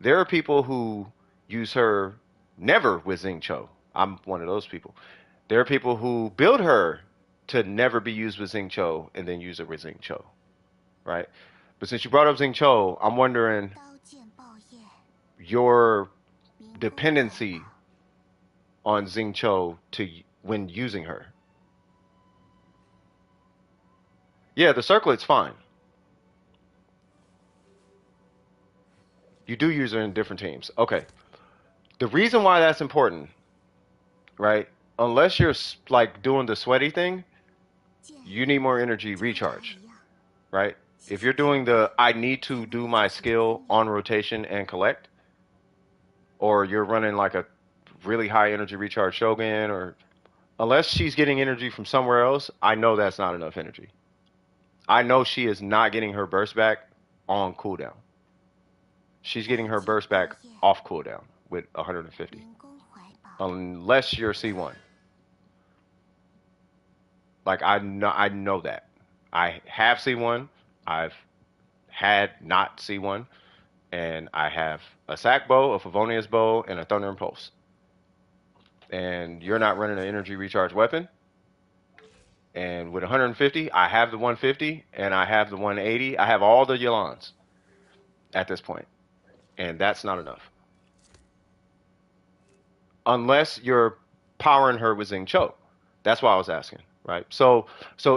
There are people who use her never with Xing Cho. I'm one of those people. There are people who build her to never be used with Xing Cho and then use her with Xing Cho, right? But since you brought up Xing Cho, I'm wondering your dependency on Xing Cho to when using her. Yeah, the circlet's fine. You do use her in different teams. Okay. The reason why that's important, right? Unless you're like doing the sweaty thing, you need more energy recharge, right? If you're doing the I need to do my skill on rotation and collect, or you're running like a really high energy recharge Shogun, or unless she's getting energy from somewhere else, I know that's not enough energy. I know she is not getting her burst back on cooldown. She's getting her burst back off cooldown with 150. Unless you're C1. Like I know that. I have C1. I've had not C1, and I have a sack bow, a Favonius bow, and a Thunder Impulse. And you're not running an energy recharge weapon. And with 150, I have the 150 and I have the 180. I have all the Yolans at this point, and that's not enough. Unless you're powering her with Xing Cho. That's why I was asking, right? So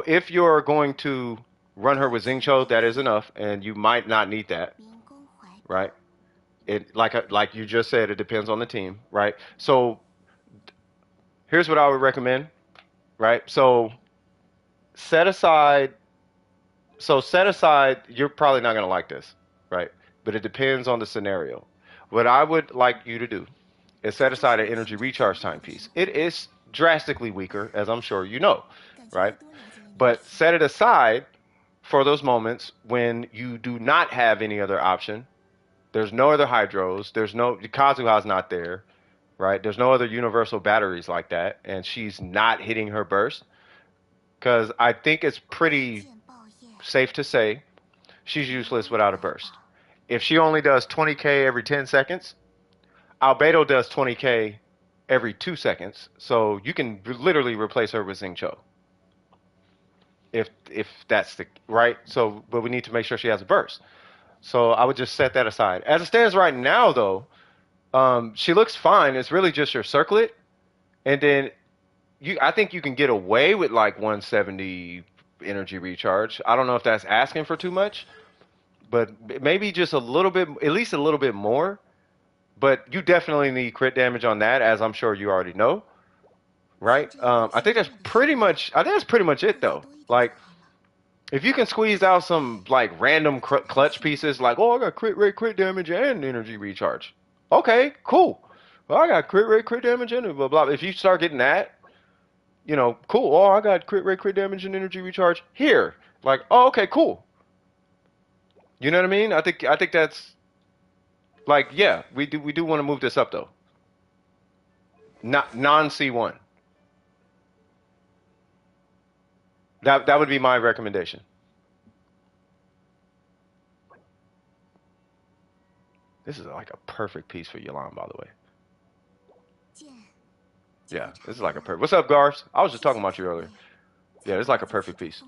if you're going to run her with Xing Cho, that is enough, and you might not need that, right? It like you just said, it depends on the team, right? So here's what I would recommend, right? Set aside set aside, you're probably not going to like this, right? But it depends on the scenario. What I would like you to do is set aside an energy recharge timepiece. It is drastically weaker, as I'm sure you know, right? But set it aside for those moments when you do not have any other option. There's no other hydros. There's no Kazuha's not there, right? There's no other universal batteries like that, and she's not hitting her burst. Because I think it's pretty safe to say she's useless without a burst. If she only does 20k every 10 seconds, Albedo does 20k every 2 seconds, so you can literally replace her with Xing Cho. If that's the right. So, but we need to make sure she has a burst. So I would just set that aside. As it stands right now, though, she looks fine. It's really just your circlet, and then I think you can get away with like 170 energy recharge. I don't know if that's asking for too much, but maybe just a little bit, at least a little bit more. But you definitely need crit damage on that, as I'm sure you already know, right? I think that's pretty much. I think that's pretty much it, though. Like, if you can squeeze out some like random clutch pieces, like, oh, I got crit rate, crit damage, and energy recharge. Okay, cool. Well, I got crit rate, crit damage, and blah blah. If you start getting that, cool. Oh, I got crit rate, crit damage, and energy recharge here. Like, oh, okay, cool. You know what I mean? I think that's Like, yeah, we do want to move this up though. Not non C1. That would be my recommendation. This is like a perfect piece for Yalan, by the way. 剑 Yeah, this is like a perfect. What's up, Garfs? I was just talking about you earlier. Yeah, it's like a perfect piece.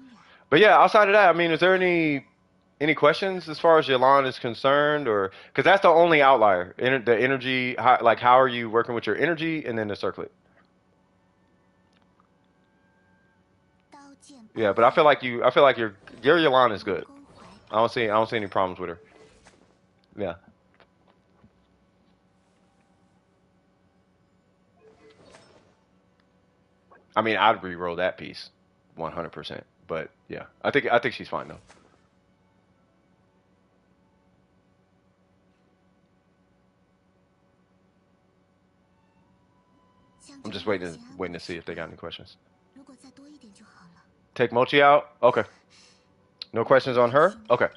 But yeah, outside of that, I mean, is there any questions as far as Yalan is concerned, or because that's the only outlier? The energy, like how are you working with your energy, and then the circlet. Yeah, but I feel like your Yalan is good. I don't see any problems with her. Yeah, I mean, I'd re-roll that piece, 100%. But yeah, I think she's fine though. I'm just waiting to see if they got any questions. Take Mochi out. Okay. No questions on her. Okay.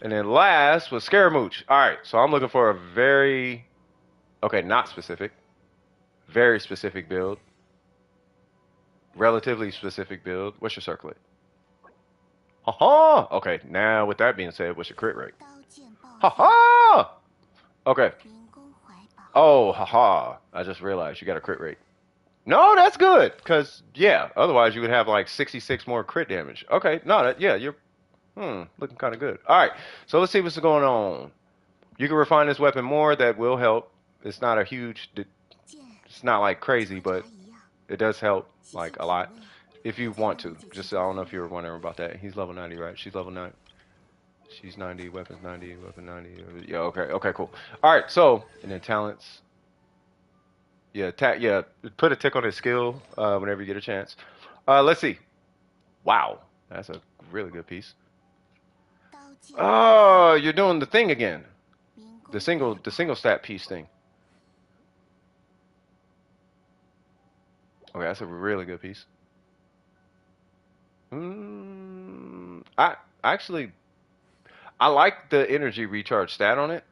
And then last was Scaramouche. All right. So I'm looking for a very okay, not specific, very specific build, relatively specific build. What's your circlet? Ha ha. Okay. Now with that being said, what's your crit rate? Ha ha. Okay. Oh, haha. I just realized you got a crit rate. No, that's good. Because, yeah, otherwise you would have like 66 more crit damage. Okay, no, yeah, you're looking kind of good. All right, so let's see what's going on. You can refine this weapon more. That will help. It's not a huge, it's not like crazy, but it does help like a lot if you want to. Just, I don't know if you were wondering about that. He's level 90, right? She's level 9. She's 90, weapons 90, weapon 90. Yeah, okay, okay, cool. All right, so, and then talents. Yeah, yeah, put a tick on his skill whenever you get a chance. Let's see. Wow, that's a really good piece. Oh, you're doing the thing again. The single stat piece thing. Okay, that's a really good piece. I actually I like the energy recharge stat on it.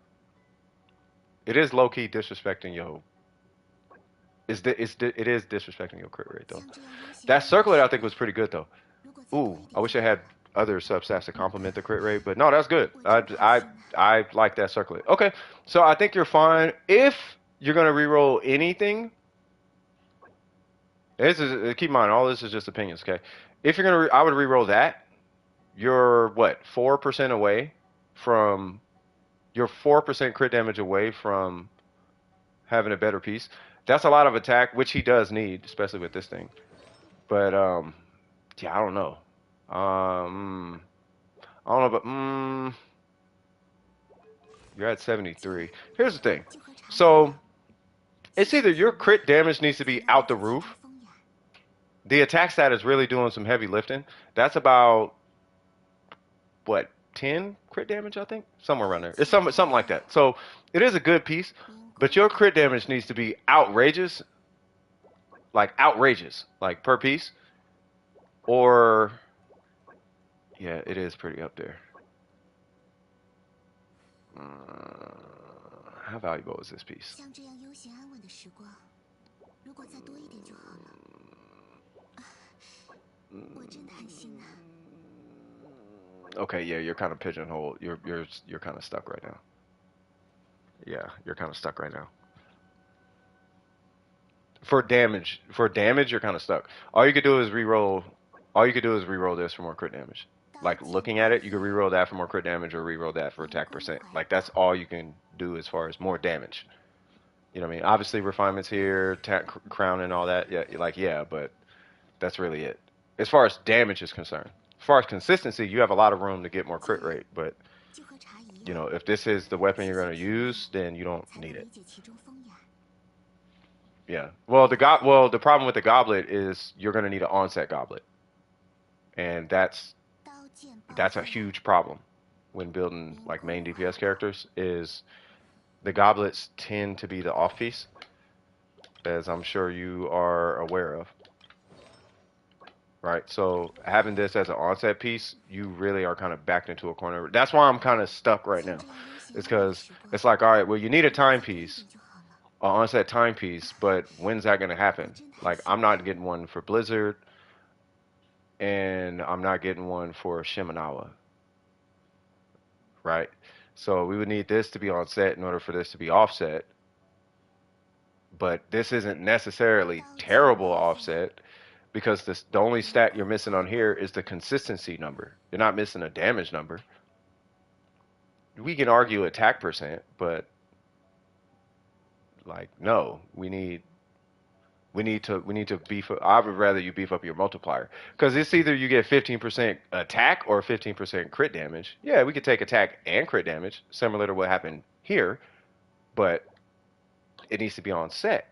It is low key disrespecting your. It is disrespecting your crit rate though. That circlet I think was pretty good though. Ooh, I wish I had other substats to complement the crit rate, but no, that's good. I like that circlet. Okay, so I think you're fine. If you're gonna reroll anything, this is keep in mind all this is just opinions. Okay, if you're gonna, I would reroll that. You're what 4% away from you're 4% crit damage away from having a better piece. That's a lot of attack, which he does need, especially with this thing. But yeah, I don't know. Um, I don't know, but you're at 73. Here's the thing. So it's either your crit damage needs to be out the roof. The attack stat is really doing some heavy lifting. That's about what 10 crit damage, I think, somewhere around there. It's something like that. So it is a good piece, but your crit damage needs to be outrageous, like per piece, or yeah, it is pretty up there. How valuable is this piece? Okay, yeah, you're kind of pigeonholed. You're kind of stuck right now. Yeah, you're kind of stuck right now. For damage, you're kind of stuck. All you could do is reroll. All you could do is reroll this for more crit damage. Like looking at it, you could reroll that for more crit damage or reroll that for attack percent. Like that's all you can do as far as more damage. You know what I mean? Obviously refinements here, crown and all that. Yeah, like yeah, but that's really it. As far as damage is concerned. As far as consistency, you have a lot of room to get more crit rate, but you know, if this is the weapon you're going to use, then you don't need it. Yeah. Well, the problem with the goblet is you're going to need an onset goblet. And that's a huge problem when building like main DPS characters is the goblets tend to be the off piece, as I'm sure you are aware of. Right? So having this as an onset piece, you really are kind of backed into a corner. That's why I'm kind of stuck right now. It's because it's like, all right, well, you need a timepiece, an onset timepiece, but when's that gonna happen? Like, I'm not getting one for Blizzard, and I'm not getting one for Shiminawa, right? So we would need this to be on set in order for this to be offset. But this isn't necessarily terrible offset because the only stat you're missing on here is the consistency number. You're not missing a damage number. We can argue attack percent, but like no, we need to beef up. I would rather you beef up your multiplier because it's either you get 15% attack or 15% crit damage. Yeah, we could take attack and crit damage, similar to what happened here, but it needs to be on set.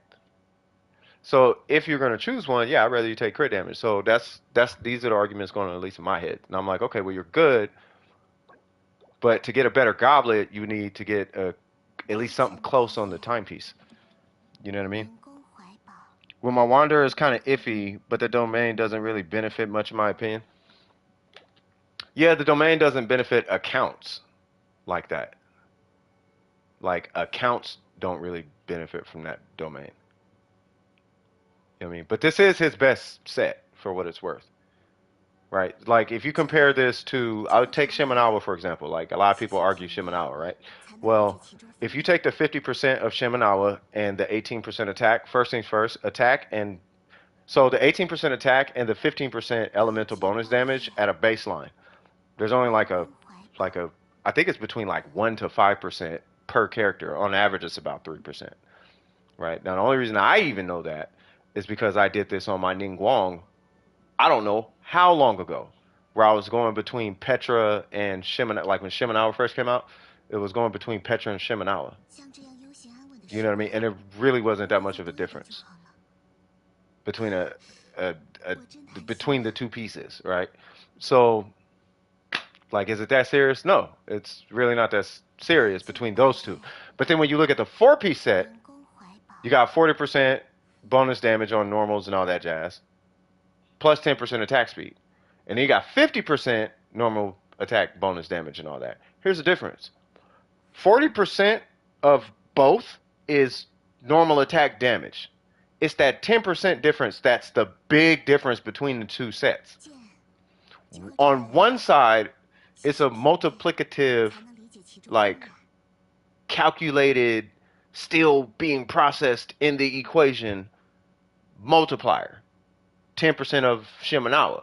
So if you're gonna choose one, yeah, I'd rather you take crit damage. So that's these are the arguments going on at least in my head. And I'm like, okay, well you're good, but to get a better goblet, you need to get at least something close on the timepiece. You know what I mean? Well, my Wanderer is kind of iffy, but the domain doesn't really benefit much in my opinion. Yeah, the domain doesn't benefit accounts like that. Like accounts don't really benefit from that domain. You know what I mean? But this is his best set for what it's worth. Right? Like if you compare this to, I would take Shiminawa for example. Like a lot of people argue Shiminawa, right? Well, if you take the 50% of Shiminawa and the 18% attack, first things first, attack and so the 18% attack and the 15% elemental bonus damage at a baseline. There's only like a I think it's between like 1 to 5% per character. On average it's about 3%. Right? Now the only reason I even know that is because I did this on my Ningguang I don't know how long ago, where I was going between Petra and Shimanawa. Like when Shiminawa first came out, it was going between Petra and Shiminawa. You know what I mean? And it really wasn't that much of a difference between a, a between the two pieces, right? So, like, is it that serious? No, it's really not that serious between those two. But then when you look at the four-piece set, you got 40% bonus damage on normals and all that jazz, plus 10% attack speed. And then you got 50% normal attack bonus damage and all that. Here's the difference 40% of both is normal attack damage. It's that 10% difference that's the big difference between the two sets. On one side, it's a multiplicative, like calculated, still being processed in the equation multiplier. 10% of Shiminawa.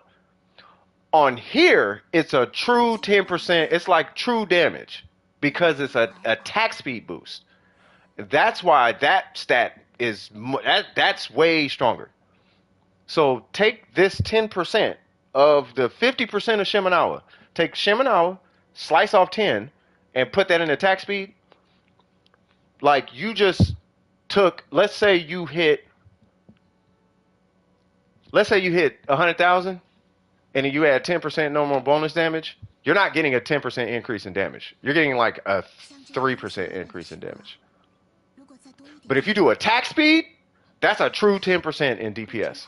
On here, it's a true 10%. It's like true damage because it's a attack speed boost. That's why that stat is that's way stronger. So take this 10% of the 50% of Shiminawa. Take Shiminawa, slice off 10, and put that in attack speed. Like you just took, let's say you hit 100,000 and then you add 10% normal bonus damage, you're not getting a 10% increase in damage. You're getting like a 3% increase in damage. But if you do attack speed, that's a true 10% in DPS.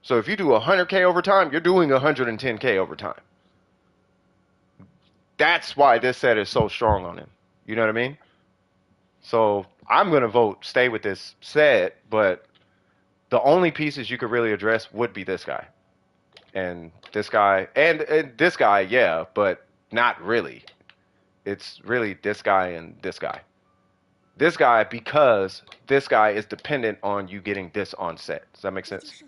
So if you do 100k over time, you're doing 110k over time. That's why this set is so strong on him. You know what I mean? So I'm going to vote stay with this set, but the only pieces you could really address would be this guy. And this guy, and this guy, yeah, but not really. It's really this guy and this guy. This guy because this guy is dependent on you getting this on set. Does that make sense?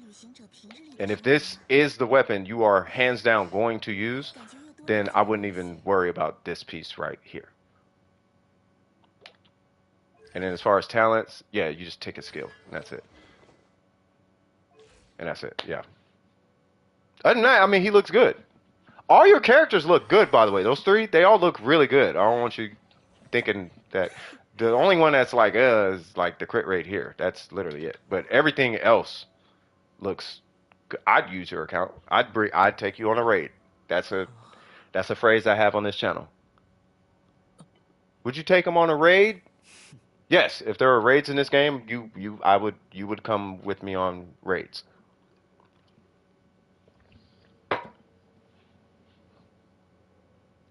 And if this is the weapon you are hands down going to use, then I wouldn't even worry about this piece right here. And then as far as talents, yeah, you just take a skill, and that's it. And that's it, yeah. Other than that, I mean, he looks good. All your characters look good, by the way. Those three, they all look really good. I don't want you thinking that the only one that's like is like the crit rate here. That's literally it. But everything else looks. I'd use your account. I'd take you on a raid. That's a phrase I have on this channel. Would you take them on a raid? Yes. If there are raids in this game, you would come with me on raids.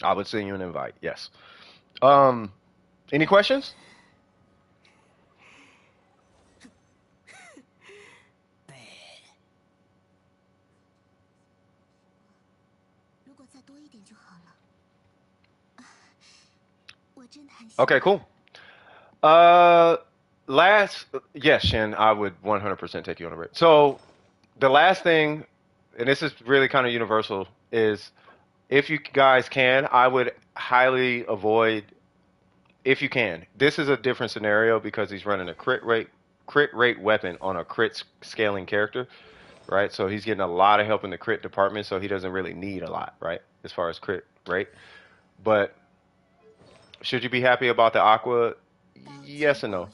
I would send you an invite. Yes. Um, any questions? 如果再多一点就好了。我真的很喜 Okay, 欢。cool. Uh, last, yes, Shin, I would 100% take you on a break. So the last thing, and this is really kind of universal, is if you guys can, I would highly avoid, if you can. This is a different scenario because he's running a crit rate weapon on a crit scaling character, right? So he's getting a lot of help in the crit department, so he doesn't really need a lot, right? As far as crit rate. But should you be happy about the aqua? 刀剑 Yes and 宝 no.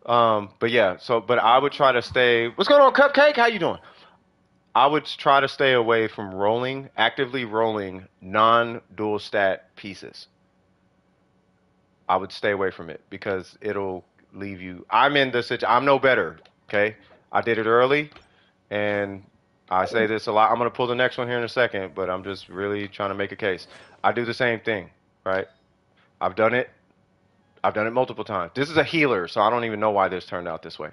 刃，But yeah, so but I would try to stay. What's going on, Cupcake? How you doing? I would try to stay away from actively rolling non-dual stat pieces. I would stay away from it because it'll leave you. I'm in the situation. I'm no better. Okay, I did it early, and I say this a lot. I'm gonna pull the next one here in a second, but I'm just really trying to make a case. I do the same thing, right? I've done it. I've done it multiple times. This is a healer, so I don't even know why this turned out this way.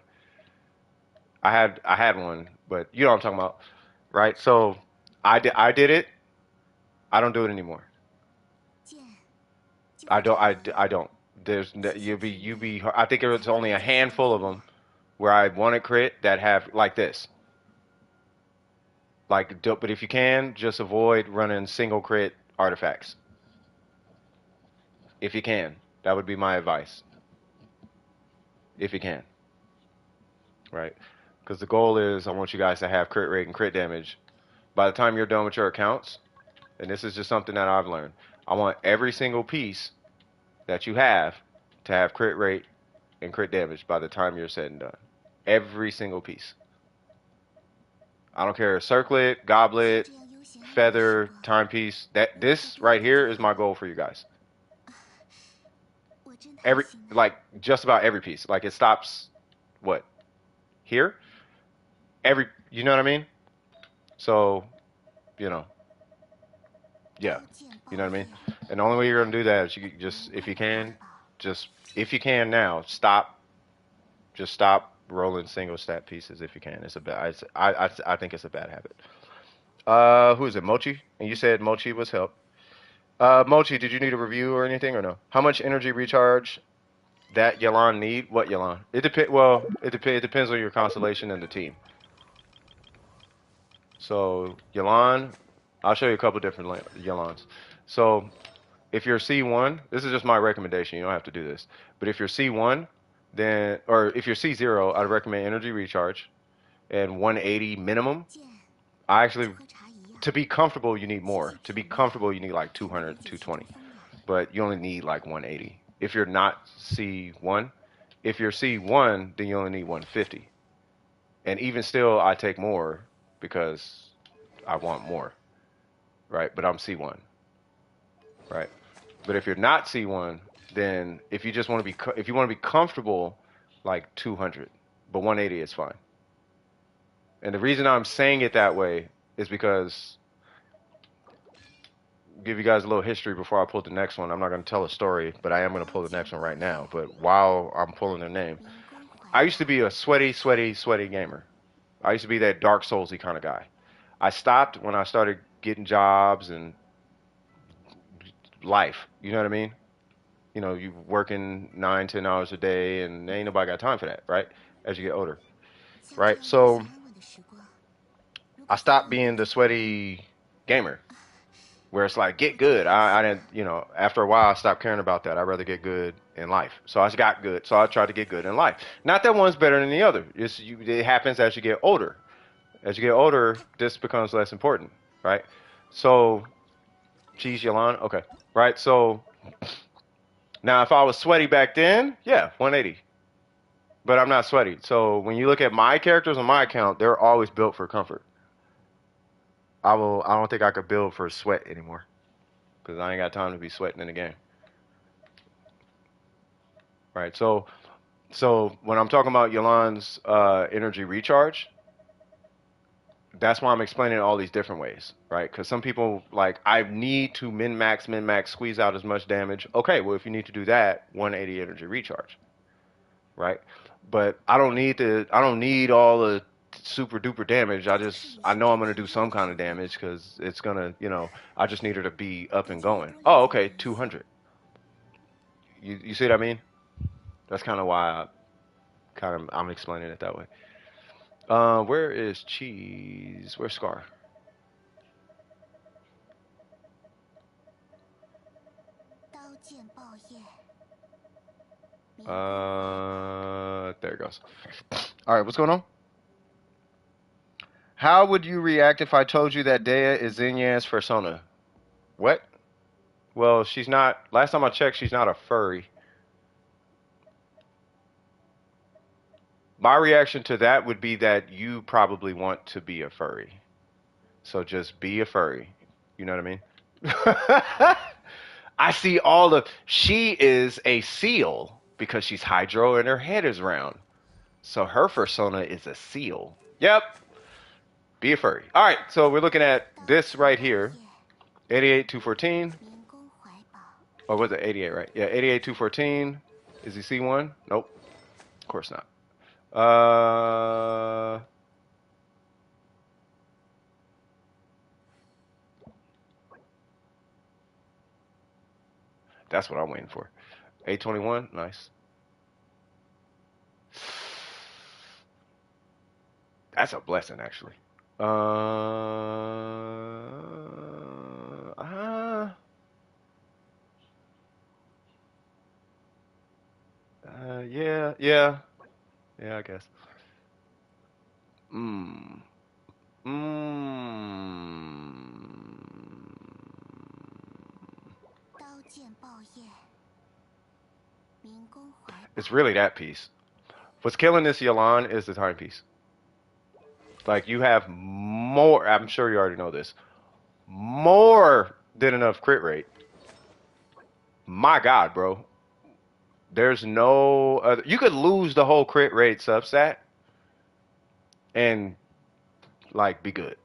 I had one, but you know what I'm talking about, right? So I did it. I don't do it anymore. 剑就 I 会这 don't 样 I, 吗？I don't. There's 谢谢 you be 佐 you 伊，be. I think 才 it's 让 only 我 a 有机会 handful of 做。them where I want to crit that have like this. Like, but if you can, just avoid running single crit artifacts. If you can, that would be my advice. If you can, right? Because the goal is I want you guys to have crit rate and crit damage by the time you're done with your accounts. And this is just something that I've learned. I want every single piece that you have to have crit rate and crit damage by the time you're said and done. Every single piece. I don't care, circlet, 像 goblet, 这样悠闲安稳的时 feather, 光，timepiece. That 如果再 this 多一 right 点就 here is 好 my 了。goal for you guys. 我真的很 Every 心安。like just about every piece. Like it stops what? Here? Every you know what I mean? So, you know, yeah. 刀剑 You 爆 know what I mean? 刃，And the only way you're gonna do that is you just 能 if 快 you 点来 can, 吧？just if you can now, stop rolling single stat pieces if you can. I think it's a bad habit. Who is it? Mochi? And you said Mochi was help. Mochi, did you need a review or anything or no? How much energy recharge that Yalan need? What Yalan? It depend. Well, it depends on your constellation and the team. So Yalan, I'll show you a couple different Yalans. So if you're C1, this is just my recommendation. You don't have to do this. But if you're C1, then or if you're C0, I'd recommend energy recharge and 180 minimum. 剑 I 就 actually 和茶一样，to be comfortable, you need 细细 more. To 品 be 味，comfortable, you need like 品 200, 味酒心中 220. 风雅。But you only need like 180. If you're not C1, if you're C1, then you only need 150. And even still, I take more because I want more, right? But I'm C1, right? But if you're not C1, then if you just want to be if you want to be comfortable, like 200, but 180 is fine. And the reason I'm saying it that way is because give you guys a little history before I pull the next one. I'm not going to tell a story, but I am going to 刀 pull the 剑 next one 爆 right 刃，now. But while I'm pulling their name, 灵光怀 I used to 表，be a sweaty gamer. I used to be that Dark Soulsy kind of guy. I stopped when I started getting jobs and life. You know what I mean? You know, you working 9, 10 hours a day, and ain't nobody got time for that, right? As you get older, 像这 right? 样悠 So 闲安稳的时光，如 I 果再 stopped 多一 being 点 the 就好了。sweaty gamer, where it's like get 我真的 good. 很喜 I 欢。didn't, after a while I stopped caring about that. I'd rather get good in life. So I got good. So I tried to get good in life. Not that one's better than the other. It happens as you get older. As you get older, this becomes less important, right? So cheese Yolanda, okay, right? So now if I was sweaty back then, yeah, 180. But I'm not sweaty. So when you look at my characters on my account, they're always built for comfort. I don't think I could build for sweat anymore because I ain't got time to be sweating in the game. Right. So when I'm talking about Yolan's energy recharge, That's why I'm explaining it all these different ways, right? Because some people like I need to min max, squeeze out as much damage. Okay, well if you need to do that, 180 energy recharge, right? But I don't need all the super duper damage. I know I'm gonna do some kind of damage because it's gonna, I just need her to be up and going. Oh, okay, 200. You see what I mean? That's kind of why I'm explaining it that way. Where is Cheese? Where's Scar? There it goes. All right, what's going on? How would you react if I told you that Dea is Xinyan's persona? What? Well, she's not. Last time I checked, she's not a furry. My reaction to that would be that you probably want to be a furry. So just be a furry. You know what I mean? I see all the. She is a seal because she's hydro and her head is round. So her persona is a seal. Yep. Be a furry. All right. So we're looking at this right here. 88 214. Or was it 88, right? Yeah, 88 214. Is he C1? Nope. Of course not. That's what I'm waiting for. 821. Nice. That's a blessing, actually. Uh, yeah, yeah, yeah, I guess. Mm, mm. It's really that piece. What's killing this Yalan is the timepiece. Like you have more. I'm sure you already know this. More than enough crit rate. My God, bro. There's no other. You could lose the whole crit rate substat and like be good.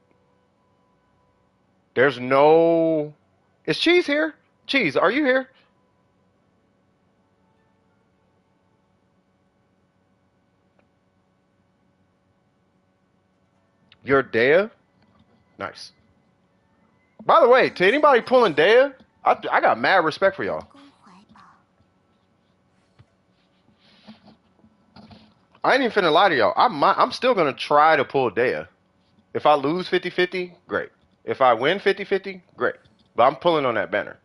There's no. Is Cheese here? Cheese, are you here? You're Dea? Nice. By the way, to anybody pulling Dea, I got mad respect for y'all. I ain't even finna lie to y'all. I'm still gonna try to pull Dea. If I lose 50-50, great. If I win 50-50, great. But I'm pulling on that banner.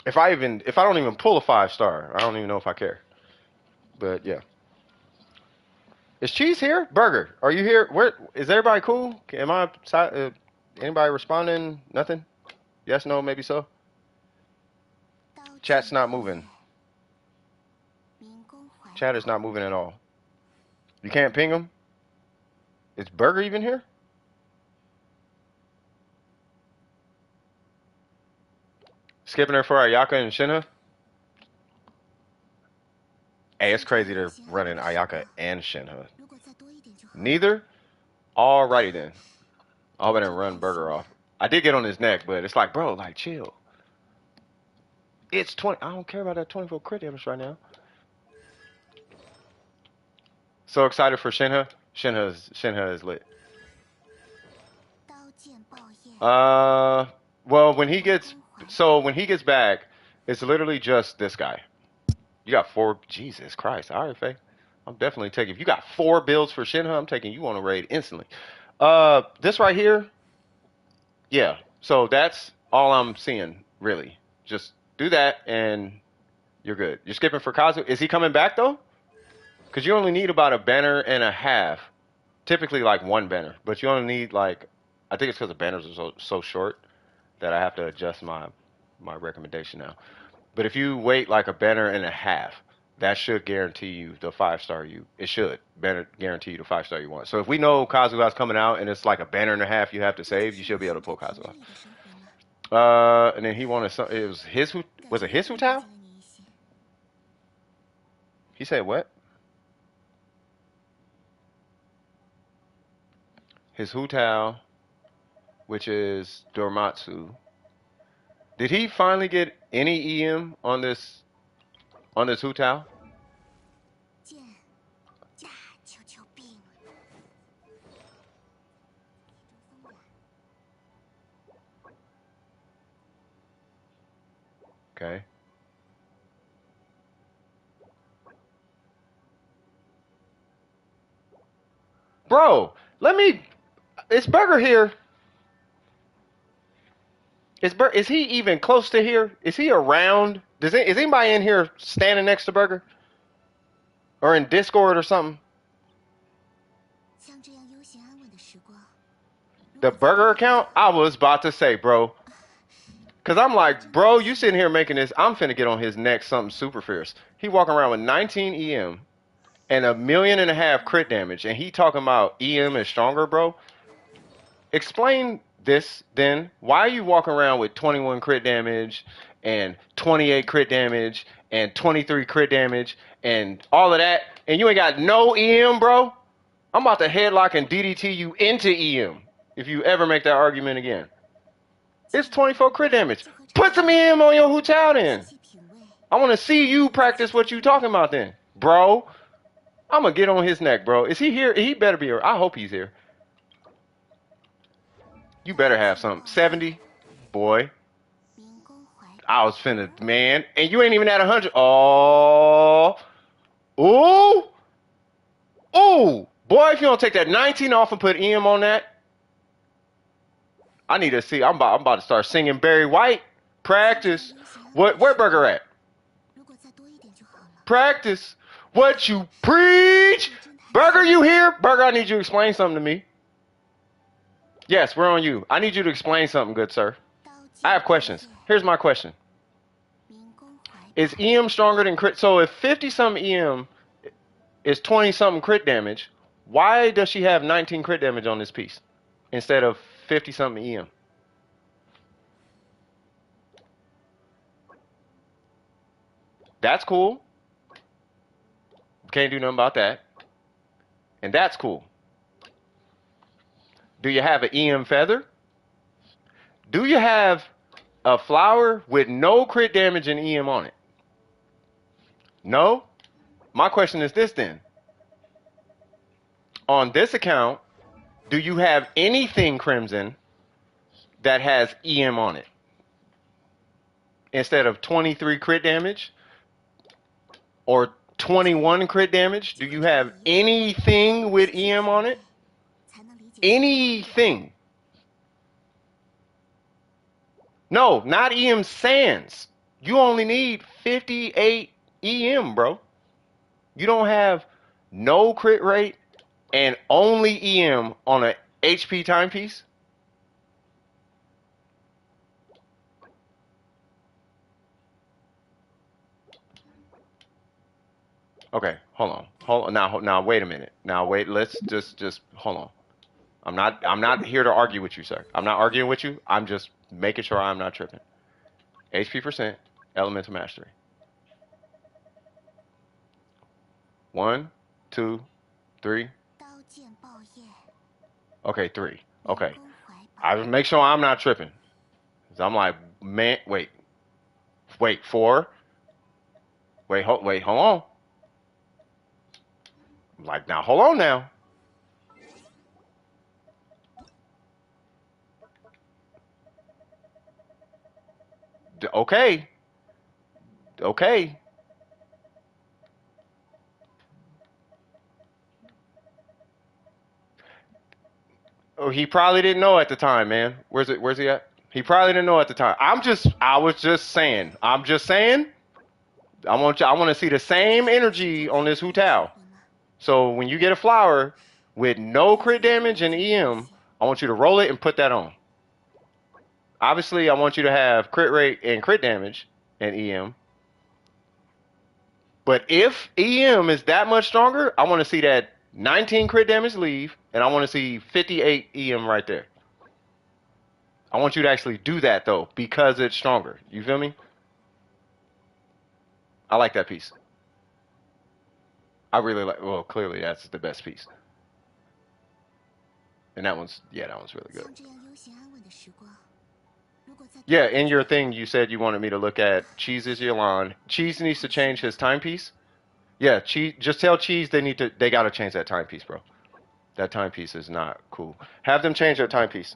If I don't even pull a 5-star, I don't even know if I care. But yeah. Is Cheese here? Burger, are you here? Where is everybody cool? Am I anybody responding? Nothing? Yes, no, maybe so. Chat's not moving. Chat is not moving at all. You can't ping him? Is Burger even here? Skipping her for Ayaka and Shinha? Hey, it's crazy they're running Ayaka and Shinha. Neither? Alrighty then. I'll better run Burger off. I did get on his neck, but it's like, bro, like chill. It's 20. I don't care about that 24 crit damage right now. So excited for Shinha. Shinha is lit. Well, when he gets back, it's literally just this guy. You got 4. Jesus Christ. All right, Faye. I'm definitely taking. If you got 4 builds for Shinha, I'm taking you on a raid instantly. This right here, yeah. So that's all I'm seeing, really. Just do that, and you're good. You're skipping for Kazu. Is he coming back though? Because you only need about a banner and a half. Typically, like 1 banner, but you only need like. I think it's because the banners are so short that I have to adjust my recommendation now. But if you wait like a banner and a half, that should guarantee you the 5-star you. It should banner guarantee you the 5-star you want. So if we know Kazuha's coming out and it's like a banner and a half you have to save, you should be able to pull Kazuha. And then he wanted some. It was his. Was it his Hu Tao? He said what? His Hutao, which is Dormatsu. Did he finally get any EM on this Hutao? 剑大求求病了，铁中松源。Okay. Bro, let me. Is Burger here? Is he even close to here? Is he around? Is anybody in here standing next to Burger or in Discord or something? 像这样悠闲安稳的时光，如 The 果再多 Burger 一点就 account? 好 I 了。was about to say, bro. Cause I'm like, bro, you sitting here making this. I'm finna get on his neck something super fierce. He walking around with 19 EM and 1.5 million crit damage, and he talking about EM is stronger, bro. Explain this then. Why are you walking around with 21 crit damage and 28 crit damage and 23 crit damage and all of that, and you ain't got no EM, bro? I'm about to headlock and DDT you into EM if you ever make that argument again. It's 24 crit damage. 这喝茶 Put some EM on your Hu-Tao then. 细细品味， I want to see you practice what you talking about then, bro. I'm gonna get on his neck, bro. Is he here? He better be here. I hope he's here. You better have something. 70, boy. 民工怀 I was finna, man. And you ain't even at 100. Oh. Ooh. Ooh. Boy, if you don't take that 19 off and put EM on that, I need to see. I'm about to start singing Barry White. Practice. Where Burger at? 如果再多一点就好了。 Practice. What you preach. Burger, you here? Burger, I need you to explain something to me. Yes, we're on you. I need you to explain something, good sir. 刀剑 I have questions. Here's my question. 民工怀 Is EM stronger than crit? So if 50 something EM is 20 something crit damage, why does she have 19 crit damage on this piece instead of 50 something EM? That's cool. Can't do nothing about that. And that's cool. Do you have an EM feather? Do you have a flower with no crit damage and EM on it? No? My question is this then. On this account, do you have anything Crimson that has EM on it? Instead of 23 crit damage or 21 crit damage, do you have anything with EM on it? 才能理解 Anything. No, not EM Sans. You only need 58 EM, bro. You don't have no crit rate and only EM on a HP timepiece? Okay, hold on. Hold on. Now wait a minute. Now wait, let's just hold on. I'm not here to argue with you, sir. I'm not arguing with you. I'm just making sure I'm not tripping. HP percent, elemental mastery. 1, 2, 3. 刀剑爆焰， Okay, 3. 民 Okay. 工怀 I 抱， just make sure I'm not tripping. 'Cause I'm like, man, wait. Wait, 4. Wait, hold on. I'm like, now hold on now. Okay. Okay. Oh, he probably didn't know at the time, man. Where's he at? He probably didn't know at the time. I was just saying. I'm just saying. I want to see the same energy on this Hu Tao. So when you get a flower with no crit damage and EM, I want you to roll it and put that on. Obviously, I want you to have crit rate and crit damage and EM. But if EM is that much stronger, I want to see that 19 crit damage leave, and I want to see 58 EM right there. I want you to actually do that though, because it's stronger. You feel me? I like that piece. I really like. Well, clearly that's the best piece, and that one's that one's really good. 像这样悠闲安稳的时光，如果再多 Yeah, 一点 in 就 your 好 thing, 了。you said you wanted me to look at Cheese's Yolande. Cheese needs to change his timepiece. Yeah, Cheese. Just tell Cheese they need to. They gotta change that timepiece, bro. That timepiece is not cool. Have them change their timepiece.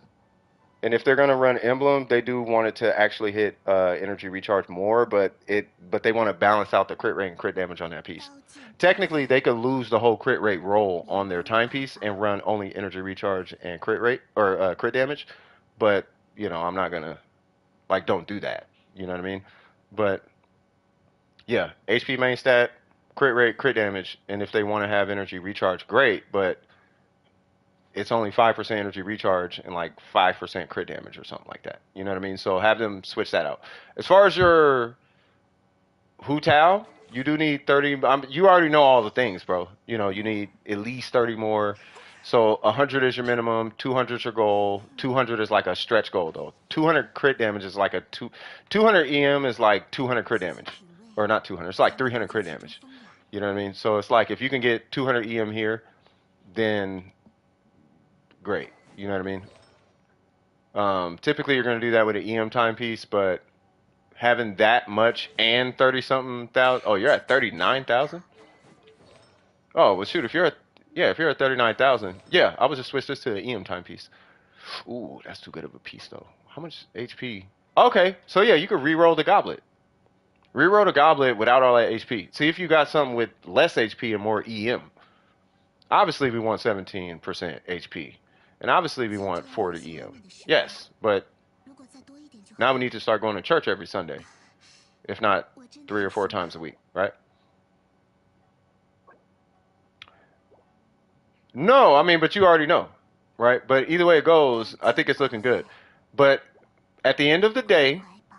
And if they're gonna run emblem, they do want it to actually hit energy recharge more, but they want to balance out the crit rate and crit damage on that piece. 刀剑不 Technically, 入， they could lose the whole crit rate roll 灵 on their 光一 timepiece 把， and run only energy recharge and crit rate or crit damage. But I'm not gonna like don't do that. You know what I mean? But yeah, HP main stat, crit rate, crit damage, and if they want to have energy recharge, great. But it's only 5% energy recharge and like 5% crit damage or something like that. You know what I mean? So have them switch that out. As far as your Hu Tao, you do need 30. You already know all the things, bro. You need at least 30 more. So 100 is your minimum, 200 is your goal, 200 is like a stretch goal though. 200 crit damage is like 200 EM is like 200 crit 细细 damage. 品味， Or not 200, it's 才 like 能够 300 在 crit 其中 damage. 丰养。You know what I mean? So it's like if you can get 200 EM here, then great. You know what I mean? Typically, you're going to do that with an EM timepiece, but having that much and 30 something thousand. Oh, you're at 39,000? Oh, well, shoot. If you're at 39,000, yeah, I would just switch this to the EM timepiece. Ooh, that's too good of a piece, though. How much HP? Okay, so yeah, you could re-roll the goblet. Re-roll the goblet without all that HP. See if you got something with less HP and more EM. Obviously, we want 17% HP. And obviously, we 像这 want 样悠 40 闲安 EM. 稳的时光， Yes, but 如果再多一点就好 now we 了。 need to start going to church every Sunday, if not 我真的 three 很 or four 希望 times a week, right? No, I mean, but you already know, right? But either way it 大 goes, I 剑 think it's 不 looking 入， good. But at the end of the 快来 day, 怀抱。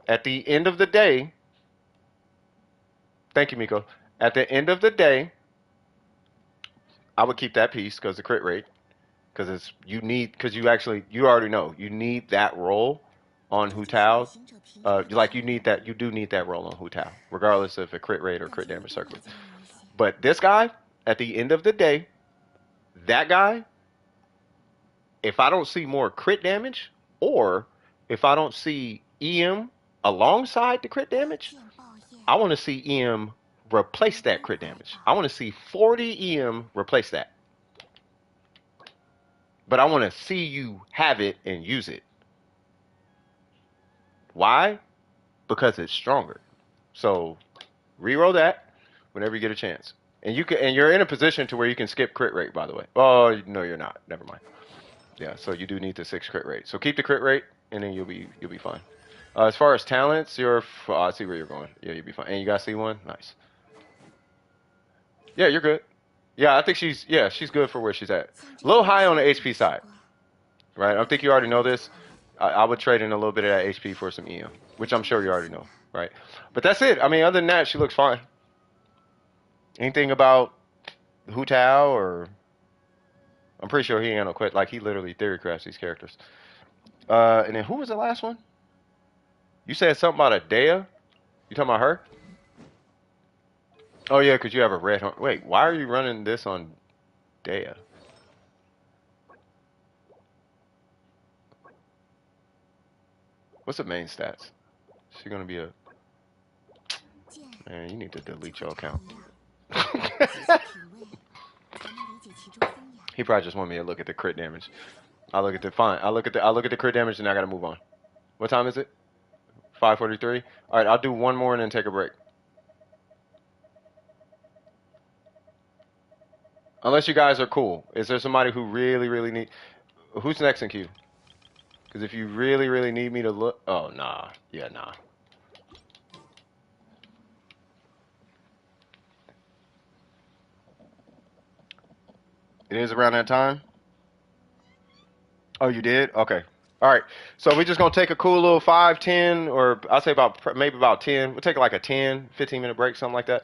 at the end of the day, thank you, Miko. At the end of the day, I would keep that piece because the crit rate, because you already know you need that roll on 这 Hu 就是旅 Tao. 行者平常的体 验。 You do need that roll on Hu Tao, regardless of a crit rate or 感 crit 觉有 damage 必要 circle. 将你一些。 But this guy, at the end of the day, that guy, if I don't see more crit damage, or if I don't see EM alongside the crit 刀 damage, 剑爆焰， I want to see EM replace that crit damage. I want to see 40 EM replace that. But I want to see you have it and use it. Why? Because it's stronger. So reroll that whenever you get a chance. And you're in a position to where you can skip crit rate, by the way. Oh no, you're not. Never mind. Yeah, so you do need the 6 crit rate. So keep the crit rate, and then you'll be fine. As far as talents, I see where you're going. Yeah, you'll be fine. And you got C1, nice. Yeah, you're good. Yeah, I think she's good for where she's at. 像 A 这 little 样悠 high on 闲 the 安稳的 HP 时 side, 光， right? 如 I 果 think 再 you 多 already 一 know 点就 this. 好了。 I would trade in a little bit of that HP for some EM, 我 which 真 I'm 的 sure you 很 already 希 know, 望， right? But that's it. I mean, other than that, she looks fine. Anything about Hu Tao or I'm pretty sure he ain't no quit. Like he literally theory crafts these characters. And then who was the last one? You said something about a Dea. You talking about her? Oh yeah, because you have a red. Wait, why are you running this on Dea? What's the main stats? Is she gonna be a 剑 man? You need to 就 delete 和 your 茶 account. 一样，细细品味，才能理解其中风雅。 He probably just want me to look at the crit damage. I look at the fine. I look at the crit damage, and I gotta move on. What time is it? 5:43. All right, I'll do one more and then take a break. Unless you guys are cool. Is there somebody who really, really need? Who's next in queue? Because if you really, really need me to look, oh nah, yeah nah. It is around that time. Oh, you did? Okay. All right. So we're just gonna take a cool little 5, 10, or I'll say maybe about 10. We'll take like a 10, 15-minute break, something like that.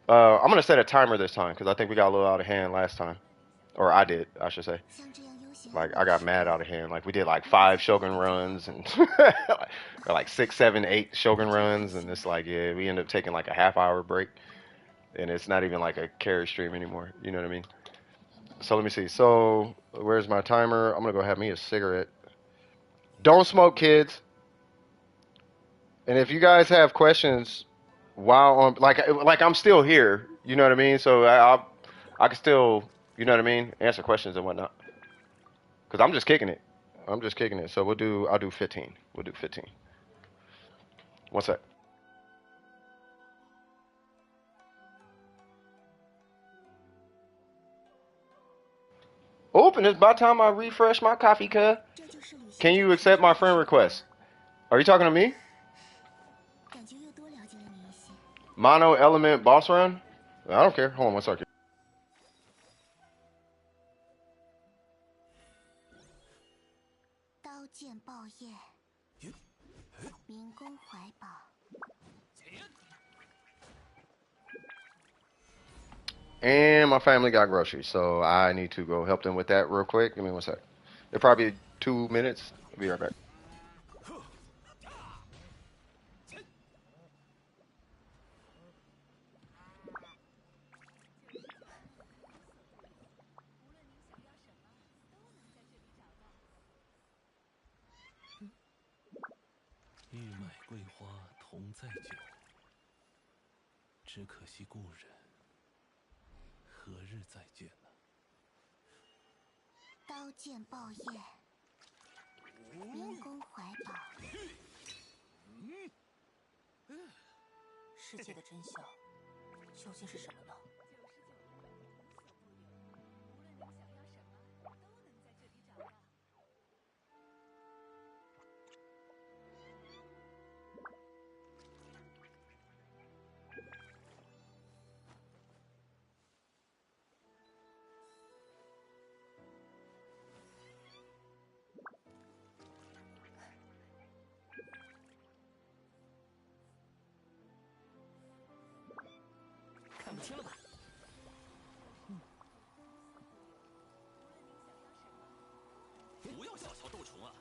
I'm gonna set a timer this time because I think we got a little out of hand last time, or I did, I should say. 像这样悠闲安 Like 稳 I 的 got 时 mad 光， out of hand. Like we did like 如果 5 再多一 Shogun 点就好 runs 了。 and or like 6, 7, 8 Shogun runs, and it's like yeah, we ended up taking like a half hour break. and it's not even like a carry stream anymore. You know what I mean? So let me see. So where's my timer? I'm gonna go have me a cigarette. Don't smoke, kids. And if you guys have questions while on, like I'm still here. You know what I mean? So I can still, you know what I mean, answer questions and whatnot. Cause I'm just kicking it. I'm just kicking it. So I'll do 15. We'll do 15. One sec. Oh, and it's by the time I refresh my coffee cup. 这就是旅 Can 行者 you 平 accept 日 my 里的 friend 时光。request? Are you talking to me? 感觉又多了解了你一些。Mono element boss run? I don't care. Hold on one second. 刀剑报业，民工怀宝。And my family got groceries, so I need to go help them with that real quick. Give me one sec. They're probably 2 minutes. I'll be right back. 玉麦桂花同载酒，只可惜故人何日再见呢？刀剑报业，民工怀宝。世界的真相究竟是什么呢？看不清了吧？不要小瞧斗虫啊，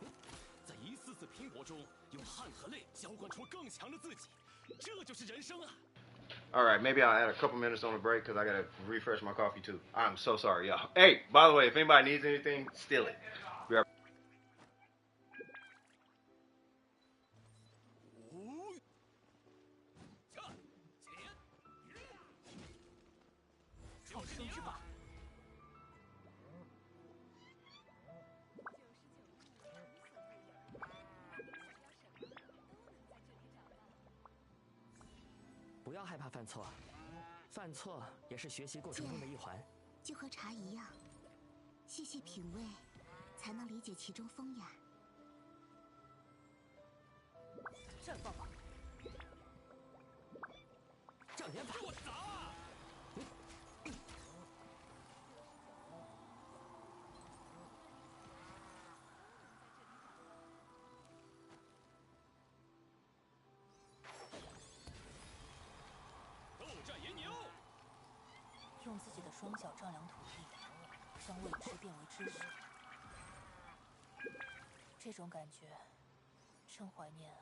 在一次次拼搏中，用汗和泪浇灌出更强的自己，这就是人生啊！ All right, maybe I'll add a couple minutes on the break because I gotta refresh my coffee too. I'm so sorry, y'all. Hey, by the way, if anybody needs anything, steal it. Be right 创生之吧。不要害怕犯错，犯错也是学习过程中的一环。就和茶一样，细细品味，才能理解其中风雅。绽放吧！障眼法！给我砸！斗战野牛！用自己的双脚丈量土地，将未知变为知识。这种感觉，真怀念啊！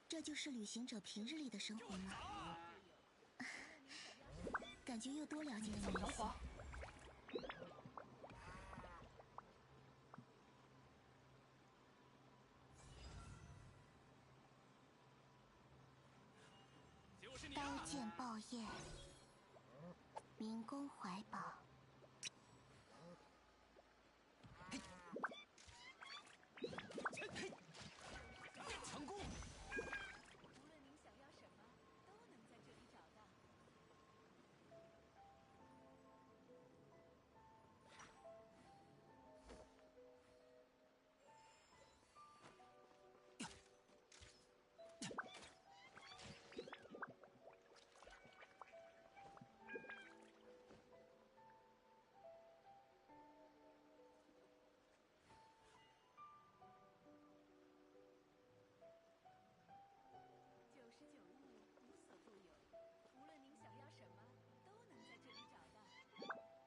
这就是旅行者平日里的生活吗？感觉又多了解了你一些。刀剑报业，民工怀宝。强攻！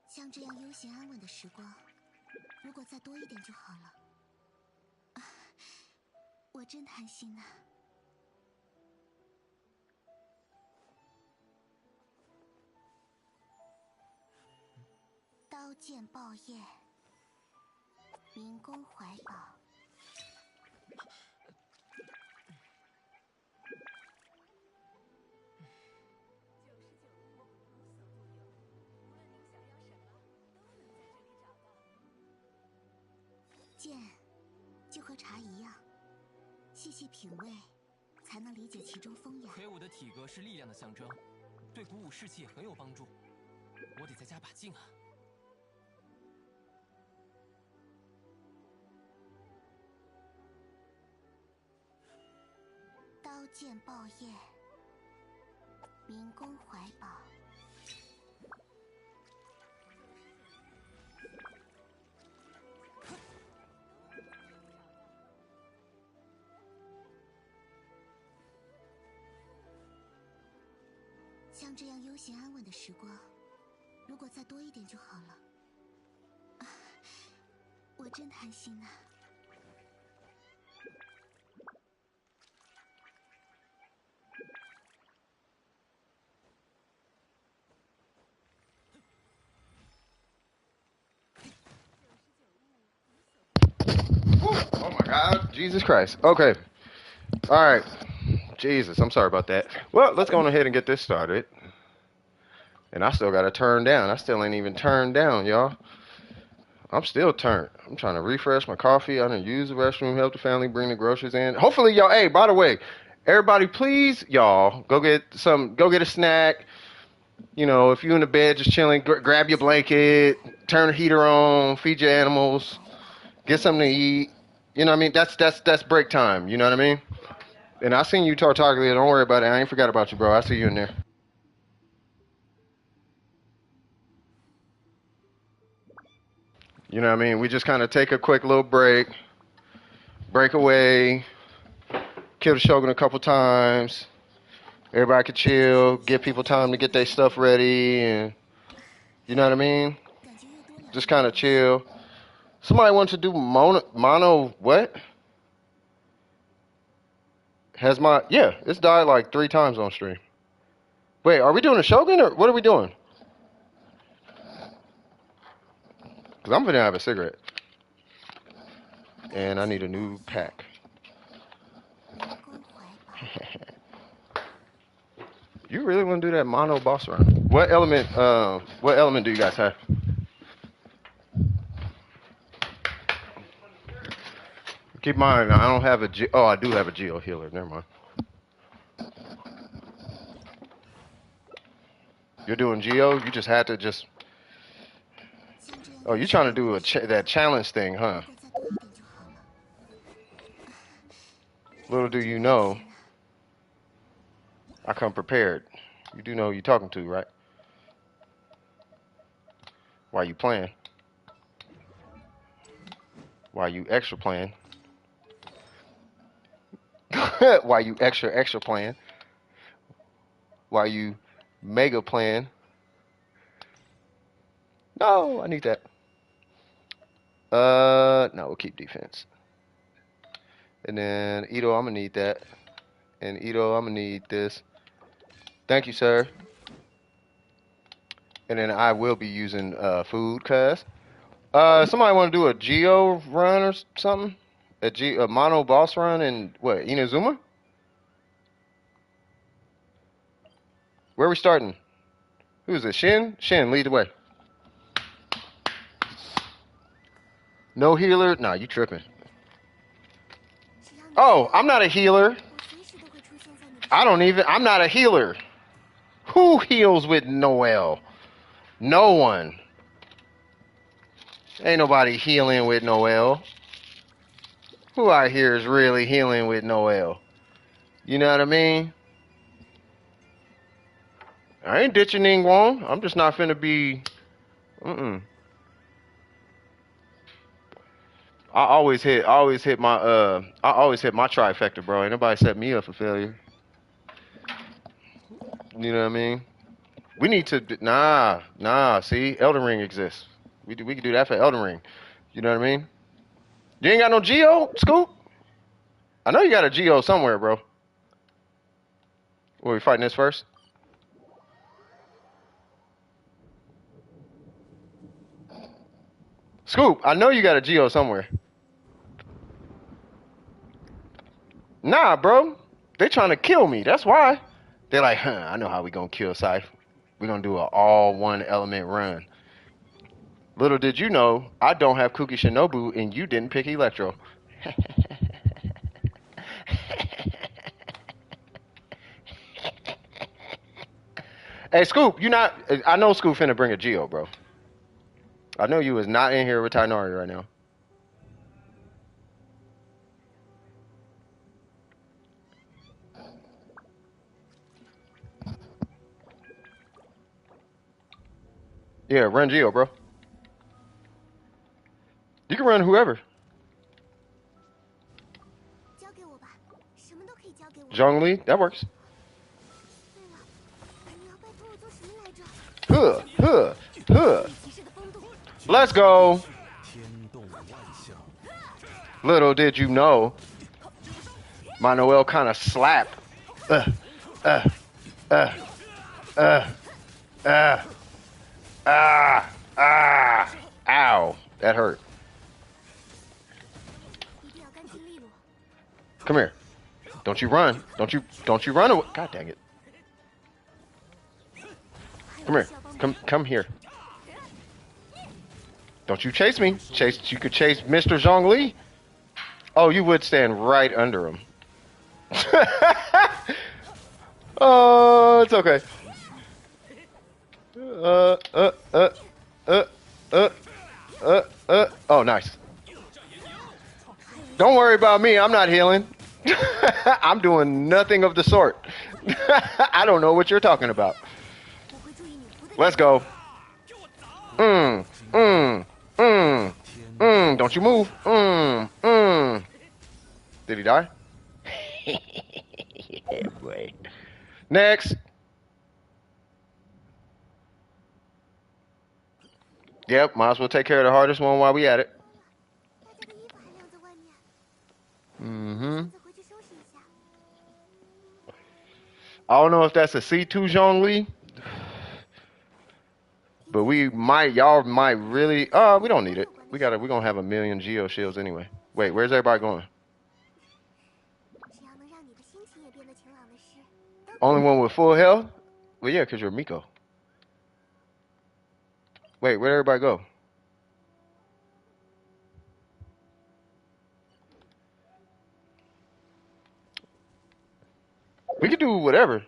像这样悠闲安稳的时光，如果再多一点就好了。我我真贪心呐、刀剑爆业，民工怀抱。剑就和茶一样，细细品味，才能理解其中风雅。魁梧的体格是力量的象征，对鼓舞士气也很有帮助。我得再加把劲啊！刀剑爆业，民工怀抱。像这样悠闲安稳的时光，如果再多一点就好了。啊，我真贪心呐、Oh my God, Jesus Christ. Okay. All right. Jesus, I'm sorry about that. Well, let's go on ahead and get this started. And I still got to turn down. I still ain't even turned down, y'all. I'm still turned. I'm trying to refresh my coffee. I done use the restroom, help the family bring the groceries in. Hopefully, y'all, hey, by the way, everybody, please, y'all, go get a snack. You know, if you in the bed just chilling, grab your blanket, turn the heater on, feed your animals, get something to eat. You know what I mean? That's break time. You know what I mean? And I seen you, Tartaglia. Don't worry about it. I ain't forgot about you, bro. I see you in there. You know what I mean? We just kind of take a quick little break away, kill the Shogun a couple times. Everybody can chill, give people time to get their stuff ready, and you know what I mean? 感觉又多了。 Just kind of chill. Somebody wants to do mono what? Yeah, it's died like 3 times on stream. Wait, are we doing a Shogun or what are we doing? Because I'm gonna have a cigarette. And I need a new pack. 民工怀抱。 You really want to do that mono boss run? What element do you guys have? Keep in mind, I don't have oh, I do have a Geo healer. Never mind. You're doing Geo? You just had to just... 像这样 Oh, you're trying to do that challenge thing, huh? 如果再多一点就好了。 Little do you know, I come prepared. You do know who you're talking to, right? Why you playing? Why you extra playing? Why you extra playing? Why you mega playing? No, I need that. No, we'll keep defense. And then Ito, I'm gonna need that. And Ito, I'm gonna need this. Thank you, sir. And then I will be using food, cuz. Somebody want to do a Geo run or something? A mono boss run in what? Inazuma? Where are we starting? Who's it? Shin? Shin, lead the way. No healer? Nah, you tripping. Oh, I'm not a healer. 我随时都会出现在你的。 I'm not a healer. Who heals with Noel? No one. Ain't nobody healing with Noel. Who out here is really healing with Noel? You know what I mean? I ain't ditching Ningguang. I'm just not finna be... I always hit my trifecta, bro. Ain't nobody set me up for failure. You know what I mean? We need to see, Elden Ring exists. We can do that for Elden Ring. You know what I mean? You ain't got no Geo, Scoop? I know you got a Geo somewhere, bro. Were we fighting this first? Scoop, I know you got a Geo somewhere. Nah, bro. They trying to kill me. That's why. They're like, I know how we gonna kill Scythe. We gonna do an all one element run. Little did you know, I don't have Kuki Shinobu and you didn't pick Electro. Hey, Scoop, you not. I know Scoop finna bring a Geo, bro. I know you is not in here with Tainari right now. Yeah, run Geo, bro. You can run whoever. 交给我吧，什么都可以交给我。 Zhongli, that works. 对了，你要拜托我做什么来着？ Huh, huh, huh. 骑士的风度。 Let's go. 天动万象， Little did you know, my Noel kind of slapped. Uh, uh, uh, uh, Ow, that hurt. 一定要干净利落。 Come here. Don't you run. Don't you run away. God dang it. Come here. Come here. Don't you chase me. You could chase Mr. Zhongli. Oh, you would stand right under him. Oh, it's okay. Oh, nice. Don't worry about me. I'm not healing. I'm doing nothing of the sort. I don't know what you're talking about. 我会注意你不对。 Let's go. Don't you move. Did he die? Yeah, boy. Next. Yep, might as well take care of the hardest one while we at it. 大家的衣服还晾在外面。 Mm-hmm. 再回去收拾一下。 I don't know if that's a C2 Zhongli, but y'all might really, we don't need it. We're gonna have a million Geo shields anyway. Wait, where's everybody going? 只要能让你的心情也变得晴朗的事， Only one with full health? Well, yeah, because you're Miko. Wait, where'd everybody go? We could do whatever.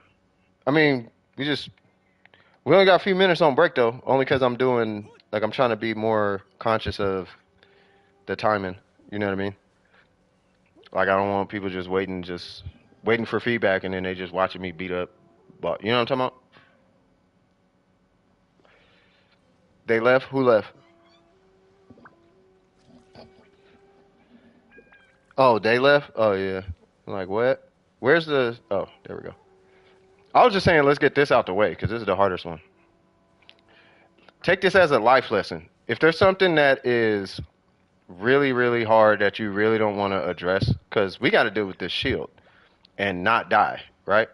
I mean, we only got a few minutes on break though, only because I'm trying to be more conscious of the timing. You know what I mean? Like, I don't want people just waiting for feedback and then they just watching me beat up. But you know what I'm talking about? They left? Who left? Oh, they left? Oh, yeah. I'm like, what? Where's the... Oh, there we go. I was just saying, let's get this out the way, because this is the hardest one. Take this as a life lesson. If there's something that is really, really hard that you really don't want to address, because we got to deal with this shield and not die, right?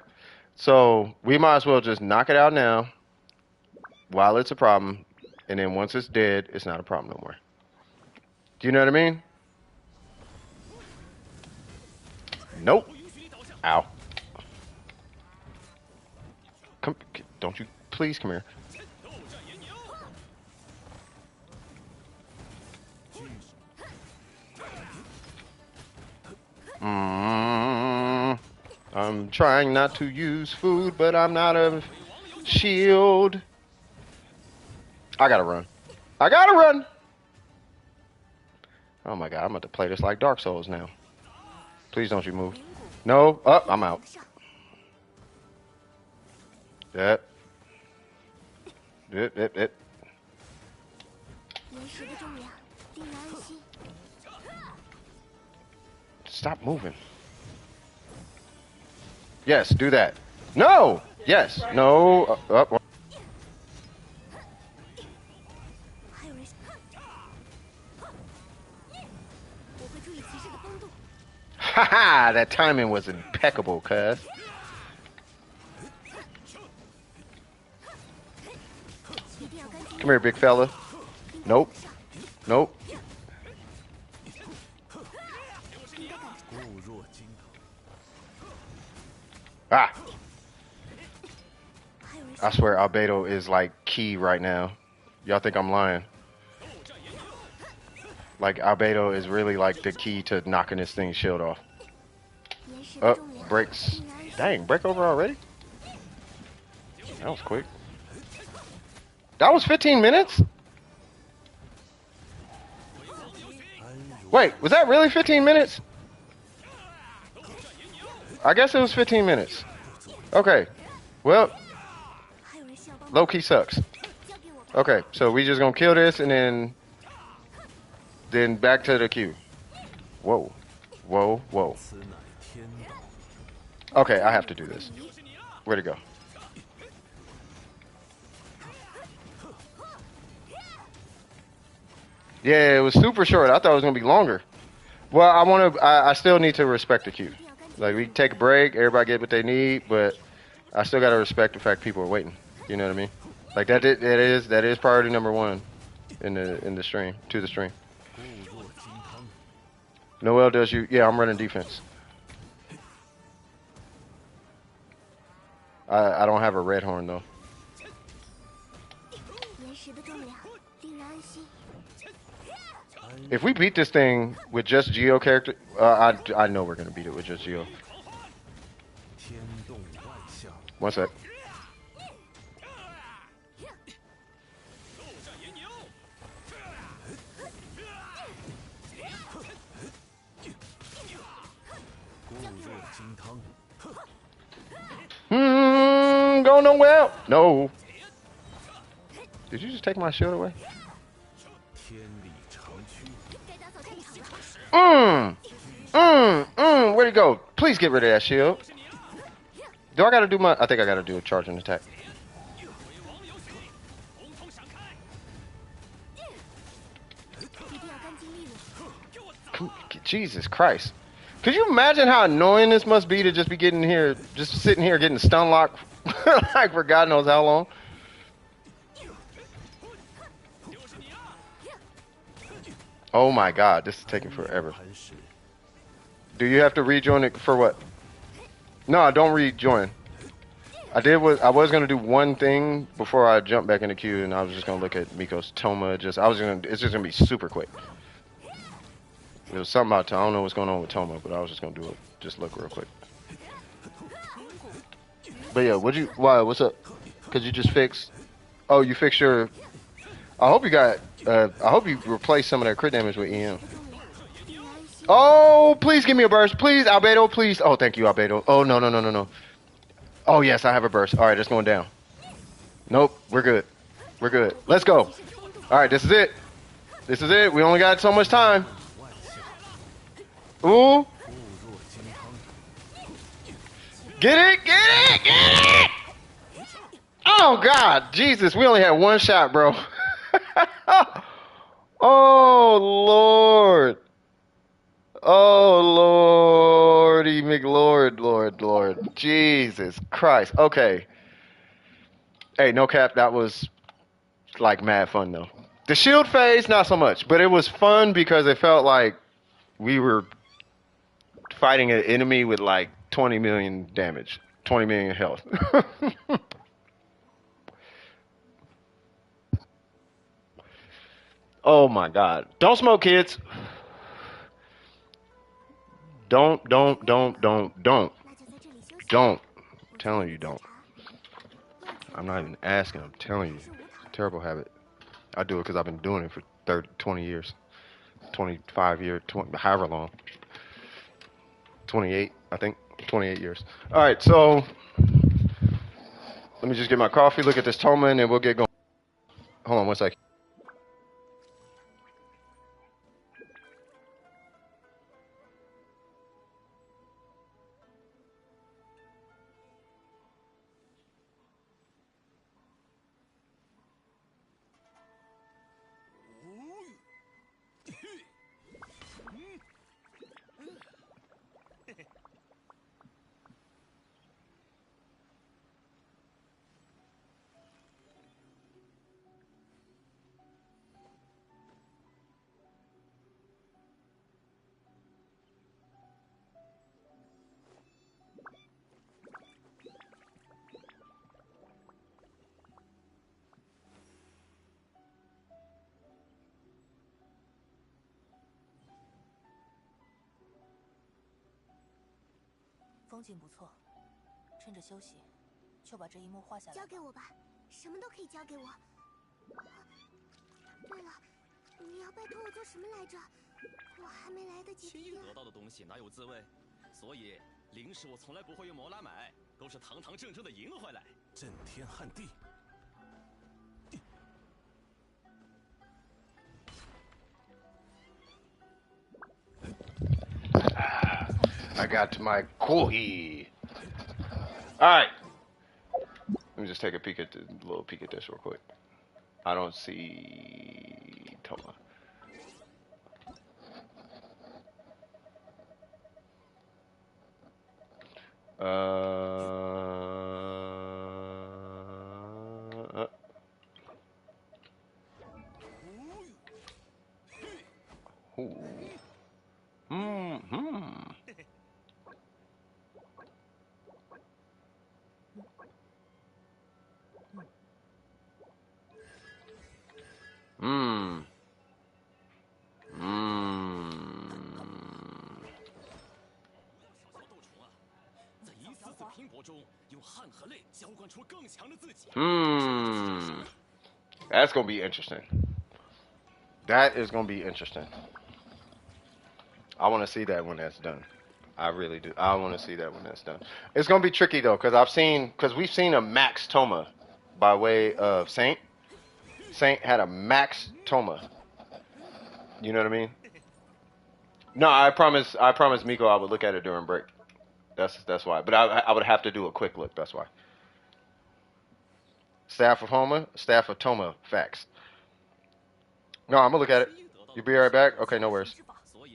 So we might as well just knock it out now while it's a problem, and then once it's dead, it's not a problem no more. Do you know what I mean? Nope. Ow. Come, don't you please come here. I'm trying not to use food, but I'm not a shield. I gotta run. I gotta run! Oh my god, I'm about to play this like Dark Souls now. Please don't you move. No, I'm out. That. It. 岩石的重量令人安心。 Stop moving. Yes, do that. No! Yes. No. 还有人，我会注意骑士的风度。Haha, that timing was impeccable, cuz. Come here, big fella. Nope. Nope. Ah. I swear Albedo is like key right now. Y'all think I'm lying. Like Albedo is really like the key to knocking this thing's shield off. Oh, breaks. Dang, break over already? That was quick. That was 15 minutes? Wait, was that really 15 minutes? I guess it was 15 minutes. Okay. Well, low-key sucks. Okay, so we just gonna kill this and then back to the queue. Whoa. Whoa, whoa. Okay, I have to do this. Where'd it go? Yeah, it was super short. I thought it was gonna be longer. Well, I still need to respect the queue. Like, we take a break, everybody get what they need, but I still gotta respect the fact people are waiting. You know what I mean? Like that is priority number one in the stream, to the stream. Noel does you yeah, I'm running defense. I don't have a red horn though. If we beat this thing with just Geo character, I know we're gonna beat it with just Geo. One sec. Go nowhere. No. Did you just take my shield away? Where'd it go? Please get rid of that shield. Do I gotta do my... I think I gotta do a charge and attack. Jesus Christ. Could you imagine how annoying this must be to just be getting here, just sitting here getting stun locked like for God knows how long? Oh my God, this is taking forever. Do you have to rejoin it for what? No, I don't rejoin. I was gonna do one thing before I jump back in the queue, and I was just gonna look at Miko's Toma. It's just gonna be super quick. There was something about I don't know what's going on with Toma, but I was just gonna do it. Just look real quick. But yeah, what's up? Cause you just fixed. Oh, you fixed your. I hope you got. I hope you replaced some of that crit damage with EM. Oh, please give me a burst, please, Albedo, please. Oh, thank you, Albedo. Oh no. Oh yes, I have a burst. All right, it's going down. Nope, we're good. We're good. Let's go. All right, this is it. This is it. We only got so much time. Ooh. Get it, get it, get it! Oh God, Jesus, we only had one shot, bro. Oh Lord. Oh Lordy McLord, Lord. Jesus Christ. Okay. Hey, no cap, that was like mad fun though. The shield phase, not so much, but it was fun because it felt like we were fighting an enemy with like 20 million damage, 20 million health. Oh my God. Don't smoke, kids. Don't. I'm telling you, don't. I'm not even asking, I'm telling you. Terrible habit. I do it because I've been doing it for 30, 20 years. 25 years, 20, however long. 28, I think. 28 years. All right, so let me just get my coffee, look at this Toma, and then we'll get going. Hold on one second. 风景不错，趁着休息，就把这一幕画下来。交给我吧，什么都可以交给我。对了，你要拜托我做什么来着？我还没来得及轻易得到的东西哪有滋味？所以零食我从来不会用毛来买，都是堂堂正正的赢回来。震天撼地。 I got my koi. All right. Let me just take a peek at the little peek at this real quick. I don't see Toma. Ooh. That's gonna be interesting. That is gonna be interesting. I want to see that when that's done. I really do. I want to see that when that's done. It's gonna be tricky though, because we've seen a max Toma by way of Saint. Saint had a max Toma. You know what I mean? No, I promise Miko I would look at it during break. That's why. But I would have to do a quick look. That's why. Staff of Homa, Staff of Toma, facts. No, I'm gonna look at it. You be right back? Okay, no worries.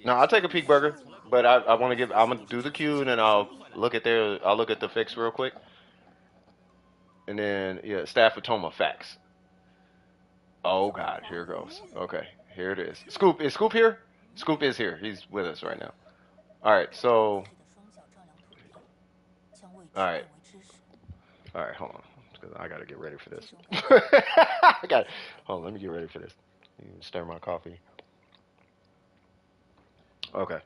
No, I'll take a peek, Burger. But I want to give. I'm gonna do the queue and then I'll look at the fix real quick. And then yeah, Staff of Toma, facts. Oh God, here it goes. Okay, here it is. Scoop, is Scoop here? Scoop is here. He's with us right now. All right, so. All right. All right, hold on. I gotta get ready for this. Hold on, let me get ready for this. Stir my coffee. Okay.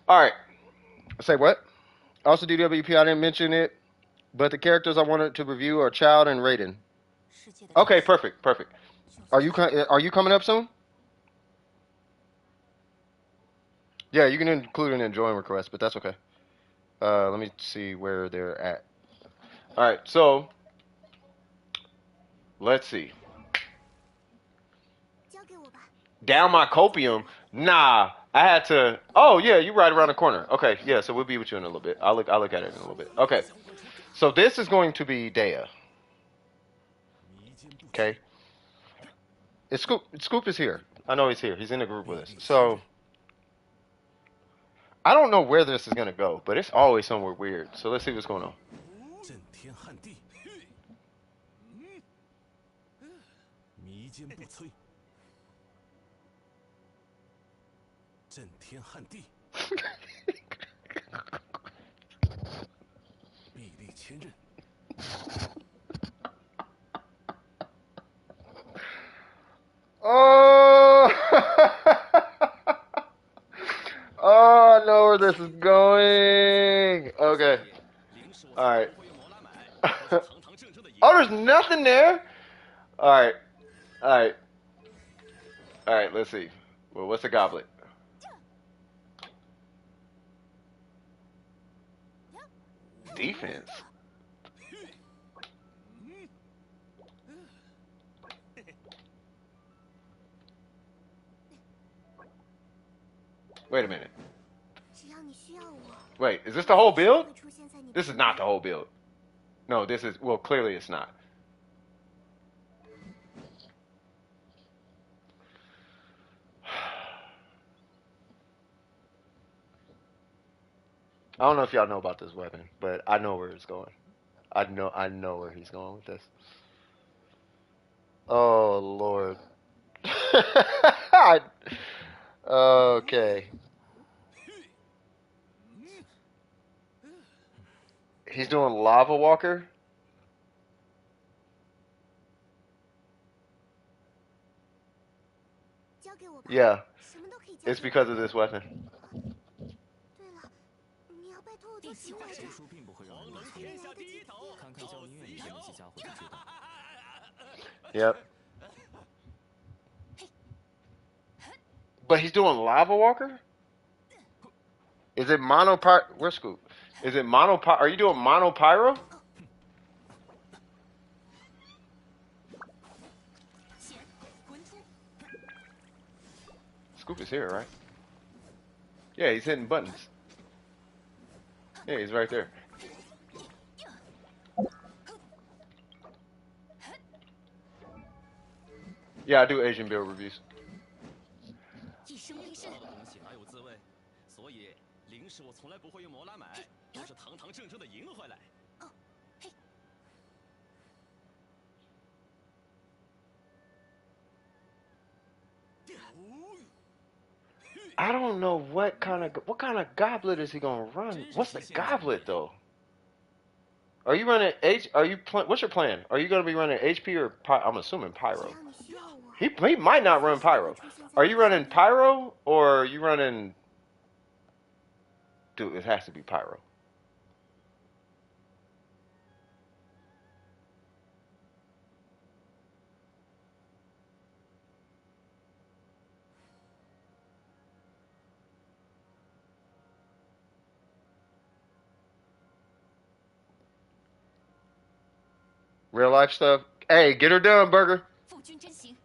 All right. Say what? Also, DWP, I didn't mention it, but the characters I wanted to review are Child and Raiden. Okay, perfect. Are you coming up soon? Yeah, you can include an enjoying request, but that's okay. Let me see where they're at. All right, so let's see. Down my copium? Nah, I had to. Oh yeah, you're right around the corner. Okay, yeah, so we'll be with you in a little bit. I'll look at it in a little bit. Okay, so this is going to be Dea. Okay. Scoop is here. I know he's here. He's in the group with us. So I don't know where this is gonna go, but it's always somewhere weird. So let's see what's going on. Oh, oh, I know where this is going. Okay. All right. Oh, there's nothing there. All right. All right. All right. Let's see. Well, what's the goblet? Defense. Wait a minute. Wait, is this the whole build? This is not the whole build. No, this is, well, clearly it's not. I don't know if y'all know about this weapon, but I know where it's going. I know where he's going with this. Oh, Lord. Okay. He's doing Lava Walker? Yeah. It's because of this weapon. 电气化神，书并不会让人黄龙天下第一斗，看看教音乐里的那些家伙就知道。Yep. But he's doing Lava Walker? Is it mono pyro? Where's Scoop? Is it mono pyro? Are you doing mono pyro? Scoop is here, right? Yeah, he's hitting buttons. Yeah, he's right there. Yeah, I do Asian build reviews. 一生一世，东西哪有滋味？所以零食我从来不会用毛拉买，都是堂堂正正的赢回来。 I don't know what kind of goblet is he gonna run? What's the goblet though? Are you running H? Are you what's your plan? Are you gonna be running HP or I'm assuming 只 Pyro. 要你需要我， He might not run Pyro. Are you running Pyro or are you running? Dude, it has to be Pyro. Real life stuff. Hey, get her done, Burger. 夫君真行。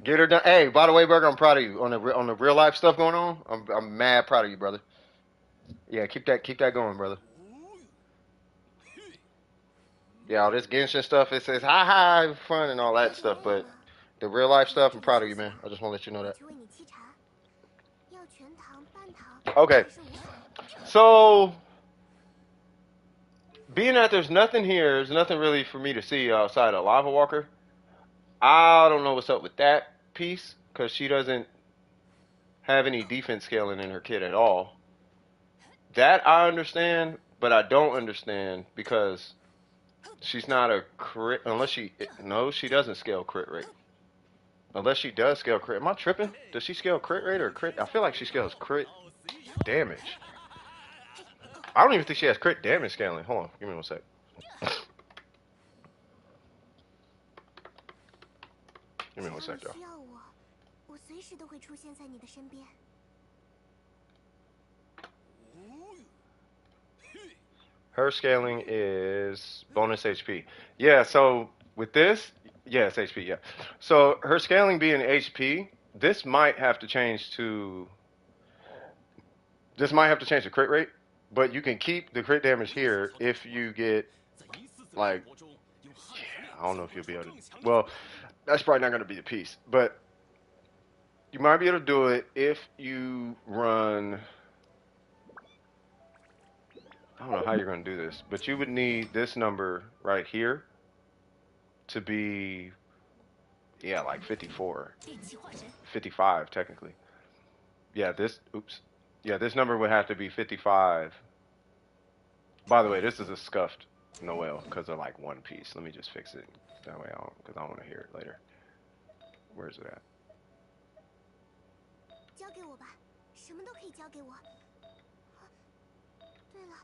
Get her done. Hey, by the way, Burger, I'm proud of you on the real life stuff going on. I'm mad proud of you, brother. Yeah, keep that going, brother. Yeah, all this Genshin stuff, it says hi, fun and all that stuff, but the real life stuff, I'm proud of you, man. I just want to let you know that. 去为你沏茶，要全糖半糖。 Okay. 还是无糖 So, being that there's nothing here, there's nothing really for me to see outside of Lava Walker. I don't know what's up with that piece because she doesn't have any defense scaling in her kit at all. That I understand, but I don't understand because she's not a crit unless she she doesn't scale crit rate. Unless she does scale crit. Am I tripping? Does she scale crit rate or crit? I feel like she scales crit damage. I don't even think she has crit damage scaling. Hold on, give me one sec. Give me 只 one 要 sec, 你 y'all. 需要我，我随时都会出现在你的身边。 Her scaling is bonus HP. Yeah, so with this, yeah, it's HP, yeah. So her scaling being HP, this might have to change to the crit rate, but you can keep the crit damage here if you get like I don't know if you'll be able to. Well, that's probably not going to be the piece, but you might be able to do it if you run. I don't know how you're going to do this, but you would need this number right here to be, yeah, like 54, 电气化神， 55 technically. Yeah, this number would have to be 55. By the way, this is a scuffed Noel because of like one piece. Let me just fix it that way, because I don't want to hear it later. Where's it at? 交给我吧，什么都可以交给我。对了，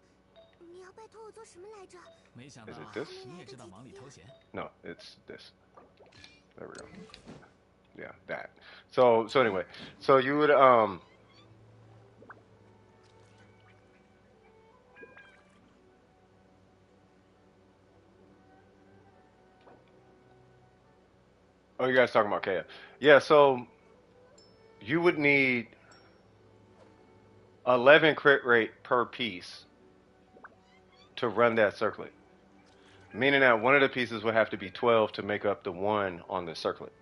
你要拜托我做什么来着？没想到 Is it this? 你也知道忙里偷闲。 No, it's this. There we go. Yeah, that. So anyway, so you would Oh, you guys talking about Kaya? Yeah, so you would need 11 crit rate per piece to run that circlet. Meaning that one of the pieces would have to be 12 to make up the one on the circlet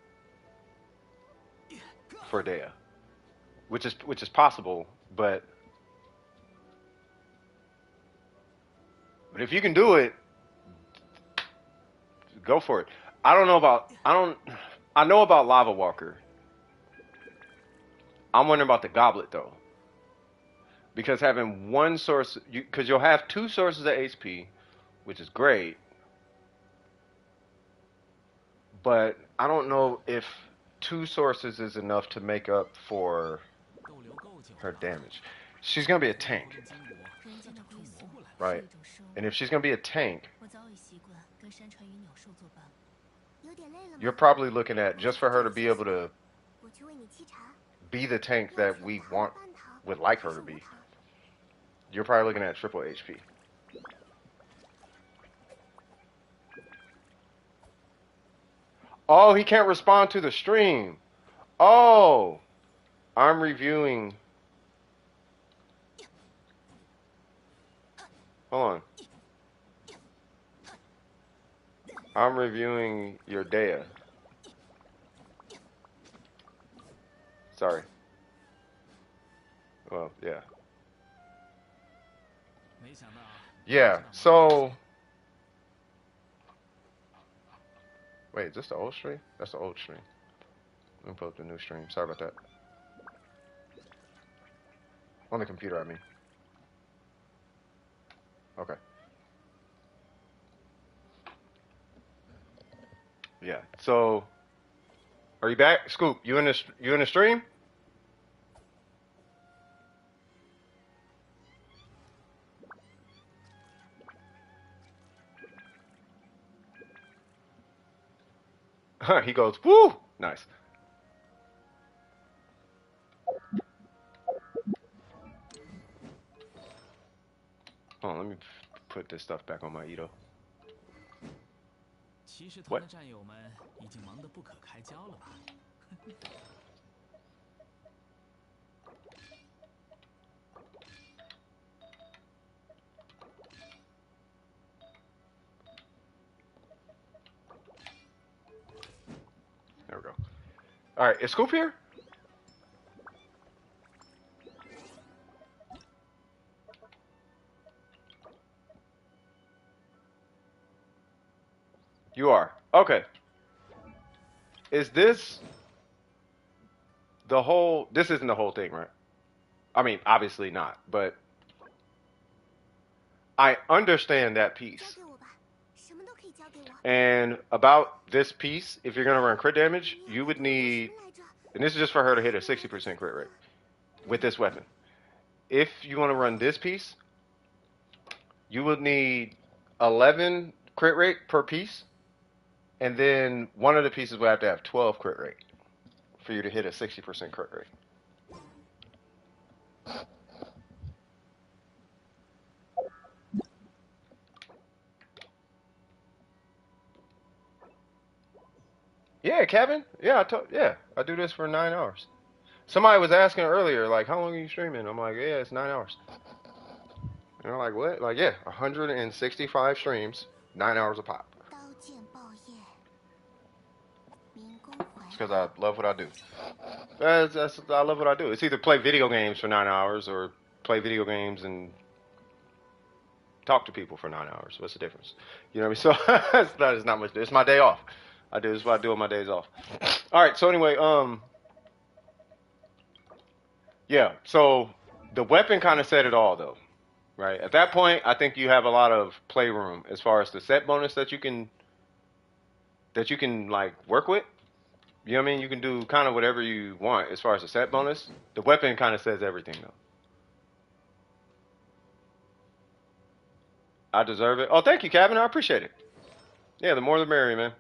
for Dea, which is possible, but if you can do it, go for it. I know about Lava Walker. I'm wondering about the Goblet though, because having one source, because you'll have two sources of HP, which is great. But I don't know if two sources is enough to make up for 逗留够久了 her damage. She's gonna be a tank. 金国，人家的追随过来了。right? And if she's gonna be a tank, you're probably looking at just for her to be able to be the tank that we would like her to be. You're probably looking at triple HP. Oh, he can't respond to the stream. Oh, I'm reviewing. Hold on. I'm reviewing your data. Sorry. Well, yeah. Yeah, so... Wait, is this the old stream? That's the old stream. Let me pull up the new stream. Sorry about that. On the computer, I mean. Okay. Yeah, so... Are you back? Scoop, you in the stream? He goes, woo! Nice. Hold on, let me put this stuff back on my Ito. 骑士团的战友们已经忙得不可开交了吧？ There we go. All right, is Scoop here? You are. Okay. Is this the whole... This isn't the whole thing, right? I mean, obviously not, but... I understand that piece. And about this piece, if you're going to run crit damage, you would need... And this is just for her to hit a 60% crit rate with this weapon. If you want to run this piece, you would need 11 crit rate per piece. And then one of the pieces will have to have 12 crit rate for you to hit a 60% crit rate. Yeah, Kevin. Yeah, I do this for 9 hours. Somebody was asking earlier, like, how long are you streaming? I'm like, yeah, it's 9 hours. And they're like, what? Like, yeah, 165 streams, 9 hours a pop. It's because I love what I do. I love what I do. It's either play video games for 9 hours or play video games and talk to people for 9 hours. What's the difference? You know what I mean? So it's not much. It's my day off. This is what I do on my days off. All right. So anyway, yeah. So the weapon kind of said it all, though, right? At that point, I think you have a lot of playroom as far as the set bonus that you can like work with. You know what I mean? You can do kind of whatever you want as far as the set bonus. The weapon kind of says everything, though. I deserve it. Oh, thank you, Kevin. I appreciate it. Yeah, the more the merrier, man.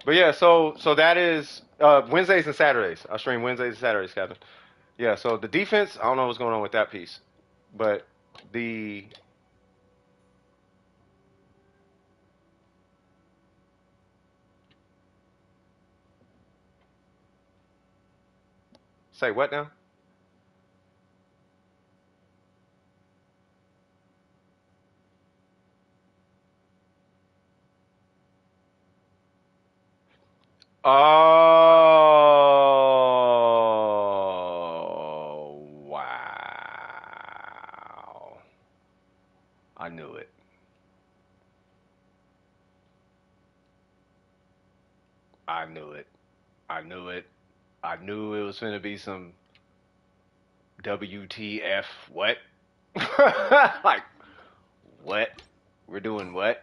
But yeah, so that is Wednesdays and Saturdays. I stream Wednesdays and Saturdays, Kevin. Yeah, so the defense, I don't know what's going on with that piece. But the... Say what now? Oh, wow. I knew it. I knew it. I knew it. I knew it was going to be some WTF. What? Like, what? We're doing what?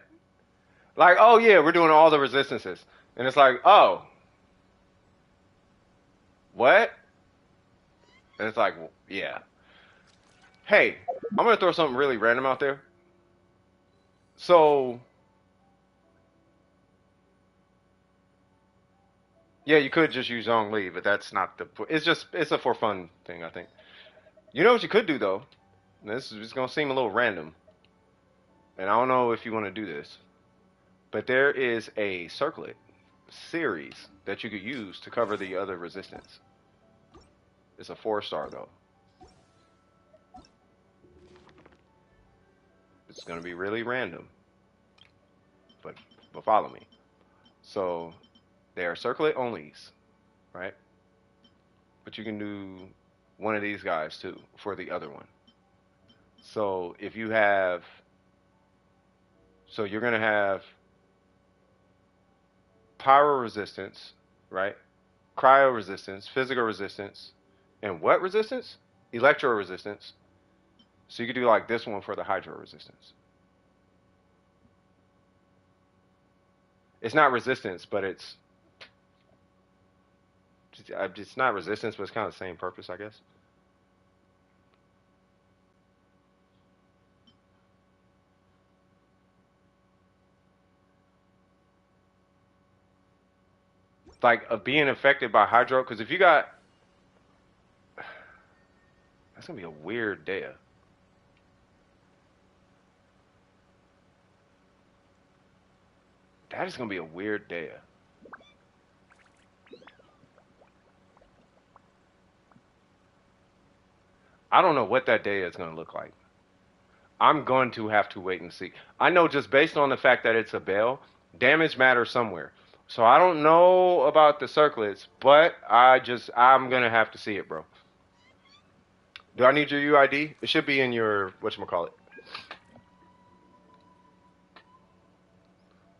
Like, oh yeah, we're doing all the resistances. And it's like, oh, what? And it's like, yeah. Hey, I'm going to throw something really random out there. So yeah, you could just use Zhongli, but that's not the. It's a for fun thing, I think. You know what you could do though? This is gonna seem a little random, and I don't know if you want to do this, but there is a circlet series that you could use to cover the other resistance. It's a 4-star though. It's gonna be really random, but follow me. So they are circlet onlys, right? But you can do one of these guys too for the other one. So if you have, so you're gonna have pyro resistance, right? Cryo resistance, physical resistance, and what resistance? Electro resistance. So you could do like this one for the hydro resistance. It's not resistance, but it's not resistance, but it's kind of the same purpose, I guess. Like being affected by hydro, because if you got, that's gonna be a weird day. That is gonna be a weird day. I don't know what that day is gonna look like. I'm going to have to wait and see. I know just based on the fact that it's a bell, damage matters somewhere. So I don't know about the circlets, but I'm gonna have to see it, bro. Do I need your UID? It should be in your whatchamacallit.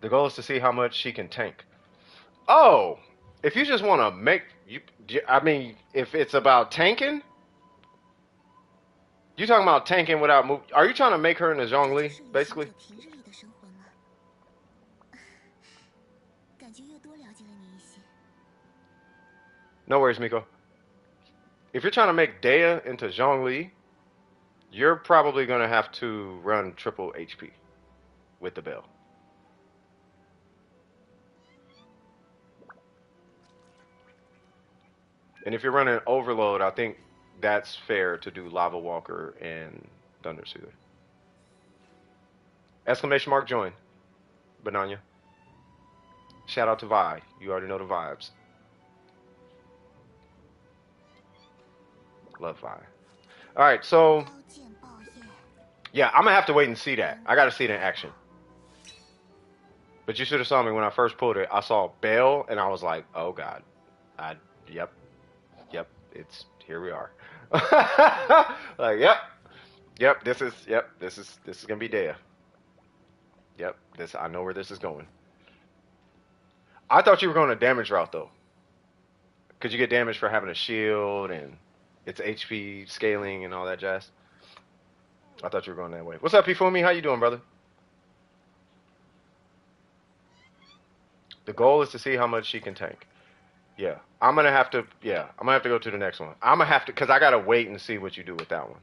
The goal is to see how much she can tank. Oh, if you just want to make you, I mean, if it's about tanking, you talking about tanking without move? Are you trying to make her in a Zhongli, basically? 感觉又多了解了你一些。No worries, Miko. If you're trying to make Dea into Zhongli, you're probably gonna have to run triple HP with the bell. And if you're running Overload, I think that's fair to do Lava Walker and Thunder Soother. Exclamation mark join. Bananya. Shout out to Vi. You already know the vibes. Love Vi. Alright, so 刀剑爆叶， yeah, I'm gonna have to wait and see that. I gotta see it in action. But you should have saw me when I first pulled it. I saw Bell and I was like, oh god. Yep. It's here we are. Like, this is gonna be Dea. Yep, I know where this is going. I thought you were going to damage route though. Cause you get damage for having a shield and it's HP scaling and all that jazz. I thought you were going that way. What's up, Pifumi? How you doing, brother? The goal is to see how much she can tank. Yeah, I'm gonna have to. Yeah, I'm gonna have to go to the next one. I'm gonna have to, cause I gotta wait and see what you do with that one.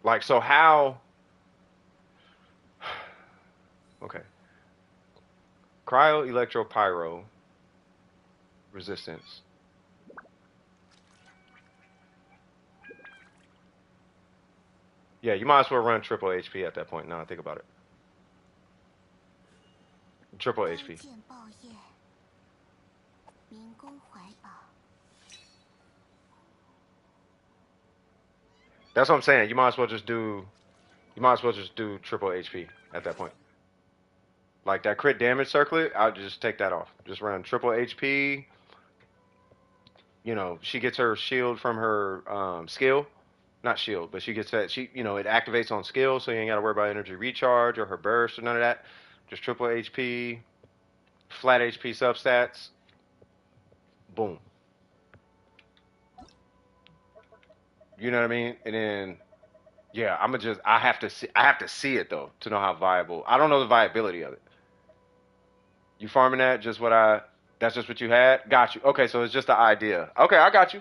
Like, so how? Okay. Cryo, electro, pyro, resistance. Yeah, you might as well run triple HP at that point. Now I think about it. Triple 刀 HP. 剑爆叶，民工怀抱。 That's what I'm saying. You might as well just do. You might as well just do triple HP at that point. Like that crit damage circlet, I'll just take that off. Just run triple HP. You know, she gets her shield from her skill. Not shield, but she gets that. It activates on skill, so you ain't got to worry about energy recharge or her burst or none of that. Just triple HP, flat HP substats. Boom. You know what I mean? And then, yeah, I have to see it though to know how viable. I don't know the viability of it. You farming that? That's just what you had? Got you. Okay, so it's just the idea. Okay, I got you.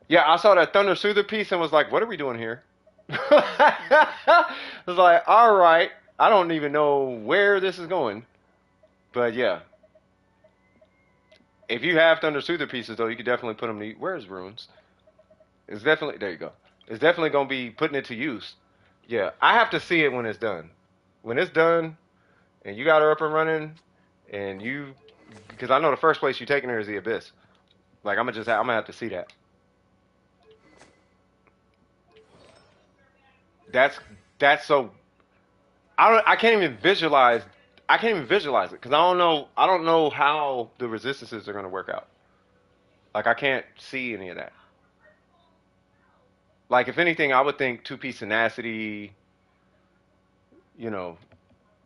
Yeah, I saw that Thunder Soother piece and was like, what are we doing here? It's like, all right, I don't even know where this is going, but yeah, if you have Thunder Soother pieces though, you could definitely put them to. Where's runes? It's definitely there. You go. It's definitely gonna be putting it to use. Yeah, I have to see it when it's done. When it's done, and you got her up and running, and you, because I know the first place you're taking her is the abyss. Like I'm gonna have to see that. That's that's so I can't even visualize. I can't even visualize it because I don't know how the resistances are gonna work out. Like I can't see any of that. Like if anything, I would think two piece tenacity. You know,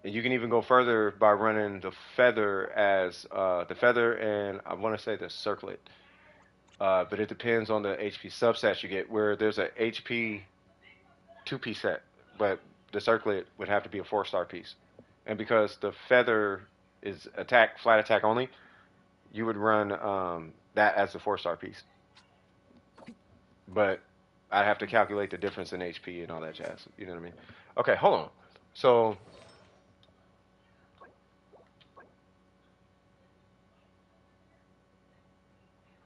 and you can even go further by running the feather as the feather and I want to say the circlet. But it depends on the HP subsets you get. Where there's a HP two-piece set, but the circlet would have to be a four-star piece. And because the feather is attack flat attack only, you would run that as a four-star piece. But I'd have to calculate the difference in HP and all that jazz. You know what I mean? Okay, hold on. So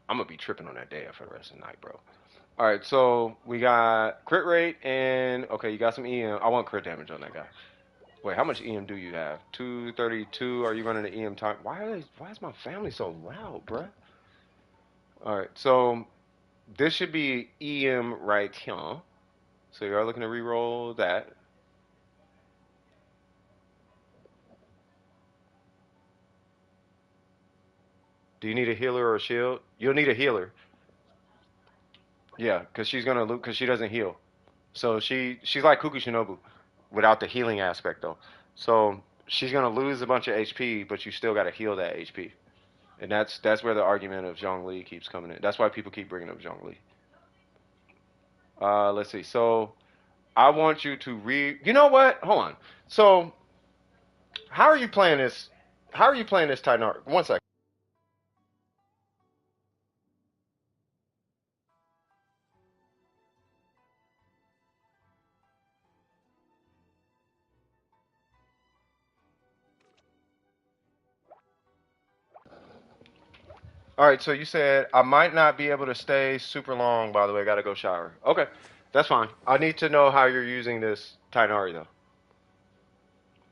I'm gonna be tripping on that day for the rest of the night, bro. All right, so we got crit rate and okay, you got some EM. I want crit damage on that guy. Wait, how much EM do you have? 232. Are you running the EM time? Why is my family so loud, bruh? All right, so this should be EM right here. So you are looking to re-roll that. Do you need a healer or a shield? You'll need a healer. Yeah, because she's gonna loot because she doesn't heal. So she's like Kukushinobu without the healing aspect though. So she's gonna lose a bunch of HP, but you still gotta heal that HP. And that's where the argument of Zhongli keeps coming in. That's why people keep bringing up Zhongli. Let's see. So I want you to read. You know what? Hold on. So how are you playing this? How are you playing this Titan? One second. All right. So you said I might not be able to stay super long. By the way, I gotta go shower. Okay, that's fine. I need to know how you're using this Titanari though.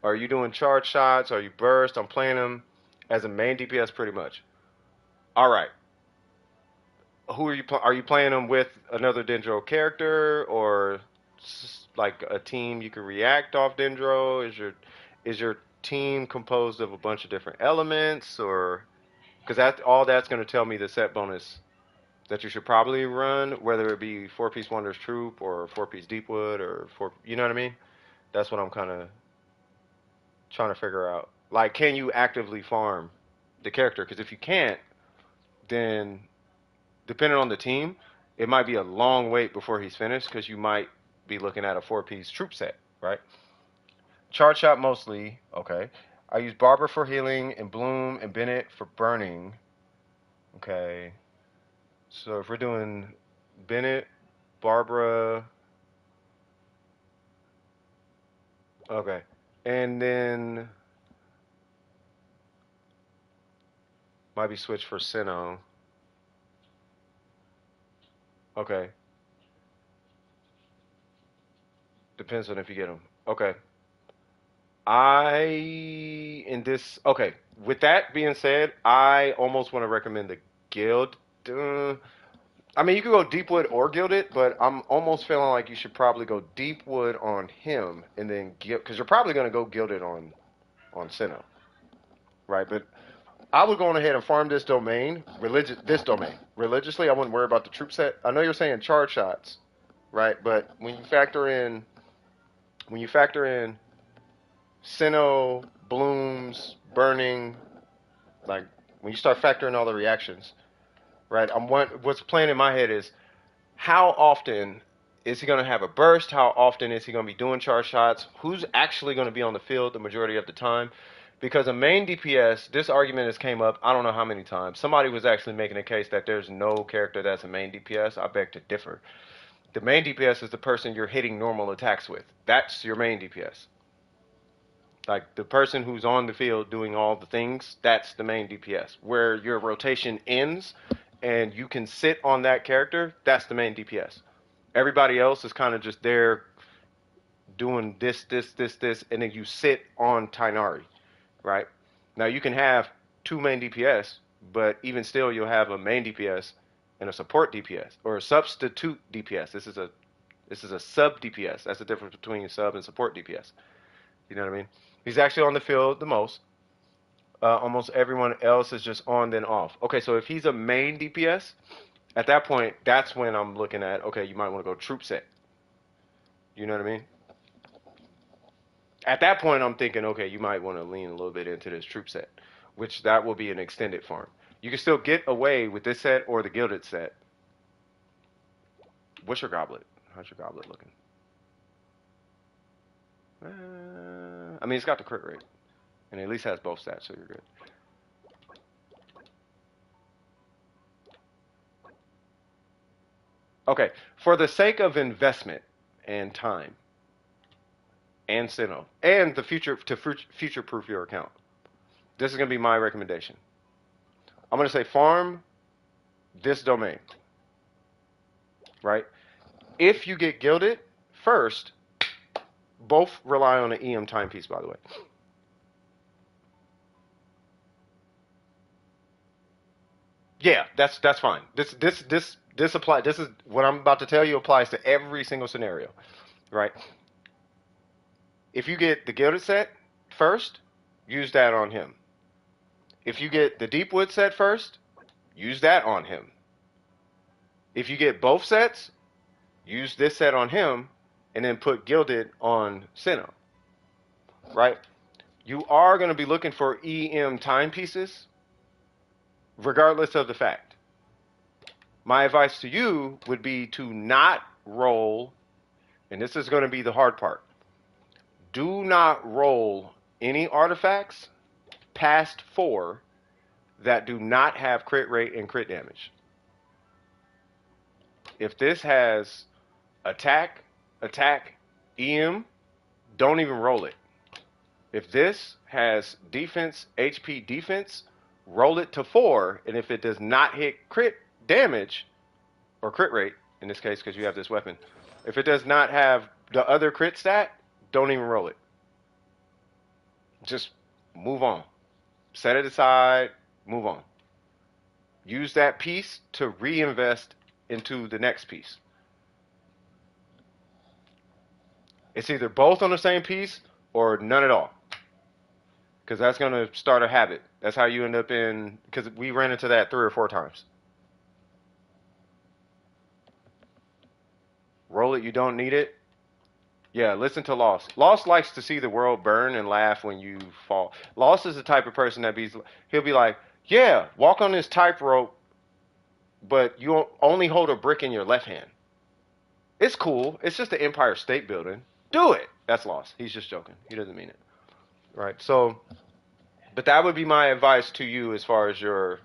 Are you doing charge shots? Are you burst? I'm playing them as a main DPS pretty much. All right. Who are you? Are you playing them with another Dendro character or like a team you can react off Dendro? Is your team composed of a bunch of different elements, or because that's going to tell me the set bonus that you should probably run, whether it be four piece Wonders Troop or four piece Deepwood or four. You know what I mean? That's what I'm kind of trying to figure out. Like, can you actively farm the character? Because if you can't, then depending on the team, it might be a long wait before he's finished because you might be looking at a four-piece troop set, right? Charge shot mostly, okay. I use Barber for healing and Bloom and Bennett for burning, okay. So if we're doing Bennett, Barbara, okay, and then might be switched for Sinnoh, okay. Depends on if you get them, okay. In this, okay, with that being said, I almost want to recommend the guild. Uh, I mean, you could go Deepwood or Gilded, but I'm almost feeling like you should probably go Deepwood on him and then Guild, because you're probably going to go Gilded on Sinnoh, right? But I would go on ahead and farm this domain religiously. I wouldn't worry about the troop set. I know you're saying charge shots, right? But when you factor in Sinnoh, blooms, burning, like when you start factoring all the reactions, right? What's playing in my head is how often is he going to have a burst? How often is he going to be doing charge shots? Who's actually going to be on the field the majority of the time? Because a main DPS, this argument has came up I don't know how many times. Somebody was actually making a case that there's no character that's a main DPS. I beg to differ. The main DPS is the person you're hitting normal attacks with. That's your main DPS. Like the person who's on the field doing all the things, that's the main DPS. Where your rotation ends and you can sit on that character, that's the main DPS. Everybody else is kind of just there doing this, and then you sit on Tainari, right? Now you can have two main DPS, but even still you'll have a main DPS and a support DPS or a substitute DPS. This is a sub DPS. That's the difference between sub and support DPS. You know what I mean? He's actually on the field the most. Almost everyone else is just on then off. Okay, so if he's a main DPS, at that point, that's when I'm looking at, okay, you might want to go troop set. You know what I mean? At that point, I'm thinking, okay, you might want to lean a little bit into this troop set, which that will be an extended farm. You can still get away with this set or the gilded set. What's your goblet? How's your goblet looking? I mean, it's got the crit rate, and it at least has both stats, so you're good. Okay, for the sake of investment and time, and Sinnoh, and the future-proof your account, this is gonna be my recommendation. I'm gonna say farm this domain, right? If you get gilded first, both rely on an EM timepiece, by the way. Yeah, that's fine. This apply. This is what I'm about to tell you applies to every single scenario, right? If you get the gilded set first, use that on him. If you get the Deepwood set first, use that on him. If you get both sets, use this set on him, and then put gilded on Sinnoh, right? You are going to be looking for EM timepieces, regardless of the fact. My advice to you would be to not roll, and this is going to be the hard part. Do not roll any artifacts past 4 that do not have crit rate and crit damage. If this has attack, EM, don't even roll it. If this has defense, HP defense, roll it to 4, and if it does not hit crit damage, or crit rate, in this case because you have this weapon, if it does not have the other crit stat, don't even roll it. Just move on. Set it aside, move on. Use that piece to reinvest into the next piece. It's either both on the same piece or none at all. Because that's going to start a habit. That's how you end up in, because we ran into that 3 or 4 times. Roll it, you don't need it. Yeah, listen to Lost. Lost likes to see the world burn and laugh when you fall. Lost is the type of person that he'll be like, yeah, walk on this tightrope, but you only hold a brick in your left hand. It's cool. It's just the Empire State Building. Do it. That's Lost. He's just joking. He doesn't mean it. Right? So, but that would be my advice to you as far as your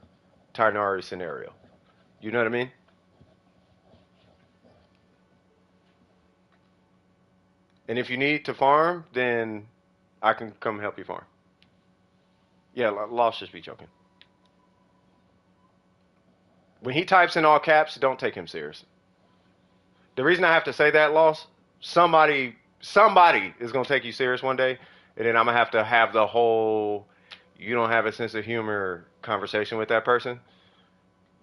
Tainari scenario. You know what I mean? And if you need to farm, then I can come help you farm. Yeah, Lost just be joking. When he types in all caps, don't take him serious. The reason I have to say that, Lost, somebody is going to take you serious one day, and then I'm going to have the whole you don't have a sense of humor conversation with that person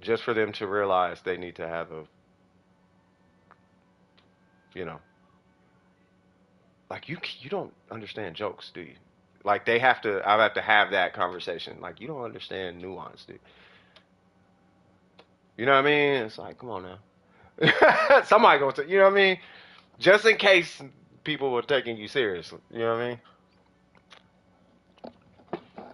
just for them to realize they need to have a, you know, like you don't understand jokes, do you? Like I have to have that conversation. Like you don't understand nuance, dude. You know what I mean? It's like, come on now. Somebody gonna you know what I mean? Just in case people were taking you seriously. You know what I mean?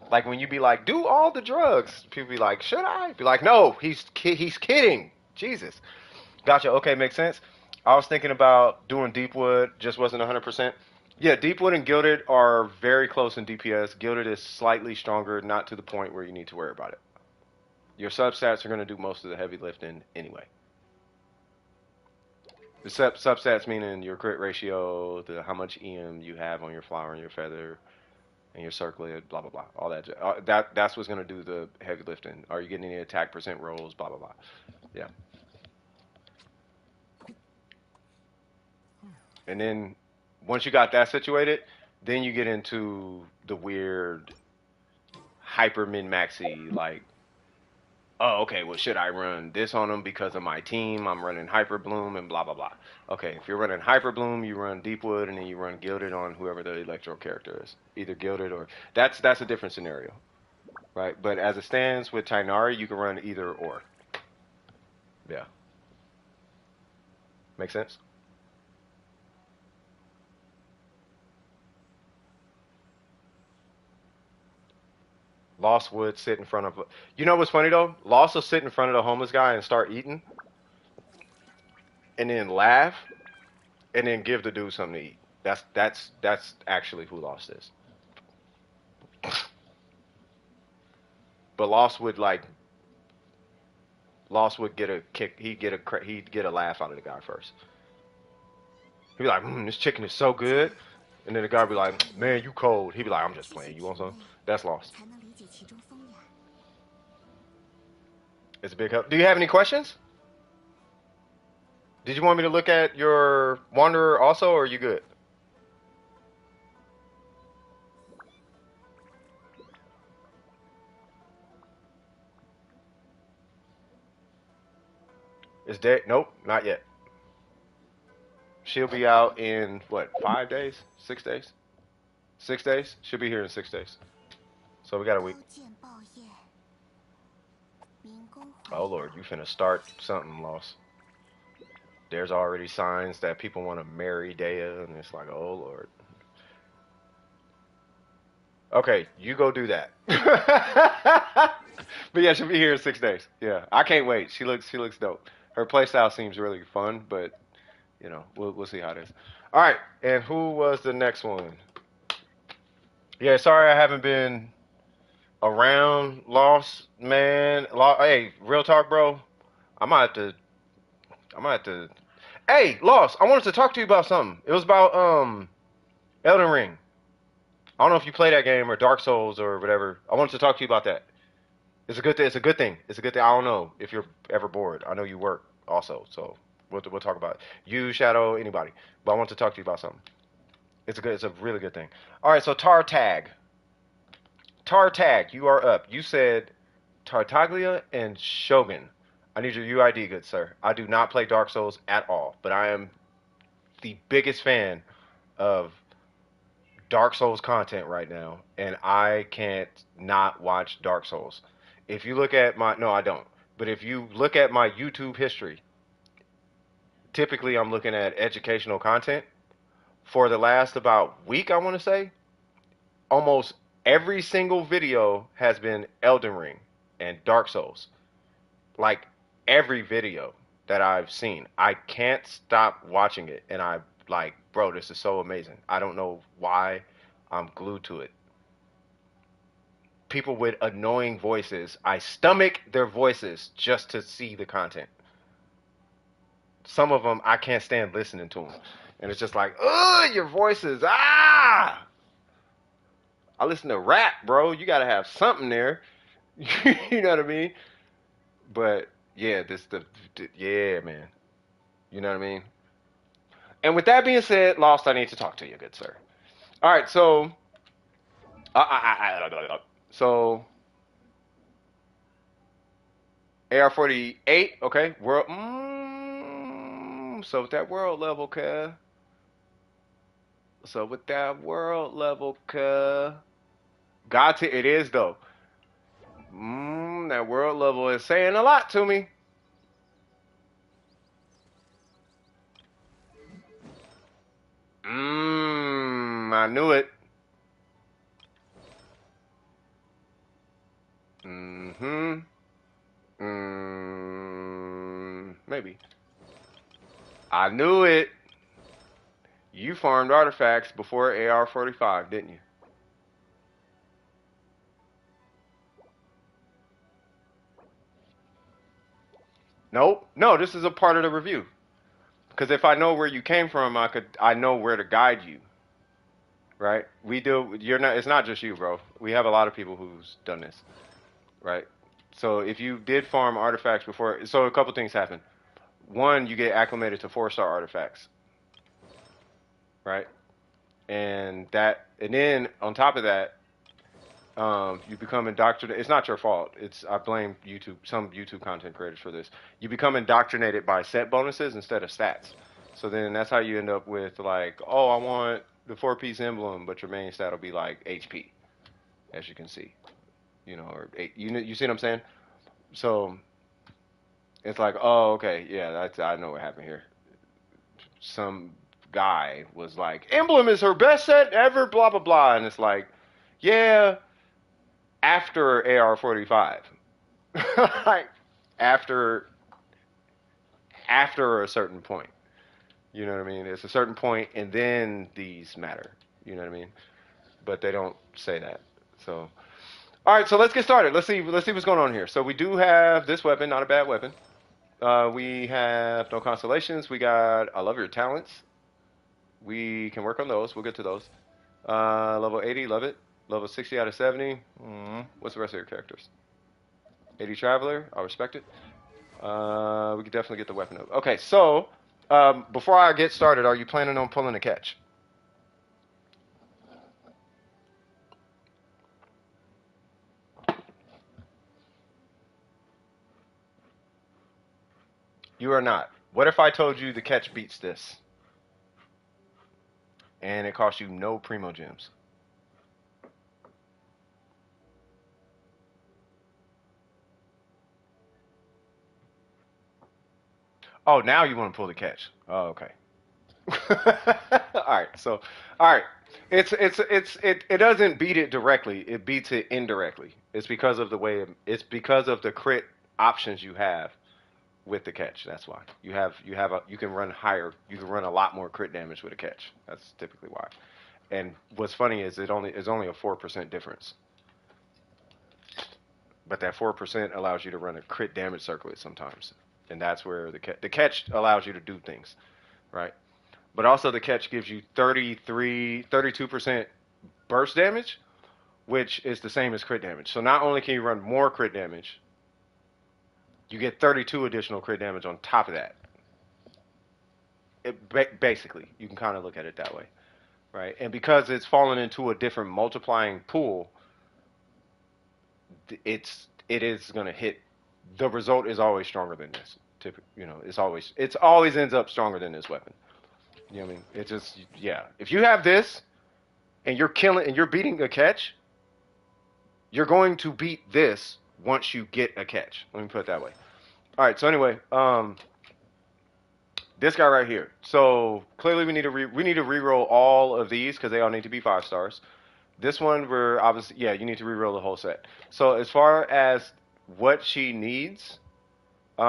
Like when you be like, do all the drugs. People be like, should I? Be like, no, he's kidding. Jesus. Gotcha. Okay, makes sense. I was thinking about doing Deepwood, just wasn't 100%. Yeah, Deepwood and Gilded are very close in DPS. Gilded is slightly stronger, not to the point where you need to worry about it. Your substats are going to do most of the heavy lifting anyway. The substats meaning your crit ratio, the how much EM you have on your flower and your feather and your circlet, blah blah blah, all that. That's what's gonna do the heavy lifting. Are you getting any attack percent rolls? Blah blah blah. Yeah. And then once you got that situated, then you get into the weird hyper min maxi like, oh, okay, well, should I run this on them because of my team? I'm running Hyper Bloom and blah, blah, blah. Okay, if you're running Hyper Bloom, you run Deepwood, and then you run Gilded on whoever the Electro character is. Either Gilded or... That's a different scenario, right? But as it stands with Tainari, you can run either or. Yeah. Make sense? Lost would sit in front of... You know what's funny, though? Lost will sit in front of the homeless guy and start eating, and then laugh, and then give the dude something to eat. That's actually who Lost is. But Lost would get a kick. He'd get a laugh out of the guy first. He'd be like, "This chicken is so good," and then the guy would be like, "Man, you cold." He'd be like, "I'm just playing. You want some?" That's Lost. It's a big help. Do you have any questions? Did you want me to look at your Wanderer also, or are you good? Is dead? Nope, not yet. She'll be out in what? 5 days? 6 days? 6 days? She'll be here in 6 days. So we got a week. Oh Lord, you finna start something, Lost. There's already signs that people want to marry Dea, and it's like, oh Lord. Okay, you go do that. But yeah, she'll be here in 6 days. Yeah, I can't wait. She looks dope. Her playstyle seems really fun, but you know, we'll see how it is. All right, and who was the next one? Yeah, sorry I haven't been around. Lost, man. Hey, real talk, bro. I might have to. I might have to. Hey, Lost. I wanted to talk to you about something. It was about Elden Ring. I don't know if you play that game or Dark Souls or whatever. I wanted to talk to you about that. It's a good thing. It's a good thing. It's a good thing. I don't know if you're ever bored. I know you work also, so we'll talk about it. You, Shadow, anybody. But I want to talk to you about something. It's a good. It's a really good thing. All right. So Tar Tag, you are up. You said Tartaglia and Shogun. I need your UID, good sir. I do not play Dark Souls at all, but I am the biggest fan of Dark Souls content right now, and I can't not watch Dark Souls. If you look at my, no, I don't. But if you look at my YouTube history, typically I'm looking at educational content. For the last about week, I want to say, almost every single video has been Elden Ring and Dark Souls. Like every video that I've seen, I can't stop watching it, and I like, bro, this is so amazing. I don't know why I'm glued to it. People with annoying voices, I stomach their voices just to see the content. Some of them I can't stand listening to them, and it's just like, ugh, your voices, ah. I listen to rap, bro. You gotta have something there. You know what I mean? But yeah, yeah, man. You know what I mean? And with that being said, Lost, I need to talk to you, good sir. All right, so, so AR48, okay. World, so with that world level, cuh. So with that world level, cuh. Got to, it is though. That world level is saying a lot to me. I knew it. Maybe. I knew it. You farmed artifacts before AR45, didn't you? Nope. No, this is a part of the review. Because if I know where you came from, I know where to guide you, right? We do. You're not. It's not just you, bro. We have a lot of people who's done this, right? So if you did farm artifacts before, so a couple things happen. One, you get acclimated to 4-star artifacts, right? And then on top of that, you become indoctrinated. It's not your fault. I blame YouTube, some YouTube content creators for this. You become indoctrinated by set bonuses instead of stats. So then that's how you end up with like, oh, I want the 4-piece emblem, but your main stat will be like HP, as you can see, or eight. You see what I'm saying? So it's like, oh, okay, yeah, I know what happened here. Some guy was like, emblem is her best set ever, blah blah blah, and it's like, yeah, after AR45. Like after after a certain point. You know what I mean? It's a certain point and then these matter. You know what I mean? But they don't say that. So all right, so let's get started. Let's see what's going on here. So we do have this weapon, not a bad weapon. We have no constellations. We got I love your talents. We can work on those. We'll get to those. Level 80, love it. Level 60 out of 70. What's the rest of your characters? 80 Traveler, I'll respect it. We could definitely get the weapon up. Okay, so before I get started, are you planning on pulling a catch? You are not. What if I told you the catch beats this? And it costs you no primo gems. Oh, now you want to pull the catch. Oh, okay. All right. So, all right. It doesn't beat it directly. It beats it indirectly. It's because of the way it's because of the crit options you have with the catch. That's why you can run higher. You can run a lot more crit damage with a catch. That's typically why. And what's funny is it's only a 4% difference. But that 4% allows you to run a crit damage circlet sometimes. And that's where the catch allows you to do things, right? But also the catch gives you 32% burst damage, which is the same as crit damage. So not only can you run more crit damage, you get 32 additional crit damage on top of that. Basically, you can kind of look at it that way, right? And because it's fallen into a different multiplying pool, it is going to hit. The result is always stronger than this. It's always ends up stronger than this weapon. You know what I mean? It's just yeah. If you have this and you're beating a catch, you're going to beat this once you get a catch. Let me put it that way. All right. So anyway, this guy right here. So clearly we need to re-roll all of these because they all need to be 5 stars. This one we're obviously you need to re-roll the whole set. So as far as what she needs, you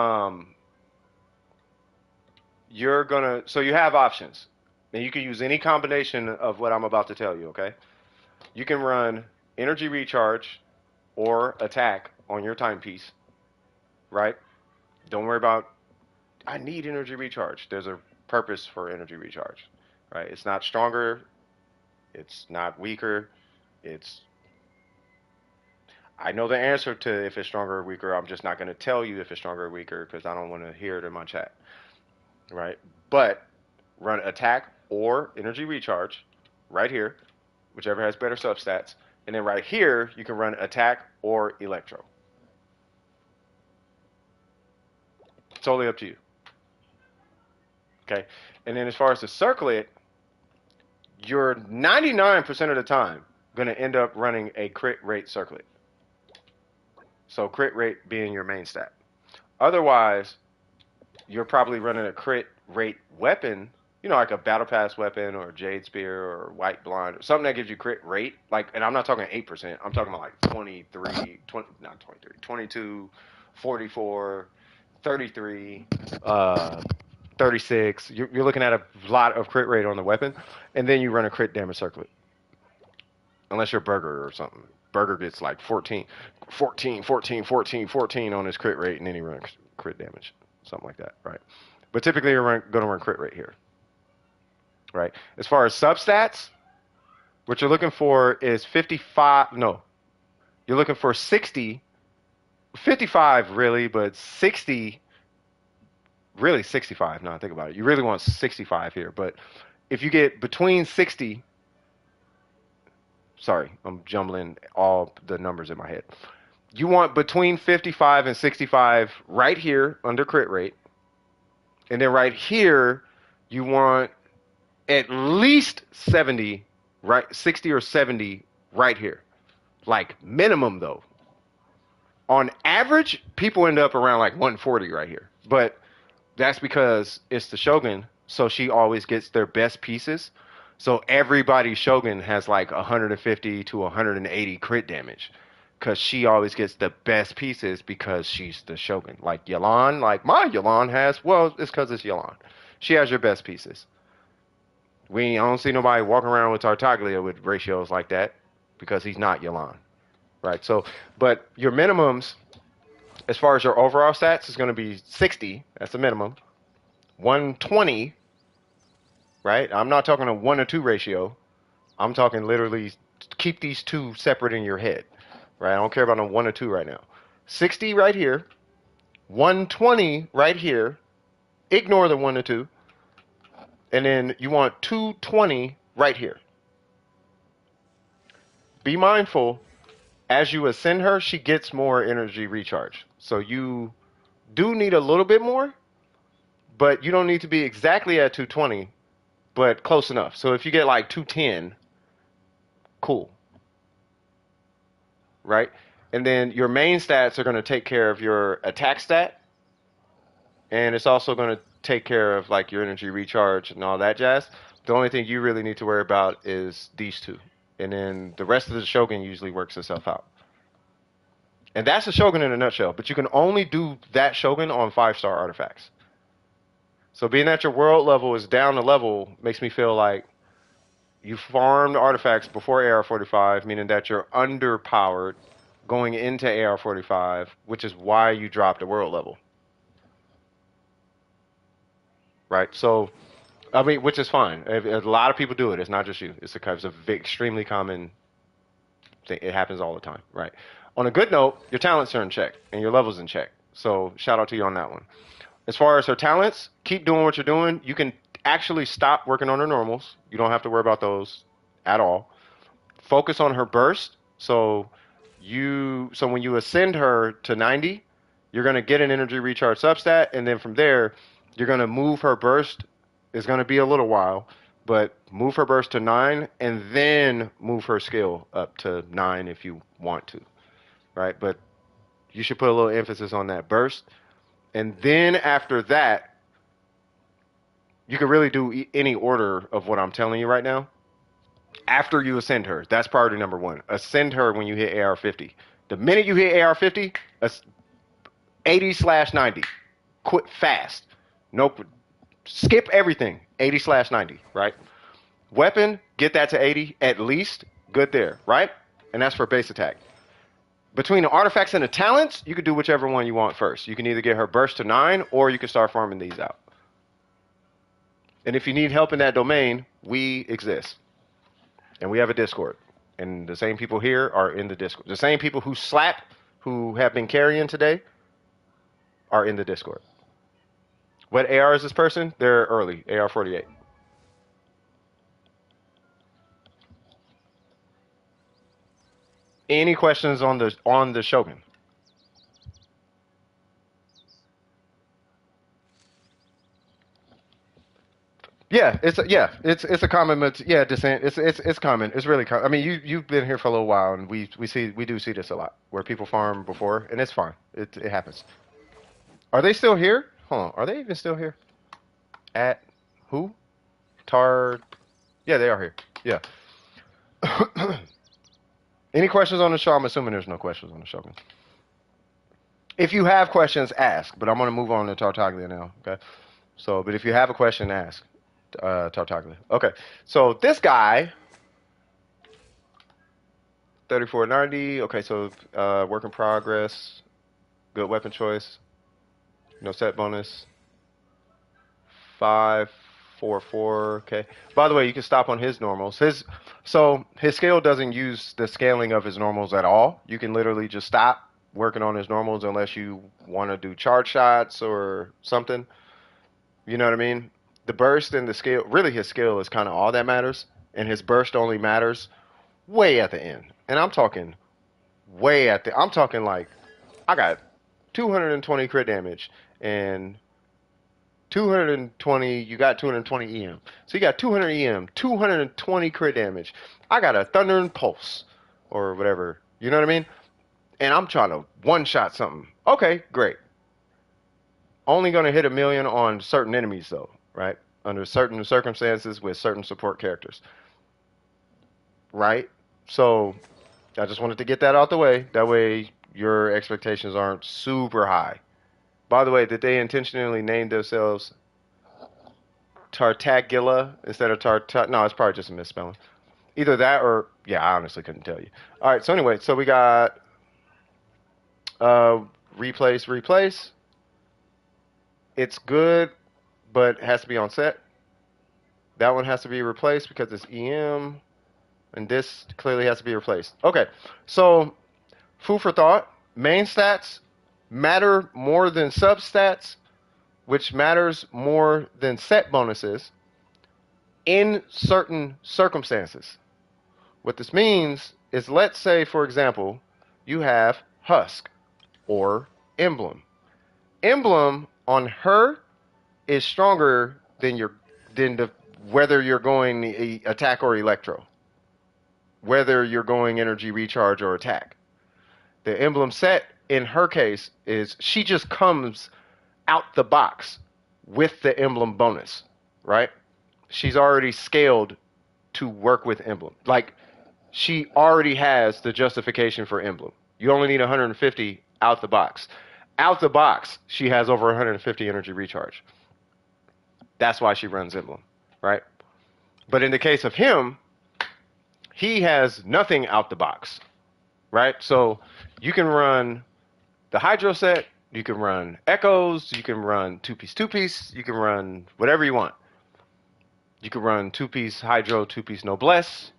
have options. And you can use any combination of what I'm about to tell you, okay? You can run energy recharge or attack on your timepiece, right? Don't worry about, I need energy recharge. There's a purpose for energy recharge, right? It's not stronger. It's not weaker. I know the answer to if it's stronger or weaker. I'm just not going to tell you if it's stronger or weaker because I don't want to hear it in my chat, right? But run attack or energy recharge right here, whichever has better substats. And then right here, you can run attack or electro. Totally up to you. Okay. And then as far as the circlet, you're 99% of the time going to end up running a crit rate circlet. So crit rate being your main stat. Otherwise, you're probably running a crit rate weapon, like a battle pass weapon or Jade Spear or White Blind or something that gives you crit rate. Like, and I'm not talking 8%. I'm talking about like 22, 44, 33, 36. You're looking at a lot of crit rate on the weapon, and then you run a crit damage circlet. Unless you're Burger or something. Burger gets like 14 on his crit rate, and then he runs crit damage. Something like that, right? But typically you're going to run crit rate here, right? As far as substats, what you're looking for is 55. No, you're looking for 60, 55 really, but 60, really 65. Now I think about it. You really want 65 here, but if you get between 60, sorry, I'm jumbling all the numbers in my head. You want between 55 and 65 right here under crit rate. And then right here, you want at least 70, right? 60 or 70 right here. Like minimum though. On average, people end up around like 140 right here. But that's because it's the Shogun, so she always gets their best pieces. So everybody's Shogun has like 150 to 180 crit damage. Because she always gets the best pieces because she's the Shogun. Like Yelan, like my Yelan has, well, it's because it's Yelan. She has your best pieces. I don't see nobody walking around with Tartaglia with ratios like that because he's not Yelan. Right? So, but your minimums, as far as your overall stats, is going to be 60. That's the minimum. 120, right? I'm not talking a 1 to 2 ratio. I'm talking literally keep these two separate in your head, right? I don't care about a 1 or 2 right now. 60 right here, 120 right here. Ignore the 1 to 2. And then you want 220 right here. Be mindful, as you ascend her, she gets more energy recharge. So you do need a little bit more, but you don't need to be exactly at 220, but close enough. So if you get like 210, cool. Right? And then your main stats are going to take care of your attack stat, and it's also going to take care of like your energy recharge and all that jazz. The only thing you really need to worry about is these two. And then the rest of the Shogun usually works itself out. And that's the Shogun in a nutshell. But you can only do that Shogun on 5-star artifacts. So being that your world level is down a level makes me feel like you farmed artifacts before AR45, meaning that you're underpowered going into AR45, which is why you dropped a world level. Right? So, I mean, which is fine. A lot of people do it. It's not just you. It's a extremely common thing. It happens all the time. Right? On a good note, your talents are in check and your levels in check. So, shout out to you on that one. As far as her talents, keep doing what you're doing. You can actually stop working on her normals. You don't have to worry about those at all. Focus on her burst. So when you ascend her to 90, you're going to get an energy recharge substat, and then from there, you're going to move her burst. It's going to be a little while, but move her burst to 9, and then move her skill up to 9 if you want to, right? But you should put a little emphasis on that burst. And then after that, you can really do any order of what I'm telling you right now. After you ascend her, that's priority number 1. Ascend her when you hit AR50. The minute you hit AR50, 80/90. Quit fast. Nope. Skip everything. 80/90, right? Weapon, get that to 80 at least. Good there, right? And that's for base attack. Between the artifacts and the talents, you can do whichever one you want first. You can either get her burst to 9, or you can start farming these out. And if you need help in that domain, we exist. And we have a Discord. And the same people here are in the Discord. The same people who have been carrying today, are in the Discord. What AR is this person? They're early, AR48. Any questions on the Shogun? Yeah, it's a common descent. It's common. It's really common. I mean, you've been here for a little while, and we do see this a lot where people farm before, and it's fine. It happens. Are they still here? Hold on. Are they even still here? At who? Tar. Yeah, they are here. Yeah. Any questions on the show? I'm assuming there's no questions on the show. If you have questions, ask. But I'm going to move on to Tartaglia now. Okay. So, but if you have a question, ask. Tartaglia. Okay. So this guy, 3490. Okay. So work in progress. Good weapon choice. No set bonus. 544. Okay. By the way, you can stop on his normals. His scale doesn't use the scaling of his normals at all. You can literally just stop working on his normals unless you want to do charge shots or something. You know what I mean? The burst and the scale, really his scale is kind of all that matters, and his burst only matters way at the end. And I'm talking I'm talking like I got 220 crit damage and 220, you got 220 EM. So you got 200 EM, 220 crit damage. I got a Thundering Pulse or whatever. You know what I mean? And I'm trying to one shot something. Okay, great. Only going to hit a million on certain enemies though, right? Under certain circumstances with certain support characters. Right? So I just wanted to get that out the way. That way your expectations aren't super high. By the way, did they intentionally name themselves Tartagula instead of Tart? No, it's probably just a misspelling. Either that or yeah, I honestly couldn't tell you. All right, so anyway, so we got uh replace. It's good, but it has to be on set. That one has to be replaced because it's EM, and this clearly has to be replaced. Okay, so food for thought. Main stats matter more than substats, which matters more than set bonuses in certain circumstances. What this means is, let's say, for example, you have Husk or Emblem. Emblem on her is stronger than the whether you're going attack or electro, whether you're going energy recharge or attack. The emblem set in her case is she just comes out the box with the emblem bonus, right? She's already scaled to work with emblem. Like she already has the justification for emblem. You only need 150 out the box. Out the box, she has over 150 energy recharge. That's why she runs emblem, right? But in the case of him, he has nothing out the box, right? So you can run the Hydro set, you can run Echoes, you can run two piece, you can run whatever you want. You can run two-piece Hydro, two-piece Noblesse.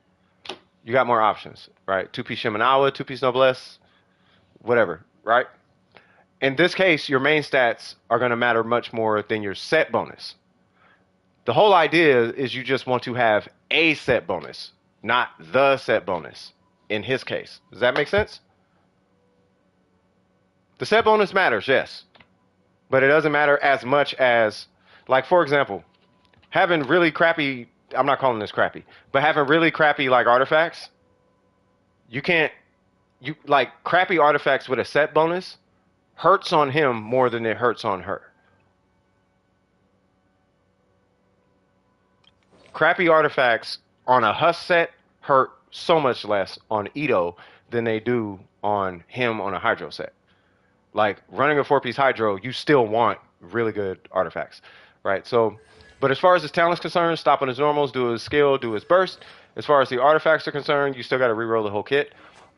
You got more options, right? Two-piece Shimenawa, two-piece Noblesse, whatever, right? In this case, your main stats are going to matter much more than your set bonus. The whole idea is you just want to have a set bonus, not the set bonus in his case. Does that make sense? The set bonus matters, yes. But it doesn't matter as much as, like, for example, having really crappy, I'm not calling this crappy, but having really crappy, like, artifacts, like, crappy artifacts with a set bonus hurts on him more than it hurts on her. Crappy artifacts on a Husk set hurt so much less on Ito than they do on him on a Hydro set. Like, running a 4-piece Hydro, you still want really good artifacts, right? So, but as far as his talent's concerned, stop on his normals, do his skill, do his burst. As far as the artifacts are concerned, you still got to reroll the whole kit.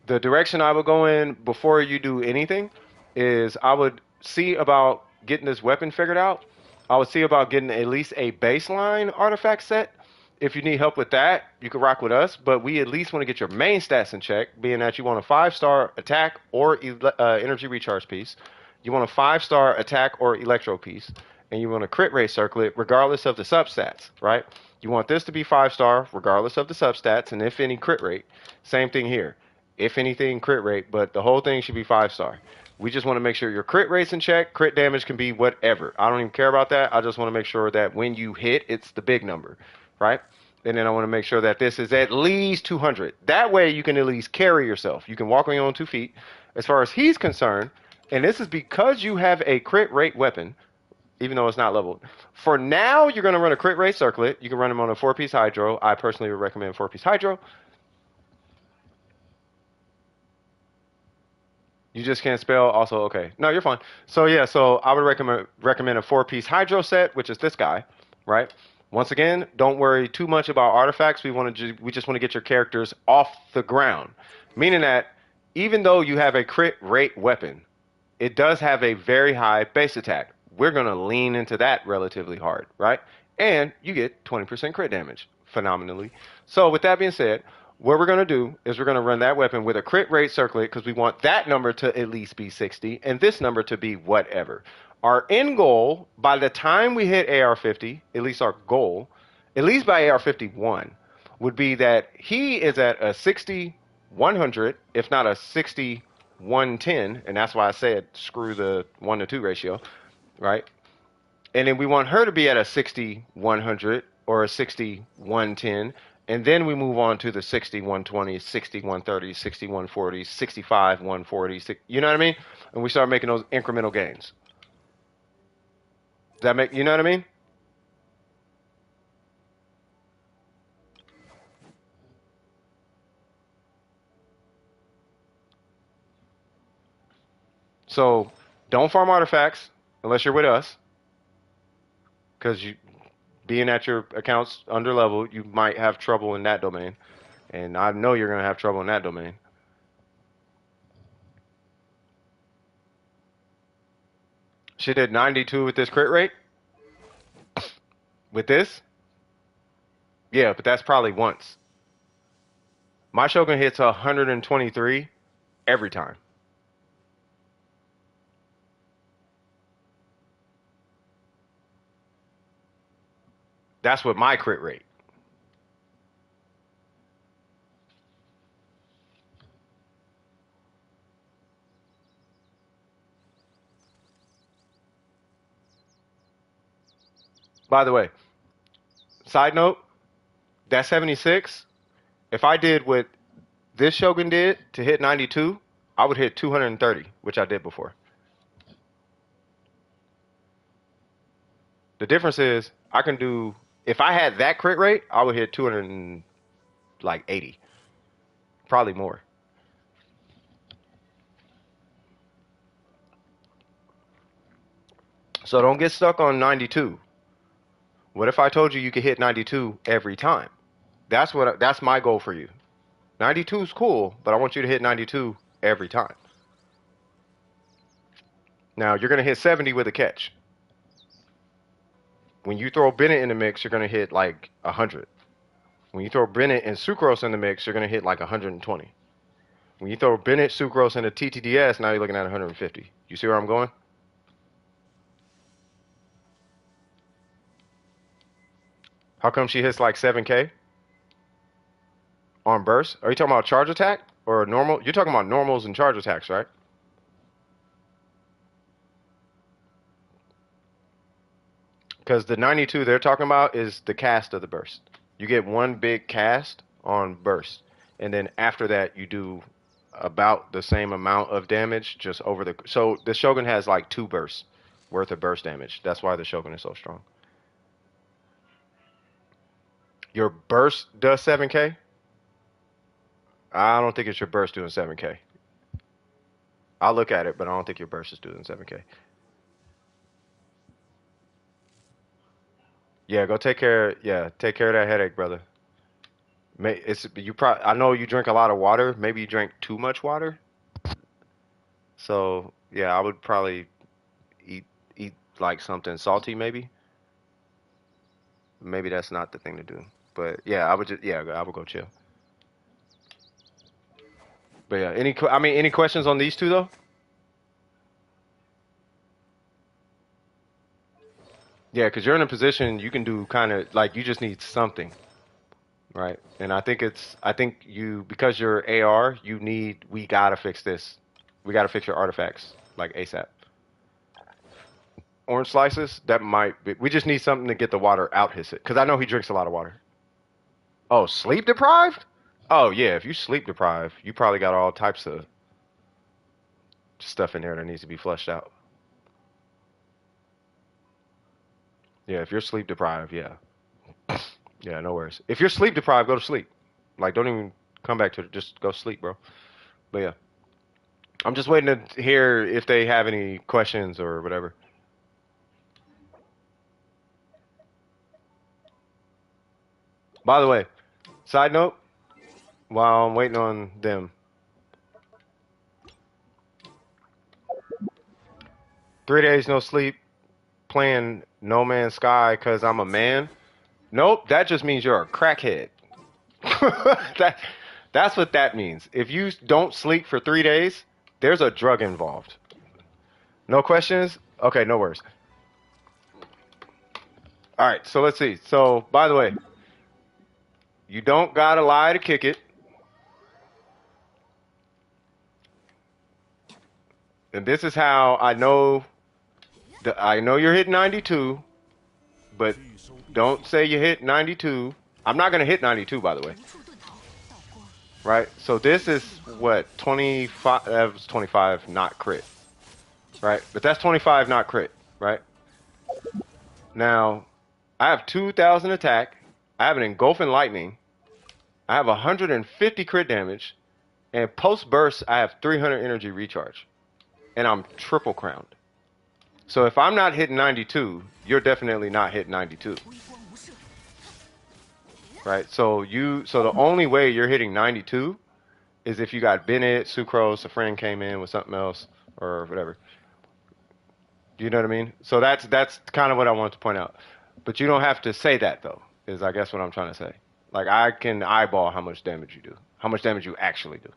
The direction I would go in before you do anything is I would see about getting this weapon figured out. I would see about getting at least a baseline artifact set. If you need help with that, you can rock with us, but we at least want to get your main stats in check, being that you want a 5-star attack or energy recharge piece. You want a 5-star attack or electro piece, and you want a crit rate circlet regardless of the substats, right? You want this to be 5-star regardless of the substats, and if any crit rate. Same thing here. If anything, crit rate, but the whole thing should be 5-star. We just want to make sure your crit rate's in check. Crit damage can be whatever. I don't even care about that. I just want to make sure that when you hit, it's the big number, right? And then I want to make sure that this is at least 200. That way you can at least carry yourself. You can walk on your own 2 feet. As far as he's concerned, and this is because you have a crit rate weapon, even though it's not leveled. For now, you're going to run a crit rate circlet. You can run him on a 4-piece Hydro. I personally would recommend 4-piece Hydro. You just can't spell. Also, okay. No, you're fine. So yeah, so I would recommend a 4-piece Hydro set, which is this guy, right? Once again, don't worry too much about artifacts. We just want to get your characters off the ground, meaning that even though you have a crit rate weapon, it does have a very high base attack. we're going to lean into that relatively hard, right? And you get 20% crit damage phenomenally. So with that being said, what we're going to do is we're going to run that weapon with a crit rate circlet because we want that number to at least be 60 and this number to be whatever. Our end goal, by the time we hit AR50, at least our goal, at least by AR51, would be that he is at a 60 100, if not a 60 110, and that's why I said screw the 1 to 2 ratio, right? And then we want her to be at a 60 100 or a 60 110, and then we move on to the 60 120, 60 130, 60 140, 65 140, you know what I mean? And we start making those incremental gains. Does that make, you know what I mean? So don't farm artifacts unless you're with us, because you, being at your accounts under level, you might have trouble in that domain. And I know you're going to have trouble in that domain. She did 92 with this crit rate. With this? Yeah, but that's probably once. My Shogun hits 123 every time. That's with my crit rate. By the way, side note, that 76, if I did what this Shogun did to hit 92, I would hit 230, which I did before. The difference is I can do, if I had that crit rate, I would hit 280, probably more. So don't get stuck on 92. What if I told you you could hit 92 every time? That's my goal for you. 92 is cool, but I want you to hit 92 every time. Now, you're going to hit 70 with a catch. When you throw Bennett in the mix, you're going to hit like 100. When you throw Bennett and Sucrose in the mix, you're going to hit like 120. When you throw Bennett, Sucrose, and a TTDS, now you're looking at 150. You see where I'm going? How come she hits like 7K on burst? Are you talking about charge attack or normal? You're talking about normals and charge attacks, right? Because the 92 they're talking about is the cast of the burst. You get one big cast on burst, and then after that you do about the same amount of damage just over the. So the Shogun has like 2 bursts worth of burst damage. That's why the Shogun is so strong. Your burst does 7K? I don't think it's your burst doing 7K. I'll look at it, but I don't think your burst is doing 7K. Yeah, go take care. Yeah, take care of that headache, brother. It's you. I know you drink a lot of water. Maybe you drink too much water. So yeah, I would probably eat like something salty. Maybe that's not the thing to do. But yeah, I would go chill. But yeah, any questions on these two though? Yeah, because you're in a position you can do kind of like you just need something, right? And I think you because you're AR, we gotta fix this. We gotta fix your artifacts like ASAP. Orange slices, that might be. We just need something to get the water out his because I know he drinks a lot of water. Oh, sleep deprived? Oh yeah, if you sleep deprived, you probably got all types of stuff in there that needs to be flushed out. Yeah, if you're sleep deprived, yeah. Yeah, no worries. If you're sleep deprived, go to sleep. Like, don't even come back to it. Just go sleep, bro. But yeah, I'm just waiting to hear if they have any questions or whatever. By the way, side note, while I'm waiting on them, 3 days no sleep. playing No Man's Sky because I'm a man. Nope, that just means you're a crackhead. that that's what that means. If you don't sleep for 3 days, there's a drug involved. No questions? Okay, no worries. All right, so let's see. So, by the way, you don't gotta lie to kick it. And this is how I know you're hitting 92, but don't say you hit 92. I'm not gonna hit 92, by the way. 无处遁逃，岛过。Right? So this is what 25. That was 25, not crit. Right? But that's 25, not crit. Right? Now, I have 2,000 attack. I have an engulfing lightning. I have 150 crit damage, and post burst I have 300 energy recharge, and I'm triple crowned. So if I'm not hitting 92, you're definitely not hitting 92. 微光无射， Right? So the only way you're hitting 92 is if you got Bennett, Sucrose, a friend came in with something else or whatever. Do you know what I mean? So that's kind of what I want to point out. But you don't have to say that though, is I guess what I'm trying to say. Like I can eyeball how much damage you do, how much damage you actually do.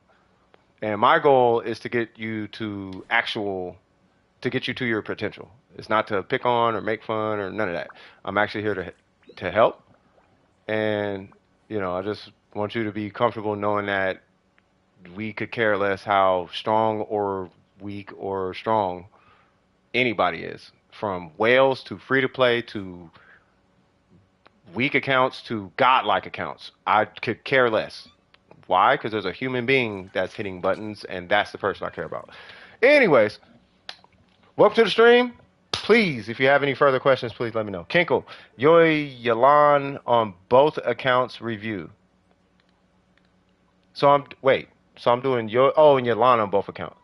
And my goal is to get you to your potential. It's not to pick on or make fun or none of that. I'm actually here to help. And I just want you to be comfortable knowing that we could care less how strong or weak or strong anybody is, from whales to free to play to weak accounts to godlike accounts. I could care less. Why? Because there's a human being that's hitting buttons, and that's the person I care about. Anyways, welcome to the stream. Please, if you have any further questions, please let me know. Kinkle, Yalan on both accounts review. So I'm doing and Yalan on both accounts.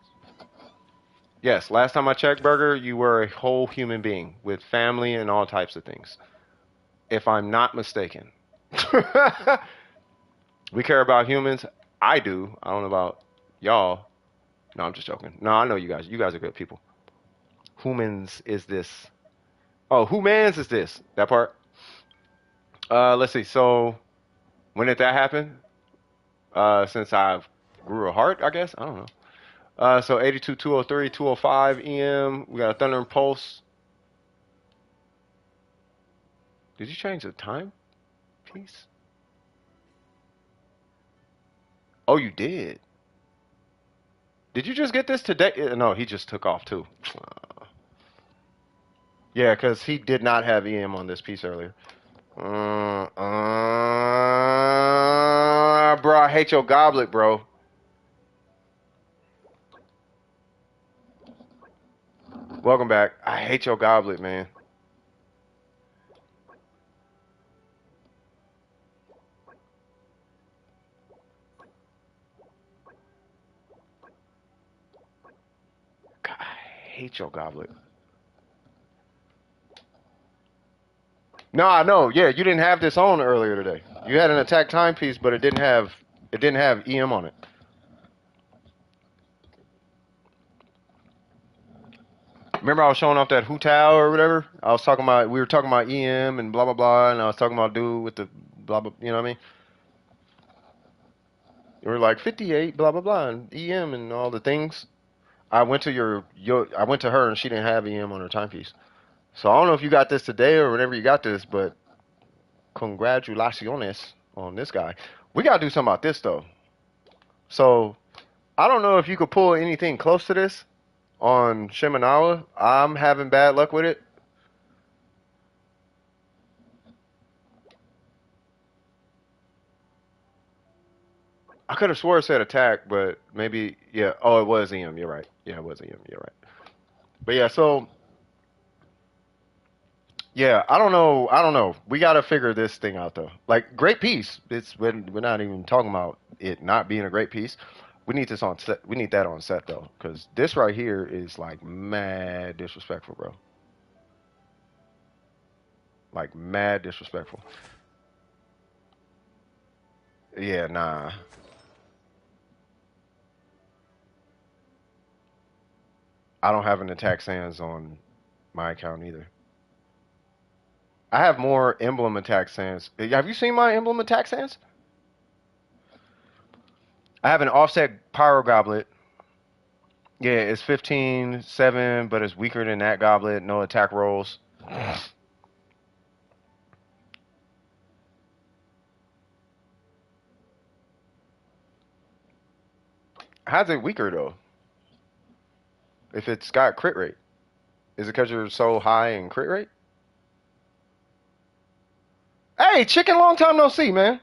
Yes, last time I checked, Burger, you were a whole human being with family and all types of things. If I'm not mistaken. We care about humans. I do. I don't know about y'all. No, I'm just joking. No, I know you guys. You guys are good people. Humans is this. Oh, humans is this. That part. Let's see. So, when did that happen? Since I grew a heart, I guess. I don't know. So 82, 203, 205 EM. We got a Thunder and Pulse. Did you change the time piece? Oh, you did. Did you just get this today? No, he just took off too. Yeah, because he did not have EM on this piece earlier. Bro, I hate your goblet, bro. Welcome back. I hate your goblet, man. God, I hate your goblet. No, I know. Yeah, you didn't have this on earlier today. You had an attack timepiece, but it didn't have EM on it. Remember I was showing off that Hutao or whatever? We were talking about EM and blah blah blah, and I was talking about dude with the blah blah, you know what I mean? You were like 58 blah blah blah and EM and all the things. I went to I went to her and she didn't have EM on her timepiece. So I don't know if you got this today or whenever you got this, but congratulations on this guy. We gotta do something about this though. So I don't know if you could pull anything close to this on Shiminawa. I'm having bad luck with it. I could have swore it said attack, but maybe yeah. Oh, it was EM. You're right. Yeah, it was EM. You're right. But yeah, so yeah, I don't know. I don't know. We got to figure this thing out though. Like great piece. We're not even talking about it not being a great piece. We need this on set. We need that on set though, because this right here is like mad disrespectful, bro. Like mad disrespectful. Yeah, nah. I don't have an attack sans on my account either. I have more emblem attack sands. Have you seen my emblem attack sands? I have an offset pyro goblet. Yeah, it's 15-7, but it's weaker than that goblet. No attack rolls. How's it weaker though? If it's got crit rate, is it because you're so high in crit rate? Hey, chicken, long time no see, man.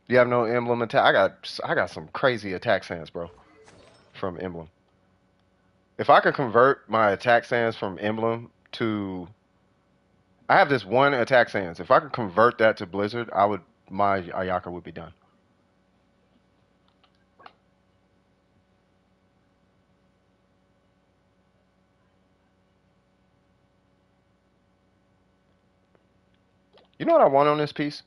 You have no emblem attack. I got some crazy attack sands, bro, from emblem. If I could convert my attack sands from emblem to, I have this one attack sands. If I could convert that to blizzard, I would. My Ayaka would be done. You know what I want on this piece?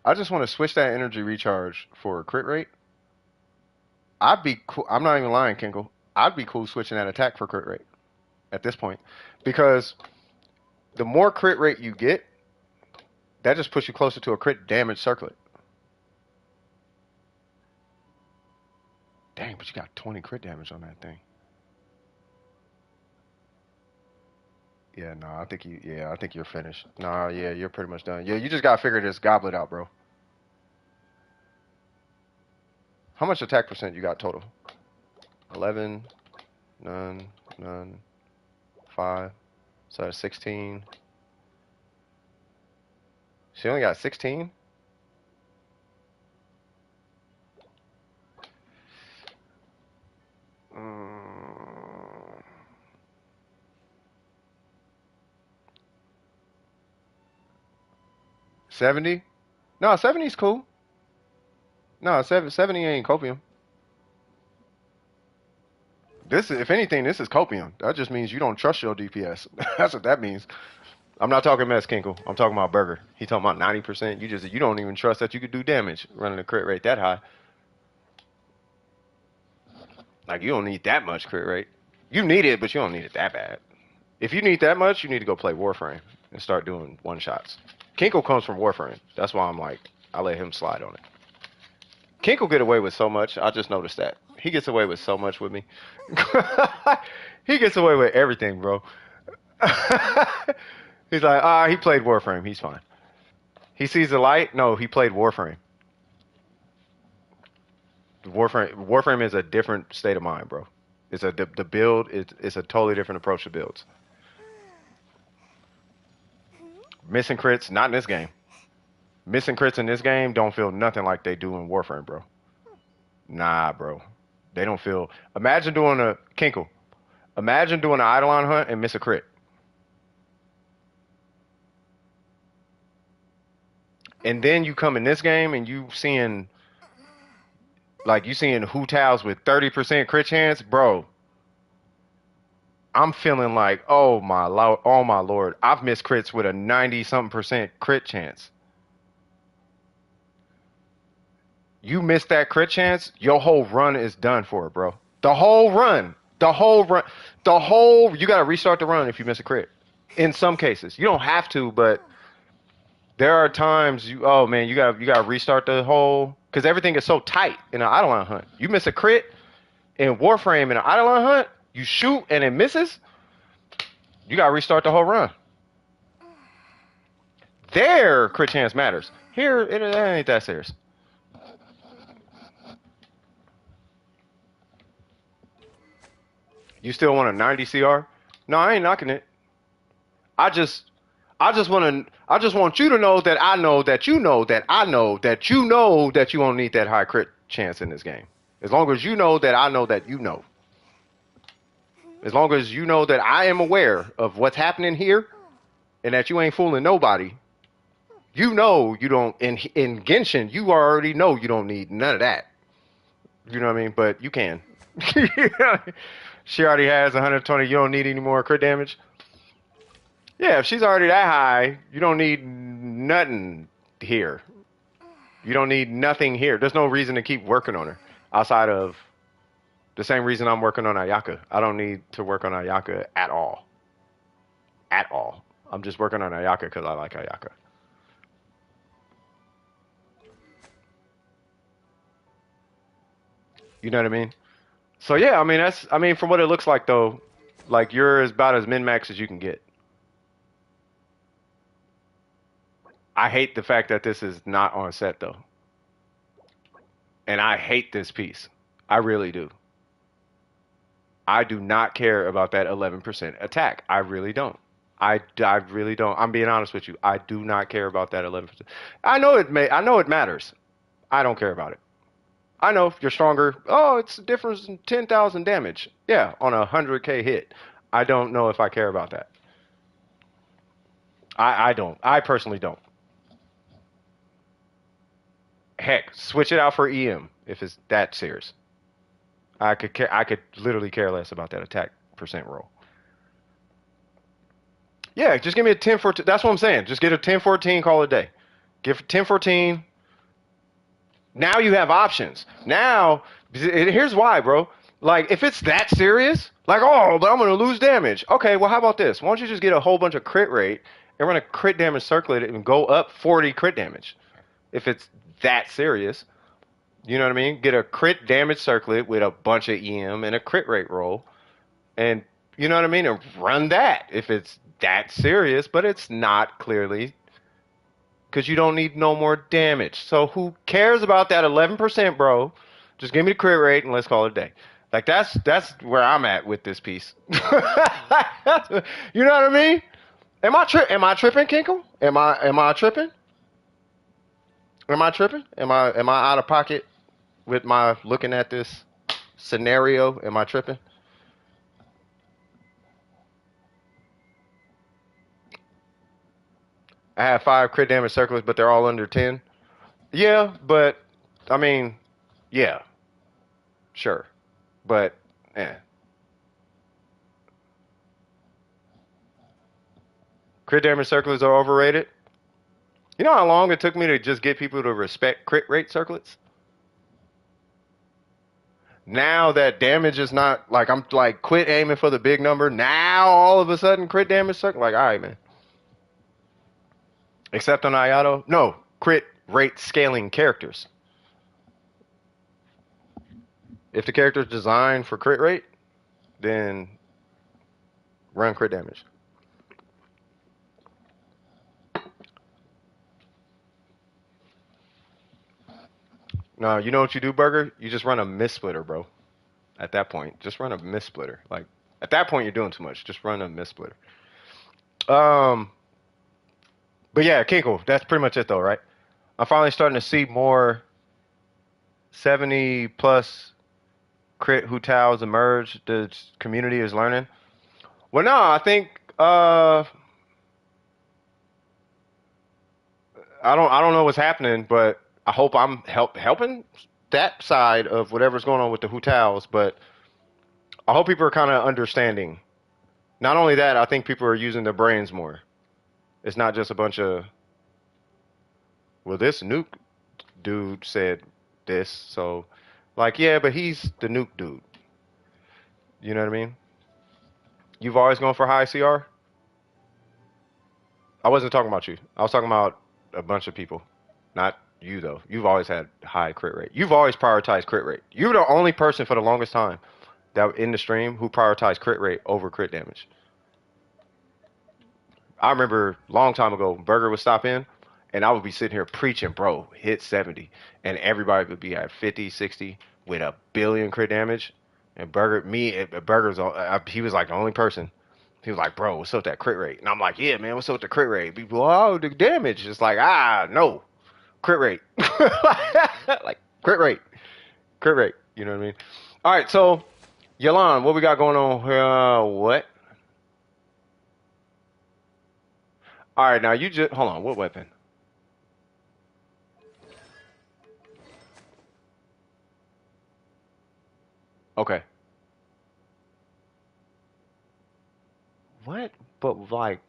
I just want to switch that energy recharge for a crit rate. I'd be cool. I'm not even lying, Kinkle. I'd be cool switching that attack for crit rate at this point, because the more crit rate you get, that just puts you closer to a crit damage circlet. Dang, but you got 20 crit damage on that thing. Yeah, no, I think you. Yeah, I think you're finished. Nah, yeah, you're pretty much done. Yeah, you just gotta figure this goblet out, bro. How much attack percent you got total? 11, none, none, 5. So that's 16. She only got 16. 70? No, 70's cool. No, 70 ain't copium. This, if anything, this is copium. That just means you don't trust your DPS. That's what that means. I'm not talking mess, Kinkle. I'm talking about Burger. He talking about 90%. You don't even trust that you could do damage running a crit rate that high. Like, you don't need that much crit rate. You need it, but you don't need it that bad. If you need that much, you need to go play Warframe and start doing one shots. Kinkle comes from Warframe. That's why I'm like, I let him slide on it. Kinkle get away with so much. I just noticed that. He gets away with so much with me. He gets away with everything, bro. He's like, he played Warframe. He's fine. He sees the light. No, he played Warframe. Warframe is a different state of mind, bro. The build. It's a totally different approach to builds. Missing crits, not in this game. Missing crits in this game don't feel nothing like they do in Warframe, bro. Nah, bro. They don't feel. Imagine doing a Kinkle. Imagine doing an Eidolon hunt and miss a crit. And then you come in this game and you seeing Hu Tao's with 30% crit chance, bro. I'm feeling like, oh my lord, I've missed crits with a 90-something% crit chance. You miss that crit chance, your whole run is done for it, bro. The whole run. You gotta restart the run if you miss a crit. In some cases. You don't have to, but there are times you gotta restart the whole, because everything is so tight in an Eidolon hunt. You miss a crit in Warframe in an Eidolon hunt, you shoot and it misses, you gotta restart the whole run. There, crit chance matters. Here, it ain't that serious. You still want a 90 CR? No, I ain't knocking it. I just want you to know that I know that you know that I know that you know that you won't need that high crit chance in this game. As long as you know that I know that you know. As long as you know that I am aware of what's happening here and that you ain't fooling nobody. You know you don't, in Genshin, you already know you don't need none of that. You know what I mean? But you can. She already has 120. You don't need any more crit damage. Yeah, if she's already that high, you don't need nothing here. You don't need nothing here. There's no reason to keep working on her. outside of the same reason I'm working on Ayaka. I don't need to work on Ayaka at all. At all. I'm just working on Ayaka because I like Ayaka. You know what I mean? So yeah, I mean that's I mean from what it looks like though, like you're about as min max as you can get. I hate the fact that this is not on set though. And I hate this piece. I really do. I do not care about that 11% attack. I really don't. I really don't. I'm being honest with you. I do not care about that 11%. I know it matters. I don't care about it. I know if you're stronger. Oh, it's a difference in 10,000 damage. Yeah, on a 100K hit. I don't know if I care about that. I don't. I personally don't. Heck, switch it out for EM if it's that serious. I could literally care less about that attack percent roll. Yeah, just give me a 10-14. That's what I'm saying. Just get a 10-14, call it a day. Give 10-14. Now you have options. Now, here's why, bro. Like, if it's that serious, like, oh, but I'm going to lose damage. Okay, well, how about this? Why don't you just get a whole bunch of crit rate and run a crit damage circlet and go up 40 crit damage? If it's that serious, you know what I mean? Get a crit damage circlet with a bunch of EM and a crit rate roll. And, you know what I mean? And run that if it's that serious, but it's not clearly because you don't need no more damage. So who cares about that 11%, bro? Just give me the crit rate and let's call it a day. Like that's where I'm at with this piece. You know what I mean? Am I tripping, Kinkle? Am I tripping? Am I tripping? Am I out of pocket with my looking at this scenario? Am I tripping? I have 5 crit damage circles, but they're all under 10. Yeah, but I mean, yeah, sure, but eh. Crit damage circlets are overrated. You know how long it took me to just get people to respect crit rate circlets? Now that damage is not like I'm like quit aiming for the big number. Now all of a sudden crit damage circle like all right man. Except on Ayato, no crit rate scaling characters. If the character is designed for crit rate, then run crit damage. No, you know what you do, Burger? You just run a miss splitter, bro. At that point, just run a miss splitter. Like at that point, you're doing too much. Just run a miss splitter. Um, but yeah, Kinkle, that's pretty much it though, right? I'm finally starting to see more 70 plus crit Hutals emerge. The community is learning. Well, no, I think I don't know what's happening, but I hope I'm helping that side of whatever's going on with the Hutals. But I hope people are kind of understanding. Not only that, I think people are using their brains more. It's not just a bunch of well, this nuke dude said this, so like yeah, but he's the nuke dude. You know what I mean? You've always gone for high CR? I wasn't talking about you. I was talking about a bunch of people. Not you though. You've always had high crit rate. You've always prioritized crit rate. You're the only person for the longest time that in the stream who prioritized crit rate over crit damage. I remember a long time ago, Burger would stop in and I would be sitting here preaching, bro, hit 70. And everybody would be at 50, 60 with a billion crit damage. And Burger's, he was like the only person. He was like, bro, what's up with that crit rate? And I'm like, yeah, man, what's up with the crit rate? People, oh, the damage. It's like, no, crit rate. Like, crit rate. You know what I mean? All right, so, Yalan, what we got going on here? What? All right, now you just, hold on, what weapon? Okay. What? But, like,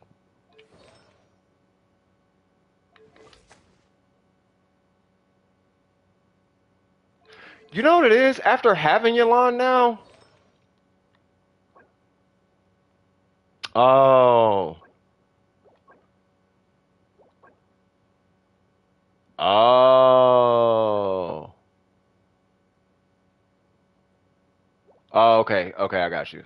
You know what it is? After having Yalan now. Oh. Oh. Oh, okay. Okay, I got you.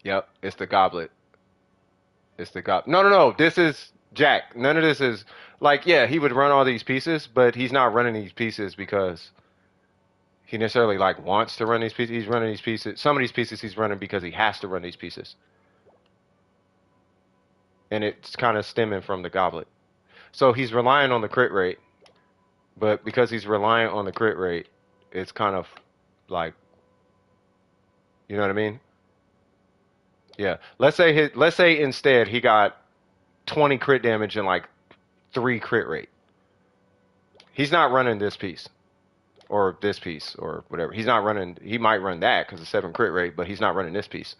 Yep, it's the goblet. It's the goblet. No, no, no. This is Jack. None of this is like, yeah, he would run all these pieces, but he's not running these pieces because he necessarily like wants to run these pieces. He's running these pieces. Some of these pieces he's running because he has to run these pieces. And it's kind of stemming from the goblet. So he's relying on the crit rate, but because he's reliant on the crit rate, it's kind of like, you know what I mean? Yeah. Let's say instead he got 20 crit damage and like 3 crit rate. He's not running this piece or this piece or whatever. He's not running. He might run that because it's 7 crit rate, but he's not running this piece.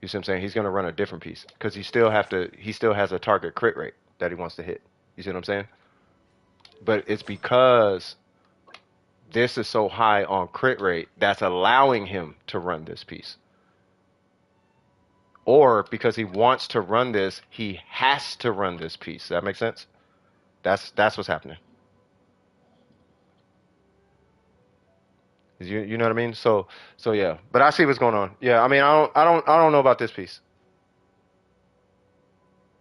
You see what I'm saying? He's gonna run a different piece because he still have to. He still has a target crit rate that he wants to hit. You see what I'm saying? But it's because this is so high on crit rate that's allowing him to run this piece. Or because he wants to run this, he has to run this piece. Does that make sense? That's what's happening. You know what I mean? So yeah. But I see what's going on. Yeah, I mean I don't know about this piece.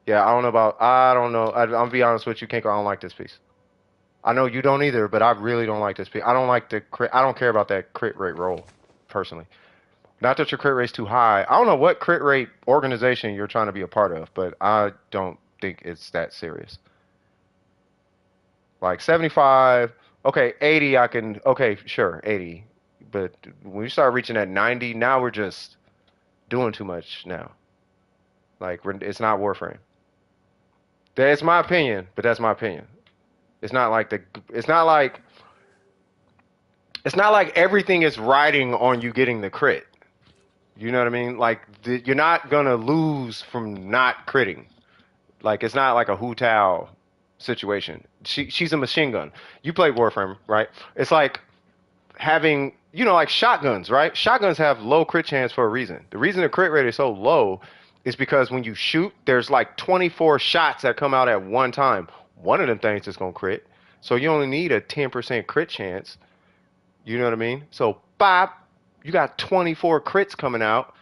Yeah, I don't know. I'll be honest with you, Kinko, I don't like this piece. I know you don't either, but I really don't like this piece. I don't like the crit. I don't care about that crit rate roll, personally. Not that your crit rate's too high. I don't know what crit rate organization you're trying to be a part of, but I don't think it's that serious. Like 75, okay, 80, I can, okay, sure, 80. But when you start reaching at 90, now we're just doing too much now. Like, it's not Warframe. That's my opinion, but that's my opinion. It's not like the, it's not like, it's not like everything is riding on you getting the crit. You know what I mean? Like, you're not gonna lose from not critting. Like, it's not like a Hu Tao situation. She's a machine gun. You play Warframe, right? It's like having, like shotguns, right? Shotguns have low crit chance for a reason. The reason the crit rate is so low is because when you shoot, there's like 24 shots that come out at one time. One of them things is gonna crit. So you only need a 10% crit chance. You know what I mean? So, pop, you got 24 crits coming out,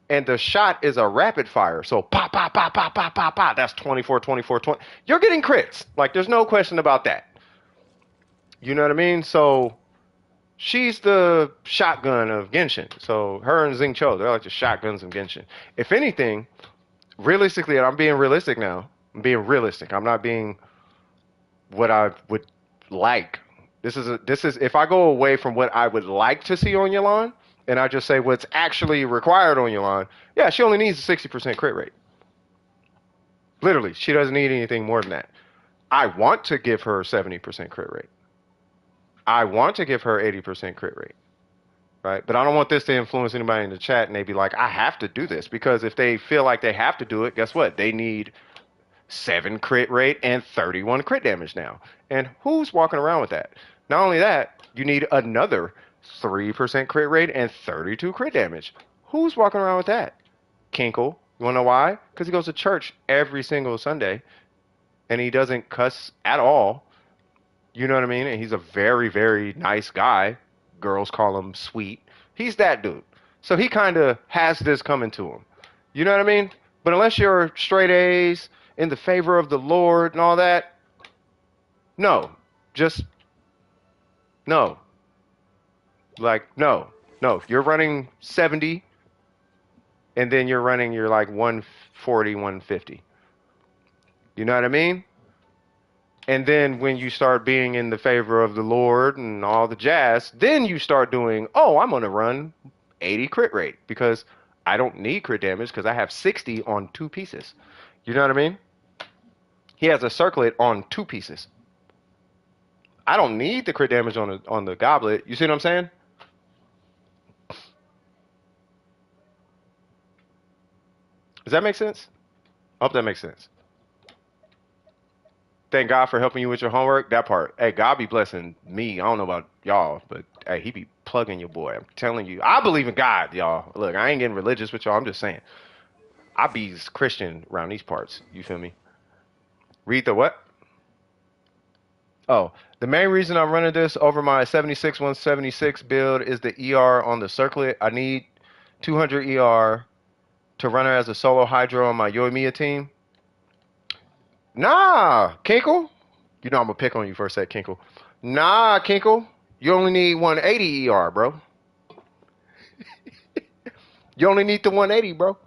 and the shot is a rapid fire. So, pop, pop, pop, pop, pop, pop, pop. That's 24, 24, 20. You're getting crits. Like, there's no question about that. You know what I mean? So, she's the shotgun of Genshin. So, her and Xingqiu, they're like the shotguns of Genshin. If anything, realistically, and I'm being realistic now, I'm being realistic. I'm not being what I would like. This is if I go away from what I would like to see on Yalan, and I just say what's actually required on Yalan, yeah, she only needs a 60% crit rate. Literally, she doesn't need anything more than that. I want to give her 70% crit rate. I want to give her 80% crit rate. Right? But I don't want this to influence anybody in the chat and they be like, I have to do this. Because if they feel like they have to do it, guess what? They need 7 crit rate and 31 crit damage now. And who's walking around with that? Not only that, you need another 3% crit rate and 32 crit damage. Who's walking around with that? Kinkle. You wanna know why? Because he goes to church every single Sunday and he doesn't cuss at all. You know what I mean? And he's a very, very nice guy. Girls call him sweet. He's that dude. So he kind of has this coming to him. You know what I mean? But unless you're straight A's, in the favor of the Lord and all that, no. Just no. Like, no. No. You're running 70 and then you're running your like 140, 150. You know what I mean? And then when you start being in the favor of the Lord and all the jazz, then you start doing, oh, I'm going to run 80 crit rate because I don't need crit damage because I have 60 on 2 pieces. You know what I mean? He has a circlet on 2 pieces. I don't need the crit damage on the goblet. You see what I'm saying? Does that make sense? I hope that makes sense. thank God for helping you with your homework. That part. Hey, God be blessing me. I don't know about y'all, but hey, he be plugging your boy. I'm telling you. I believe in God, y'all. Look, I ain't getting religious with y'all. I'm just saying. I be Christian around these parts. You feel me? Read the what? Oh, the main reason I'm running this over my 76176 build is the ER on the circlet. I need 200 ER to run her as a solo hydro on my Yoimiya team. Nah, Kinkle. You know I'm gonna pick on you for a sec, Kinkle. Nah, Kinkle. You only need 180 ER, bro. You only need the 180, bro.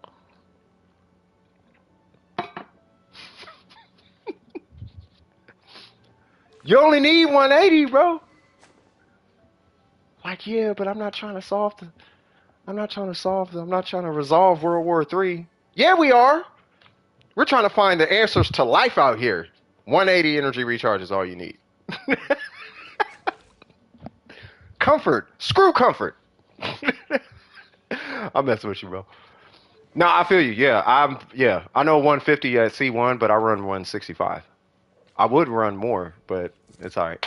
You only need 180, bro. Like, yeah, but I'm not trying to solve the. I'm not trying to solve the. I'm not trying to resolve World War III. Yeah, we are. We're trying to find the answers to life out here. 180 energy recharge is all you need. Comfort. Screw comfort. I'm messing with you, bro. No, I feel you. Yeah. I know 150 at C1, but I run 165. I would run more, but it's all right.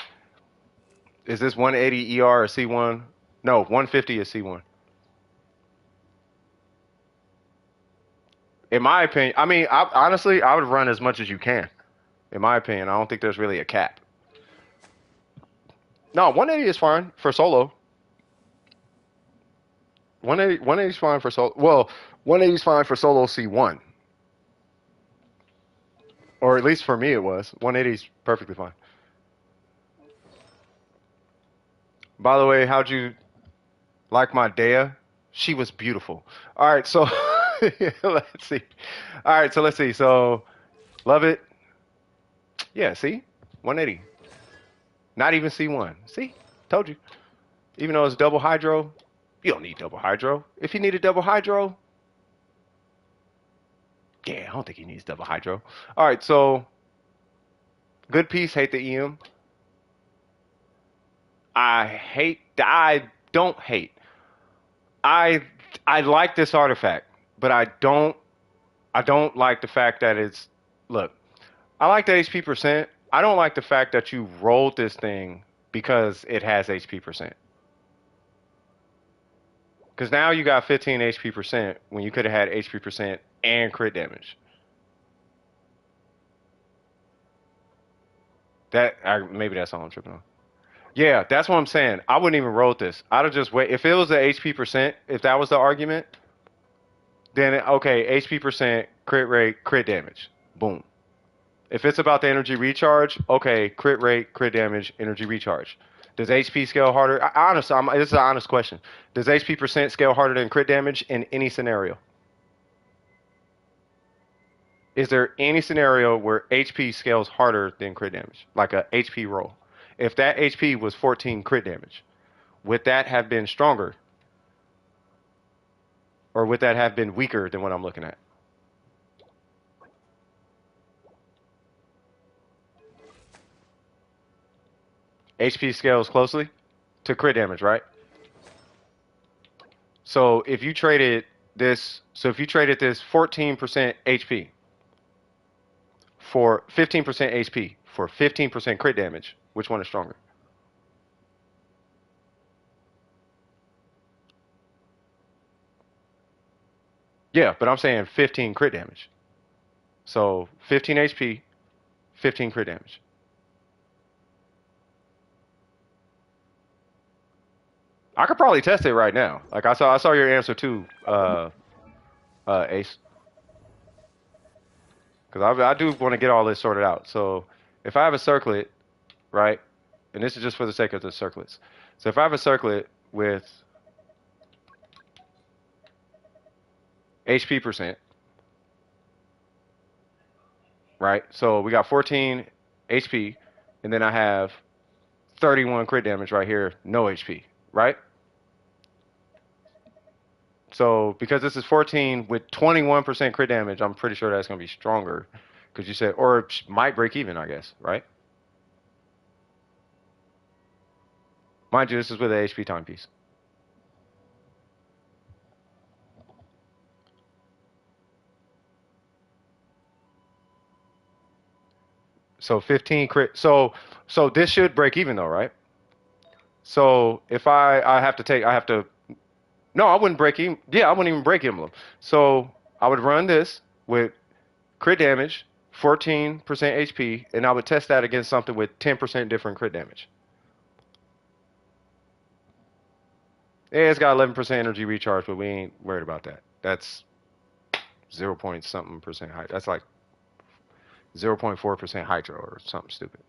Is this 180 ER or C1? No, 150 is C1. In my opinion, I mean, honestly, I would run as much as you can. In my opinion, I don't think there's really a cap. No, 180 is fine for solo. 180 is fine for solo. Well, 180 is fine for solo C1, or at least for me it was. 180 is perfectly fine. By the way, how'd you like my Dea? She was beautiful. All right, so let's see. All right, so let's see. So love it. Yeah, see, 180. Not even C1. See, told you. Even though it's double hydro, you don't need double hydro. If you need a double hydro, yeah, I don't think he needs double hydro. All right, so good piece. Hate the EM. I don't hate. I I like this artifact, but I don't like the fact that it's look. I like the HP percent. I don't like the fact that you rolled this thing because it has HP percent. Because now you got 15 HP percent when you could have had HP percent and crit damage. Maybe that's all I'm tripping on. Yeah, that's what I'm saying. I wouldn't even roll this. I'd have just wait. If it was the HP percent, if that was the argument, then okay, HP percent, crit rate, crit damage, boom. If it's about the energy recharge, okay, crit rate, crit damage, energy recharge. Does HP scale harder? This is an honest question. Does HP percent scale harder than crit damage in any scenario? Is there any scenario where HP scales harder than crit damage, like a HP roll? If that HP was 14 crit damage, would that have been stronger, or would that have been weaker than what I'm looking at? HP scales closely to crit damage, right? So if you traded this 14% HP for 15% HP for 15% crit damage, which one is stronger? Yeah, but I'm saying 15 crit damage. So 15 HP, 15 crit damage. I could probably test it right now. Like I saw your answer too, Ace. Because I do want to get all this sorted out. So if I have a circlet, right, and this is just for the sake of the circlets. So if I have a circlet with HP percent, right? So we got 14 HP, and then I have 31 crit damage right here, no HP, right? So because this is 14 with 21% crit damage, I'm pretty sure that's going to be stronger. Because you said, or it might break even, I guess, right? Mind you, this is with an HP timepiece. So 15 crit. So this should break even though, right? So if I have to. No, I wouldn't break even. Yeah, I wouldn't even break emblem. So I would run this with crit damage, 14% HP, and I would test that against something with 10% different crit damage. Yeah, it's got 11% energy recharge, but we ain't worried about that. That's 0 point something percent hydro. That's like 0.4% hydro or something stupid.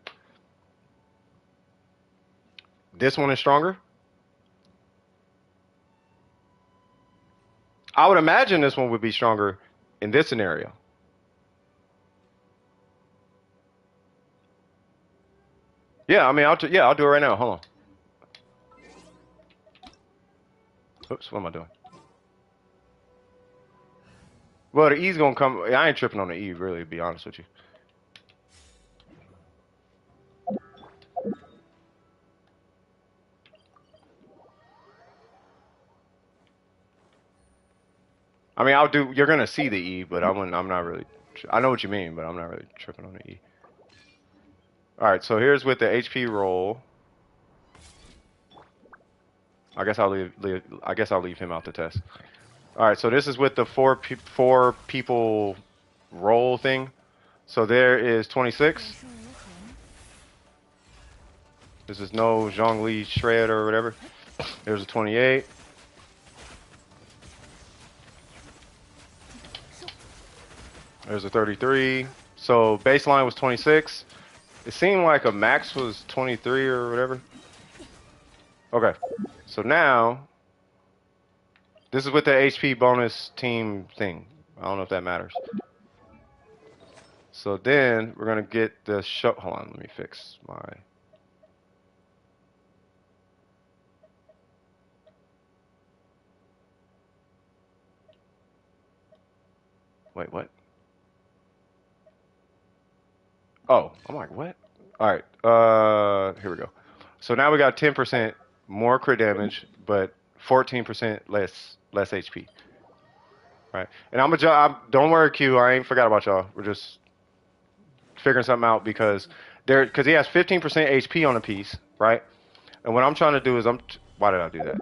This one is stronger. I would imagine this one would be stronger in this scenario. Yeah, I mean, I'll do it right now. Hold on. Oops, what am I doing? Well, the E's gonna come. I ain't tripping on the E, really, to be honest with you. I mean, I'll do. You're gonna see the E, but I'm not really. I know what you mean, but I'm not really tripping on the E. All right, so here's with the HP roll. I guess I'll leave him out the test. All right, so this is with the four people roll thing. So there is 26. This is no Zhongli shred or whatever. There's a 28. There's a 33. So baseline was 26. It seemed like a max was 23 or whatever. Okay. So now, this is with the HP bonus team thing. I don't know if that matters. So then we're gonna get the show. Hold on, let me fix my. Wait, what? Oh, I'm like, what? All right. Here we go. So now we got 10% more crit damage, but 14% less HP. Right. And don't worry, Q. I ain't forgot about y'all. We're just figuring something out because he has 15% HP on a piece, right? And what I'm trying to do is why did I do that?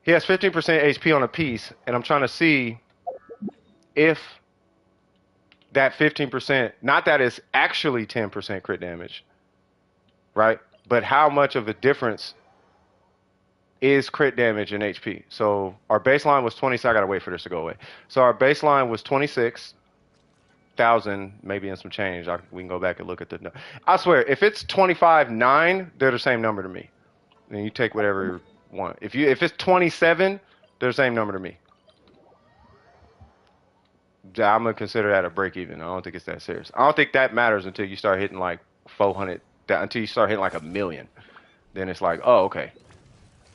He has 15% HP on a piece, and I'm trying to see if that 15%, not that it's actually 10% crit damage, right? But how much of a difference is crit damage in HP? So our baseline was 20. So I gotta wait for this to go away. So our baseline was 26,000, maybe in some change. We can go back and look at the. I swear, if it's 25,900, they're the same number to me. And you take whatever you want. If it's 27, they're the same number to me. I'm gonna consider that a break even. I don't think it's that serious. I don't think that matters until you start hitting like 400. Until you start hitting like 1,000,000, then it's like, oh, okay.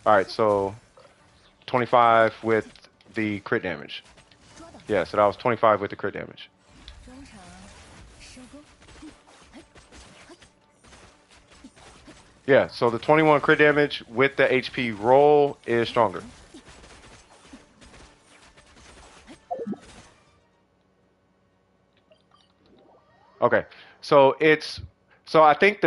All right, so 25 with the crit damage. Yeah, so that was 25 with the crit damage. Yeah, so the 21 crit damage with the HP roll is stronger. Okay, so I think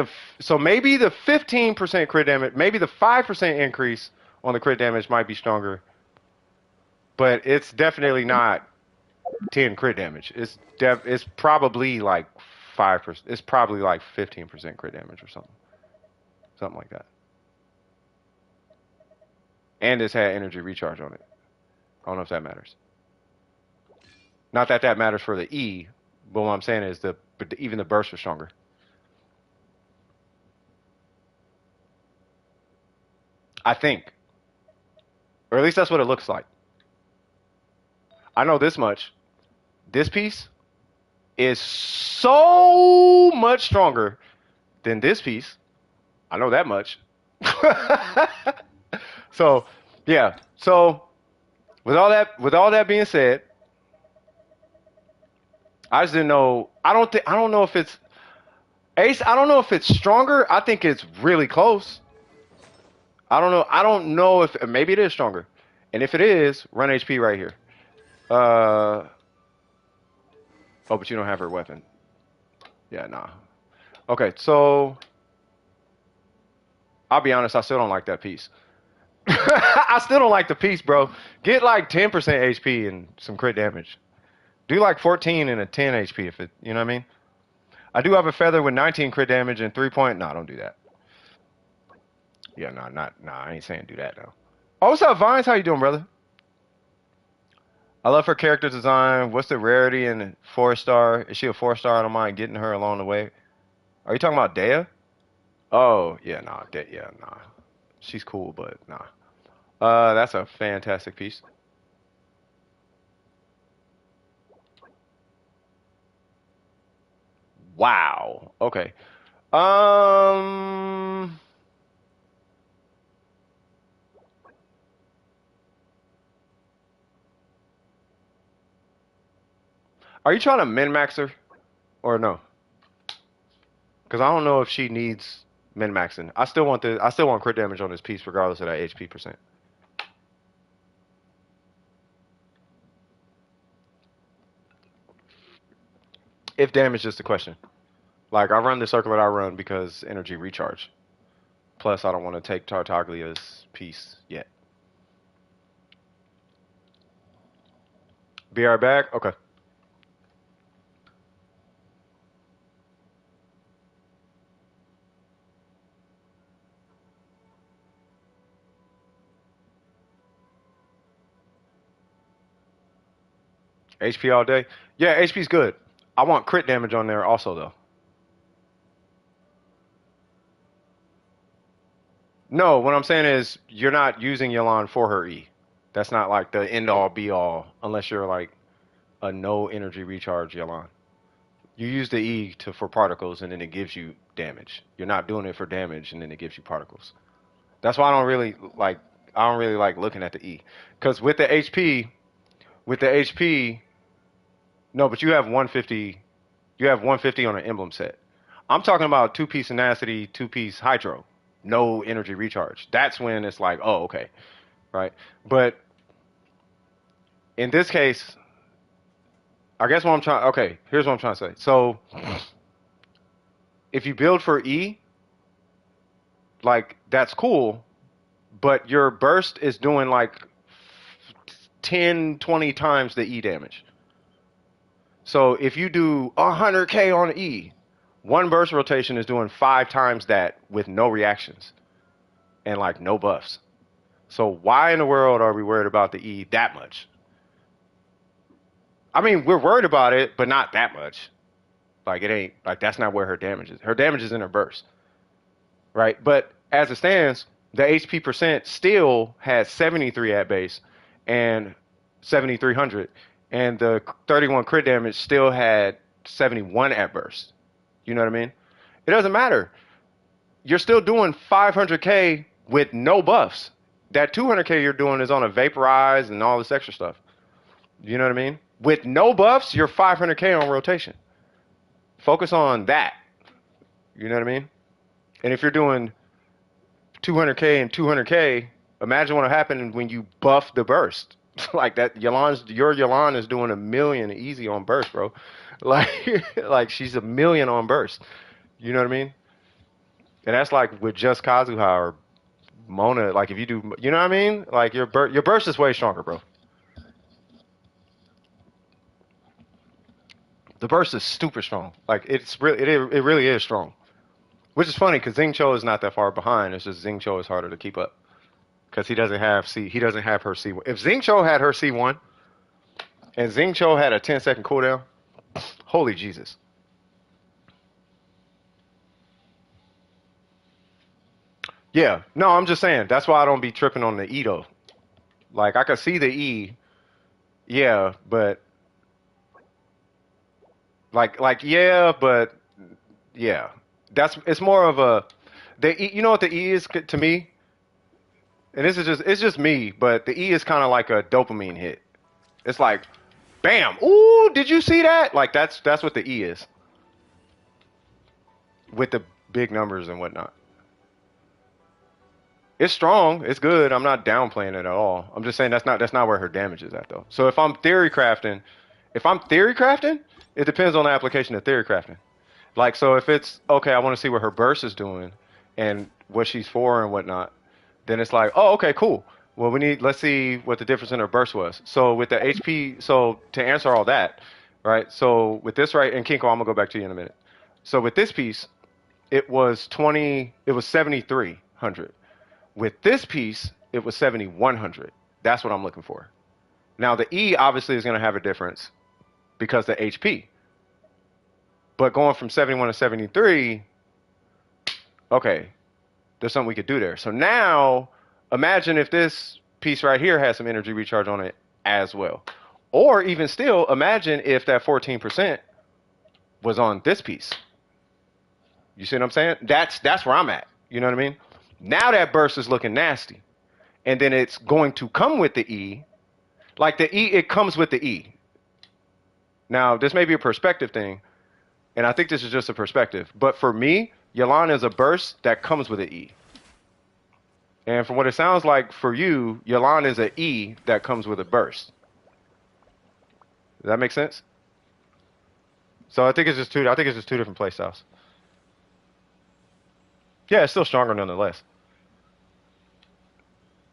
maybe the 15% crit damage, maybe the 5% increase on the crit damage might be stronger, but it's definitely not 10 crit damage. It's probably like 5%. It's probably like 15% crit damage or something like that. And it's had energy recharge on it. I don't know if that matters. Not that that matters for the E, but what I'm saying is even the burst was stronger. I think. Or at least that's what it looks like. I know this much. This piece is so much stronger than this piece. I know that much. So, yeah. So, with all that being said, I just didn't know. I don't know if it's Ace. I don't know if it's stronger. I think it's really close. I don't know. I don't know if maybe it is stronger. And if it is, run HP right here. Oh, but you don't have her weapon. Yeah, nah. Okay, so I'll be honest, I still don't like that piece. I still don't like the piece, bro. Get like 10% HP and some crit damage. Do like 14 and a 10 HP if it, you know what I mean? I do have a feather with 19 crit damage and 3 point. Nah, don't do that. Yeah, nah, I ain't saying do that though. Oh, what's up, Vines? How you doing, brother? I love her character design. What's the rarity in 4 star? Is she a 4 star? I don't mind getting her along the way. Are you talking about Dea? Oh, yeah, nah, yeah, nah. She's cool, but nah. That's a fantastic piece. Wow. Okay. Um, are you trying to min max her or no? Because I don't know if she needs min maxing. I still want crit damage on this piece regardless of that HP percent. If damage is the question. Like I run the circle that I run because energy recharge. Plus I don't want to take Tartaglia's piece yet. BR back? Okay. HP all day? Yeah, HP's good. I want crit damage on there also though. No, what I'm saying is you're not using Yelan for her E. That's not like the end all be all unless you're like a no energy recharge Yelan. You use the E to for particles and then it gives you damage. You're not doing it for damage and then it gives you particles. That's why I don't really like looking at the E. Cuz with the HP, no, but you have 150 on an emblem set. I'm talking about two-piece tenacity, two-piece hydro. No energy recharge. That's when it's like, oh, okay, right? But in this case, I guess what I'm trying. Okay, here's what I'm trying to say. So if you build for E, like that's cool, but your burst is doing like 10, 20 times the E damage. So if you do 100K on E, one burst rotation is doing 5 times that with no reactions and like no buffs. So why in the world are we worried about the E that much? I mean, we're worried about it, but not that much. Like it ain't like that's not where her damage is. Her damage is in her burst, right? But as it stands, the HP percent still has 73 at base and 7300, and the 31 crit damage still had 71 at burst. You know what I mean? It doesn't matter. You're still doing 500K with no buffs. That 200K you're doing is on a vaporize and all this extra stuff. You know what I mean? With no buffs, you're 500K on rotation. Focus on that. You know what I mean? And if you're doing 200K and 200K, imagine what will happen when you buff the burst. Like that, your Yelan is doing a million easy on burst, bro. Like, like she's a million on burst. You know what I mean? And that's like with just Kazuha or Mona. Like if you do, you know what I mean? Like your burst is way stronger, bro. The burst is super strong. Like it really is strong. Which is funny because Xingqiu is not that far behind. It's just Xingqiu is harder to keep up because he doesn't have her C1. If Xingqiu had her C1 and Xingqiu had a 10-second cooldown, holy Jesus. Yeah, no, I'm just saying that's why I don't be tripping on the E though. Like I could see the E, yeah, but yeah, but yeah, that's it's more of a the E, you know what the E is to me, and this is just it's just me, but the E is kind of like a dopamine hit. It's like, bam, ooh, did you see that? Like that's what the E is with the big numbers and whatnot. It's strong, it's good. I'm not downplaying it at all. I'm just saying that's not where her damage is at though. So if I'm theory crafting, it depends on the application of theory crafting. Like, so if it's okay, I want to see what her burst is doing and what she's for and whatnot, then it's like, oh, okay, cool. Well, let's see what the difference in her burst was. So with the HP, so to answer all that, right? So with this, right, and Kinko, I'm gonna go back to you in a minute. So with this piece, it was 7,300. With this piece, it was 7,100. That's what I'm looking for. Now the E obviously is gonna have a difference because the HP. But going from 71 to 73, okay, there's something we could do there. So now, imagine if this piece right here has some energy recharge on it as well. Or even still, imagine if that 14% was on this piece. You see what I'm saying? That's where I'm at. You know what I mean? Now that burst is looking nasty. And then it's going to come with the E. Like the E, it comes with the E. Now, this may be a perspective thing, and I think this is just a perspective. But for me, Yelan is a burst that comes with an E. And from what it sounds like for you, Yelan is an E that comes with a burst. Does that make sense? So I think it's just two. I think it's just two different playstyles. Yeah, it's still stronger nonetheless.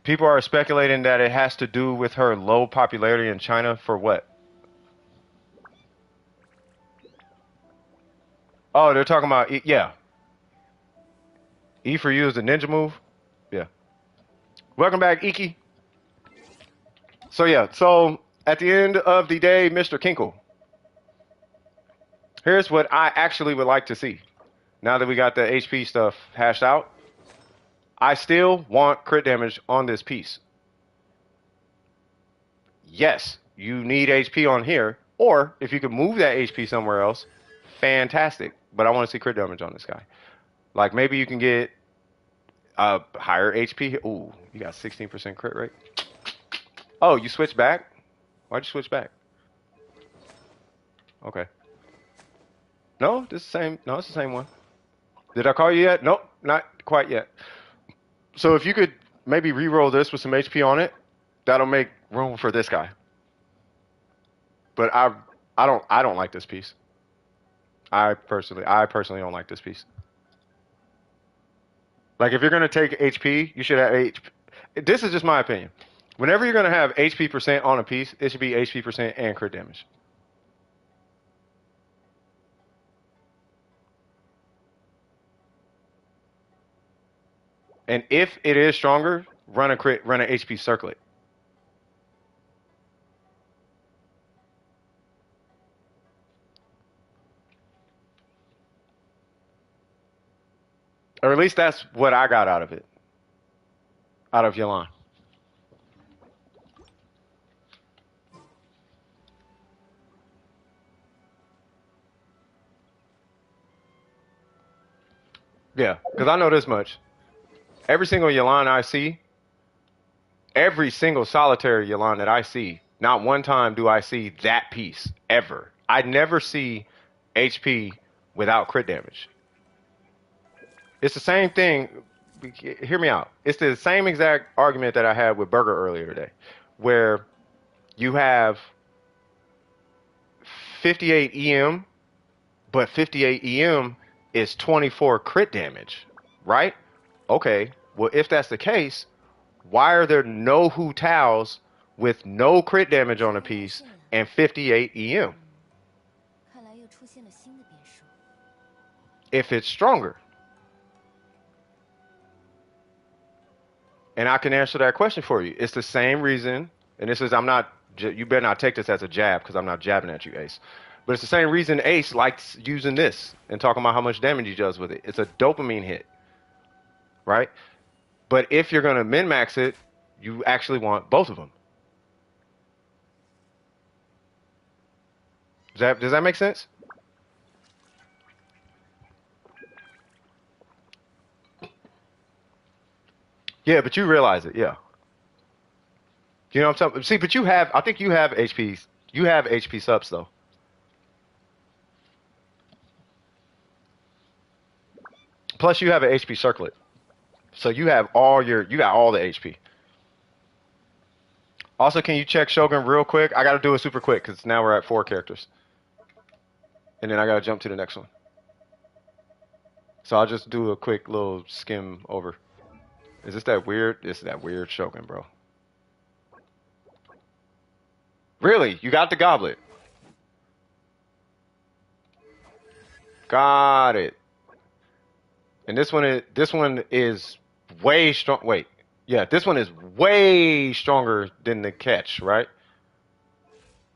People are speculating that it has to do with her low popularity in China for what? Oh, they're talking about E. Yeah. E for you is the ninja move. Yeah. Welcome back, Iki. So yeah, so at the end of the day, Mr. Kinkle, here's what I actually would like to see. Now that we got the HP stuff hashed out, I still want crit damage on this piece. Yes, you need HP on here, or if you could move that HP somewhere else, fantastic. But I want to see crit damage on this guy. Like maybe you can get a higher HP. Ooh, you got 16% crit rate. Oh, you switched back? Why'd you switch back? Okay. No, this is the same. No, it's the same one. Did I call you yet? Nope, not quite yet. So if you could maybe re-roll this with some HP on it, that'll make room for this guy. But I don't like this piece. I personally don't like this piece. Like if you're gonna take HP, you should have HP. This is just my opinion. Whenever you're gonna have HP percent on a piece, it should be HP percent and crit damage. And if it is stronger, run an HP circlet. Or at least that's what I got out of it. Out of Yelan. Yeah, because I know this much. Every single Yelan I see, every single solitary Yelan that I see, not one time do I see that piece ever. I never see HP without crit damage. It's the same thing. Hear me out. It's the same exact argument that I had with Burger earlier today, where you have 58 EM, but 58 EM is 24 crit damage, right? Okay, well, if that's the case, why are there no Hu Taos with no crit damage on a piece and 58 EM? If it's stronger. And I can answer that question for you. It's the same reason, and this is, you better not take this as a jab because I'm not jabbing at you, Ace. But it's the same reason Ace likes using this and talking about how much damage he does with it. It's a dopamine hit, right? But if you're going to min-max it, you actually want both of them. Does that make sense? Yeah, but you realize it, yeah. You know what I'm talking? See, but I think you have HPs. You have HP subs though. Plus, you have an HP circlet, so you got all the HP. Also, can you check Shogun real quick? I got to do it super quick because now we're at 4 characters, and then I got to jump to the next one. So I'll just do a quick little skim over. Is this that weird? This is that weird Shogun, bro. Really? You got the goblet? Got it. And this one is way strong. Wait, yeah, this one is way stronger than the catch, right?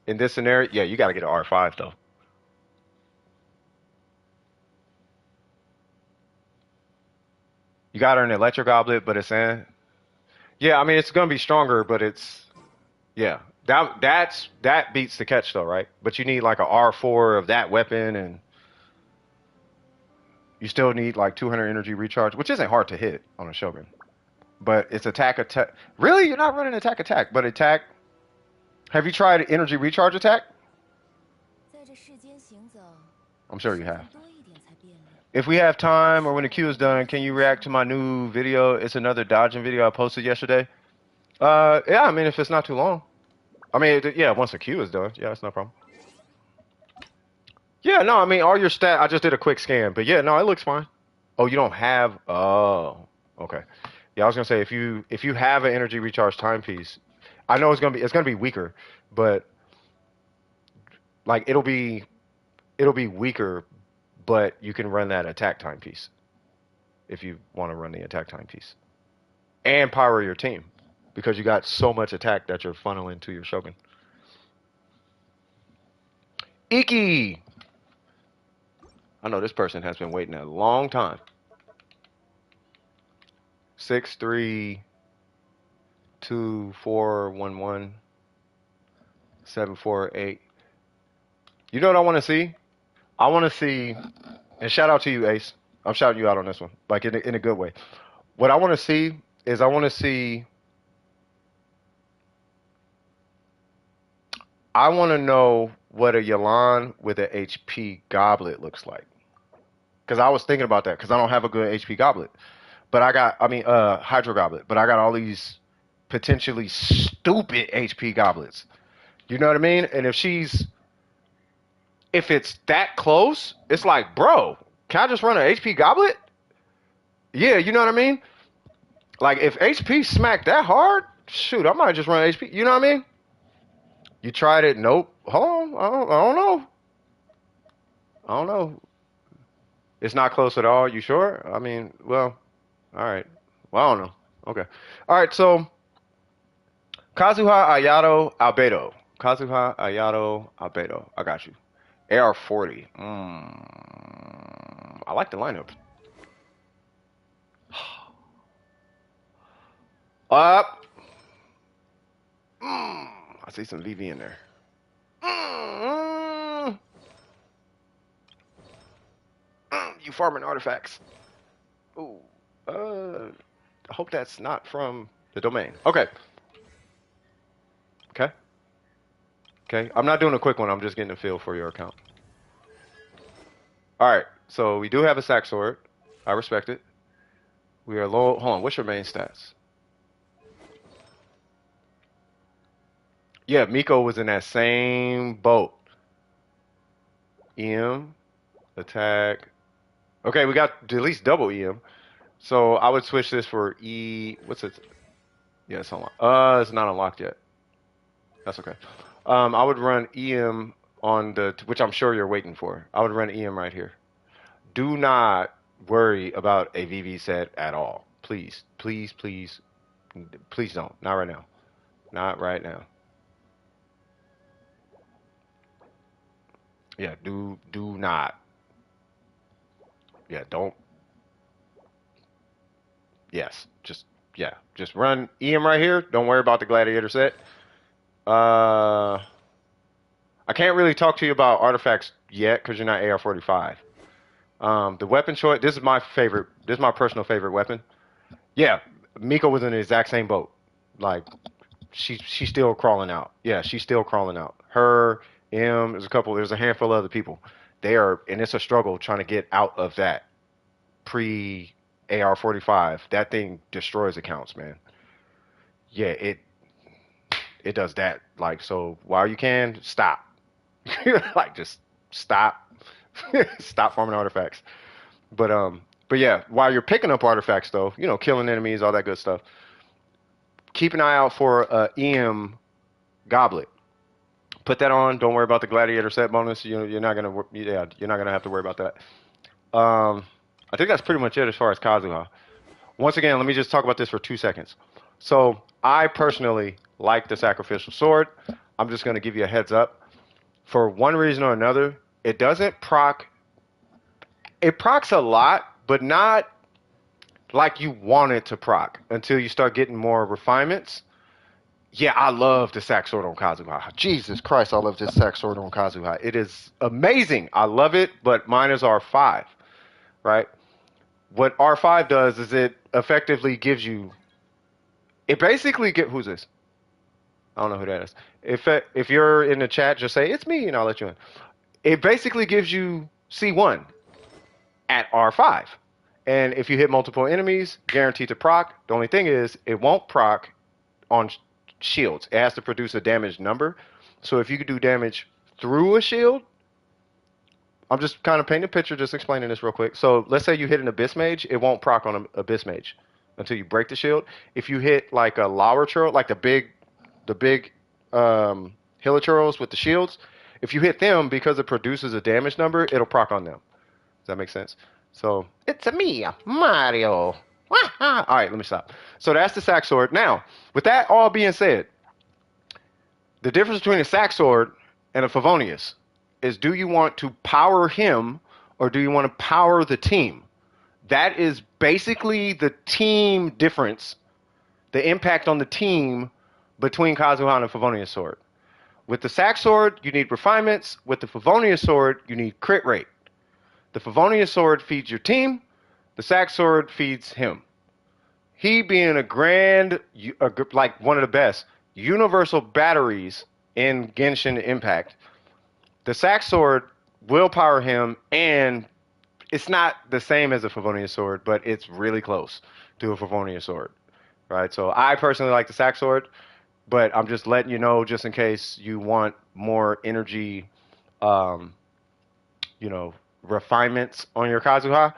In this scenario, yeah, you got to get an R5 though. You got her an electro goblet, but it's in. Yeah, I mean it's gonna be stronger, but it's yeah. That beats the catch though, right? But you need like a R4 of that weapon, and you still need like 200 energy recharge, which isn't hard to hit on a Shogun. But it's attack. Really, you're not running attack, but attack. Have you tried energy recharge attack? 在这世间行走， I'm sure you 时 have. 间多一点才便利。 If we have time or when the queue is done, can you react to my new video? It's another dodging video I posted yesterday. Yeah, I mean, if it's not too long. I mean, yeah, once the queue is done. Yeah, it's no problem. Yeah, no, I mean, all your stat, I just did a quick scan, but yeah, no, it looks fine. Oh, you don't have, oh, okay. Yeah, I was gonna say, if you have an energy recharge timepiece, I know it's gonna be weaker, but like it'll be weaker, but you can run that attack timepiece if you want to run the attack timepiece and power your team because you got so much attack that you're funneling to your Shogun. Iki! I know this person has been waiting a long time. 632411748. You know what I want to see? I want to see, and shout out to you, Ace. I'm shouting you out on this one, like in a good way. What I want to see is I want to know what a Yalan with an HP goblet looks like. Because I was thinking about that because I don't have a good HP goblet. But Hydro goblet. But I got all these potentially stupid HP goblets. You know what I mean? And if it's that close, it's like, bro, can I just run an HP goblet? Yeah, you know what I mean? Like, if HP smacked that hard, shoot, I might just run HP. You know what I mean? You tried it? Nope. Hold on. I don't know. I don't know. It's not close at all. You sure? I mean, well, all right. Well, I don't know. Okay. All right, so Kazuha Ayato Albedo. Kazuha Ayato Albedo. I got you. AR40. I like the lineup. Up. I see some VV in there. You farming artifacts. Ooh. I hope that's not from the domain. Okay. Okay. Okay. I'm not doing a quick one. I'm just getting a feel for your account. All right. So we do have a sack sword. I respect it. We are low. Hold on. What's your main stats? Yeah, Miko was in that same boat. EM, attack. Okay, we got at least double EM. So I would switch this for E. What's it? Yeah, it's unlocked. It's not unlocked yet. That's okay. I would run EM on which I'm sure you're waiting for. I would run EM right here. Do not worry about a VV set at all. Please, please, please, please don't. Not right now. Not right now. Yeah, do not. Yeah, don't. Yes, just run EM right here. Don't worry about the gladiator set. I can't really talk to you about artifacts yet because you're not AR45. The weapon choice. This is my favorite. This is my personal favorite weapon. Yeah, Miko was in the exact same boat. Like she's still crawling out. Yeah, she's still crawling out. Her, there's a handful of other people. They are, and it's a struggle trying to get out of that pre AR45. That thing destroys accounts, man. Yeah, it does that. Like, so while you can, stop. Like, just stop. Stop farming artifacts. But But yeah, while you're picking up artifacts, though, you know, killing enemies, all that good stuff, keep an eye out for a EM goblet. Put that on. Don't worry about the gladiator set bonus. You're not gonna, yeah, you're not gonna have to worry about that. I think that's pretty much it as far as Kazuha. Once again, let me just talk about this for 2 seconds. So I personally like the sacrificial sword. I'm just gonna give you a heads up. For one reason or another, it doesn't proc. It procs a lot, but not like you want it to proc until you start getting more refinements. Yeah, I love the sack sword on Kazuha. Jesus Christ, I love this sack sword on Kazuha. It is amazing. I love it, but mine is R5, right? What R5 does is it effectively gives you. It basically get who's this? I don't know who that is. If you're in the chat, just say it's me, and I'll let you in. It basically gives you C1 at R5, and if you hit multiple enemies, guaranteed to proc. The only thing is, it won't proc on shields. It has to produce a damage number. So if you could do damage through a shield, I'm just kind of painting a picture, just explaining this real quick. So let's say you hit an Abyss Mage, it won't proc on an Abyss Mage until you break the shield. If you hit like a Lower Churl, like the big Hilichurls with the shields, if you hit them, because it produces a damage number, it'll proc on them. Does that make sense? So it's a me, Mario. All right, let me stop. So that's the sack sword. Now, with that all being said, the difference between a sack sword and a Favonius is, do you want to power him or do you want to power the team? That is basically the team difference, the impact on the team between Kazuha and a Favonius sword. With the sack sword, you need refinements. With the Favonius sword, you need crit rate. The Favonius sword feeds your team. The sack sword feeds him. He being like one of the best universal batteries in Genshin Impact. The sack sword will power him, and it's not the same as a Favonius sword, but it's really close to a Favonius sword, right? So I personally like the sack sword, but I'm just letting you know, just in case you want more energy, um, refinements on your Kazuha,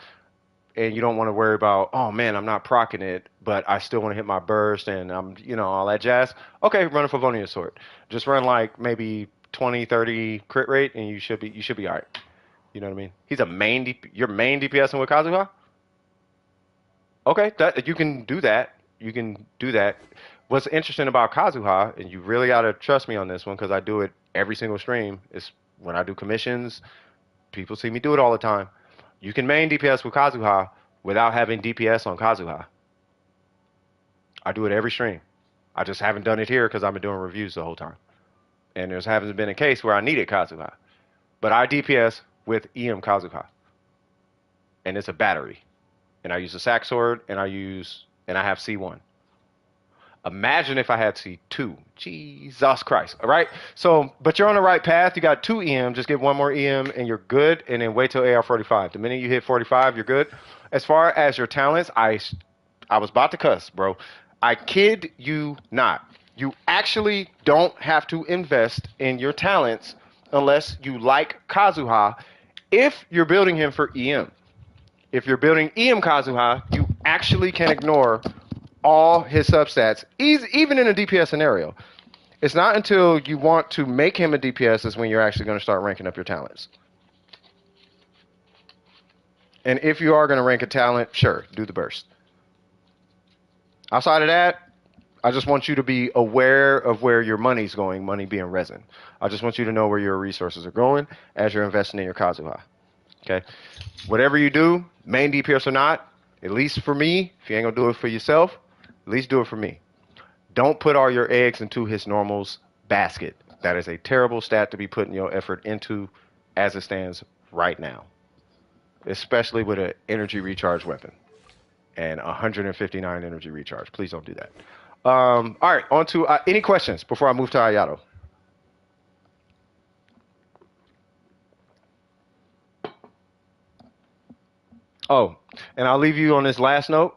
and you don't want to worry about, oh man, I'm not proccing it, but I still want to hit my burst and all that jazz. Okay, run a Favonius sword. Just run like maybe 20, 30 crit rate, and you should be all right. You know what I mean? He's your main DPS with Kazuha. Okay, that you can do that. You can do that. What's interesting about Kazuha, and you really gotta trust me on this one because I do it every single stream, is when I do commissions. People see me do it all the time. You can main DPS with Kazuha without having DPS on Kazuha. I do it every stream. I just haven't done it here because I've been doing reviews the whole time. And there hasn't been a case where I needed Kazuha. But I DPS with EM Kazuha. And it's a battery. And I use a sack sword, and I have C1. Imagine if I had C2. Jesus Christ. All right? So, but you're on the right path. You got 2 EM. Just get 1 more EM and you're good. And then wait till AR45. The minute you hit 45, you're good. As far as your talents, I was about to cuss, bro. I kid you not. You actually don't have to invest in your talents unless you like Kazuha if you're building him for EM. If you're building EM Kazuha, you actually can ignore all his substats, even in a DPS scenario. It's not until you want to make him a DPS is when you're actually going to start ranking up your talents. And if you are going to rank a talent, sure, do the burst. Outside of that, I just want you to be aware of where your money's going, money being resin. I just want you to know where your resources are going as you're investing in your Kazuha. Okay? Whatever you do, main DPS or not, at least for me, if you ain't going to do it for yourself, at least do it for me. Don't put all your eggs into his normals basket. That is a terrible stat to be putting your effort into as it stands right now, especially with an energy recharge weapon and 159 energy recharge. Please don't do that. All right, on to any questions before I move to Ayato? Oh, and I'll leave you on this last note.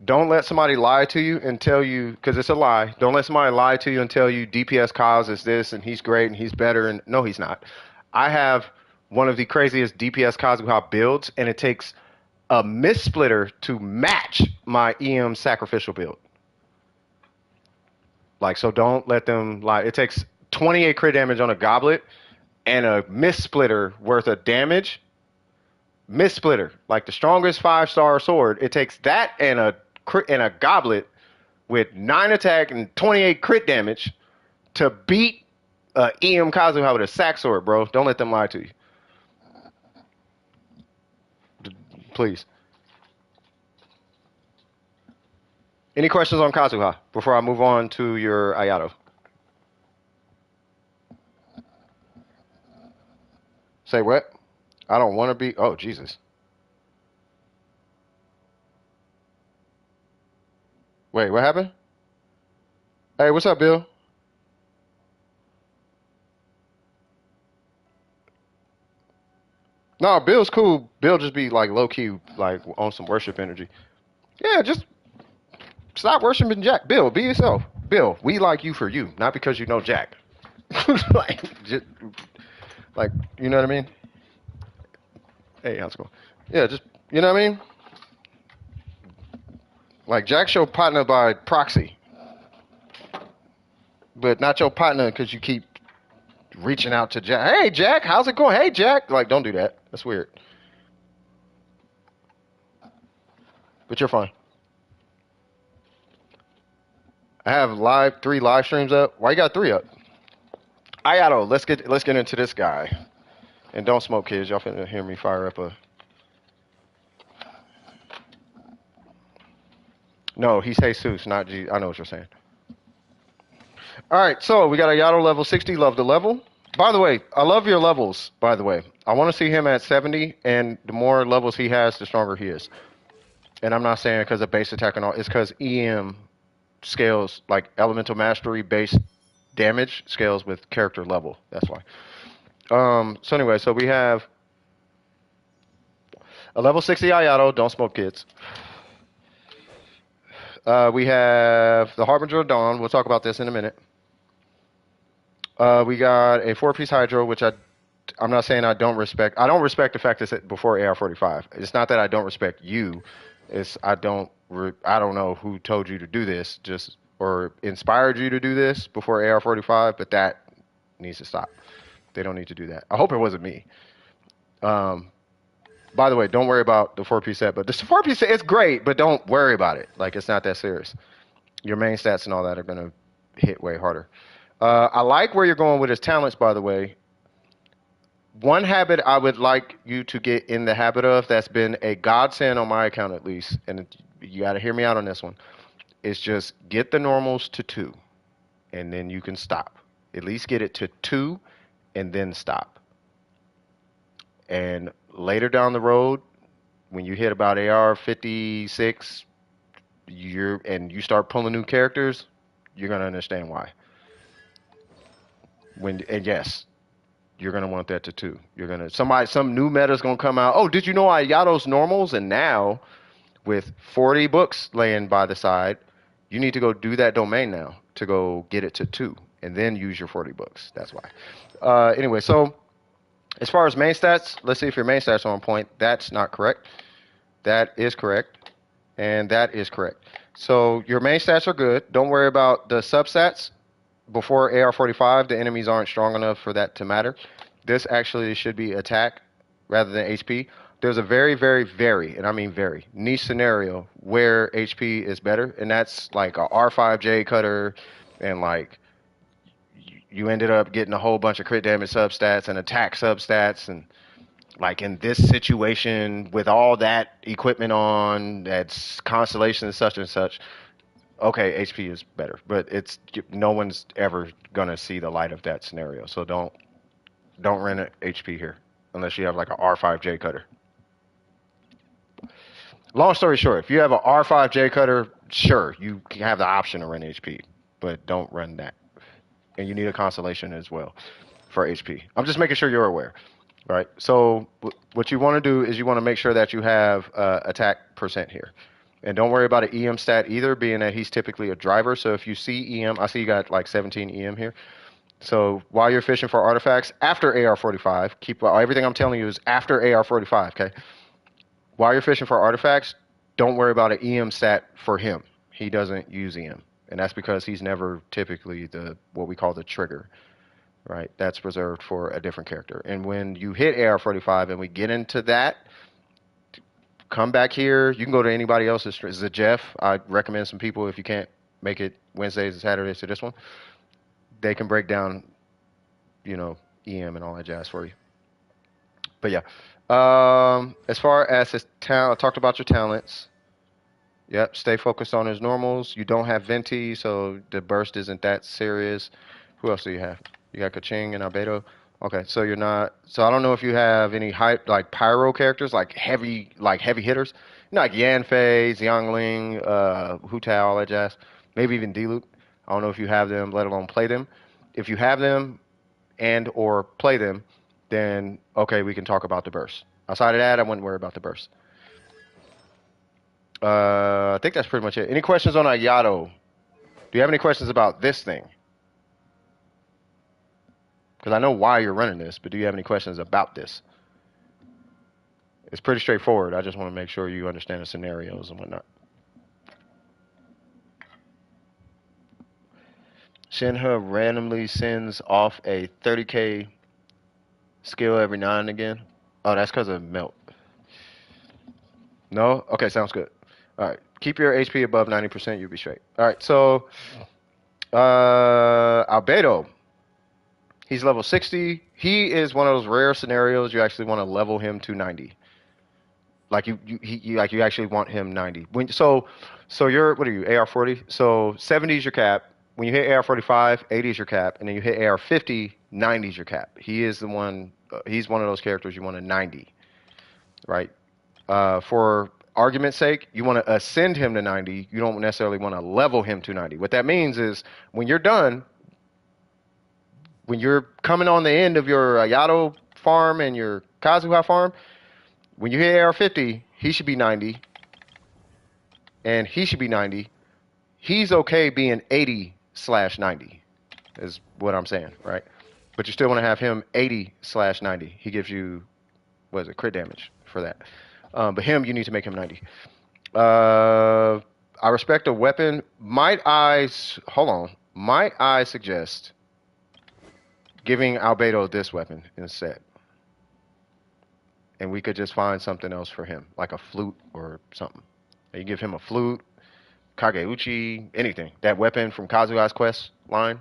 Don't let somebody lie to you and tell you, because it's a lie. Don't let somebody lie to you and tell you DPS Kaz is this and he's great and he's better. And no, he's not. I have one of the craziest DPS Kazuha builds, and it takes a mist splitter to match my EM sacrificial build. Like, so don't let them, like, it takes 28 crit damage on a goblet and a mist splitter worth of damage. Mist splitter, like the strongest 5-star sword, it takes that and a goblet with 9 attack and 28 crit damage to beat EM Kazuha with a sack sword, bro. Don't let them lie to you. Please. Any questions on Kazuha before I move on to your Ayato? Say what? I don't want to be. Oh, Jesus. Wait, what happened? Hey, what's up, Bill? No, Bill's cool. Bill just be like low key, like on some worship energy. Yeah, just stop worshiping Jack. Bill, be yourself. Bill, we like you for you, not because you know Jack. like, just, like, you know what I mean? Hey, how's it going? Yeah, just, you know what I mean? Like, Jack's your partner by proxy, but not your partner because you keep reaching out to Jack. Hey, Jack, how's it going? Hey, Jack. Like, don't do that. That's weird. But you're fine. I have 3 live streams up. Why you got 3 up? Ayato, let's get into this guy. And don't smoke, kids. Y'all finna hear me fire up a. No, he's Jesus, not G. I know what you're saying. All right, so we got Ayato level 60. Love the level. By the way, I love your levels. By the way, I want to see him at 70, and the more levels he has, the stronger he is. And I'm not saying because of base attack and all. It's because EM scales, like elemental mastery base damage scales with character level. That's why. So anyway, so we have a level 60 Ayato. Don't smoke, kids. We have the Harbinger of Dawn. We'll talk about this in a minute. We got a 4-piece Hydro, which I'm not saying I don't respect. I don't respect the fact that it's before AR45. It's not that I don't respect you. It's I don't know who told you to do this, just or inspired you to do this before AR45, but that needs to stop. They don't need to do that. I hope it wasn't me. By the way, don't worry about the 4-piece set, but the 4-piece set is great, but don't worry about it. Like, it's not that serious. Your main stats and all that are going to hit way harder. I like where you're going with his talents, by the way. One habit I would like you to get in the habit of that's been a godsend on my account at least, and you got to hear me out on this one, is just get the normals to 2, and then you can stop. At least get it to 2, and then stop. And later down the road, when you hit about AR56, you start pulling new characters, you're gonna understand why. And yes, you're gonna want that to 2. Some new meta's gonna come out. Oh, did you know Ayato's normals? And now, with 40 books laying by the side, you need to go do that domain now to go get it to 2, and then use your 40 books. That's why. Anyway, so. As far as main stats, let's see if your main stats are on point. That's not correct. That is correct. And that is correct. So your main stats are good. Don't worry about the substats. Before AR45, the enemies aren't strong enough for that to matter. This actually should be attack rather than HP. There's a very, very, very, and I mean very, niche scenario where HP is better. And that's like a R5J cutter and like you ended up getting a whole bunch of crit damage substats and attack substats, and like in this situation with all that equipment on, that's constellation and such, okay, HP is better, but no one's ever gonna see the light of that scenario. So don't run an HP here unless you have like a R5J cutter. Long story short, if you have a R5J cutter, sure, you have the option to run HP, but don't run that. And you need a constellation as well for HP. I'm just making sure you're aware. All right. So what you want to do is you want to make sure that you have attack percent here. And don't worry about an EM stat either, being that he's typically a driver. So if you see EM, I see you got like 17 EM here. So while you're fishing for artifacts after AR45, keep everything I'm telling you is after AR45, okay? While you're fishing for artifacts, don't worry about an EM stat for him. He doesn't use EM, and that's because he's never typically the what we call the trigger, right? That's reserved for a different character. And when you hit AR45 and we get into that, come back here. You can go to anybody else's. Is it Jeff? I recommend some people if you can't make it Wednesdays and Saturdays to this one. They can break down, EM and all that jazz for you. But yeah, as far as his talent, I talked about your talents. Yep, stay focused on his normals. You don't have Venti, so the burst isn't that serious. Who else do you have? You got Kaching and Albedo. Okay, so you're not. So I don't know if you have any hype like pyro characters, like heavy hitters. Like Yanfei, Xiangling, Hu Tao, all that jazz. Maybe even Diluc. I don't know if you have them, let alone play them. If you have them and or play them, then okay, we can talk about the burst. Outside of that, I wouldn't worry about the burst. I think that's pretty much it. Any questions on Ayato? Do you have any questions about this thing? Because I know why you're running this, but do you have any questions about this? It's pretty straightforward. I just want to make sure you understand the scenarios and whatnot. Shinha randomly sends off a 30k skill every now and again. Oh, that's because of melt. No? Okay, sounds good. All right. Keep your HP above 90%, you'll be straight. All right, so Albedo. He's level 60. He is one of those rare scenarios you actually want to level him to 90. Like you actually want him 90. So you're what are you AR40? So 70 is your cap. When you hit AR45, 80 is your cap, and then you hit AR50, 90 is your cap. He is the one. He's one of those characters you want a 90, right? For argument's sake, you want to ascend him to 90. You don't necessarily want to level him to 90. What that means is when you're done, when you're coming on the end of your Yato farm and your Kazuha farm, when you hit AR50, he should be 90, and he should be 90. He's okay being 80/90, is what I'm saying, right? But you still want to have him 80/90. He gives you, what is it, crit damage for that. But him, you need to make him 90. I respect a weapon. Might I suggest giving Albedo this weapon instead? And we could just find something else for him, like a flute or something. You give him a flute, Kageuchi, anything. That weapon from Kazuha's quest line.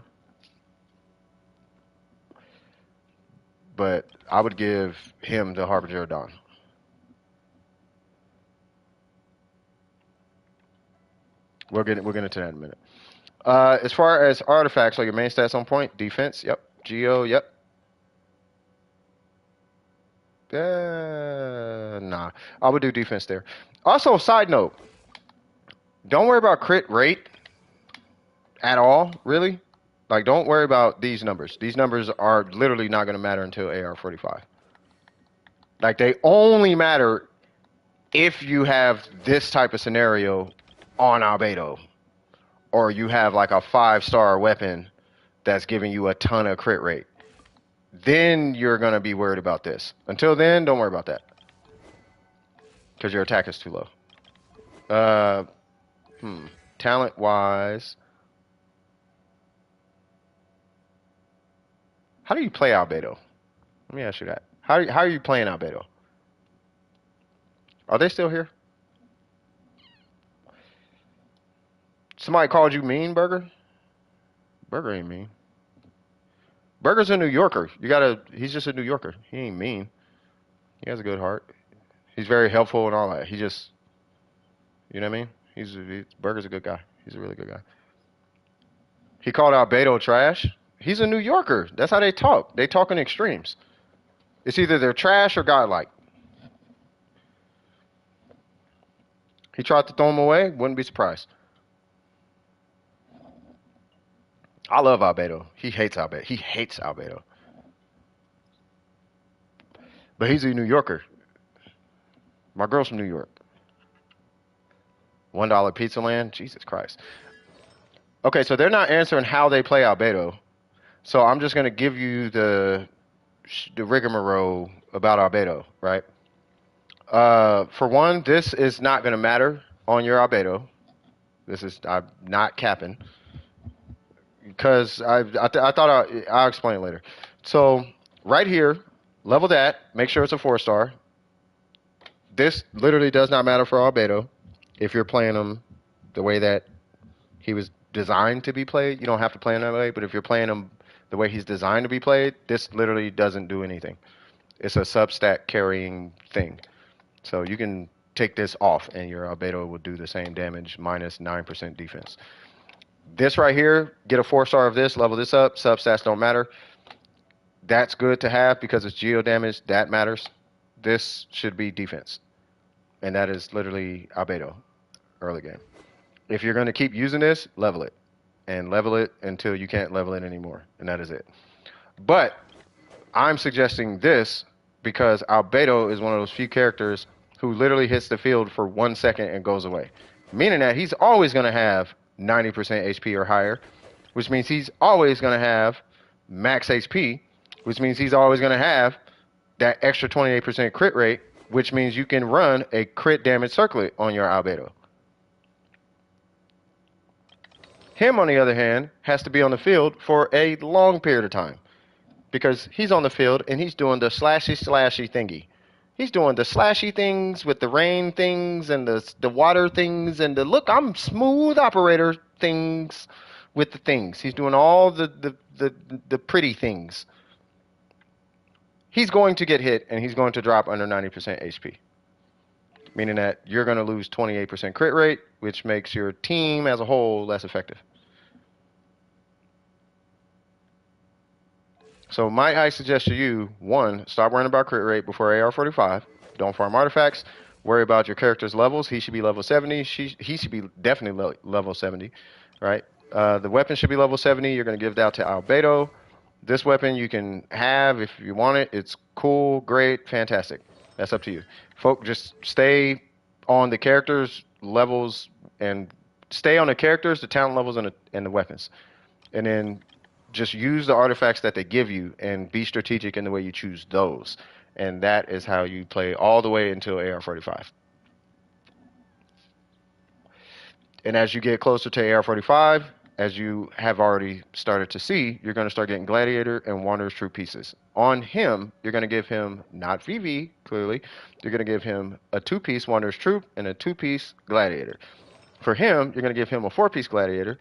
But I would give him the Harbinger of Dawn. We'll get into that in a minute. As far as artifacts, so your main stats on point, defense, yep. Geo, yep. Nah, I would do defense there. Also, side note, don't worry about crit rate at all, really. Like, don't worry about these numbers. These numbers are literally not going to matter until AR45. Like, they only matter if you have this type of scenario on Albedo, or you have like a 5-star weapon that's giving you a ton of crit rate. Then you're going to be worried about this. Until then, don't worry about that. Because your attack is too low. Talent-wise, how do you play Albedo? Let me ask you that. How are you playing Albedo? Are they still here? Somebody called you mean, Burger? Burger ain't mean. Burger's a New Yorker. He's just a New Yorker. He ain't mean. He has a good heart. He's very helpful and all that. He just, you know what I mean? Burger's a good guy. He's a really good guy. He called Albedo trash. He's a New Yorker. That's how they talk. They talk in extremes. It's either they're trash or godlike. He tried to throw him away. Wouldn't be surprised. I love Albedo. He hates Albedo. But he's a New Yorker. My girl's from New York. $1 Pizza Land? Jesus Christ. Okay, so they're not answering how they play Albedo. So I'm just going to give you the rigmarole about Albedo, right? For one, this is not going to matter on your albedo. I'm not capping because I thought I'll explain it later. So right here, level that. Make sure it's a 4-star. This literally does not matter for albedo if you're playing him the way that he was designed to be played. You don't have to play him that way, but if you're playing him the way he's designed to be played, this literally doesn't do anything. It's a substat carrying thing. So you can take this off and your albedo will do the same damage minus 9% defense. This right here, get a 4-star of this, level this up. Substats don't matter. That's good to have because it's geo damage. That matters. This should be defense. And that is literally albedo early game. If you're going to keep using this, level it. And level it until you can't level it anymore. And that is it. But I'm suggesting this because albedo is one of those few characters who literally hits the field for 1 second and goes away. Meaning that he's always going to have 90% HP or higher, which means he's always going to have max HP, which means he's always going to have that extra 28% crit rate, which means you can run a crit damage circlet on your albedo. Him, on the other hand, has to be on the field for a long period of time because he's on the field and he's doing the slashy thingy. He's doing the slashy things with the rain things and the water things and the look, I'm smooth operator things with the things. He's doing all the pretty things. He's going to get hit and he's going to drop under 90% HP. Meaning that you're going to lose 28% crit rate, which makes your team as a whole less effective. So might I suggest to you, one, stop worrying about crit rate before AR45. Don't farm artifacts. Worry about your character's levels. He should be level 70. He should be definitely level 70, right? The weapon should be level 70. You're going to give that to albedo. This weapon you can have if you want it. It's cool, great, fantastic. That's up to you. Folk, just stay on the characters' levels and stay on the characters, the talent levels, and the weapons. And then just use the artifacts that they give you and be strategic in the way you choose those. And that is how you play all the way until AR45. And as you get closer to AR45, as you have already started to see, you're going to start getting Gladiator and Wanderer's Troop pieces. On him, you're going to give him, not VV, clearly, you're going to give him a 2-piece Wanderer's Troop and a 2-piece Gladiator. For him, you're going to give him a 4-piece Gladiator.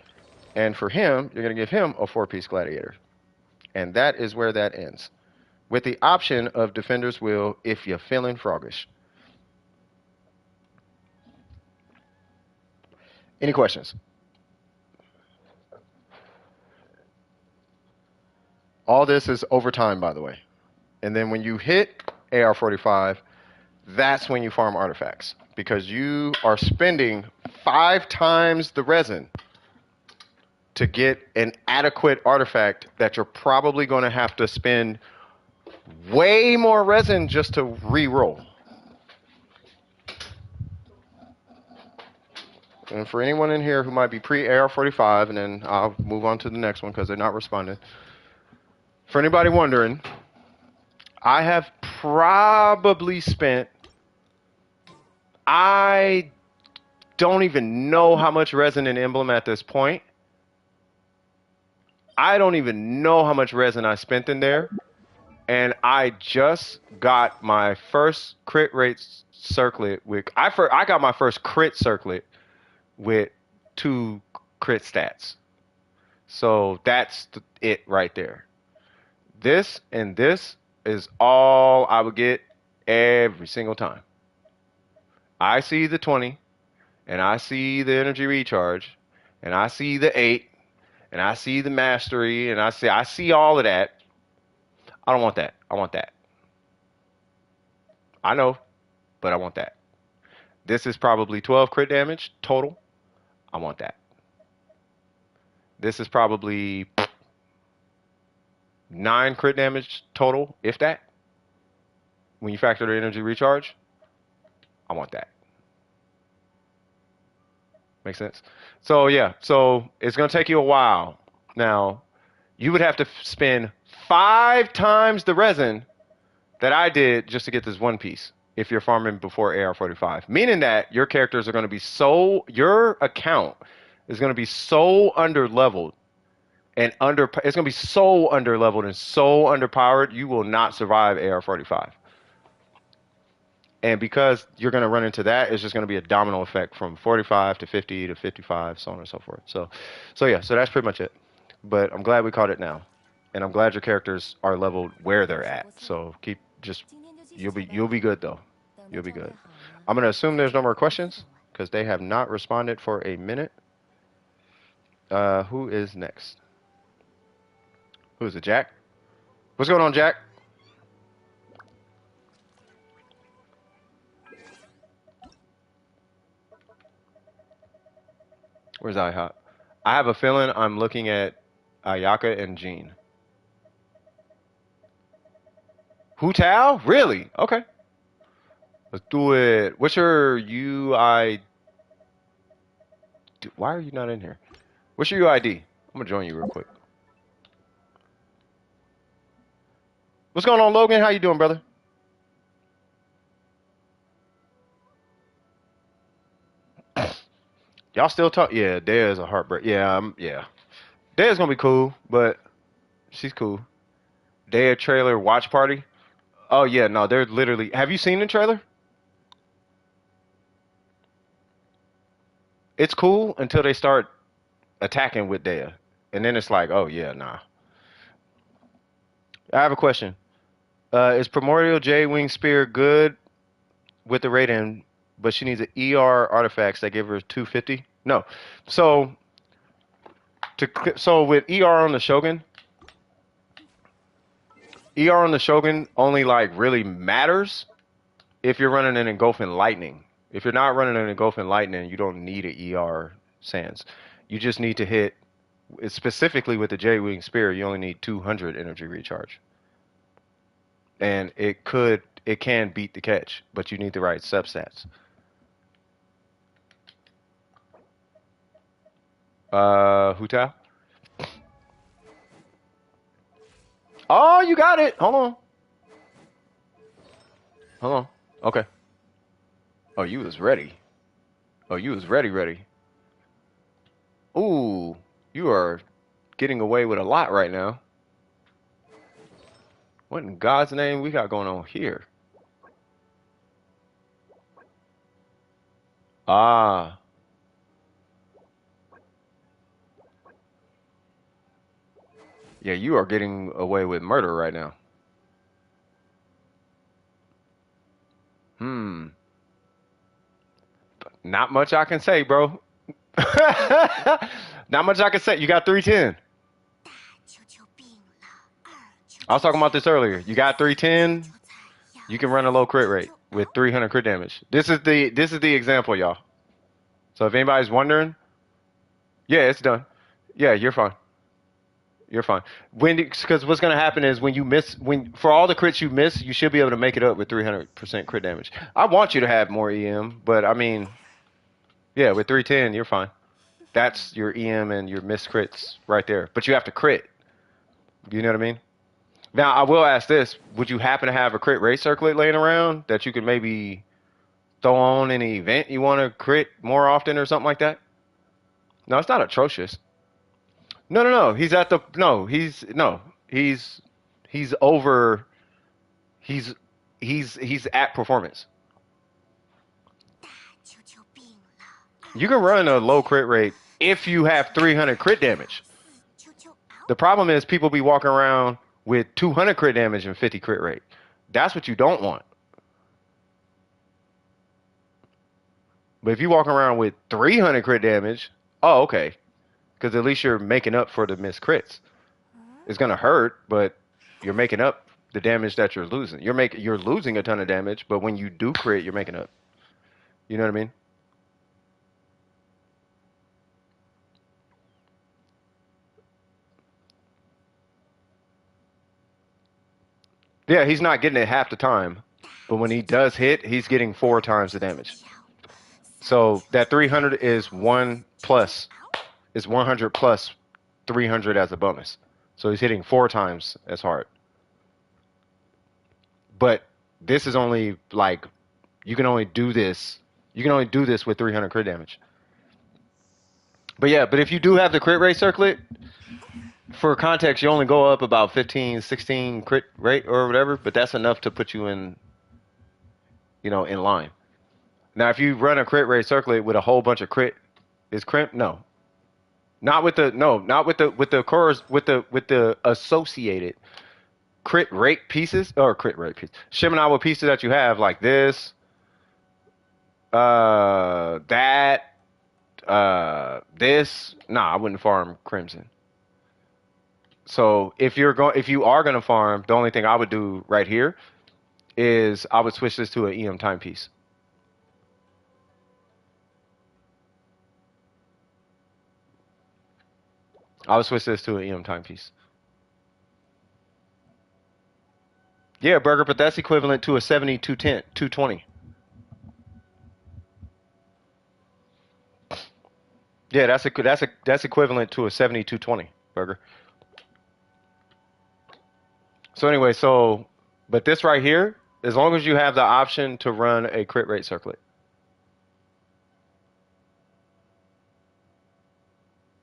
And for him, you're going to give him a 4-piece Gladiator. And that is where that ends. With the option of Defender's Will if you're feeling froggish. Any questions? All this is over time, by the way. And then when you hit AR45, that's when you farm artifacts. Because you are spending 5 times the resin to get an adequate artifact that you're probably going to have to spend way more resin just to re-roll. And for anyone in here who might be pre-AR45, and then I'll move on to the next one because they're not responding. For anybody wondering, I have probably spent, I don't even know how much resin in Emblem at this point. I don't even know how much resin I spent in there. And I just got my first crit rate circlet with, I got my first crit circlet with 2 crit stats. So that's it right there. This and this is all I would get every single time. I see the 20, and I see the energy recharge, and I see the 8, and I see the mastery, and I see all of that. I don't want that. I want that. I know, but I want that. This is probably 12 crit damage total. I want that. This is probably 9 crit damage total, if that. When you factor the energy recharge, I want that. Make sense? So yeah, so it's going to take you a while. Now, you would have to spend 5 times the resin that I did just to get this 1 piece. if you're farming before AR45, meaning that your characters are going to be your account is going to be so under leveled and it's going to be so under leveled and so underpowered, you will not survive AR45. And because you're going to run into that, it's just going to be a domino effect from 45 to 50 to 55, so on and so forth. So yeah, so that's pretty much it. But I'm glad we caught it now, and I'm glad your characters are leveled where they're at. So you'll be good though. You'll be good. I'm gonna assume there's no more questions because they have not responded for a minute. Who is next? Who is it, Jack? What's going on, Jack? Where's IHOP? I have a feeling I'm looking at Ayaka and Jean. Hu Tao? Really? Okay. Let's do it. What's your UI? Why are you not in here? What's your UID? I'm gonna join you real quick. What's going on, Logan? How you doing, brother? Y'all still talk? Yeah, Dea is a heartbreak. Yeah, yeah. Dea's gonna be cool, but she's cool. Dea trailer watch party. Oh yeah, no, they're literally. Have you seen the trailer? It's cool until they start attacking with Dea, and then it's like, oh yeah, nah. I have a question. Is Primordial J Wing Spear good with the Raiden, but she needs an ER artifacts that give her 250? No. So with ER on the Shogun, ER on the Shogun only like really matters if you're running an Engulfing Lightning. If you're not running an Engulfing Lightning, you don't need an ER Sans. You just need to hit, specifically with the J-Wing Spear, you only need 200 energy recharge. And it can beat the catch, but you need the right substats. Huta? Oh, you got it. Hold on. Hold on. Okay. Oh, you was ready. Oh, you was ready. Ooh, you are getting away with a lot right now. What in God's name we got going on here? Ah. Yeah, you are getting away with murder right now. Not much I can say, bro. Not much I can say. You got 310. I was talking about this earlier. You got 310. You can run a low crit rate with 300 crit damage. This is the example, y'all. So if anybody's wondering, yeah, it's done. Yeah, you're fine. You're fine. Because what's gonna happen is for all the crits you miss, you should be able to make it up with 300% crit damage. I want you to have more EM, but I mean, yeah, with 310, you're fine. That's your EM and your missed crits right there. But you have to crit. You know what I mean? Now, I will ask this. Would you happen to have a crit rate circlet laying around that you could maybe throw on in an event you want to crit more often or something like that? No, it's not atrocious. No. He's at the no. He's over. He's at performance. You can run a low crit rate if you have 300 crit damage. The problem is people be walking around with 200 crit damage and 50 crit rate. That's what you don't want. But if you walk around with 300 crit damage, oh, okay. Because at least you're making up for the missed crits. It's going to hurt, but you're making up the damage that you're losing. You're losing a ton of damage, but when you do crit, you're making up. You know what I mean? Yeah, he's not getting it half the time. But when he does hit, he's getting 4 times the damage. So that 300 is 1 plus. It's 100 plus 300 as a bonus. So he's hitting 4 times as hard. But this is only like You can only do this. You can only do this with 300 crit damage. But yeah, but if you do have the crit rate circlet, for context, you only go up about 15, 16 crit rate or whatever, but that's enough to put you in, in line. Now, if you run a crit rate circlet with a whole bunch of crit, is crimp? No, not with the cores with the associated crit rate pieces or crit rate pieces. Shiminawa pieces that you have like this, that, this. Nah, I wouldn't farm Crimson. So if you are gonna farm, the only thing I would do right here is I would switch this to an EM timepiece. I would switch this to an EM timepiece. Yeah, Burger, but that's equivalent to a 7210, 220. Yeah, that's equivalent to a 7220, Burger. So anyway, but this right here, as long as you have the option to run a crit rate circlet.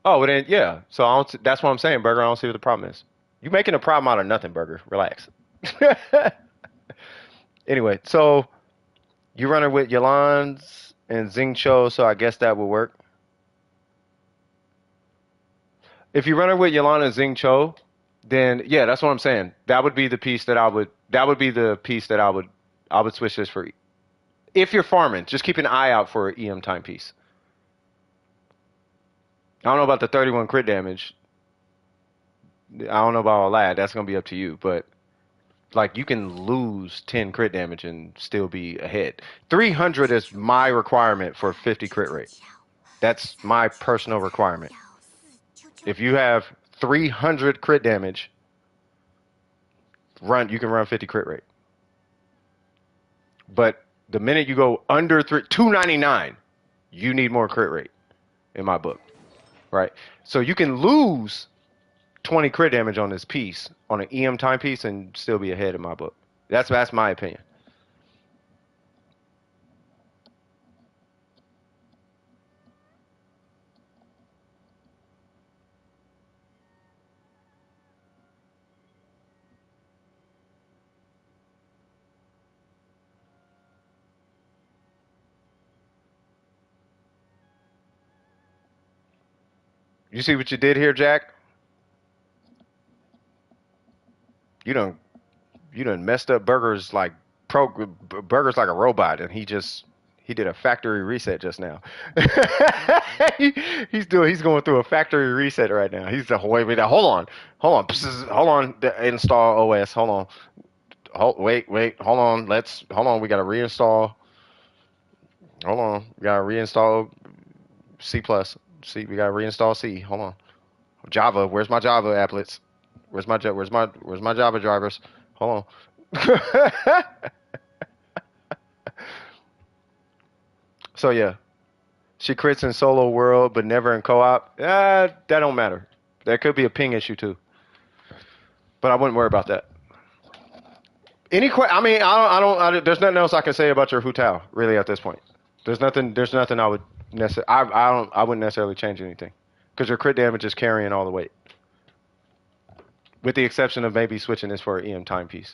Oh, well then, yeah. So that's what I'm saying, Burger. I don't see what the problem is. You making a problem out of nothing, Burger. Relax. Anyway, so you running with Yolans and Xingqiu, so I guess that would work. If you run it with Yolanda and Xingqiu, then yeah, that's what I'm saying. That would be the piece that I would. That would be the piece that I would switch this for. If you're farming, just keep an eye out for an EM timepiece. I don't know about the 31 crit damage. I don't know about all that. That's gonna be up to you. But like, you can lose 10 crit damage and still be ahead. 300 is my requirement for 50 crit rate. That's my personal requirement. If you have 300 crit damage, you can run 50 crit rate. But the minute you go under 299, you need more crit rate in my book, right? So you can lose 20 crit damage on this piece, on an EM timepiece, and still be ahead in my book. That's my opinion. You see what you did here, Jack? You done you done messed up Burgers like a robot, and he did a factory reset just now. He, he's going through a factory reset right now. He's the wait, hold on. Install OS. Hold on. Hold on. Hold on. We gotta reinstall. Hold on. We gotta reinstall C plus. C. We gotta reinstall C. Hold on. Java. Where's my Java applets? Where's my Java drivers? Hold on. So yeah, she crits in solo world, but never in co-op. That don't matter. There could be a ping issue too, but I wouldn't worry about that. I mean, there's nothing else I can say about your Hu Tao really at this point. There's nothing. There's nothing I would necessarily. I don't. I wouldn't necessarily change anything because your crit damage is carrying all the weight, with the exception of maybe switching this for an EM timepiece.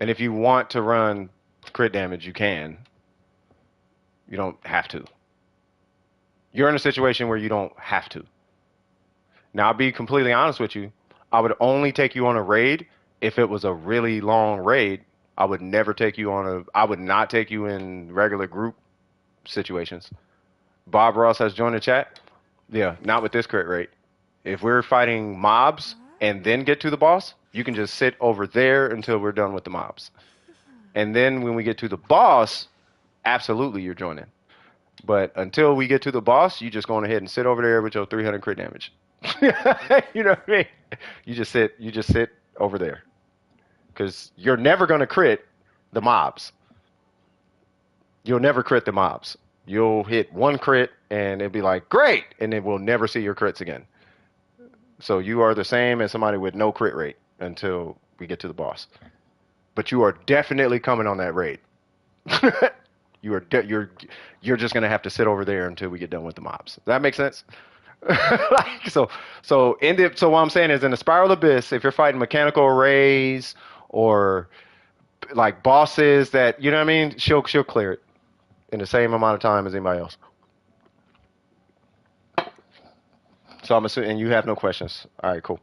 And if you want to run crit damage, you can. You don't have to. You're in a situation where you don't have to. Now, I'll be completely honest with you. I would only take you on a raid if it was a really long raid. I would never take you on I would not take you in regular group situations. Bob Ross has joined the chat. Yeah, not with this crit rate. If we're fighting mobs and then get to the boss, you can just sit over there until we're done with the mobs. And then when we get to the boss, absolutely you're joining. But until we get to the boss, you just going ahead and sit over there with your 300 crit damage. You know what I mean? You just sit over there. Because you're never going to crit the mobs. You'll never crit the mobs. You'll hit one crit and it'll be like, great! And then we'll never see your crits again. So you are the same as somebody with no crit rate until we get to the boss. But you are definitely coming on that raid. You're just gonna have to sit over there until we get done with the mobs. Does that make sense? Like, so what I'm saying is in the Spiral Abyss, if you're fighting mechanical arrays or like bosses that you know what I mean, she'll clear it in the same amount of time as anybody else. So I'm assuming, and you have no questions. All right, cool.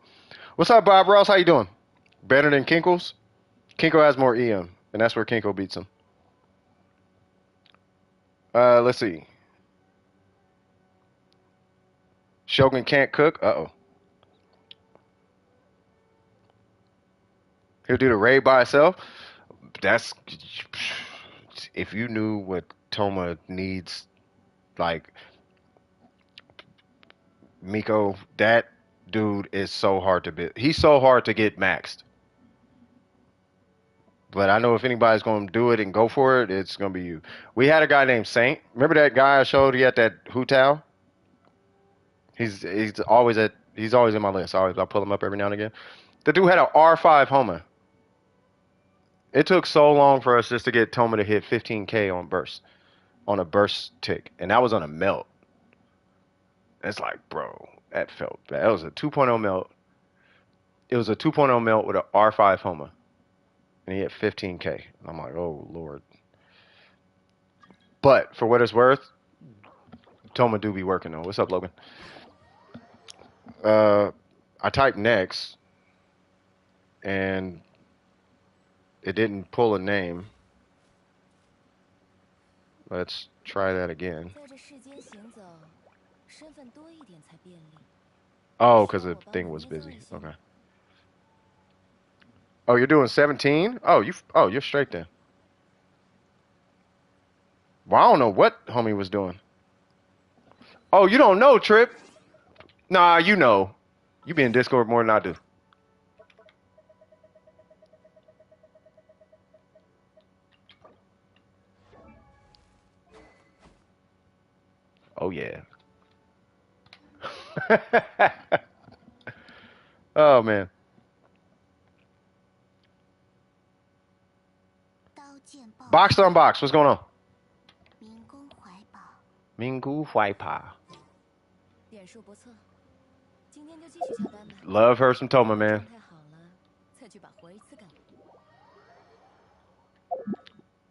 What's up, Bob Ross? How you doing? Better than Kinkles? Kinko has more EM, and that's where Kinko beats him. Let's see. Shogun can't cook. Uh-oh. He'll do the raid by himself. That's if you knew what Toma needs, like Miko, that dude is so hard to beat. He's so hard to get maxed. But I know if anybody's going to do it and go for it, it's going to be you. We had a guy named Saint. Remember that guy I showed you at that Hu-Tao? He's always in my list. I'll pull him up every now and again. The dude had an R5 Homa. It took so long for us just to get Toma to hit 15K on a burst tick, and that was on a melt. It's like, bro, that felt bad. That was a 2.0 melt. It was a 2.0 melt with an R5 Homa, and he hit 15K. And I'm like, oh lord. But for what it's worth, Toma do be working though. What's up, Logan? I typed next, and it didn't pull a name. Let's try that again. Oh, because the thing was busy. Okay. Oh, you're doing 17? You're straight then. Well, I don't know what homie was doing. Oh, you don't know, Trip? Nah, you know. You be in Discord more than I do. Oh, yeah. Oh, man. Box on box. What's going on? Minggu Huaipa. Love her some Toma, man.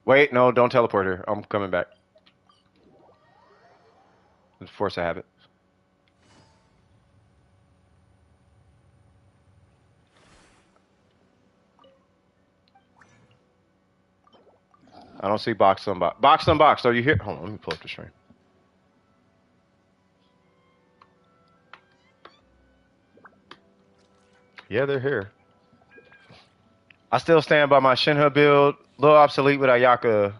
Wait, no, don't teleport her. I'm coming back. Force a habit. I don't see box on box. Box on box. Are you here? Hold on, let me pull up the stream. Yeah, they're here. I still stand by my Shinha build. A little obsolete with Ayaka,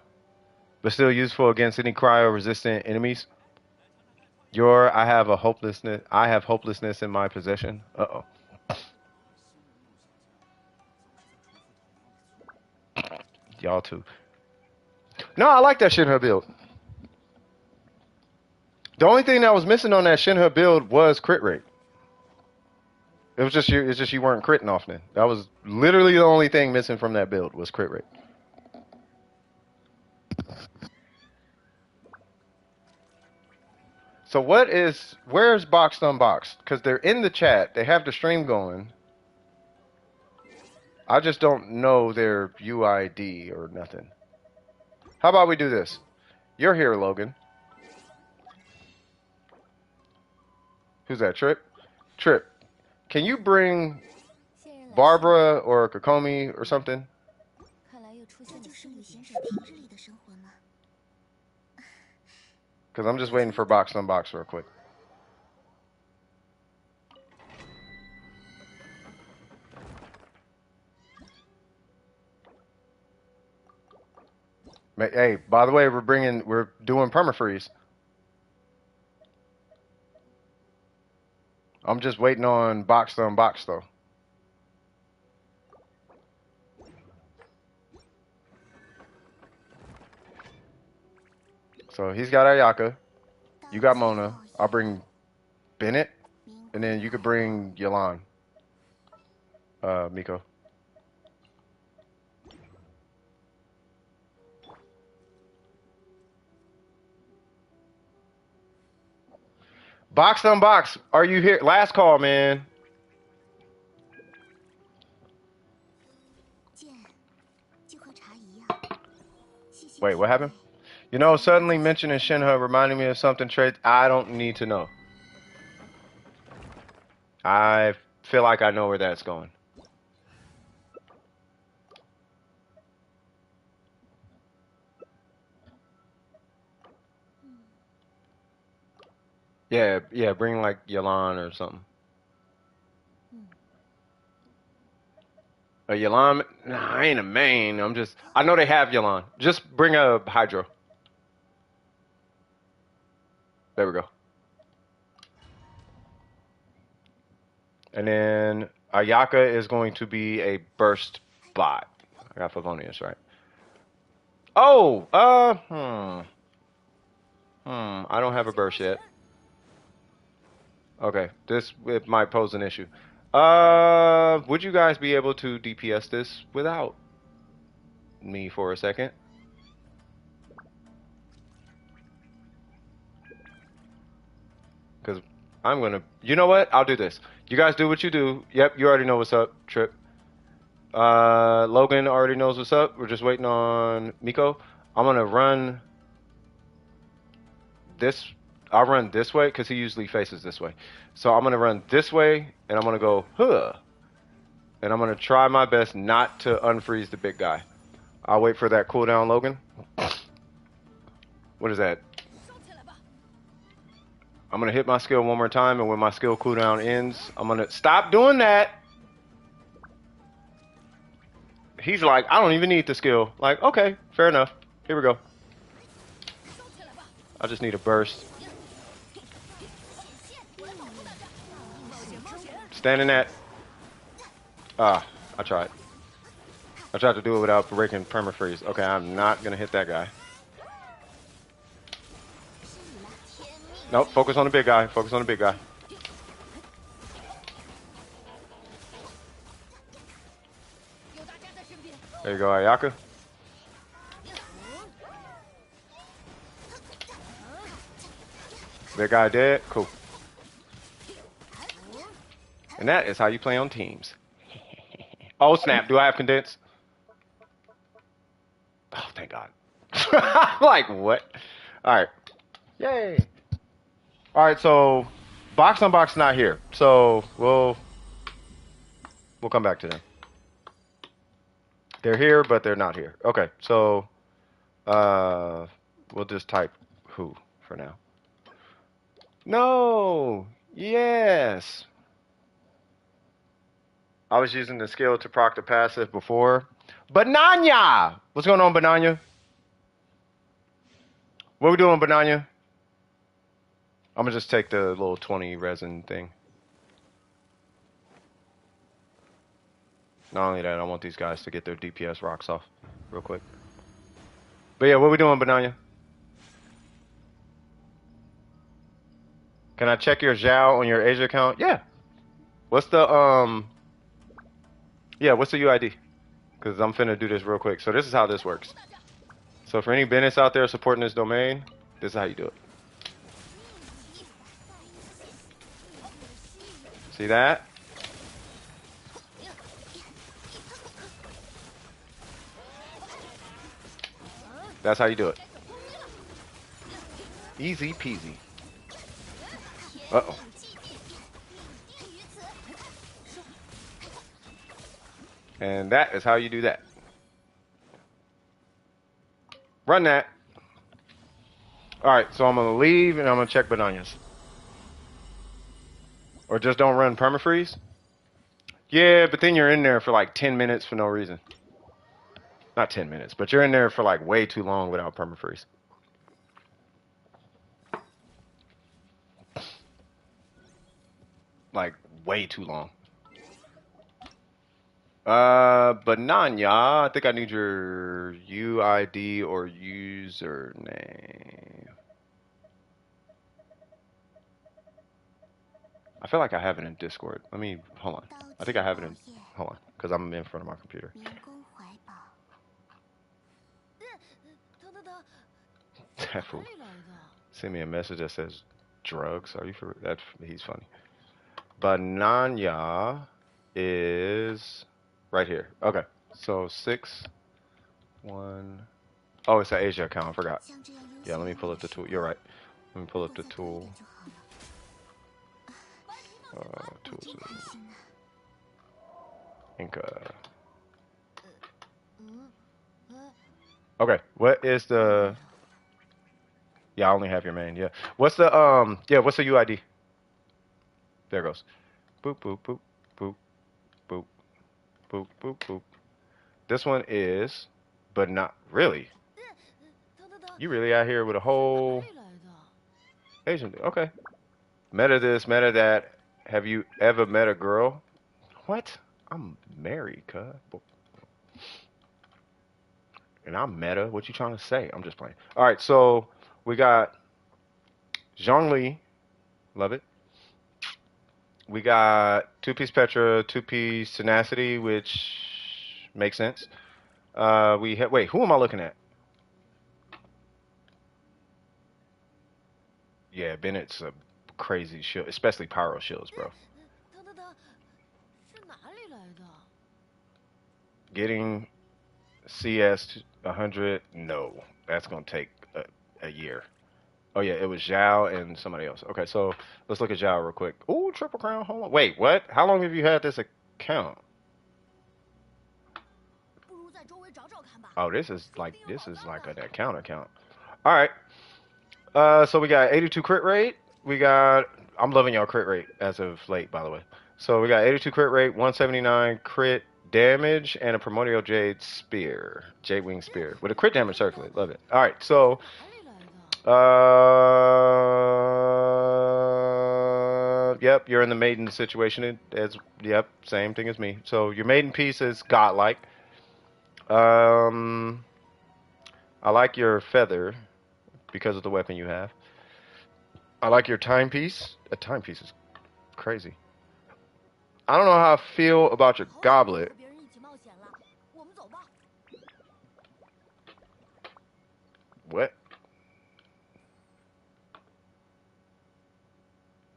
but still useful against any cryo-resistant enemies. I have hopelessness in my possession. Uh-oh. Y'all too. No, I like that Shinha build. The only thing that was missing on that Shinha build was crit rate. It's just you weren't critting often. That was literally the only thing missing from that build was crit rate. So where's Boxed Unboxed? Because they're in the chat. They have the stream going. I just don't know their UID or nothing. How about we do this? You're here, Logan. Who's that, Trip? Trip, can you bring Barbara or Kokomi or something? Because I'm just waiting for Box Unbox real quick. Hey, by the way, we're doing permafreeze. I'm just waiting on Box to Unbox though. So he's got Ayaka. You got Mona. I'll bring Bennett. And then you could bring Yolan. Miko. Box unbox. Are you here? Last call, man. 剑就和茶一样，细细 Wait, 品 what 味， happened? You know, suddenly mentioning Shinha reminding me of something trade I don't need to know. I feel like I know where that's going. Yeah, yeah, bring like Yalan or something. A Yalan? Nah, I ain't a main. I know they have Yalan. Just bring a Hydro. There we go. And then Ayaka is going to be a burst bot. I got Favonius, right? Oh, I don't have a burst yet. Okay, it might pose an issue. Would you guys be able to DPS this without me for a second? Because I'm gonna. You know what? I'll do this. You guys do what you do. Yep, you already know what's up, Trip. Logan already knows what's up. We're just waiting on Miko. I'm gonna run this. I'll run this way because he usually faces this way. So I'm gonna run this way, and I'm gonna go huh, and I'm gonna try my best not to unfreeze the big guy. I'll wait for that cooldown, Logan. What is that? I'm gonna hit my skill one more time, and when my skill cooldown ends, I'm gonna stop doing that. He's like, I don't even need the skill. Like, okay, fair enough. Here we go. I just need a burst. Standing at. Ah, I tried. I tried to do it without breaking permafreeze. Okay, I'm not gonna hit that guy. Nope, focus on the big guy. Focus on the big guy. There you go, Ayaka. Big guy dead. Cool. And that is how you play on teams. Oh, snap. Do I have condense? Oh, thank God. I'm like, what? All right. Yay. All right, so box unbox not here. So we'll come back to them. They're here, but they're not here. Okay, so we'll just type who for now. No. Yes. I was using the skill to proc the passive before. Bananya! What's going on, Bananya? What we doing, Bananya? I'm gonna just take the little 20 resin thing. Not only that, I want these guys to get their DPS rocks off real quick. But yeah, what we doing, Bananya? Can I check your Zhao on your Asia account? Yeah. What's the what's the UID? Because I'm finna do this real quick. So this is how this works. So for any Bennetts out there supporting this domain, this is how you do it. See that? That's how you do it. Easy peasy. Uh-oh. And that is how you do that. Run that. Alright, so I'm going to leave and I'm going to check Bananias. Or just don't run permafreeze? Yeah, but then you're in there for like 10 minutes for no reason. Not 10 minutes, but you're in there for like way too long without permafreeze. Like, way too long. Bananya, I think I need your UID or username. I feel like I have it in Discord. Let me, hold on. I think I have it in, hold on, because I'm in front of my computer. 民工怀抱， That fool. Send me a message that says drugs. Are you for that? He's funny. Banana is right here. Okay. So 6 1. Oh, it's an Asia account. I forgot. 像这样悠 Yeah, 闲 let me 安 pull 稳 up 的 the 时 tool. 光，You're right. Let me 如 pull up 果 the 再多一 tool. 点就好了。我 Tools. 真开心啊！Inca. 嗯，Okay. What is the? Yeah, I only have your main. Yeah. What's the Yeah. What's the UID? There it goes. Boop boop boop boop boop boop boop boop. This one is, but not really. 等等等， You really out here with a 这是哪 whole 里来的？ Asian. Okay. Meta this, meta that. Have you ever met a girl? What? I'm married, cuz. And I'm meta. What you trying to say? I'm just playing. All right, so we got Zhongli. Love it. We got two-piece Petra, two-piece Tenacity, which makes sense. We have, wait, who am I looking at? Yeah, Bennett's a crazy shield, especially pyro shields, bro. 等等等，是哪里来的？ Getting CS 100, no, that's gonna take a year. Oh yeah, it was Zhao and somebody else. Okay, so let's look at Zhao real quick. Ooh, triple crown. Hold on. Wait, what? How long have you had this account? 不如在周围找找看吧。 Oh, this is like an account. All right. So we got 82 crit rate. We got. I'm loving y'all crit rate as of late, by the way. So we got 82 crit rate, 179 crit damage, and a primordial jade wing spear with a crit damage circlet. Love it. All right, so 哪里来的？ yep, you're in the maiden situation as yep, same thing as me. So your maiden piece is godlike. Um, I like your feather because of the weapon you have. I like your timepiece. A timepiece is crazy. I don't know how I feel about your 好久没和 goblet. 别人一起冒险了，我们走吧。 What?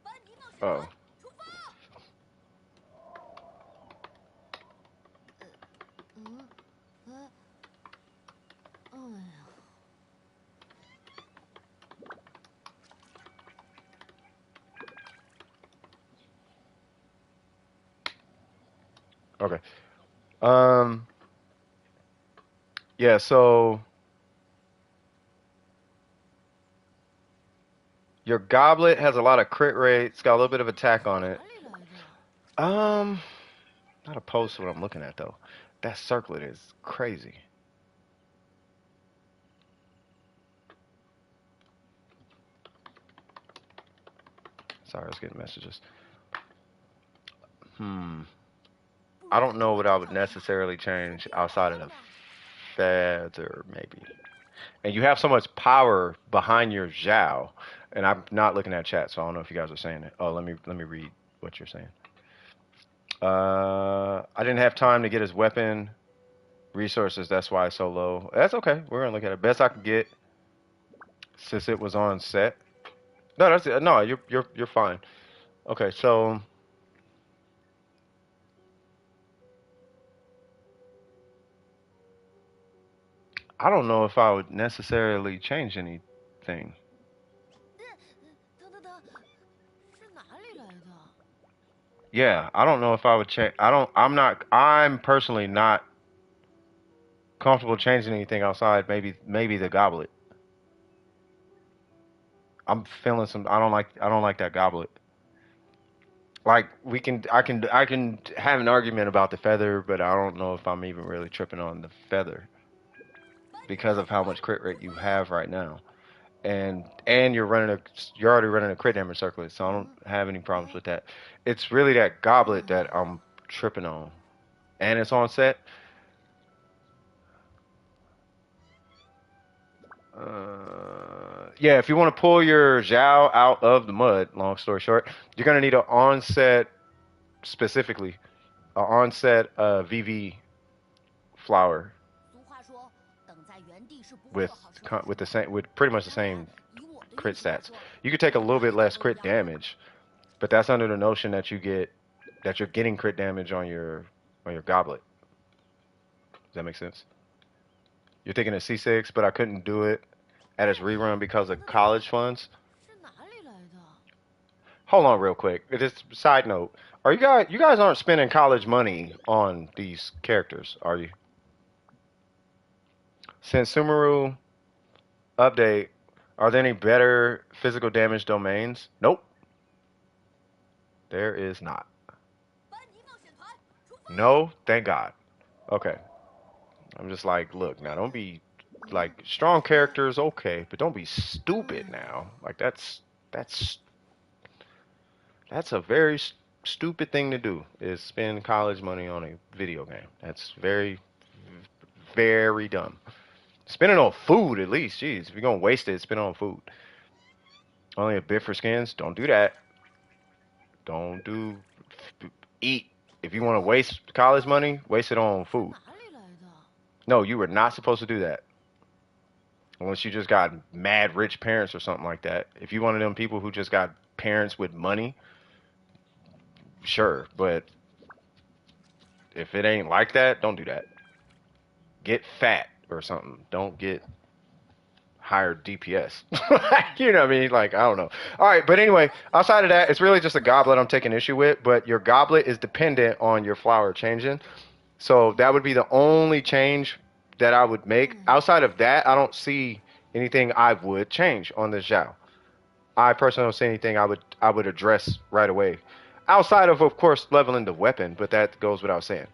班尼冒险 Oh. 团出发！嗯，哎呀， Okay. Um. Yeah. So your goblet has a lot of crit rate. It's got a little bit of attack on 哪 it. 里来的？ Um. Not opposed to what I'm looking at though. That circlet is crazy. Sorry, I was getting messages. I don't know what I would necessarily change outside of the feather, maybe. And you have so much power behind your Zhao, and I'm not looking at chat, so I don't know if you guys are saying it. Oh, let me read what you're saying. I didn't have time to get his weapon resources. That's why it's so low. That's okay. We're gonna look at it. Best I could get since it was on set. No, that's it. No, you're fine. Okay, so I don't know if I would necessarily change anything. 等等等，是哪里来的？ Yeah, I don't know if I would change. I'm personally not comfortable changing anything outside. Maybe the goblet. I'm feeling some. I don't like that goblet. Like I can have an argument about the feather, but I don't know if I'm even really tripping on the feather 班尼 because 冒 of 险 how 团 much crit 出 rate you 发！ have right now. And you're already running a crit damage circlet, so I don't have any problems with that. It's really that goblet that I'm tripping on, and it's on set. Yeah, if you want to pull your Zhao out of the mud, long story short, you're gonna need an onset specifically, an onset VV flower 俗话说，等在原地是不会有 with 好事发生的。 with the same with pretty much the 当然， same 以我的 crit stats. You could take a little bit less crit damage, but that's under the notion that you're getting crit damage on your goblet. Does that make sense? You're thinking of C6, but I couldn't do it at its rerun because of college funds. Hold on real quick. Just side note. Are you guys aren't spending college money on these characters, are you? Since Sumeru update, are there any better physical damage domains? Nope. There is not. No, thank God. Okay. I'm just like, look, now don't be like strong characters, okay, but don't be stupid now. Like that's that's a very stupid thing to do is spend college money on a video game. That's very very dumb. Spend it on food at least. Jeez, if you're gonna waste it, spend it on food. Only a bit for skins. Don't do that. Don't do eat. If you want to waste college money, waste it on food. No, you were not supposed to do that. Unless you just got mad rich parents or something like that. If you one of them people who just got parents with money, sure. But if it ain't like that, don't do that. Get fat or something. Don't get higher DPS. You know what I mean? Like, I don't know. All right, but anyway, outside of that, it's really just a goblet I'm taking issue with, but your goblet is dependent on your flower changing. So that would be the only change that I would make. Outside of that, I don't see anything I would change on this Zhao. I personally don't see anything I would address right away. Outside of course, leveling the weapon, but that goes without saying.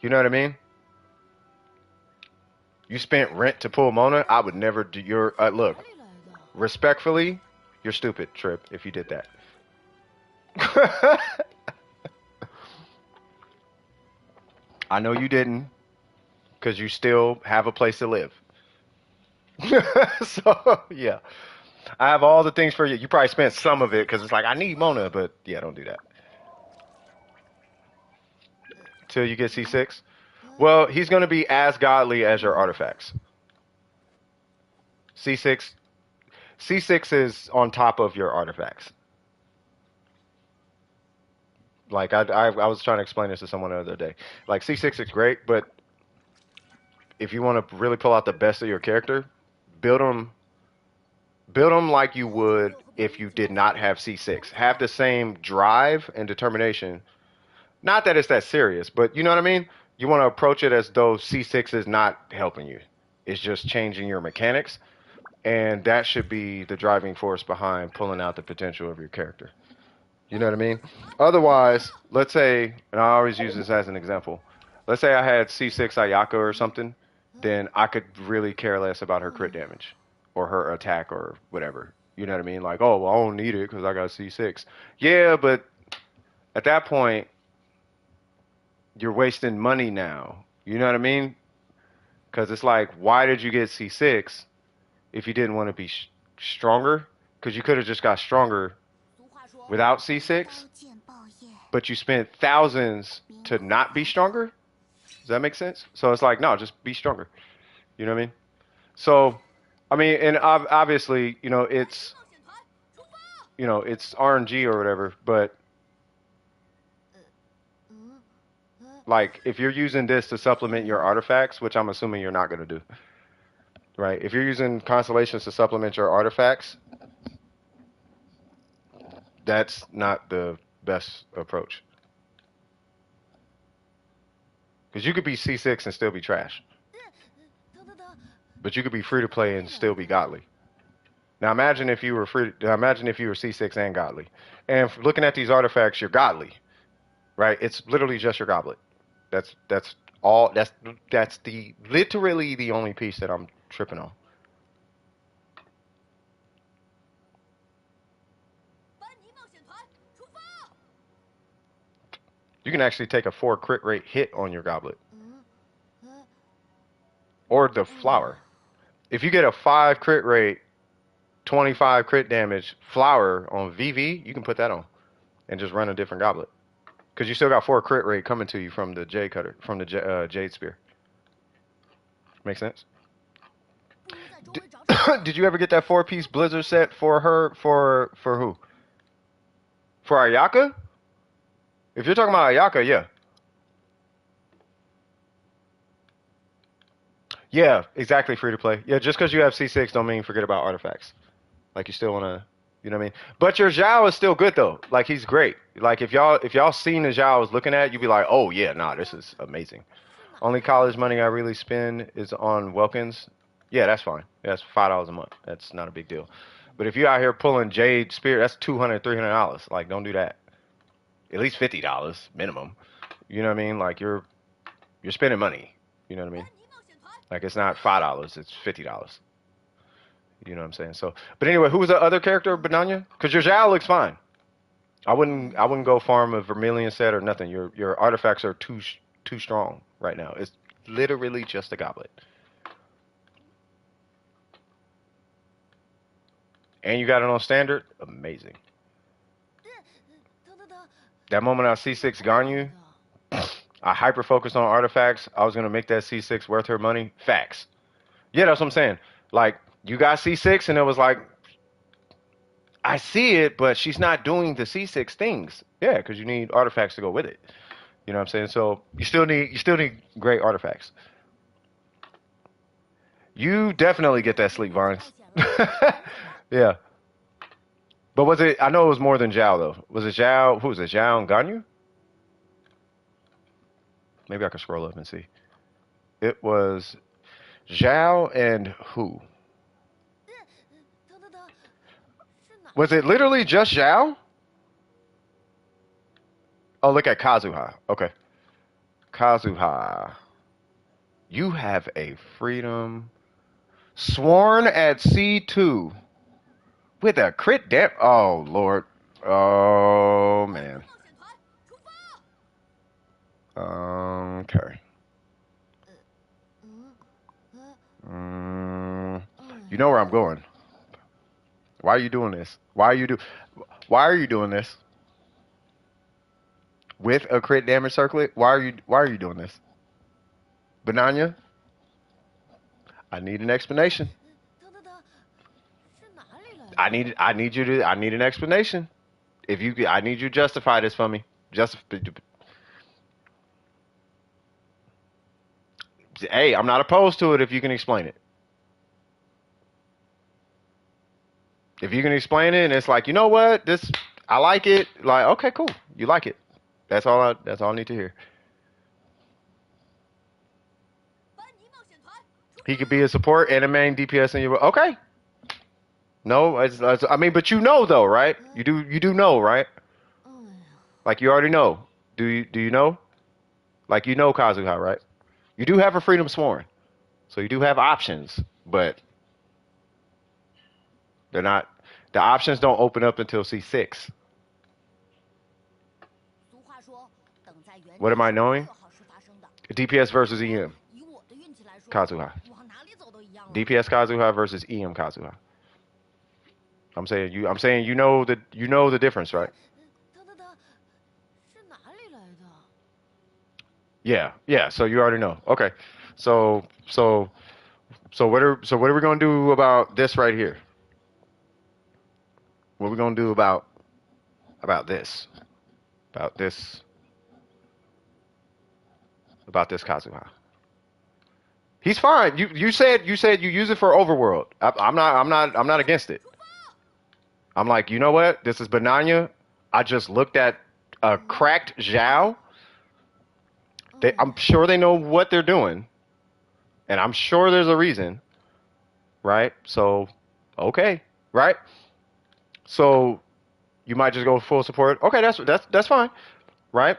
You know what I mean? You spent rent to pull Mona. I would never do your look. Respectfully, you're stupid, Trip, if you did that. I know you didn't, because you still have a place to live. So, yeah. I have all the things for you. You probably spent some of it, because it's like, I need Mona, but yeah, don't do that. Till you get C6? Well, he's going to be as godly as your artifacts. C6 C6 is on top of your artifacts. Like I was trying to explain this to someone the other day. Like C6 is great, but if you want to really pull out the best of your character, build them like you would if you did not have C6. Have the same drive and determination. Not that it's that serious, but you know what I mean? You want to approach it as though C6 is not helping you. It's just changing your mechanics, and that should be the driving force behind pulling out the potential of your character. You know what I mean? Otherwise, let's say, and I always use this as an example. Let's say I had C6 Ayaka or something, then I could really care less about her crit damage or her attack or whatever. You know what I mean? Like, oh, well, I don't need it because I got C6. Yeah, but at that point, you're wasting money now. You know what I mean? Because it's like, why did you get C6 if you didn't want to be stronger? Because you could have just got stronger without C6, but you spent thousands to not be stronger. Does that make sense? So it's like, no, just be stronger. You know what I mean? So, I mean, and obviously, it's RNG or whatever, but like if you're using this to supplement your artifacts, which I'm assuming you're not going to do, right? If you're using constellations to supplement your artifacts, that's not the best approach. Because you could be C6 and still be trash. But you could be free to play and still be godly. Now imagine if you were C6 and godly. And looking at these artifacts, you're godly. Right? It's literally just your goblet. That's all that's the literally the only piece that I'm tripping on. You can actually take a 4 crit rate hit on your goblet. Or the flower. If you get a 5 crit rate, 25 crit damage flower on VV, you can put that on and just run a different goblet. Because you still got 4 crit rate coming to you from the Jade Cutter, from the Jade Spear. Make sense? Did you ever get that 4-piece Blizzard set for her? For who? For Ayaka? If you're talking about Ayaka, yeah. Yeah, exactly, free to play. Yeah, just because you have C6 don't mean forget about artifacts. Like you still wanna, you know what I mean? But your Zhao is still good though. Like he's great. Like if y'all seen the Zhao I was looking at, you'd be like, oh yeah, nah, this is amazing. Only college money I really spend is on Welkins. Yeah, that's fine. That's $5 a month. That's not a big deal. But if you're out here pulling Jade Spirit, that's $200, $300. Like, don't do that. At least $50 minimum. You know what I mean? Like you're spending money. You know what I mean? Like it's not $5, it's $50. You know what I'm saying? So, but anyway, who was the other character, Bananya? Because your Zhao looks fine. I wouldn't go farm a Vermilion set or nothing. Your artifacts are too strong right now. It's literally just a goblet. And you got it on standard? Amazing. That moment I C6 Ganyu, I hyper focused on artifacts. I was gonna make that C6 worth her money. Facts. Yeah, that's what I'm saying. Like, you got C6 and it was like, I see it, but she's not doing the C6 things. Yeah, because you need artifacts to go with it. You know what I'm saying? So you still need great artifacts. You definitely get that sleep, Vines. Yeah. But was it? I know it was more than Zhao though. Was it Zhao? Who was it? Zhao and Ganyu? Maybe I can scroll up and see. It was Zhao and who? Was it literally just Zhao? Oh, look at Kazuha. Okay, Kazuha. You have a freedom sworn at C2 with a crit dip. Oh Lord. Oh man. Okay. Mm, you know where I'm going. Why are you doing this? Why are you doing this? With a crit damage circlet? Why are you doing this? Bananya? I need an explanation. I need an explanation. If you I need you to justify this for me. Hey, I'm not opposed to it if you can explain it. If you can explain it and it's like, you know what, this I like it, like, okay, cool. You like it. That's all I need to hear. He could be a support and a main DPS in your okay. No, I mean, but you know though, right? You do know, right? Like you already know. Do you know? Like you know Kazuha, right? You do have a freedom sworn. So you do have options, but they're not the options don't open up until C6. What am I knowing? DPS versus EM Kazuha. DPS Kazuha versus EM Kazuha. I'm saying you know the difference, right? Yeah, yeah. So you already know. Okay. So so so what are we gonna do about this right here? What are we gonna do about this? About this about this Kazuha? He's fine. You said you use it for overworld. I'm not against it. I'm like, you know what? This is Bananya. I just looked at a cracked Zhao. I'm sure they know what they're doing, and I'm sure there's a reason, right? So, okay, right? So you might just go full support. Okay, that's fine, right?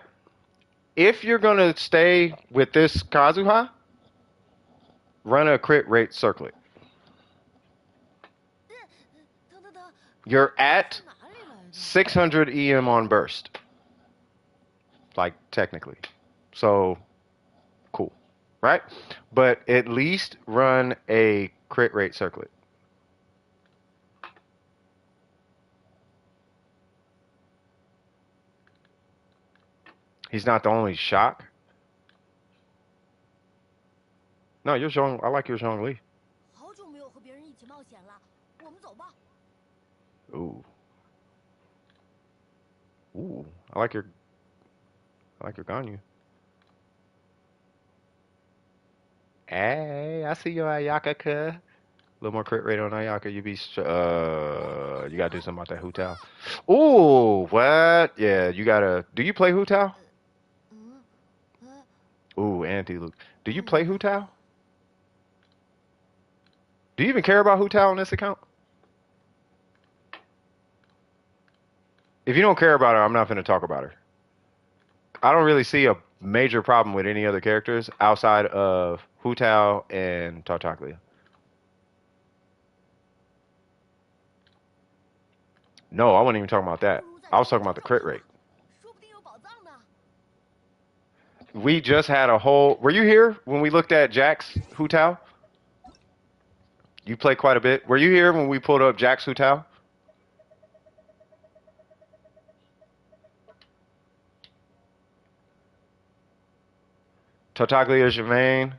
If you're gonna stay with this Kazuha, run a crit rate circlet. You're at 600 EM on burst, like technically. So cool, right? But at least run a crit rate circlet. He's not the only shock. No, you're Zhong. I like your Zhong Li. Ooh. Ooh. I like your Ganyu. Hey, I see your Ayaka, cuh. A little more crit rate on Ayaka. You gotta do something about that Hu Tao. Ooh, what? Yeah, you gotta. Do you play Hu Tao? Ooh, anti Luke. Do you play Hu Tao? Do you even care about Hu Tao on this account? If you don't care about her, I'm not gonna talk about her. I don't really see a major problem with any other characters outside of Hu Tao and Tartaglia. No, I wasn't even talking about that. I was talking about the crit rate. We just had a whole. Were you here when we looked at Jack's Hu Tao? You play quite a bit. Were you here when we pulled up Jack's Hu Tao? Tartaglia is your main.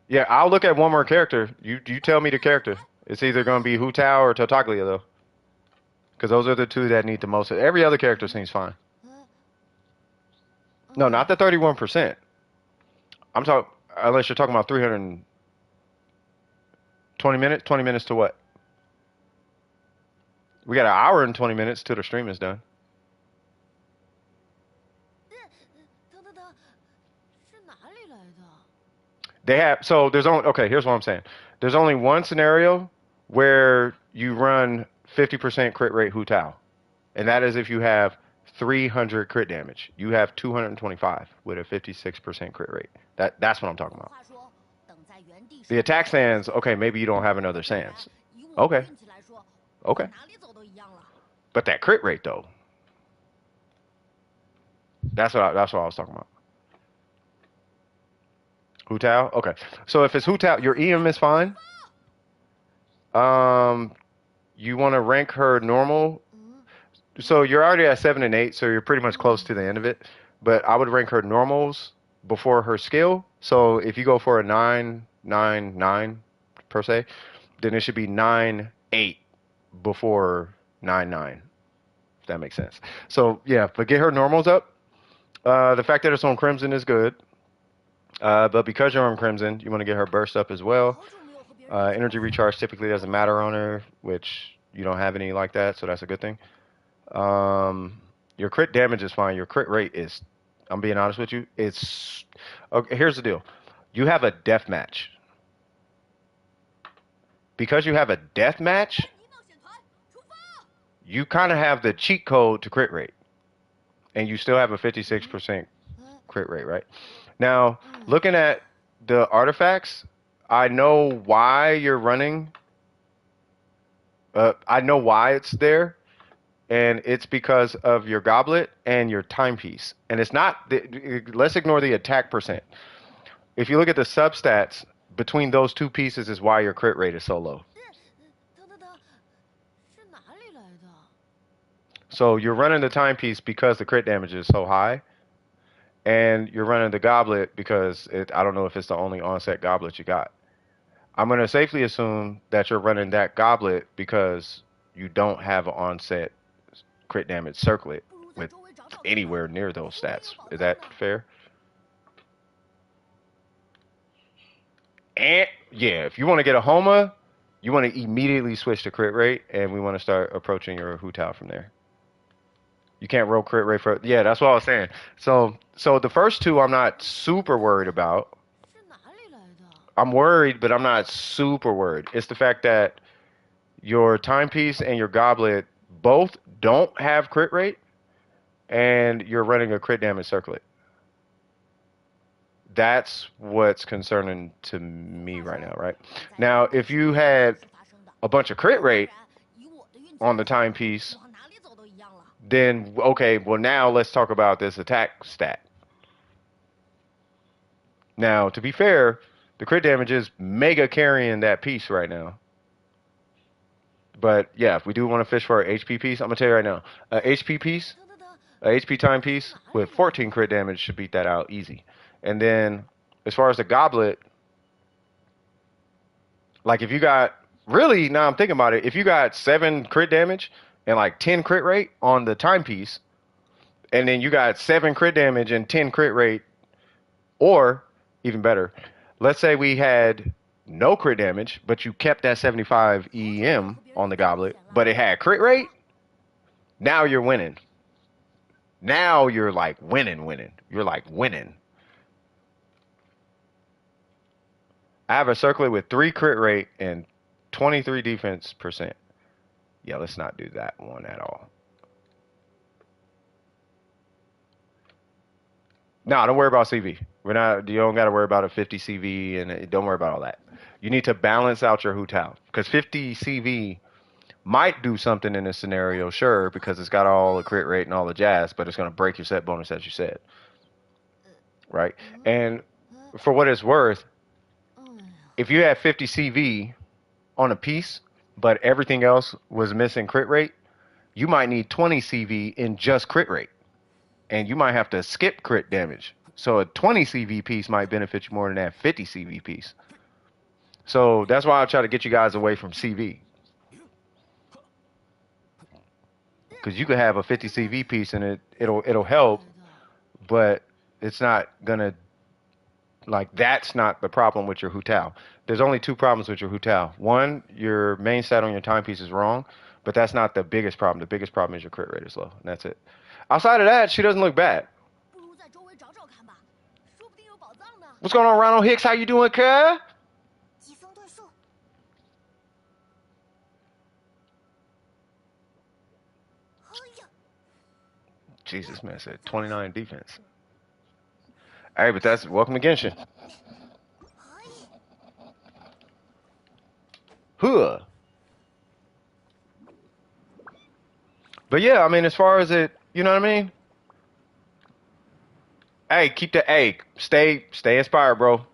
Yeah, I'll look at one more character. You tell me the character. It's either going to be Hu Tao or Tartaglia though, because those are the two that need the most. Every other character seems fine. No, not the 31%. I'm talking unless you're talking about 320 minutes. 20 minutes to what? We got an hour and 20 minutes till the stream is done. They have so there's only okay. Here's what I'm saying. There's only one scenario where you run 50% crit rate Hu Tao, and that is if you have 300 crit damage. You have 225 with a 56% crit rate. That's what I'm talking about. The attack sands. Okay, maybe you don't have another sands. Okay, okay. But that crit rate though. That's what I was talking about. Hu Tao? Okay. So if it's Hu Tao, your EM is fine. Um, you want to rank her normal. So you're already at 7 and 8, so you're pretty much close to the end of it. But I would rank her normals before her skill. So if you go for a 9, 9, 9 per se, then it should be 9, 8 before 9, 9. If that makes sense. So yeah, but get her normals up. The fact that it's on Crimson is good. But because you're on Crimson, you want to get her burst up as well. Energy recharge typically doesn't matter on her, which you don't have any like that, so that's a good thing. Your crit damage is fine. Your crit rate is, I'm being honest with you, it's okay. Here's the deal: you have a death match. Because you have a death match, you kind of have the cheat code to crit rate, and you still have a 56% crit rate, right? Now, looking at the artifacts, I know why you're running. I know why it's there, and it's because of your goblet and your timepiece. And it's not. Let's ignore the attack percent. If you look at the substats, between those two pieces is why your crit rate is so low. So you're running the timepiece because the crit damage is so high, and you're running the goblet because I don't know if it's the only onset goblet you got. I'm going to safely assume that you're running that goblet because you don't have an onset crit damage circlet with anywhere near those stats. Is that fair? And yeah, if you want to get a Homa, you want to immediately switch to crit rate, and we want to start approaching your Hu Tao from there. You can't roll crit rate for. Yeah, that's what I was saying. So the first two I'm not super worried about. I'm worried, but I'm not super worried. It's the fact that your timepiece and your goblet both don't have crit rate, and you're running a crit damage circlet. That's what's concerning to me right now, right? Now, if you had a bunch of crit rate on the timepiece, then okay, well now let's talk about this attack stat. Now, to be fair, the crit damage is mega carrying that piece right now. But yeah, if we do want to fish for an HP piece, I'm gonna tell you right now, a HP piece, a HP timepiece with 14 crit damage should beat that out easy. And then as far as the goblet, like if you got really, now I'm thinking about it. If you got 7 crit damage and like 10 crit rate on the timepiece, and then you got 7 crit damage and 10 crit rate, or even better, let's say we had no crit damage, but you kept that 75 EM on the goblet, but it had crit rate. Now you're winning. Now you're like winning. You're like winning. I have a circlet with 3 crit rate and 23 defense percent. Yeah, let's not do that one at all. No, don't worry about CV. We're not. You don't got to worry about a 50 CV, and don't worry about all that. You need to balance out your Hu because 50 CV might do something in this scenario, sure, because it's got all the crit rate and all the jazz, but it's going to break your set bonus as you said, right? And for what it's worth, if you had 50 CV on a piece, but everything else was missing crit rate, you might need 20 CV in just crit rate, and you might have to skip crit damage. So a 20 CV piece might benefit you more than that 50 CV piece. So that's why I try to get you guys away from CV. Because you could have a 50 CV piece and it'll help, but it's not gonna like that's not the problem with your Hu Tao. There's only 2 problems with your Hu Tao. One, your main stat on your timepiece is wrong, but that's not the biggest problem. The biggest problem is your crit rate is low, and that's it. Outside of that, she doesn't look bad. What's going on, Ronald Hicks? How you doing, cuz? Jesus, man said 29 defense. Hey, but that's welcome to Genshin. Huh. But yeah, I mean, as far as it, you know what I mean? Hey, keep the stay inspired, bro.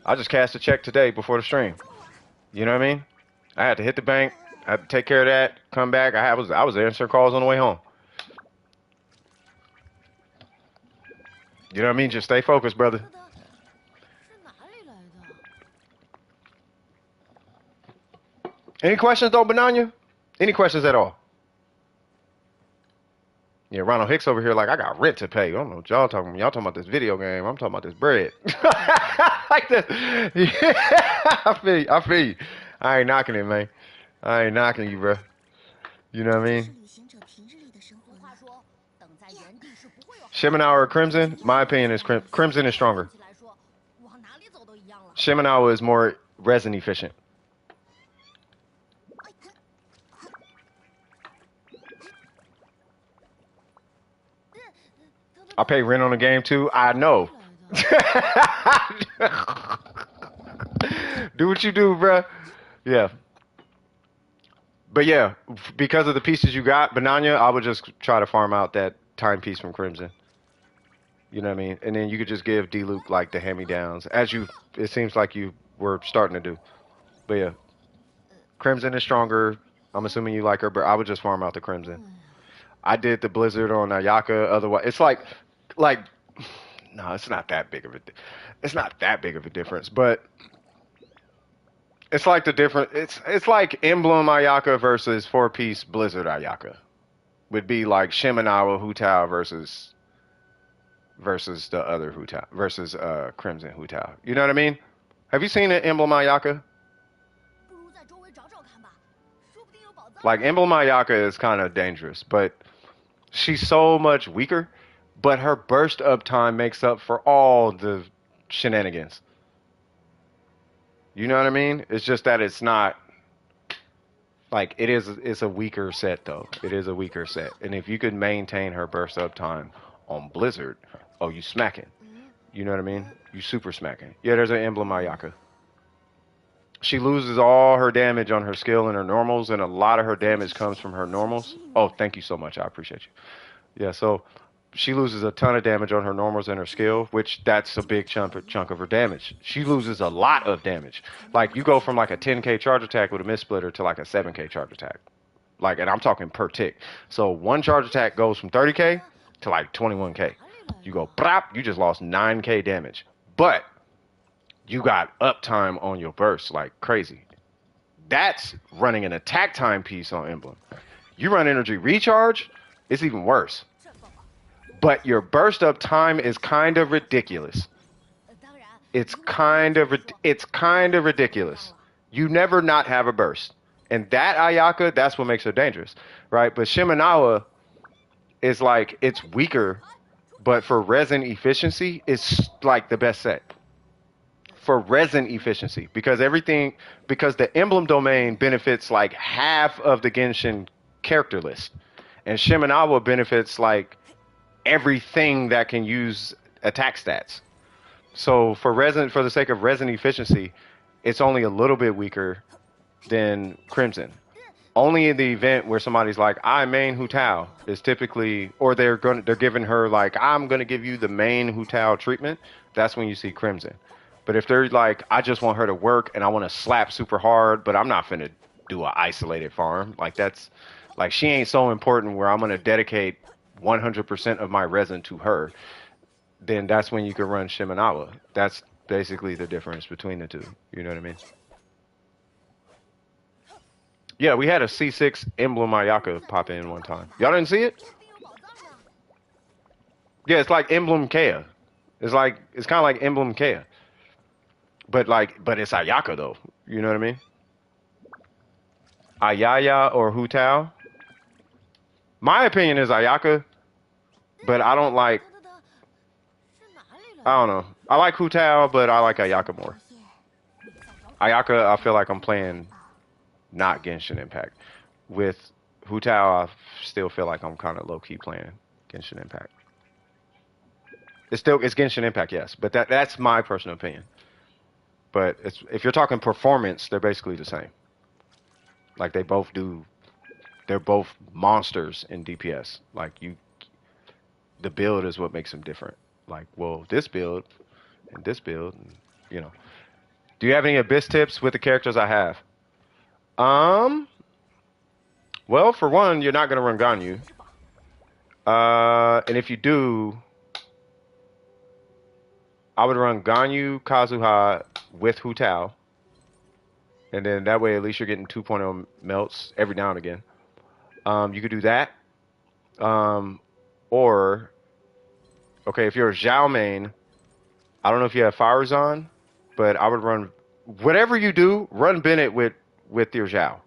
I just cashed a check today before the stream. You know what I mean? I had to hit the bank. I had to take care of that. Come back. I was answering calls on the way home. You know what I mean? Just stay focused, brother. Any questions though, Bananya? Any questions at all? Yeah, Ronald Hicks over here like, I got rent to pay. I don't know what y'all talking about. Y'all talking about this video game. I'm talking about this bread. Like this. Yeah, I feel you. I ain't knocking it, man. I ain't knocking you, bro. You know what I mean? Shimanao or Crimson? My opinion is Crimson is stronger. Shimanao is more resin efficient. I pay rent on the game too. I know. Do what you do, bruh. Yeah. But yeah, because of the pieces you got, Banana, I would just try to farm out that timepiece from Crimson. You know what I mean? And then you could just give D-Luke like the hand-me-downs, it seems like you were starting to do. But yeah, Crimson is stronger. I'm assuming you like her, but I would just farm out the Crimson. I did the Blizzard on Ayaka. Otherwise, it's like, no, it's not that big of a difference. But it's like the different. It's like Emblem Ayaka versus 4-piece Blizzard Ayaka. Would be like Shimenawa Hu Tao versus the other Hu Tao versus Crimson Hu Tao. You know what I mean? Have you seen an Emblem Ayaka? Like Emblem Ayaka is kind of dangerous, but she's so much weaker. But her burst up time makes up for all the shenanigans. You know what I mean? It's just that it's not like it's a weaker set though. It is a weaker set. And if you could maintain her burst up time on Blizzard, oh, you smacking. You know what I mean? You super smacking. Yeah, there's an Emblem Ayaka. She loses all her damage on her skill and her normals, and a lot of her damage comes from her normals. Oh, thank you so much. I appreciate you. Yeah, so she loses a ton of damage on her normals and her skill, which that's a big chunk of her damage. She loses a lot of damage. Like, you go from like a 10k charge attack with a miss splitter to like a 7k charge attack. Like, and I'm talking per tick. So one charge attack goes from 30k to like 21k. You go, brap, you just lost 9k damage. But you got uptime on your burst like crazy. That's running an attack time piece on Emblem. You run energy recharge, it's even worse. But your burst up time is kind of ridiculous. It's kind of ridiculous. You never not have a burst. And that Ayaka, that's what makes her dangerous, right? But Shimenawa is like it's weaker, but for resin efficiency, it's like the best set. For resin efficiency because the emblem domain benefits like half of the Genshin character list, and Shimenawa benefits like everything that can use attack stats. So for the sake of resin efficiency, it's only a little bit weaker than Crimson. Only in the event where somebody's like, I main Hu Tao is typically, or they're giving her like, I'm gonna give you the main Hu Tao treatment. That's when you see Crimson. But if they're like, I just want her to work and I want to slap super hard, but I'm not finna do a isolated farm. Like that's like she ain't so important where I'm gonna dedicate 100% of my resin to her. Then that's when you can run Shimenawa. That's basically the difference between the two. You know what I mean? Yeah, we had a C6 emblem Ayaka pop in one time. Y'all didn't see it? Yeah, it's like emblem Kea. It's kind of like emblem Kea, but it's Ayaka though. You know what I mean? Ayaya or Hu Tao. My opinion is Ayaka, but I don't like. I don't know. I like Hu Tao, but I like Ayaka more. Ayaka, I feel like I'm playing not Genshin Impact. With Hu Tao, I still feel like I'm kind of low key playing Genshin Impact. It's Genshin Impact, yes, but that's my personal opinion. But if you're talking performance, they're basically the same. Like they're both monsters in DPS. The build is what makes them different. Like, well, this build and this build, and, you know. Do you have any Abyss tips with the characters I have? Well, for one, you're not gonna run Ganyu. And if you do, I would run Ganyu Kazuha with Hu Tao. And then that way at least you're getting 2.0 melts every now and again. You could do that. Or okay, if you're a Zhao main, I don't know if you have Fires on, but I would run whatever you do, run Bennett with your Zhao.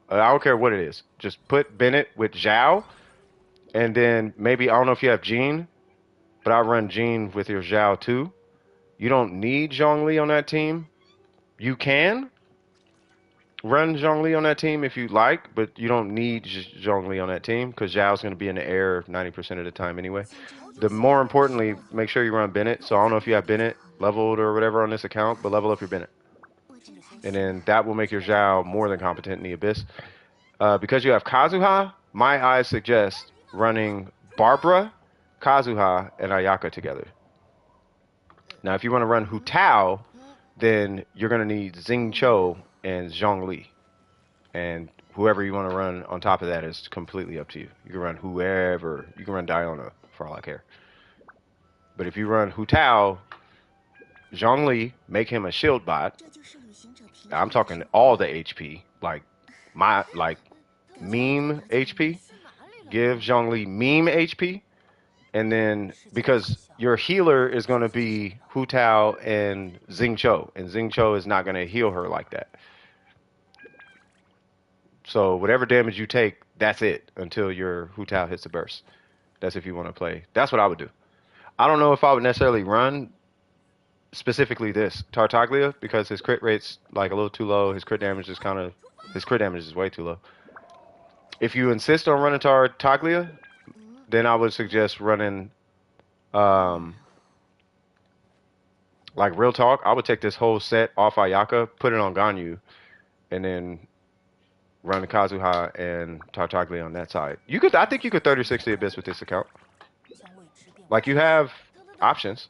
I don't care what it is. Just put Bennett with Zhao, and then maybe I don't know if you have Jean, but I run Jean with your Zhao too. You don't need Zhongli on that team. You can run Zhongli on that team if you like, but you don't need Zhongli on that team because Zhao's going to be in the air 90% of the time anyway. The more importantly, make sure you run Bennett. So I don't know if you have Bennett leveled or whatever on this account, but level up your Bennett. And then that will make your Zhao more than competent in the Abyss. Because you have Kazuha, my eyes suggest running Barbara, Kazuha, and Ayaka together. Now, if you want to run Hu Tao, then you're going to need Xing Cho and Zhongli. And whoever you want to run on top of that is completely up to you. You can run whoever. You can run Diona, for all I care. But if you run Hu Tao, Zhongli, make him a shield bot. I'm talking all the HP. Like meme HP. Give Zhongli meme HP. And then, because your healer is going to be Hu Tao and Xing Cho. And Xing Cho is not going to heal her like that. So whatever damage you take, that's it until your Hu Tao hits the burst. That's if you want to play. That's what I would do. I don't know if I would necessarily run specifically this Tartaglia because his crit rate's like a little too low. His crit damage is way too low. If you insist on running Tartaglia, then I would suggest running, like real talk, I would take this whole set off Ayaka, put it on Ganyu, and then run the Kazuha and Tartaglia on that side. I think you could 30-60 Abyss with this account. Like, you have options.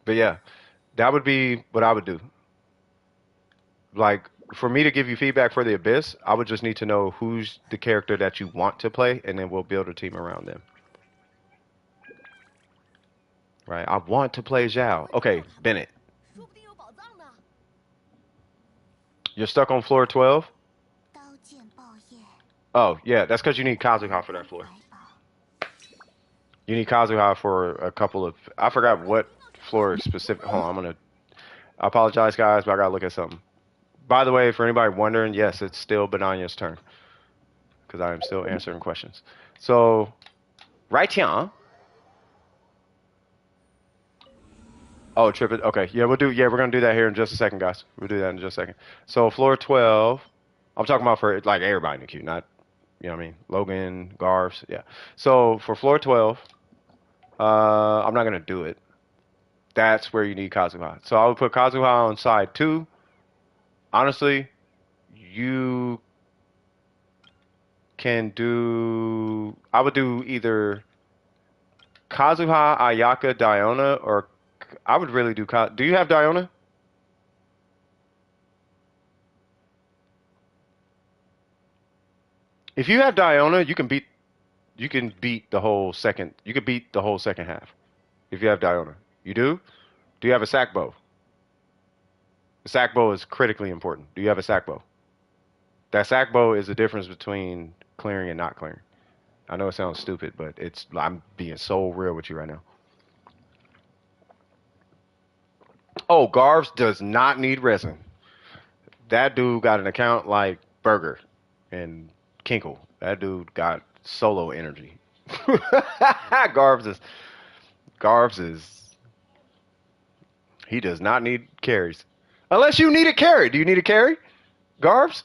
But yeah, that would be what I would do. Like, for me to give you feedback for the Abyss, I would just need to know who's the character that you want to play, and then we'll build a team around them. right? I want to play Zhao. Okay, Bennett. 说不定有宝藏呢。 You're stuck on floor 12? 刀剑爆叶， Oh, yeah, that's because you need Kazuha for that floor. 怀宝。 You need Kazuha for a couple of... I forgot what floor specific... Hold on, I apologize, guys, but I gotta look at something. By the way, for anybody wondering, yes, it's still Bananya's turn. Because I am still answering questions. So, right here... Oh, trip it. Okay, yeah, we're gonna do that here in just a second, guys. We'll do that in just a second. So, floor 12... I'm talking about for, like, everybody in the queue, not... You know what I mean? Logan, Garves, yeah. So, for floor 12... I'm not gonna do it. That's where you need Kazuha. So I would put Kazuha on side 2. Honestly, you can do... I would do either Kazuha, Ayaka, Diona, or... I would really do... Do you have Diona? If you have Diona, you can beat... You can beat the whole second... You can beat the whole second half. If you have Diona. You do? Do you have a sack bow? The sack bow is critically important. Do you have a sack bow? That sack bow is the difference between clearing and not clearing. I know it sounds stupid, but I'm being so real with you right now. Oh, Garves does not need resin. That dude got an account like Burger and Kinkle. That dude got solo energy. Garves is he does not need carries. Unless you need a carry. Do you need a carry? Garves?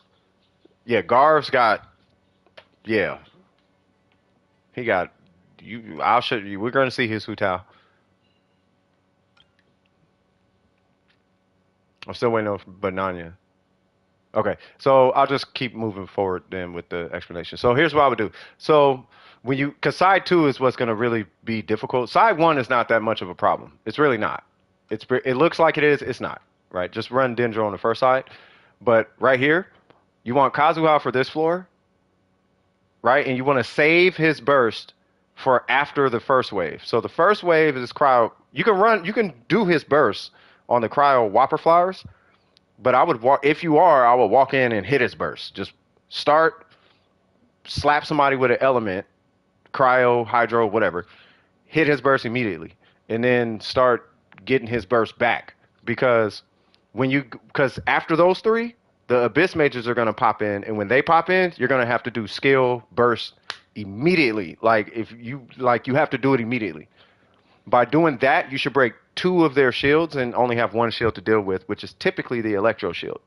Yeah, Garves got yeah. He got you. I'll show you. We're going to see his Hu-Tao. I'm still waiting on Bananya. Okay, so I'll just keep moving forward then with the explanation. So here's what I would do. So because side 2 is what's going to really be difficult. Side 1 is not that much of a problem. It's really not. It looks like it is. It's not. Right. Just run Dendro on the first side. But right here, you want Kazuha for this floor. Right, and you want to save his burst for after the first wave. So the first wave is cryo. You can do his burst on the cryo Whopper Flowers, but I would I would walk in and hit his burst. Just start, slap somebody with an element, cryo, hydro, whatever, hit his burst immediately, and then start getting his burst back. Because after those 3, the Abyss Mages are going to pop in, and when they pop in, you're going to have to do skill burst immediately. You have to do it immediately. By doing that, you should break 2 of their shields and only have 1 shield to deal with, which is typically the Electro Shield.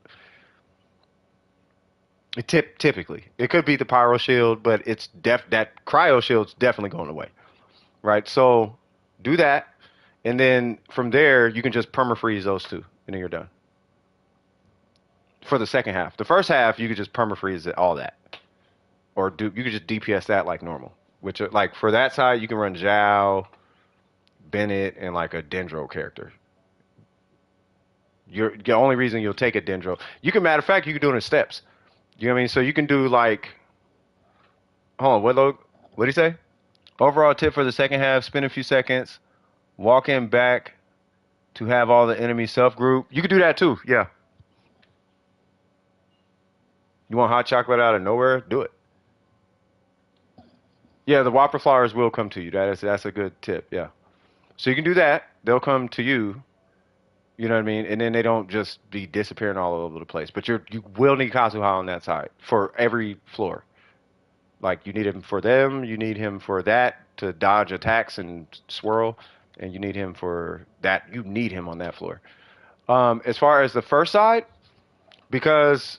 Typically. It could be the Pyro Shield, but that Cryo Shield's definitely going away. Right? So, do that, and then from there, you can just perma-freeze those 2, and then you're done. For the second half. The first half, you could just perma-freeze all that. Or you could just DPS that like normal. Which, like, for that side, you can run Zhao, Bennett, and, like, a Dendro character. The only reason you'll take a Dendro... matter of fact, you can do it in steps. You know what I mean? So you can do, like... Hold on, what'd he say? Overall tip for the second half, spend a few seconds, walk in back to have all the enemy self-group. You can do that, too, yeah. You want hot chocolate out of nowhere? Do it. Yeah, the Whopper Flowers will come to you. That's a good tip, yeah. So you can do that. They'll come to you. You know what I mean? And then they don't just be disappearing all over the place. But you will need Kazuha on that side for every floor. Like, you need him for them. You need him for that to dodge attacks and swirl. And you need him for that. You need him on that floor. As far as the first side, because...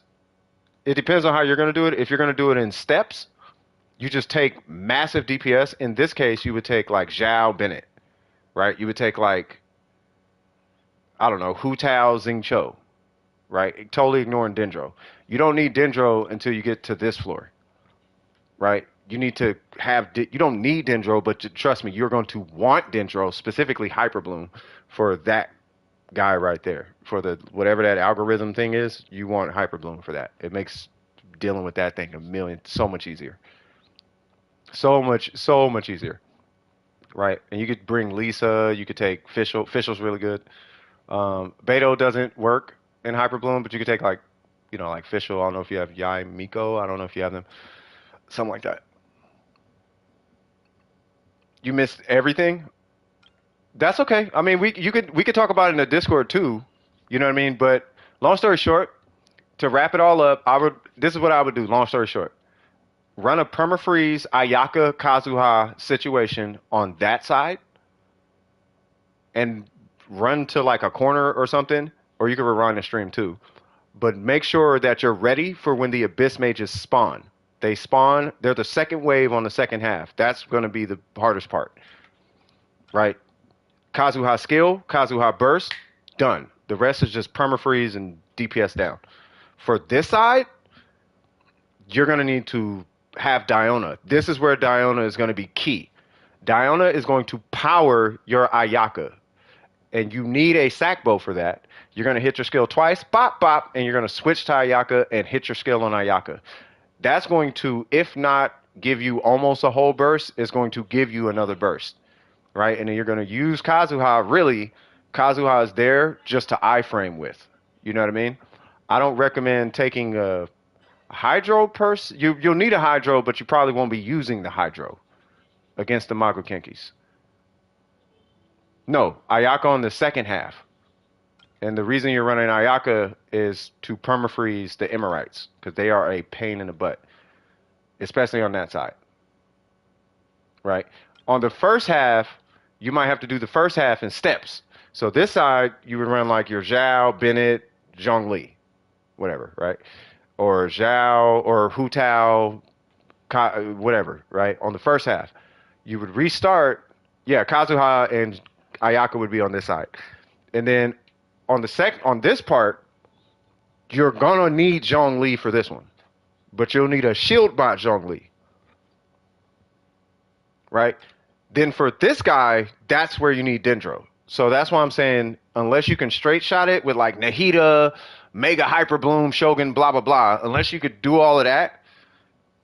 It depends on how you're going to do it. If you're going to do it in steps, you just take massive DPS. In this case, you would take, like, Zhao Bennett, right? You would take, like, I don't know, Hu-Tao Xingqiu, right? Totally ignoring Dendro. You don't need Dendro until you get to this floor, right? You need to you don't need Dendro, but trust me, you're going to want Dendro, specifically Hyper Bloom, for that guy right there. For the whatever that algorithm thing is, you want Hyper Bloom for that. It makes dealing with that thing so much easier. So much easier. right? And you could bring Lisa. You could take Fischl. Fischl's really good. Beto doesn't work in Hyper Bloom, but you could take like, like Fischl. I don't know if you have Yai Miko. I don't know if you have them. Something like that. You missed everything. That's okay. I mean, we could talk about it in the Discord too. You know what I mean? But long story short, to wrap it all up, this is what I would do. Long story short, run a permafreeze Ayaka Kazuha situation on that side, and run to like a corner or something, or you could rerun the stream too. But make sure that you're ready for when the Abyss Mages spawn. They spawn. They're the second wave on the second half. That's going to be the hardest part, right? Kazuha skill, Kazuha burst, done. The rest is just permafreeze and DPS down. For this side, you're going to need to have Diona. This is where Diona is going to be key. Diona is going to power your Ayaka, and you need a sack bow for that. You're going to hit your skill twice, bop, bop, and you're going to switch to Ayaka and hit your skill on Ayaka. That's going to, if not give you almost a whole burst, it's going to give you another burst, right? And then you're going to use Kazuha. Really, Kazuha is there just to iframe with. You know what I mean? I don't recommend taking a Hydro purse. You'll need a Hydro, but you probably won't be using the Hydro against the Magokenkis. No, Ayaka on the second half. And the reason you're running Ayaka is to permafreeze the Emirites, because they are a pain in the butt, especially on that side. Right? On the first half, you might have to do the first half in steps. So this side, you would run like your Zhao, Bennett, Zhongli, whatever, right? Or Zhao, or Hu Tao, whatever, right? On the first half, you would restart. Yeah, Kazuha and Ayaka would be on this side, and then on this part, you're gonna need Zhongli for this one, but you'll need a shield bot Zhongli, right? Then for this guy, that's where you need Dendro. So that's why I'm saying, unless you can straight shot it with like Nahida, Mega Hyper Bloom, Shogun, blah blah blah, unless you could do all of that,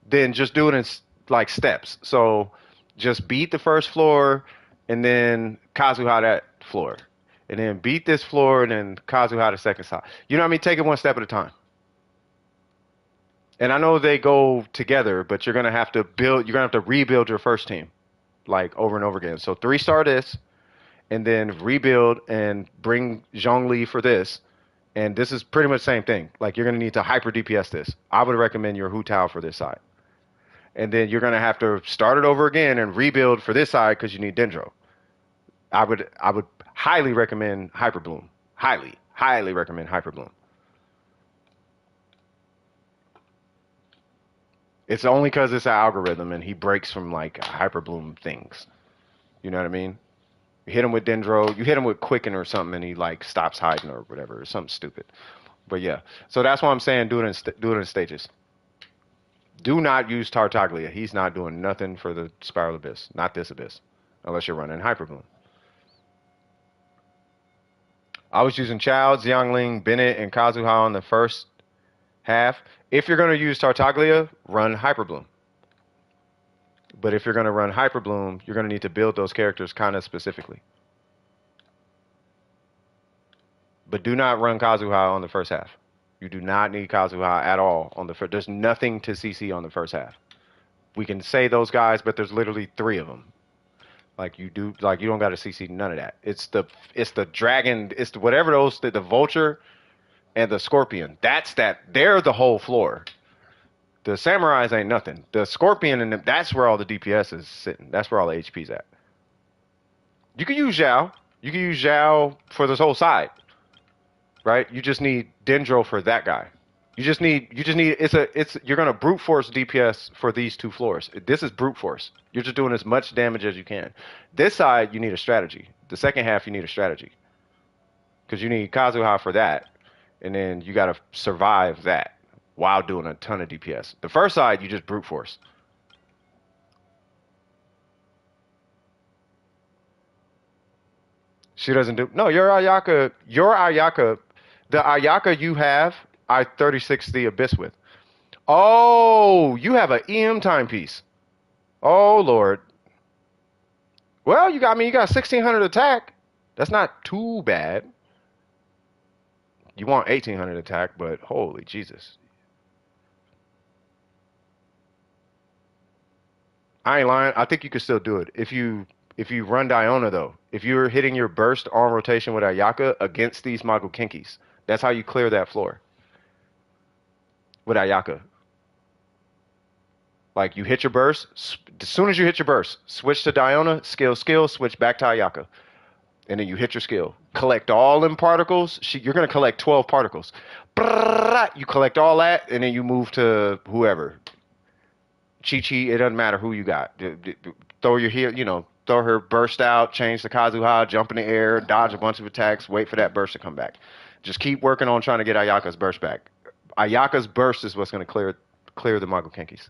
then just do it in like steps. So just beat the first floor, and then Kazuha that floor, and then beat this floor, and then Kazuha the second side. You know what I mean? Take it one step at a time. And I know they go together, but you're gonna have to build. You're gonna have to rebuild your first team, like over and over again. So 3-star this, and then rebuild and bring Zhongli for this. And this is pretty much the same thing. Like, you're gonna need to hyper DPS this. I would recommend your Hu Tao for this side. And then you're gonna have to start it over again and rebuild for this side because you need Dendro. I would highly recommend Hyper Bloom. Highly recommend Hyper Bloom. It's only because it's an algorithm and he breaks from like Hyper Bloom things. You know what I mean? You hit him with Dendro, you hit him with Quicken or something, and he like stops hiding or whatever, or something stupid. But yeah, so that's why I'm saying do it in stages. Do not use Tartaglia. He's not doing nothing for the Spiral Abyss, not this Abyss, unless you're running Hyper Bloom. I was using Chao, Xiangling, Bennett, and Kazuha on the first half. If you're going to use Tartaglia, run Hyper Bloom. But if you're going to run Hyper Bloom, you're going to need to build those characters kind of specifically. But do not run Kazuha on the first half. You do not need Kazuha at all on the first. There's nothing to CC on the first half. We can say those guys, but there's literally 3 of them. You don't got to CC none of that. It's the dragon. It's the whatever the vulture and the scorpion. They're the whole floor. The samurais ain't nothing. The scorpion and that's where all the DPS is sitting. That's where all the HP's at. You can use Zhao. You can use Zhao for this whole side, right? You just need Dendro for that guy. You're gonna brute force DPS for these 2 floors. This is brute force. You're just doing as much damage as you can. This side, you need a strategy. The second half, you need a strategy. Because you need Kazuha for that. And then you gotta survive that while doing a ton of DPS. The first side, you just brute force. She doesn't do... No, your Ayaka... The Ayaka you have, I 36 the Abyss with. Oh, you have an EM timepiece. Oh, Lord. Well, you got, I mean, you got 1600 attack. That's not too bad. You want 1800 attack, but holy Jesus. I ain't lying. I think you could still do it. If you run Diona though, if you're hitting your burst on rotation with Ayaka against these Magokinkis, that's how you clear that floor with Ayaka. Like you hit your burst, as soon as you hit your burst, switch to Diona, skill, switch back to Ayaka. And then you hit your skill. Collect all them particles. You're going to collect 12 particles. You collect all that, and then you move to whoever. Chi-Chi, it doesn't matter who you got. Throw your heel, throw her burst out, change the Kazuha, jump in the air, dodge a bunch of attacks, wait for that burst to come back. Just keep working on trying to get Ayaka's burst back. Ayaka's burst is what's going to clear the Magokinkis.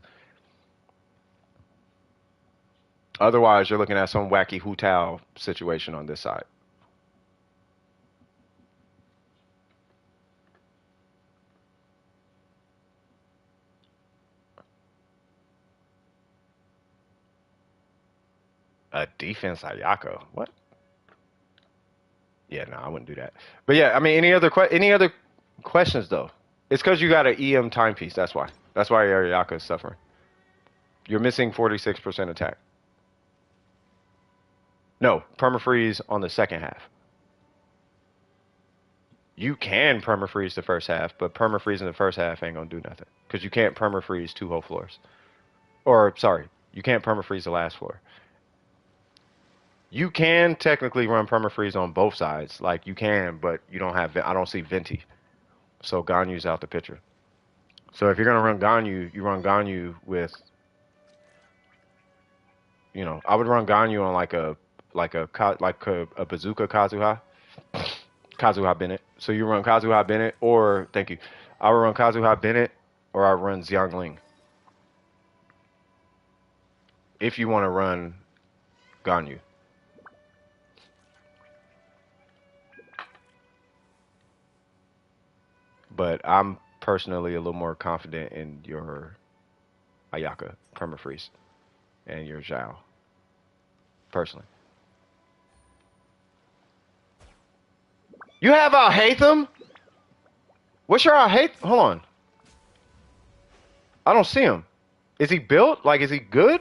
Otherwise, you're looking at some wacky Hu Tao situation on this side. A defense Ayaka? What? Yeah, no, I wouldn't do that. But yeah, I mean, any other questions though? It's because you got an EM timepiece. That's why. That's why your Ayaka is suffering. You're missing 46% attack. No, permafreeze on the second half. You can permafreeze the first half, but permafreeze in the first half ain't gonna do nothing because you can't permafreeze two whole floors. Or sorry, you can't permafreeze the last floor. You can technically run permafreeze on both sides, like you can, but you don't have. I don't see Venti, so Ganyu's out the picture. So if you're gonna run Ganyu, you run Ganyu with, I would run Ganyu on like a bazooka Kazuha, Kazuha Bennett. So you run Kazuha Bennett, or thank you, I would run Kazuha Bennett, or I run Xiangling. If you want to run Ganyu. But I'm personally a little more confident in your Ayaka permafreeze and your Zhao. Personally. You have Al-Haytham? What's your Al-Haytham? Hold on. I don't see him. Is he built? Like, is he good?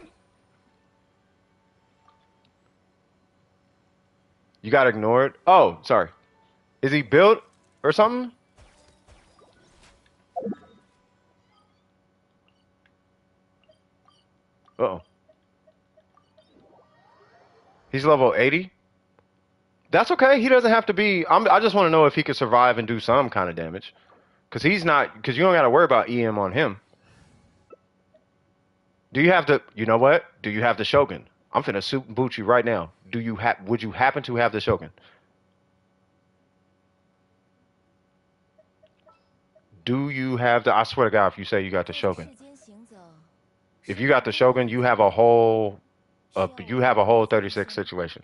You got ignored? Oh, sorry. Is he built or something? Uh-oh. He's level 80? That's okay. He doesn't have to be. I just want to know if he could survive and do some kind of damage. Because he's not. Because you don't got to worry about EM on him. Do you have the. You know what? Do you have the Shogun? I'm finna suit and boot you right now. Would you happen to have the Shogun? Do you have the. I swear to God, if you say you got the Shogun. If you got the Shogun, you have a whole. You have a whole 36 situation.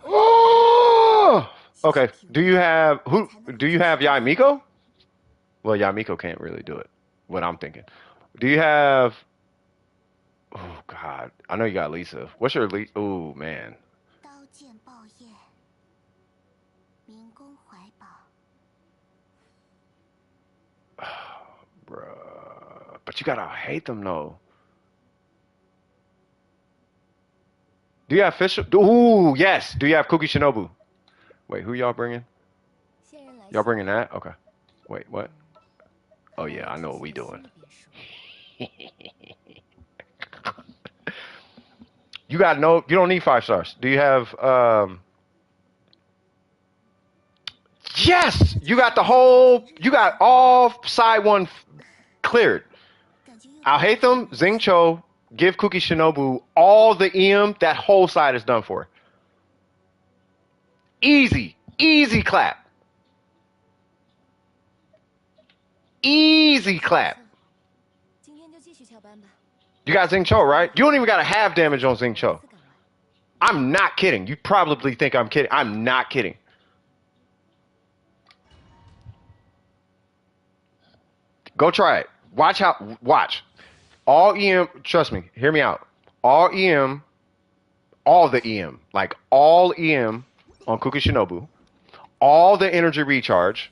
Oh! Okay. Do you have Yamiko? Well, Yamiko can't really do it. What I'm thinking. Do you have? Oh God, I know you got Lisa. What's your Lisa? Oh man. Bruh. But you gotta hate them though. Do you have Fish? Ooh, yes. Do you have Kuki Shinobu? Wait, who y'all bringing? Y'all bringing that? Okay. Wait, what? Oh yeah, I know what we doing. You got no. You don't need 5 stars. Do you have? Yes, you got the whole. You got all side one cleared. I'll hate them. Xingqiu, give Kuki Shinobu all the EM. That whole side is done for. Easy, easy clap. Easy clap. You got Xingqiu, right? You don't even got to have damage on Xingqiu. I'm not kidding. You probably think I'm kidding. I'm not kidding. Go try it. Watch. All EM, trust me, hear me out. All EM, all the EM, like all EM on Kuki Shinobu, all the energy recharge.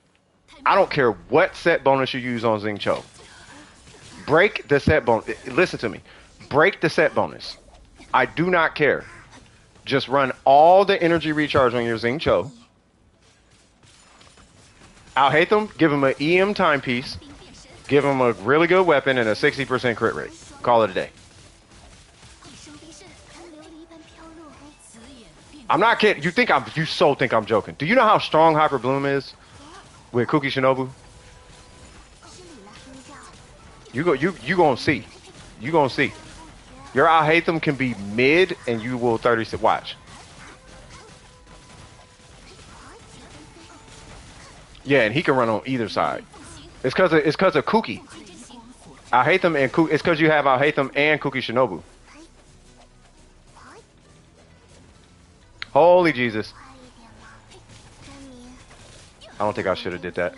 I don't care what set bonus you use on Xingqiu. Break the set bonus. Listen to me. Break the set bonus. I do not care. Just run all the energy recharge on your Xingqiu. I'll hate them. Give him an EM timepiece. Give him a really good weapon and a 60% crit rate. Call it a day. I'm not kidding. You so think I'm joking. Do you know how strong Hyper Bloom is with Kuki Shinobu? You gonna see. You gonna see. Your Alhaitham can be mid and you will 36. Watch. Yeah, and he can run on either side. It's cause of Kuki. Alhaitham and Kuki. It's cause you have Alhaitham and Kuki Shinobu. Holy Jesus. I don't think I should have did that.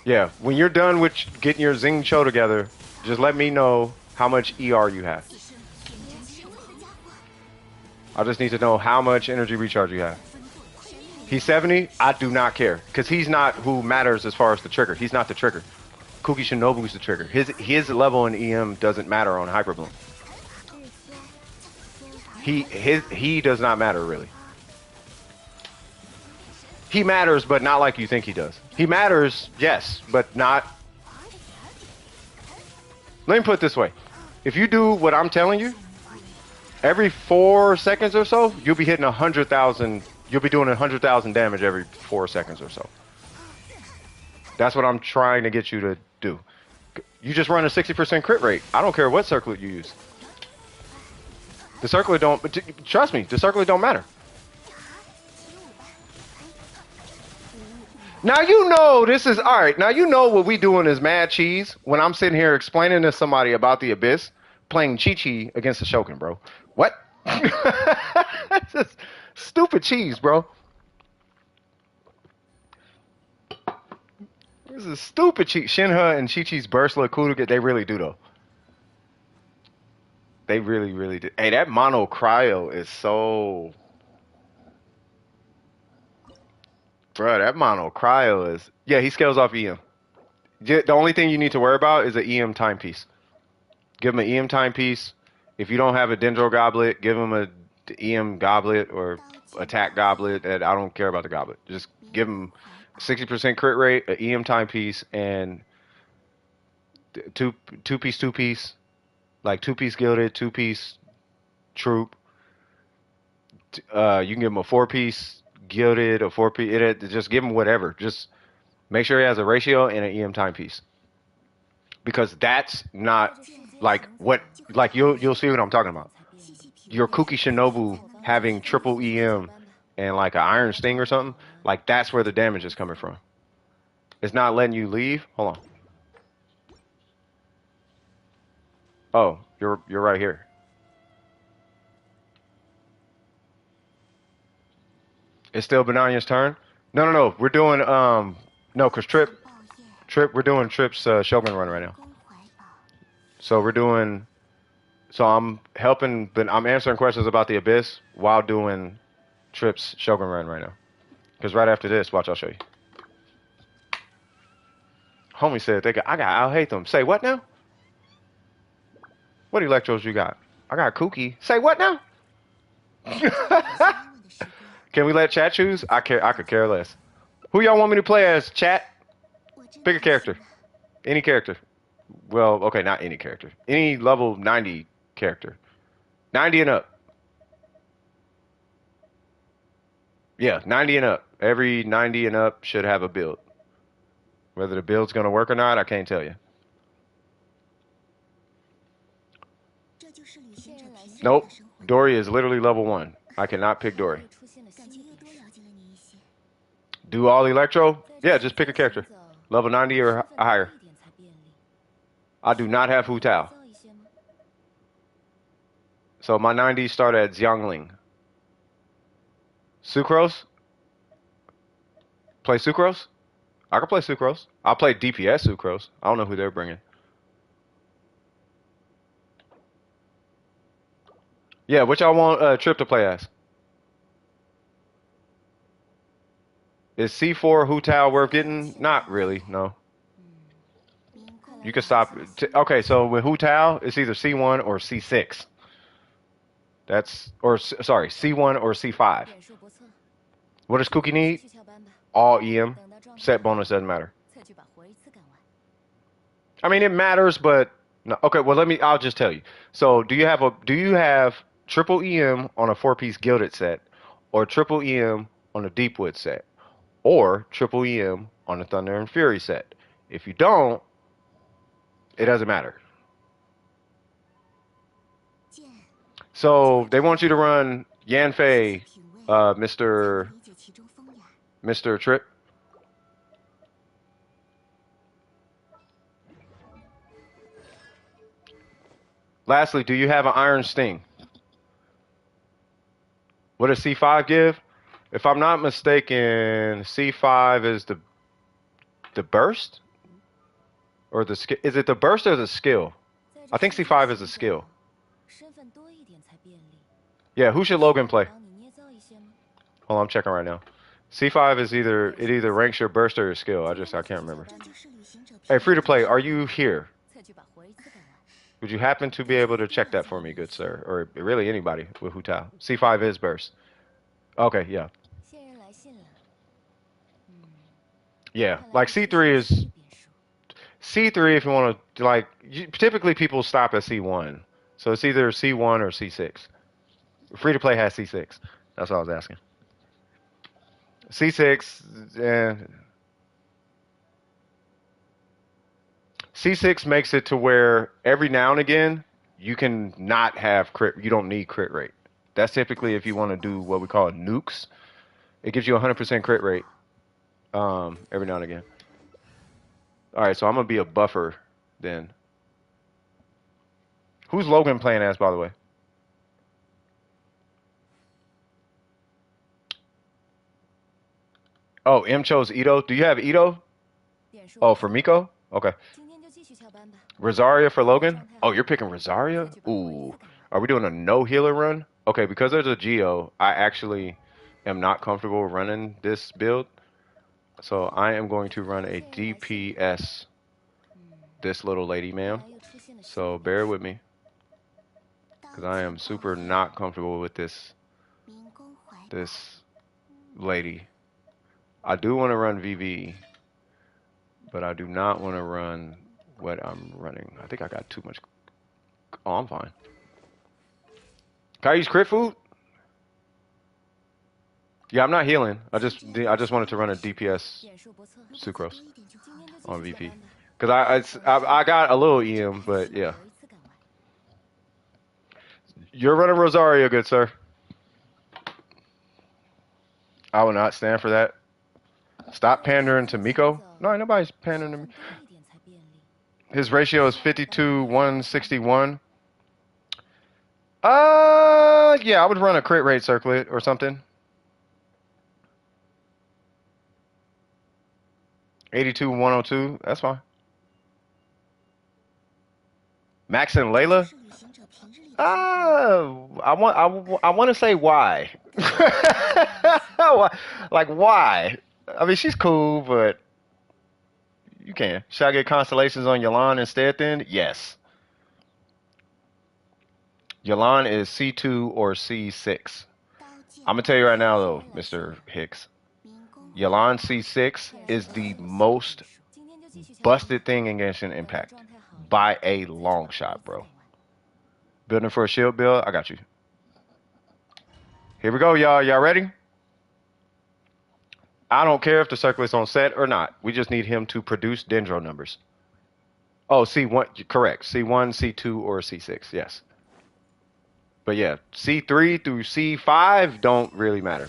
Yeah, when you're done with getting your Xingqiu together, just let me know how much ER you have. I just need to know how much energy recharge you have. He's 70. I do not care because he's not who matters as far as the trigger. He's not the trigger. Kuki Shinobu's the trigger. His level in EM doesn't matter on Hyper Bloom. He does not matter really. He matters, but not like you think he does. He matters, yes, but not. Let me put it this way. If you do what I'm telling you, every 4 seconds or so, you'll be hitting 100,000. You'll be doing 100,000 damage every 4 seconds or so. That's what I'm trying to get you to do. You just run a 60% crit rate. I don't care what circlet you use. The circlet don't. Trust me, the circlet don't matter. Now you know this is alright. Now you know what we doing is mad cheese when I'm sitting here explaining to somebody about the Abyss playing Chi-Chi against the Shogun, bro. What? Just stupid cheese, bro. This is stupid cheese. Shinha and Chi-Chi's burst look cool to get. They really do though. They really, really do. Hey, that mono cryo is so. Bro, that mono cryo is. Yeah, he scales off EM. The only thing you need to worry about is an EM timepiece. Give him an EM timepiece. If you don't have a Dendro goblet, give him a EM goblet or attack goblet. And I don't care about the goblet. Just give him 60% crit rate, an EM timepiece, and two piece, like 2-piece gilded, 2-piece troop. You can give him a 4-piece gilded, a 4-piece. Just give him whatever. Just make sure he has a ratio and an EM timepiece. Because that's not like what you'll see what I'm talking about. Your Kuki Shinobu having triple EM and like an Iron Sting or something, like that's where the damage is coming from. It's not letting you leave. Hold on. Oh, you're right here. It's still Banania's turn? No. We're doing no, cause Trip we're doing Trip's Shogun run right now. So I'm helping, but I'm answering questions about the Abyss while doing Trip's Shogun run right now. Because right after this, watch, I'll show you. Homie said I'll hate them. Say what now? What electros you got? I got Kuki. Say what now? Can we let chat choose? I could care less. Who y'all want me to play as, chat? Pick a character. Any character. Well, okay, not any character. Any level 90 character. 90 and up. Yeah, 90 and up. Every 90 and up should have a build. Whether the build's going to work or not, I can't tell you. Nope. Dory is literally level 1. I cannot pick Dory. Do all Electro? Yeah, just pick a character. Level 90 or higher. I do not have Hu Tao. So my 90s start at Xiangling. Sucrose? Play Sucrose? I can play Sucrose. I'll play DPS Sucrose. I don't know who they're bringing. Yeah, what y'all want Trip to play as? Is C4 Hu Tao worth getting? Not really, no. You can stop. Okay, so with Hu Tao, it's either C1 or C6. That's, or sorry, C1 or C5. 点数不错， What does Cookie 先 need? 去翘班吧。 All EM. 等到状态 Set 好 bonus doesn't matter. 再去把活一次干完。 I mean, it matters, but no. Okay, well, I'll just tell you. So, do you have triple EM on a 4-piece gilded set, or triple EM on a Deepwood set, or triple EM on a Thunder and Fury set? If you don't, it doesn't matter. 剑， So they want you to run Yanfei, 品味，才能 Mr. 理解其中风雅。 Mr. Trip. Lastly, do you have an Iron Sting? What does C5 give? If I'm not mistaken, C5 is the burst or the skill. Is it the burst or the skill? 在 I 这 think 世界 C5 is 上 a skill. 身份多一点才便利。 Yeah, who should Logan play? 帮你捏造一些吗？ Hold on, I'm checking right now. C5 is either ranks your burst or your skill. I can't remember. 这就是旅行者 Hey, 平 free to play, are you here? 再去把活一次干完。 Would you happen to be able to check that for me, good sir? Or really anybody with Hu Tao? C5 is burst. Okay, yeah. 线人来信了。 Yeah, 看来 like 这是 C3 新 is 的变数。 C3 if you want to like typically people stop at C1. So it's either C1 or C6. Free to play has C6. That's what I was asking. C6 C6 makes it to where every now and again you can not have crit, you don't need crit rate. That's typically if you want to do what we call nukes. It gives you 100% crit rate every now and again. All right, so I'm going to be a buffer then. Who's Logan playing as, by the way? Oh, M chose Ito. Do you have Ito? 点数 Oh, 不 for 错， Miko? Okay. 今天就继续翘班吧。 Rosaria for Logan? 状态 Oh, 好 you're picking 再 Rosaria? 去把活一 Ooh. 次干完。 Are we doing a no healer run? Okay, because there's a Geo, I actually am not comfortable running this build. So I am going to run a DPS this little lady, 后 ma'am. 来又出现了新 So 的 bear 变 with 数。 me. 刀 Because I 剑 am 爆 super 黑， not comfortable with this 民工怀抱， this lady. I do want to run VV, but I do not want to run what I'm running. I think I got too much. Oh, I'm fine. Can I use crit food? Yeah, I'm not healing. I just wanted to run a DPS 点数不错， Sucrose 多一点就好 今 了。 天就 on 继续 VP. 翘班吧。 Because I got a little EM, but 再去 yeah. 把活一次干完。 You're running Rosario, good sir. I will not stand for that. Stop pandering to Miko. No, ain't nobody's pandering to me. 多一点才便利。 His ratio is 52-161. Yeah, I would run a crit rate circlet or something. 82-102. That's fine. Max and 这 Layla. 是旅行者平日里的生活。 I want to say why. Like why? I mean, she's cool, but you can. Should I get constellations on Yalan instead then? Yes. Yalan is C2 or C6. 刀剑 I'm gonna tell you right now though, Mr. Hicks. 民工 Yalan C6 is the most 今天就继续翘班吧。 busted thing in Genshin 等到 Impact 状态好 by a 再去把 long 活一 shot, 次 bro. 干完。 Building for a shield build, I got you. Here we go, y'all. Y'all ready? I don't care if the circlet's on set or not. We just need him to produce dendro numbers. Oh, C1, correct. C1, C2, or C6, yes. But yeah, C3 through C5 don't really matter.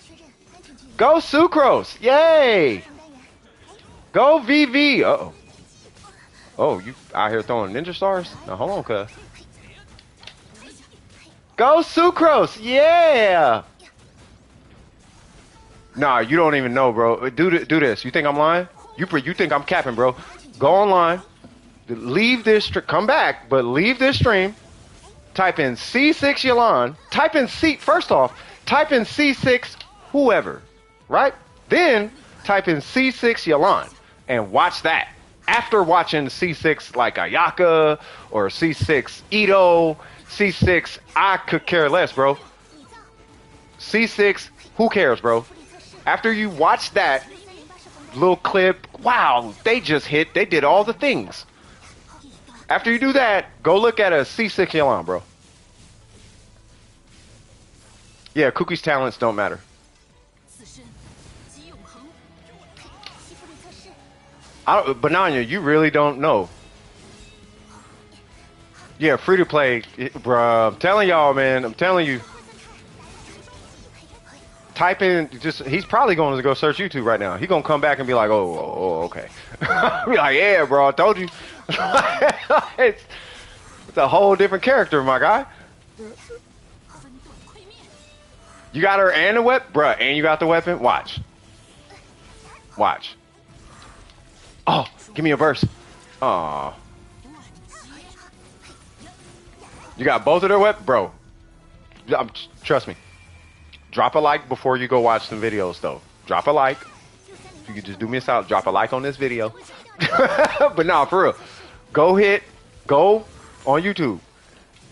确认安全距离。 Go Sucrose! Yay! 上单元。 Go VV! Uh-oh. Oh, you out here throwing ninja stars? Now hold on, cuz. Go Sucrose! Yeah! Nah, you don't even know, bro. Do this. You think I'm lying? You think I'm capping, bro? Go online. Leave this. Come back, but leave this stream. type in C6 Yalan, type in first off, type in C6 whoever, right? Then type in C6 Yalan and watch that. After watching C6 like Ayaka or C6 Ito, C6, I could care less, bro. C6, who cares, bro? After you watch that little clip, wow, they just hit, they did all the things. After you do that, go look at a C6 Yalan, bro. Yeah, Cookie's talents don't matter. Banana, you really don't know. Yeah, free to play, bruh. I'm telling y'all, man. I'm telling you. Type in, just, he's probably going to go search YouTube right now. He's going to come back and be like, oh okay. Be like, yeah, bro, I told you. it's a whole different character, my guy. You got her and the weapon? Bruh, and you got the weapon? Watch. Watch. Oh, give me a verse. Aw. You got both of their weapons? Bro, trust me. Drop a like before you go watch some videos, though. Drop a like. If you could just do me a solid, drop a like on this video. But nah, for real. Go on YouTube.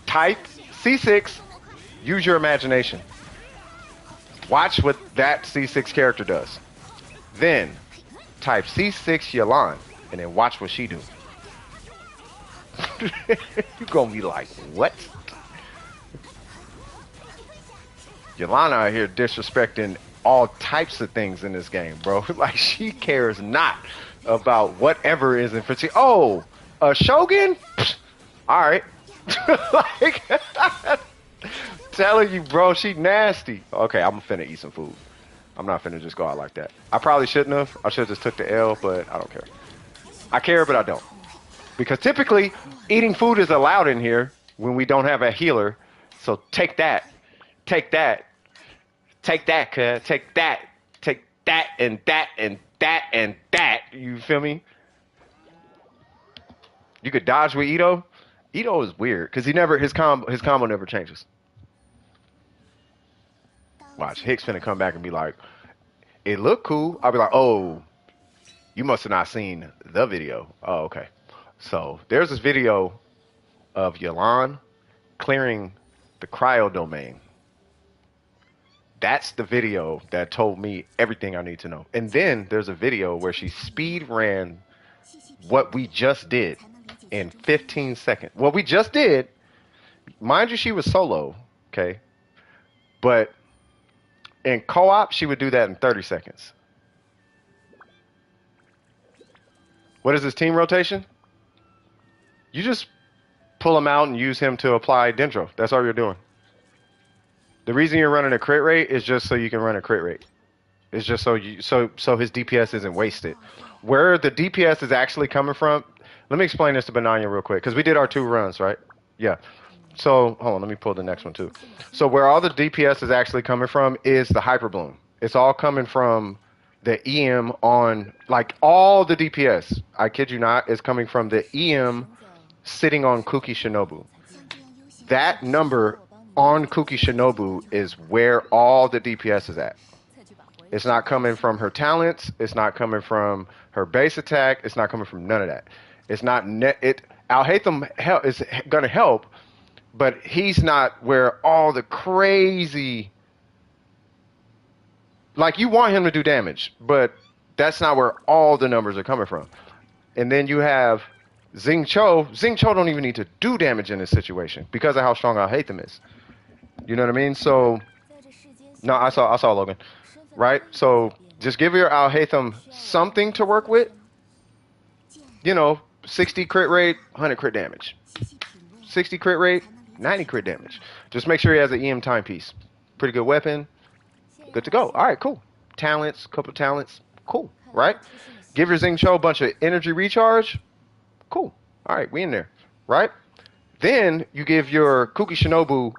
Type C6. Use your imagination. Watch what that C6 character does. Then type C6 Yalan and then watch what she do. You're gonna be like, what? Yolanda out here disrespecting all types of things in this game, bro. Like, she cares not about whatever is in fatigue. Oh, a Shogun? All right. Like, telling you, bro, she nasty. Okay, I'm finna eat some food. I'm not finna just go out like that. I probably shouldn't have. I should have just took the L, but I don't care. I care, but I don't. Because typically, eating food is allowed in here when we don't have a healer. So take that. Take that. Take that, cuz. Take that. Take that and that and that and that. You feel me? You could dodge with Ito. Ito is weird because his combo never changes. Watch, Hicks finna come back and be like, it looked cool. I'll be like, oh, you must have not seen the video. Oh, okay. So there's this video of Yalan clearing the cryo domain. That's the video that told me everything I need to know. And then there's a video where she speed ran what we just did in 15 seconds. What we just did, mind you, she was solo, okay? But in co-op, she would do that in 30 seconds. What is this team rotation? You just pull him out and use him to apply Dendro. That's all you're doing. The reason you're running a crit rate is just so you can run a crit rate. It's just so his DPS isn't wasted. Where the DPS is actually coming from, let me explain this to Bananya real quick, because we did our 2 runs, right? Yeah. So, hold on, let me pull the next one too. So where all the DPS is actually coming from is the Hyper Bloom. It's all coming from the EM on, like, all the DPS, I kid you not, is coming from the EM sitting on Kuki Shinobu. That number on Kuki Shinobu is where all the DPS is at. It's not coming from her talents. It's not coming from her base attack. It's not coming from none of that. It's not Al-Haytham is going to help, but he's not where all the crazy, like, you want him to do damage, but that's not where all the numbers are coming from. And then you have Xing Cho. Xing Cho don't even need to do damage in this situation because of how strong Al-Haytham is. You know what I mean? So, no, I saw Logan, right? So just give your Al-Haytham something to work with. You know, 60 crit rate, 100 crit damage. 60 crit rate, 90 crit damage. Just make sure he has an EM timepiece. Pretty good weapon. Good to go. All right, cool. Talents, couple talents. Cool, right? Give your Xing Cho a bunch of energy recharge. Cool. All right, we in there, right? Then you give your Kuki Shinobu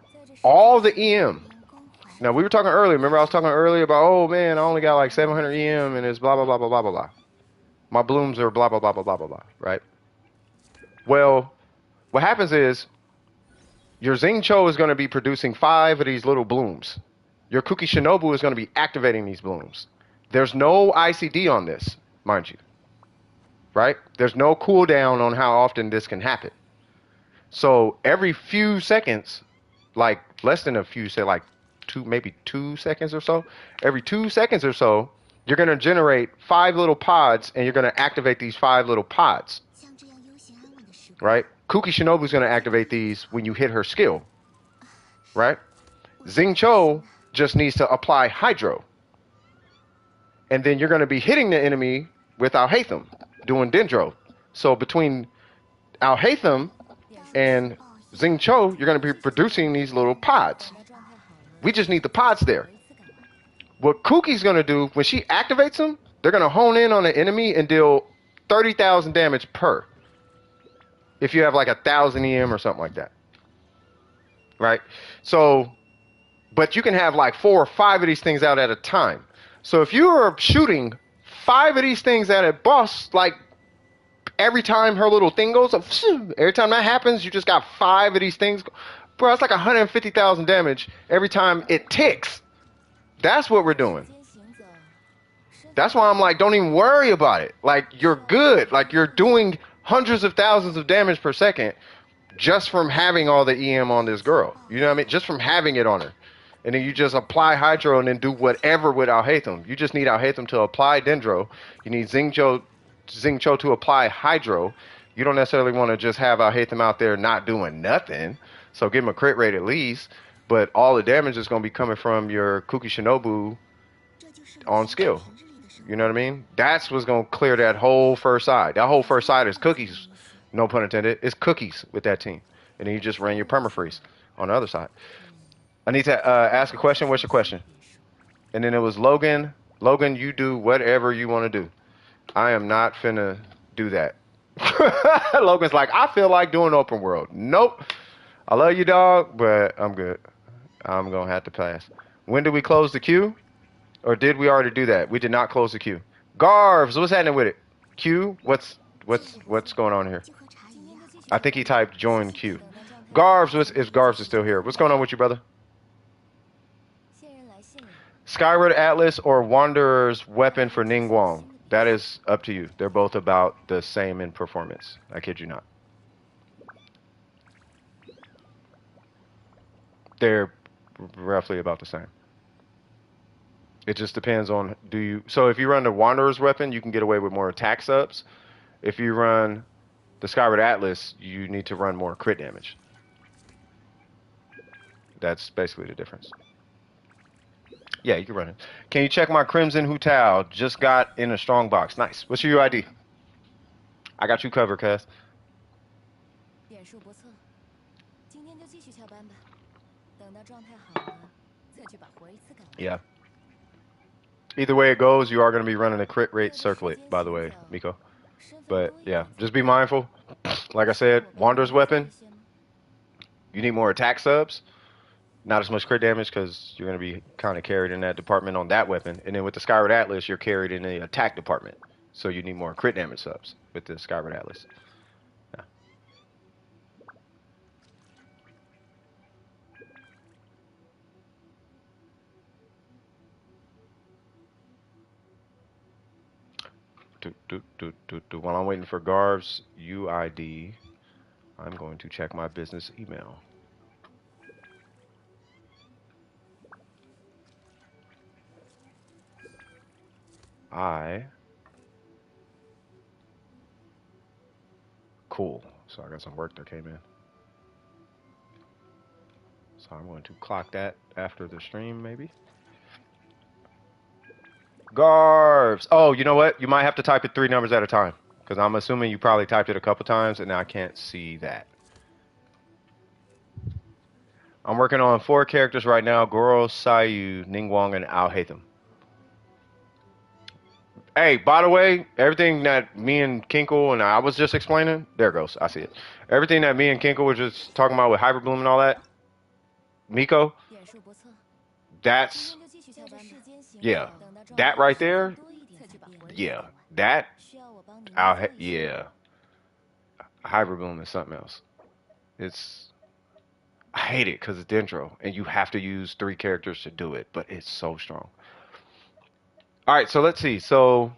all the EM. Now, we were talking earlier. Remember I was talking earlier about, oh, man, I only got like 700 EM and it's blah, blah, blah, blah, blah, blah, blah. My blooms are blah, blah, blah, blah, blah, blah, blah, right? Well, what happens is Your Xingqiu is going to be producing 5 of these little blooms. Your Kuki Shinobu is going to be activating these blooms. There's no ICD on this, mind you. Right? There's no cooldown on how often this can happen. So every few seconds, like less than a few, say like maybe 2 seconds or so, every 2 seconds or so, you're going to generate 5 little pods and you're going to activate these 5 little pods. Right? Kuki Shinobu is going to activate these when you hit her skill. Right? Xingqiu just needs to apply Hydro. And then you're going to be hitting the enemy with Alhaitham, doing Dendro. So between Alhaitham and Xingqiu, you're going to be producing these little pods. We just need the pods there. What Kuki's going to do, when she activates them, they're going to hone in on the enemy and deal 30,000 damage per. If you have like 1,000 EM or something like that. Right? So, but you can have like 4 or 5 of these things out at a time. So if you are shooting 5 of these things at a boss, like every time her little thing goes up, every time that happens, you just got 5 of these things. Bro, it's like 150,000 damage every time it ticks. That's what we're doing. That's why I'm like, don't even worry about it. Like, you're good. Like, you're doing hundreds of thousands of damage per second just from having all the EM on this girl. You know what I mean? Just from having it on her. And then you just apply Hydro and then do whatever with Alhaitham. You just need Alhaitham to apply Dendro. You need Xingqiu to apply Hydro. You don't necessarily want to just have Alhaitham out there not doing nothing. So give him a crit rate at least. But all the damage is going to be coming from your Kuki Shinobu on skill. You know what I mean? That's what's going to clear that whole first side. That whole first side is cookies. No pun intended. It's cookies with that team. And then you just ran your permafreeze on the other side. I need to ask a question. What's your question? And then it was Logan. Logan, you do whatever you want to do. I am not finna do that. Logan's like, I feel like doing open world. Nope. I love you, dog, but I'm good. I'm going to have to pass. When did we close the queue? Or did we already do that? We did not close the queue. Garvs, what's happening with it? Q, what's going on here? I think he typed join queue. Garvs, if Garvs is still here. What's going on with you, brother? Skyward Atlas or Wanderer's weapon for Ningguang. That is up to you. They're both about the same in performance. I kid you not. They're roughly about the same. It just depends on so if you run the Wanderer's weapon, you can get away with more attack subs. If you run the Skyward Atlas, you need to run more crit damage. That's basically the difference. Yeah, you can run it. Can you check my Crimson Hutao? Just got in a strong box. Nice. What's your UID? I got you covered, cuz. Yeah. Either way it goes, you are going to be running a crit rate circlet, by the way, Miko. But, yeah, just be mindful. Like I said, Wanderer's weapon, you need more attack subs. Not as much crit damage because you're going to be kind of carried in that department on that weapon. And then with the Skyward Atlas, you're carried in the attack department. So you need more crit damage subs with the Skyward Atlas. Yeah. While I'm waiting for Garv's UID, I'm going to check my business email. Cool. So I got some work that came in. So I'm going to clock that after the stream, maybe. Garbs. Oh, you know what? You might have to type it 3 numbers at a time. Because I'm assuming you probably typed it a couple times and I can't see that. I'm working on 4 characters right now. Goro, Sayu, Ningguang, and Alhaitham. Hey, by the way, everything that me and Kinkle and I was just explaining, there it goes, I see it. Everything that me and Kinkle were just talking about with Hyperbloom and all that, Miko, that's, yeah, that right there, yeah, that, yeah, Hyperbloom is something else. It's, I hate it because it's Dendro, and you have to use 3 characters to do it, but it's so strong. All right, so let's see. So,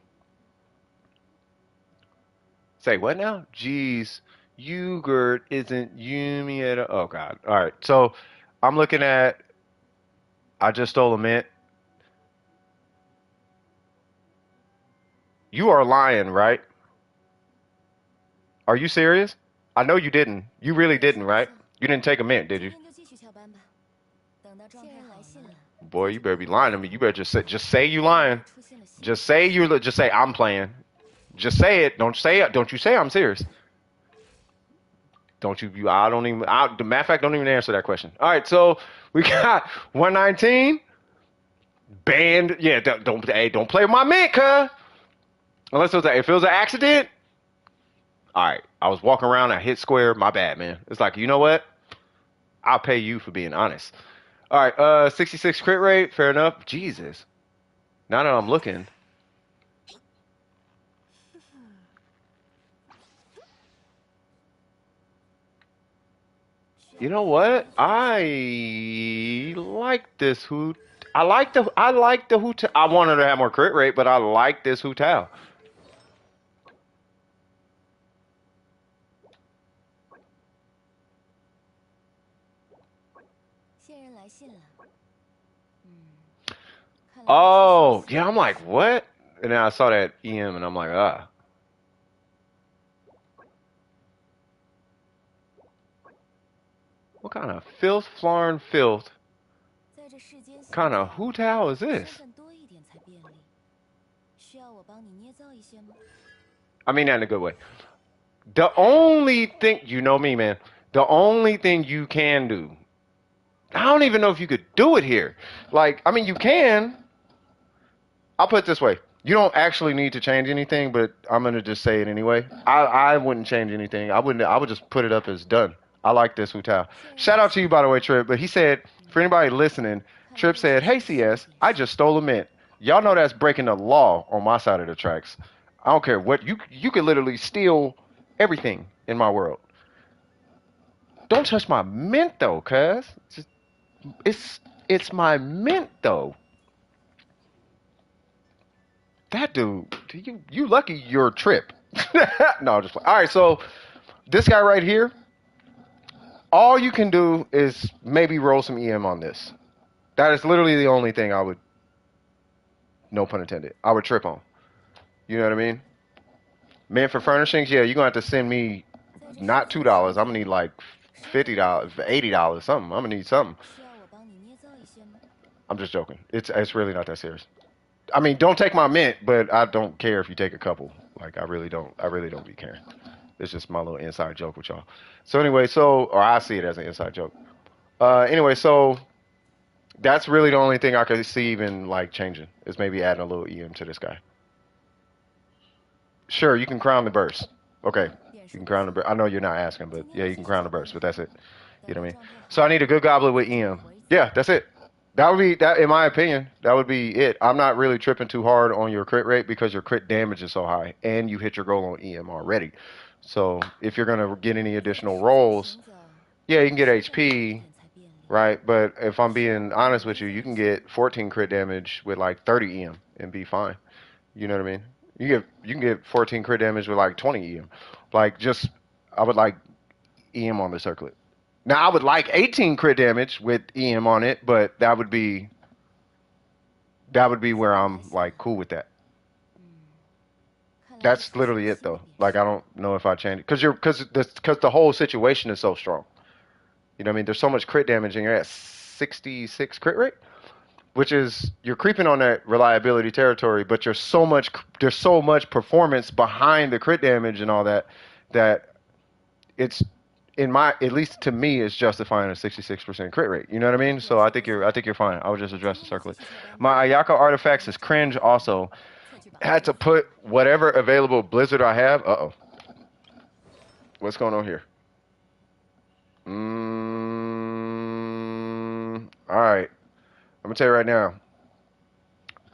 say what now? Jeez, Yogurt isn't Yumi at a... Oh, God. All right, so I'm looking at... I just stole a mint. You are lying, right? Are you serious? I know you didn't. You really didn't, right? You didn't take a mint, did you? 今天就继续翘班吧，等到状态好了， Boy, you better be lying to me. You better just say you lying. 出现了新 Just say just say I'm playing. Just say it. Don't say it. Don't you say I'm serious. Don't you? I don't even. The matter of fact, don't even answer that question. All right, so we got 119 banned. Yeah, don't play with my mint, cuz. Unless if it was an accident. All right, I was walking around. I hit square. My bad, man. It's like, you know what? I'll pay you for being honest. All right, 66 crit rate. Fair enough. Jesus. Now that I'm looking. You know what? I like this hoot. I like the hoot. I wanted to have more crit rate, but I like this hootao. 线人来信了。看来 Oh, yeah, I'm like, what? And then I saw that EM and I'm like, ah. What kind of filth, flarn filth? 在这世间行 Kind 走 of hootao is 身 this? 份多一点才便利。需要我帮你捏造一些吗？ I mean that in a good way. The only thing, you know me, man. The only thing you can do. I don't even know if you could do it here. Like, I mean, you can. I'll put it this way. You don't actually need to change anything, but I'm gonna just say it anyway. I wouldn't change anything. I would just put it up as done. I like this hotel. Shout out to you, by the way, Trip. But he said, for anybody listening, Trip said, "Hey CS, I just stole a mint. Y'all know that's breaking the law on my side of the tracks. I don't care what you could literally steal everything in my world. Don't touch my mint though, cuz it's my mint though." That dude, you lucky you're Trip. No, just all right. So this guy right here, all you can do is maybe roll some EM on this. That is literally the only thing I would, no pun intended, I would trip on. You know what I mean? Man, for furnishings, yeah, you're gonna have to send me not $2. I'm gonna need like $50, $80, something. I'm gonna need something. 需要我帮你捏造一些吗？ I'm just joking. It's really not that serious. I mean, don't take my mint, but I don't care if you take a couple. Like, I really don't be caring. It's just my little inside joke with y'all. So anyway, or I see it as an inside joke. Anyway, so that's really the only thing I could see even like changing is maybe adding a little EM to this guy. Sure, you can crown the burst. Okay, you can crown the burst. I know you're not asking, but yeah, you can crown the burst, but that's it. You know what I mean? So I need a good goblet with EM. Yeah, that's it. That would be that, in my opinion. That would be it. I'm not really tripping too hard on your crit rate because your crit damage is so high, and you hit your goal on EM already. So if you're gonna get any additional rolls, yeah, you can get HP, right? But if I'm being honest with you, you can get 14 crit damage with like 30 EM and be fine. You know what I mean? You can get 14 crit damage with like 20 EM. Like I would like EM on the circlet. Now I would like 18 crit damage with EM on it, but that would be where I'm like cool with that. That's literally it though. Like I don't know if I change it because the whole situation is so strong. You know what I mean? There's so much crit damage and you're at 66 crit rate, which is you're creeping on that reliability territory, but there's so much performance behind the crit damage and all that it's at least to me is justifying a 66% crit rate. You know what I mean? So I think you're fine. I would just address the circlet. My Ayaka artifacts is cringe also. Had to put whatever available Blizzard I have. Uh-oh. What's going on here? All right. I'm gonna tell you right now.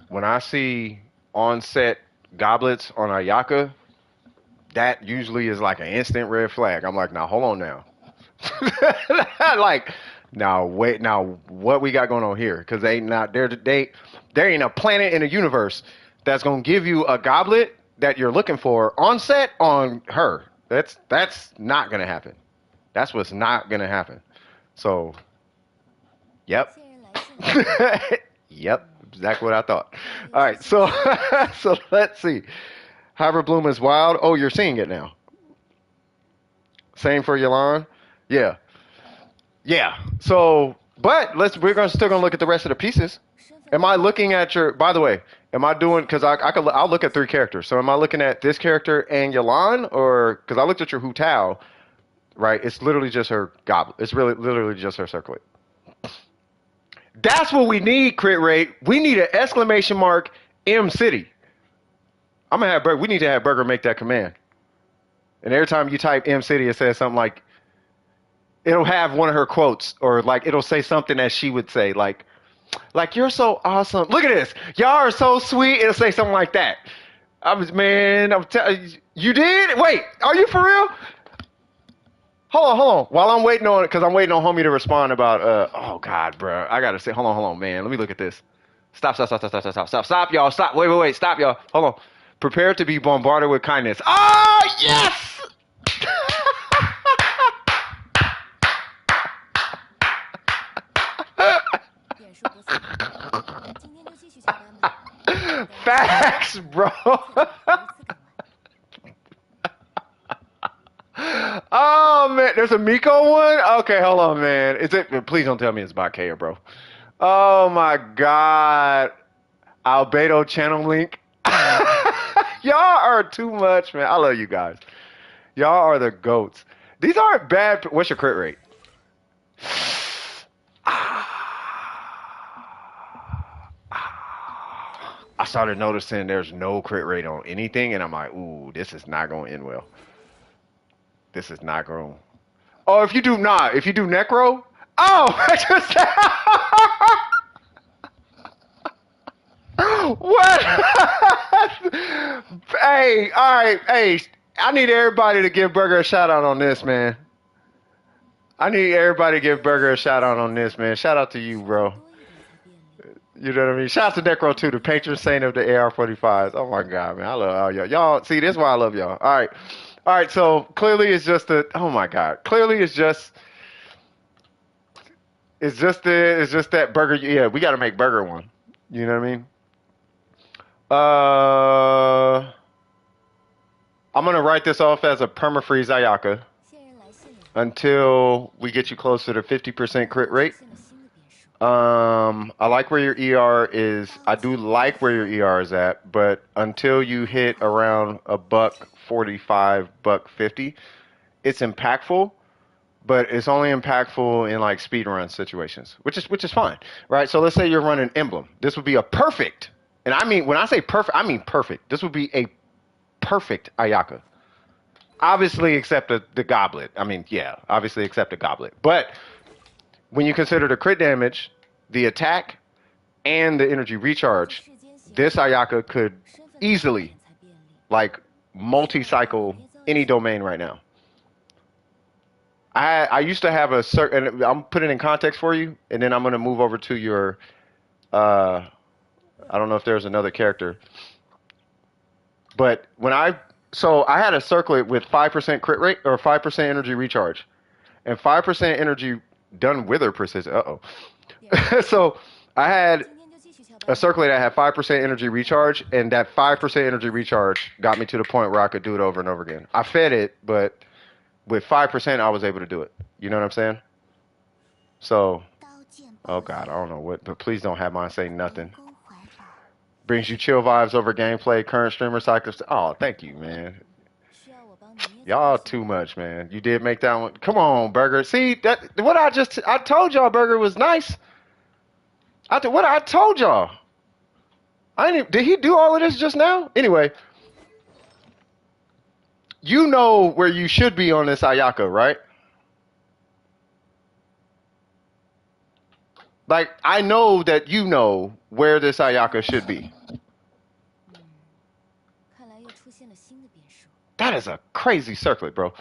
When I see on-set goblets on Ayaka, that usually is like an instant red flag. I'm like, now hold on now. Like, Now wait, now what we got going on here? Because there ain't a planet in the universe that's gonna give you a goblet that you're looking for on set on her. That's not gonna happen. That's what's not gonna happen. So, yep, 谢人来信了，yep, exactly what I thought. All right, so so let's see. However, Bloom is wild. Oh, you're seeing it now. Same for Yalan. Yeah, yeah. So, but we're gonna still gonna look at the rest of the pieces. 身份 Am I looking at your? By the way, am I doing? Because I'll look at three characters. So am I looking at this character and Yalan, or because I looked at your Hu Tao, right? It's literally just her goblet. It's really literally just her circlet. That's what we need, crit rate. We need an exclamation mark M City. I'm gonna have Burger. We need to have Burger make that command. And every time you type M City, it says something like it'll have one of her quotes, or like it'll say something that she would say, like you're so awesome. Look at this. Y'all are so sweet. It'll say something like that. I'm telling you did? Wait, are you for real? Hold on. While I'm waiting on it, because I'm waiting on homie to respond about oh God, bro. I gotta say, hold on, man. Let me look at this. Stop, y'all. Stop. Wait. Stop, y'all. Hold on. Prepare to be bombarded with kindness. Oh yes! 点数不错，今天就继续下单吧。 Facts, bro. 哦 man, there's a Miko one? Okay, hold on, man. Is it? Please don't tell me it's by Kaya, bro. Oh my god. Albedo channel link. Y'all are too much, man. I love you guys. Y'all are the goats. These aren't bad. What's your crit rate? I started noticing there's no crit rate on anything, and I'm like, ooh, this is not going to end well. This is not going. Oh, if you do necro. Oh, I just what? Hey, all right, hey, I need everybody to give Burger a shout out on this, man. I need everybody to give Burger a shout out on this, man. Shout out to you, bro. 多一点才便利。 You know what I mean? Shout out to Necro too, the patron saint of the AR45s. Oh my god, man, I love all y'all. Y'all see, this is why I love y'all. All right. So clearly, it's just a. Oh my god, clearly it's just. It's just that Burger. Yeah, we got to make Burger one. You know what I mean? I'm gonna write this off as a permafreeze Ayaka 谢人来信了， until we get you closer to 50% crit rate. 出现了新的变数。 I like where your ER is. I do like where your ER is at, but until you hit around a buck 45, buck 50, it's impactful, but it's only impactful in like speed run situations, which is fine, right? So let's say you're running Emblem. This would be a perfect, and I mean when I say perfect, I mean perfect. This would be a perfect Ayaka. Obviously, except the goblet. I mean, yeah, obviously except the goblet, but when you consider the crit damage, the attack, and the energy recharge, this Ayaka could easily, like, multi-cycle any domain right now. I used to have a certain, and I'm putting it in context for you, and then I'm going to move over to your, I don't know if there's another character, but so I had a circlet with 5% crit rate, or 5% energy recharge, and 5% energy done with her precision. So I had 今天就继续下单 a 吧。 circlet that had 5% energy recharge, and that 5% energy recharge got me to the point where I could do it over and over again. I fed it, but with 5%, I was able to do it. You know what I'm saying? So, 刀剑 oh 暴 God, I 力， don't know what, but please don't have mine say 人 nothing. 工怀抱， Brings you chill vibes over gameplay, current streamer cycles. Oh, thank you, man. 需要我帮你捏造 Y'all 一些 too much, man. You did make that one. Come on, Burger. See that? What I told y'all, Burger was nice. What I told y'all. Did he do all of this just now? Anyway, you know where you should be on this Ayaka, right? Like, I know that you know where this Ayaka should be. 看来又出现了新的变数。 That is a crazy circlet, bro.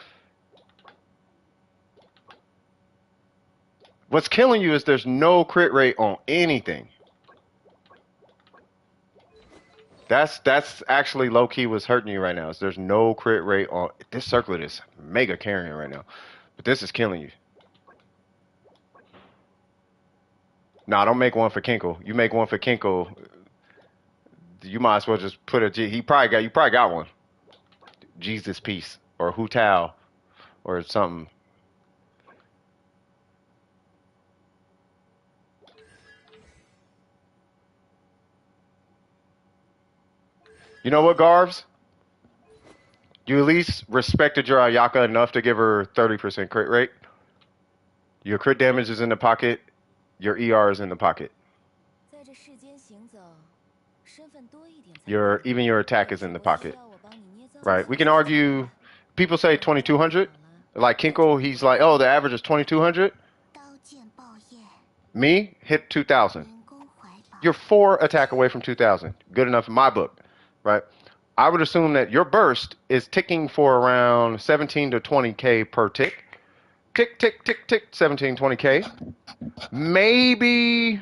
What's killing you is there's no crit rate on anything. That's actually low key what's hurting you right now. Is there's no crit rate on this circlet is mega carrying right now, but this is killing you. Nah, don't make one for Kinkle. You make one for Kinkle, you might as well just put a G. You probably got one. Jesus piece or Hu Tao or something. You know what, Garvs? You at least respected your Ayaka enough to give her 30% crit rate. Your crit damage is in the pocket. Your ER is in the pocket. Your attack is in the pocket. Right. We can argue. People say 2200. Like Kinkle, he's like, oh, the average is 2200. Me hit 2000. You're 4 attack away from 2000. Good enough in my book, right? I would assume that your burst is ticking for around 17 to 20k per tick. Tick, tick, tick, tick, 17, 20k. Maybe,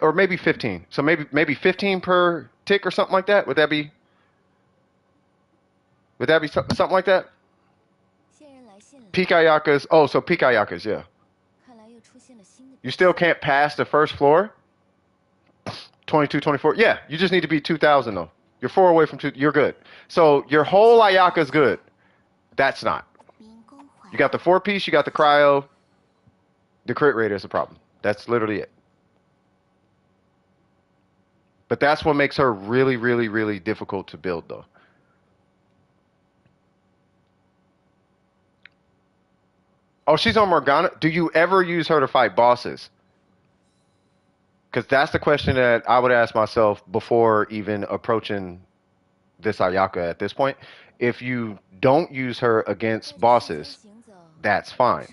or maybe 15. So maybe 15 per tick or something like that. Would that be something like that? Peak Ayakas. Oh, so peak Ayakas, yeah. You still can't pass the first floor? 22, 24. Yeah, you just need to be 2,000 though. You're 4 away from 2. You're good. So your whole Ayaka is good. That's not. You got the 4-piece, you got the cryo. The crit rate is a problem. That's literally it. But that's what makes her really, really, really difficult to build though. Oh, she's on Morgana. Do you ever use her to fight bosses? Because that's the question that I would ask myself before even approaching this Ayaka at this point. If you don't use her against bosses, that's fine.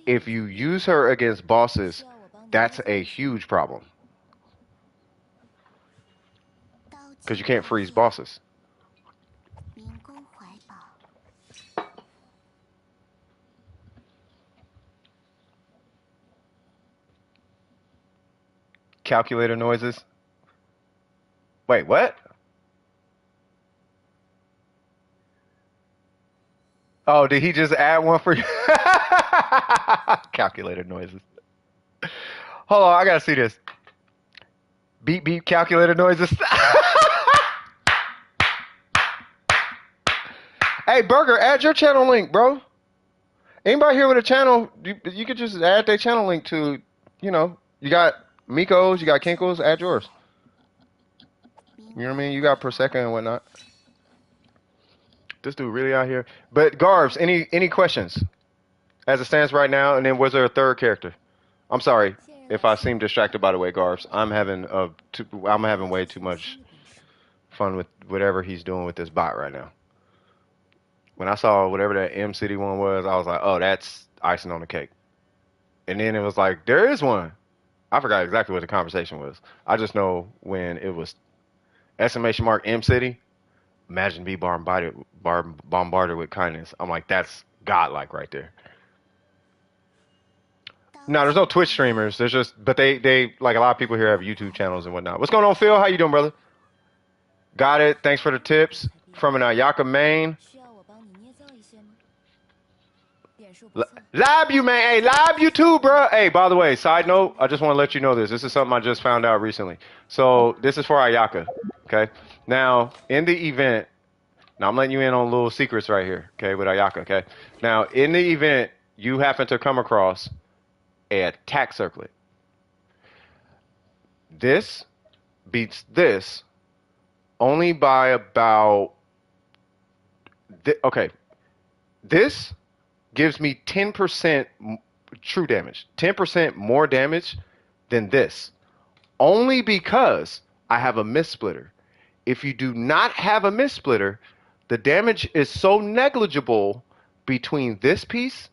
If you use her against bosses, that's a huge problem. Because you can't freeze bosses. Calculator noises. Wait, what? Oh, did he just add one for you? Calculator noises. Hold on, I gotta see this. Beep beep calculator noises. Hey, Burger, add your channel link, bro. Anybody here with a channel, you could just add their channel link to, you got Miko's, you got Kinkle's, add yours. You know what I mean? You got Perseca and whatnot. This dude really out here. But Garbs, any questions as it stands right now? And then was there a third character? I'm sorry if I seem distracted by the way, Garbs. I'm having way too much fun with whatever he's doing with this bot right now. When I saw whatever that M City one was, I was like, oh, that's icing on the cake. And then it was like, there is one. I forgot exactly what the conversation was. I just know when it was exclamation mark M City, imagine be bombarded with kindness. I'm like, that's godlike right there. No, there's no Twitch streamers. There's just, but they like a lot of people here have YouTube channels and whatnot. What's going on, Phil? How you doing, brother? Got it. Thanks for the tips from an Ayaka main. Live you, man. Hey, live you too, bro. Hey, by the way, side note, I just want to let you know this. This is something I just found out recently. So this is for Ayaka, okay? Now, in the event, now I'm letting you in on little secrets right here, okay, with Ayaka, okay? Now, in the event you happen to come across a attack circlet, this beats this only by about, okay, this gives me 10% true damage, 10% more damage than this, only because I have a miss splitter. If you do not have a miss splitter, the damage is so negligible between this piece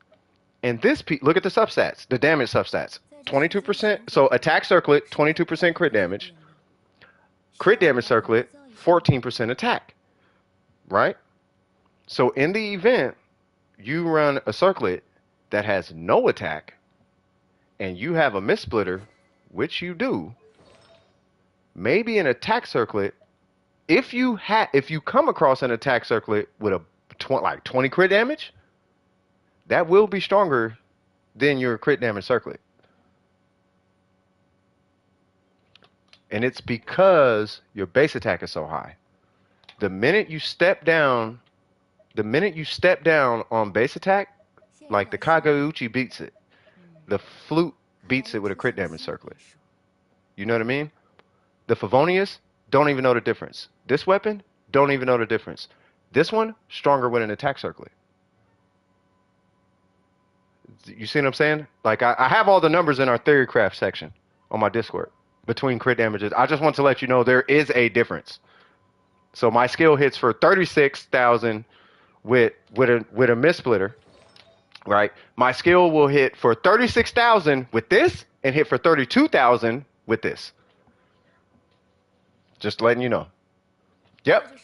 and this piece. Look at the substats, the damage substats. 22%, so attack circlet, 22% crit damage. Crit damage circlet, 14% attack, right? So in the event you run a circlet that has no attack, and you have a mist splitter, which you do, maybe an attack circlet. If you come across an attack circlet with a like 20 crit damage, that will be stronger than your crit damage circlet. And it's because your base attack is so high. The minute you step down, on base attack, like the Kageuchi beats it. The flute beats it with a crit damage circlet. You know what I mean? The Favonius don't even know the difference. This weapon don't even know the difference. This one stronger with an attack circlet. You see what I'm saying? Like I have all the numbers in our Theorycraft section on my Discord between crit damages. I just want to let you know there is a difference. So my skill hits for 36,000 with a mist splitter, right? My skill will hit for 36,000 with this and hit for 32,000 with this. Just letting you know. Yep.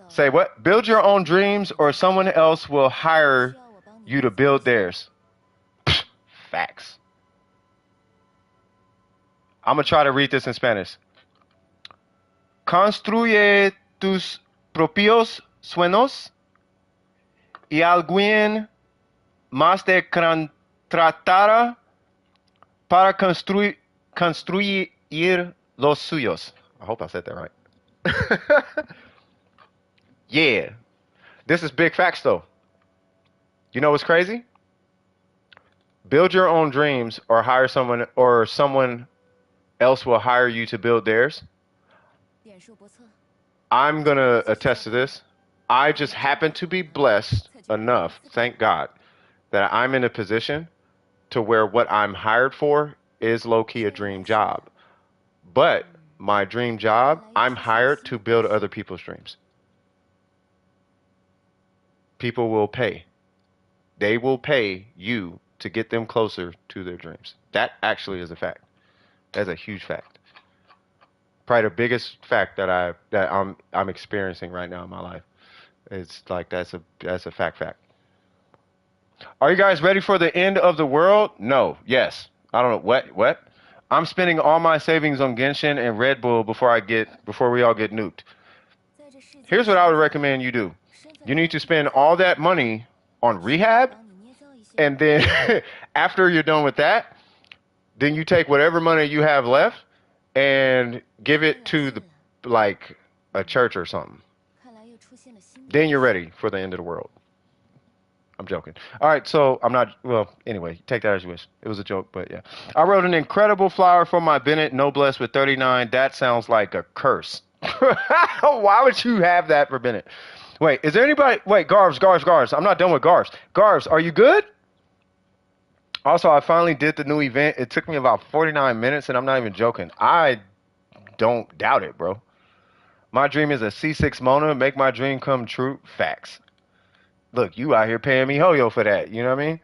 Say what? Build your own dreams or someone else will hire you to build theirs. Facts. I'm going to try to read this in Spanish. Construye tus propios sueños y alguien más te contratará para construir los suyos. I hope I said that right. Yeah. This is big facts, though. You know what's crazy? Build your own dreams or hire someone, or someone else will hire you to build theirs. I'm going to attest to this. I just happen to be blessed enough, thank God, that I'm in a position to where what I'm hired for is low-key a dream job. But my dream job, I'm hired to build other people's dreams. People will pay. They will pay you to get them closer to their dreams. That actually is a fact. That's a huge fact. Probably the biggest fact that I'm experiencing right now in my life. It's like that's a fact. Are you guys ready for the end of the world? No. Yes. I don't know what. I'm spending all my savings on Genshin and Red Bull before we all get nuked. Here's what I would recommend you do. You need to spend all that money on rehab, and then after you're done with that, then you take whatever money you have left and give it to like a church or something. Then you're ready for the end of the world. I'm joking. All right, so anyway, take that as you wish. It was a joke, but yeah. I wrote an incredible flower for my Bennett Noblesse with 39. That sounds like a curse. Why would you have that for Bennett? Wait, is there anybody? Wait, Garves. I'm not done with Garves. Garves, are you good? Also, I finally did the new event. It took me about 49 minutes, and I'm not even joking. I don't doubt it, bro. My dream is a C6 Mona. Make my dream come true. Facts. Look, you out here paying me hoyo for that. You know what I mean?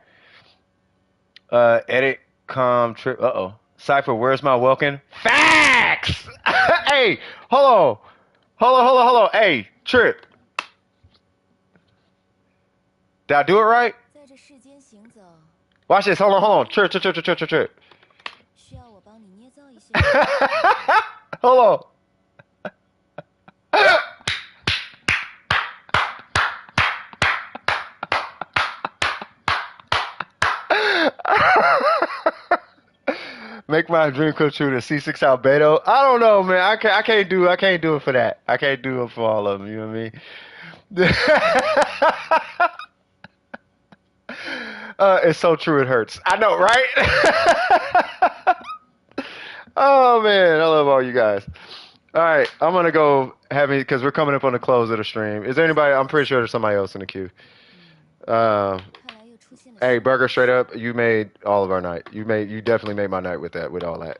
Edit, trip. Cypher, where's my welcome? Facts! Hey, hold on. Hey, Trip. Did I do it right? Watch this. Hold on. Trip. Hold on. Make my dream come true to C6 Albedo. I don't know, man. I can't do it for that. I can't do it for all of them. You know what I mean? It's so true. It hurts. I know, right? Oh man, I love all you guys. All right, I'm gonna go because we're coming up on the close of the stream. Is there anybody? I'm pretty sure there's somebody else in the queue. Hey, Burger, straight up, you made all of our night. You definitely made my night with all that.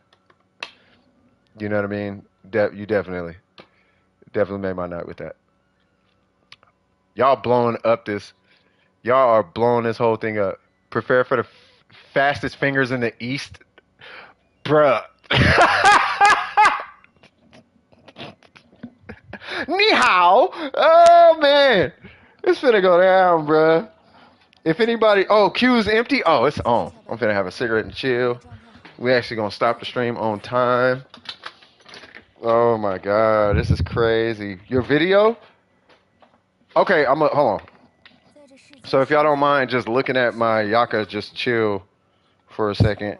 You know what I mean? You definitely made my night with that. Y'all are blowing this whole thing up. Prepare for the fastest fingers in the East, bruh. Ni hao. Oh man, it's finna go down, bruh. If anybody, oh, queue's empty. Oh, it's on. I'm finna have a cigarette and chill. We actually gonna stop the stream on time. Oh my god, this is crazy. Your video? Okay, hold on. So if y'all don't mind just looking at my Yaka, just chill for a second.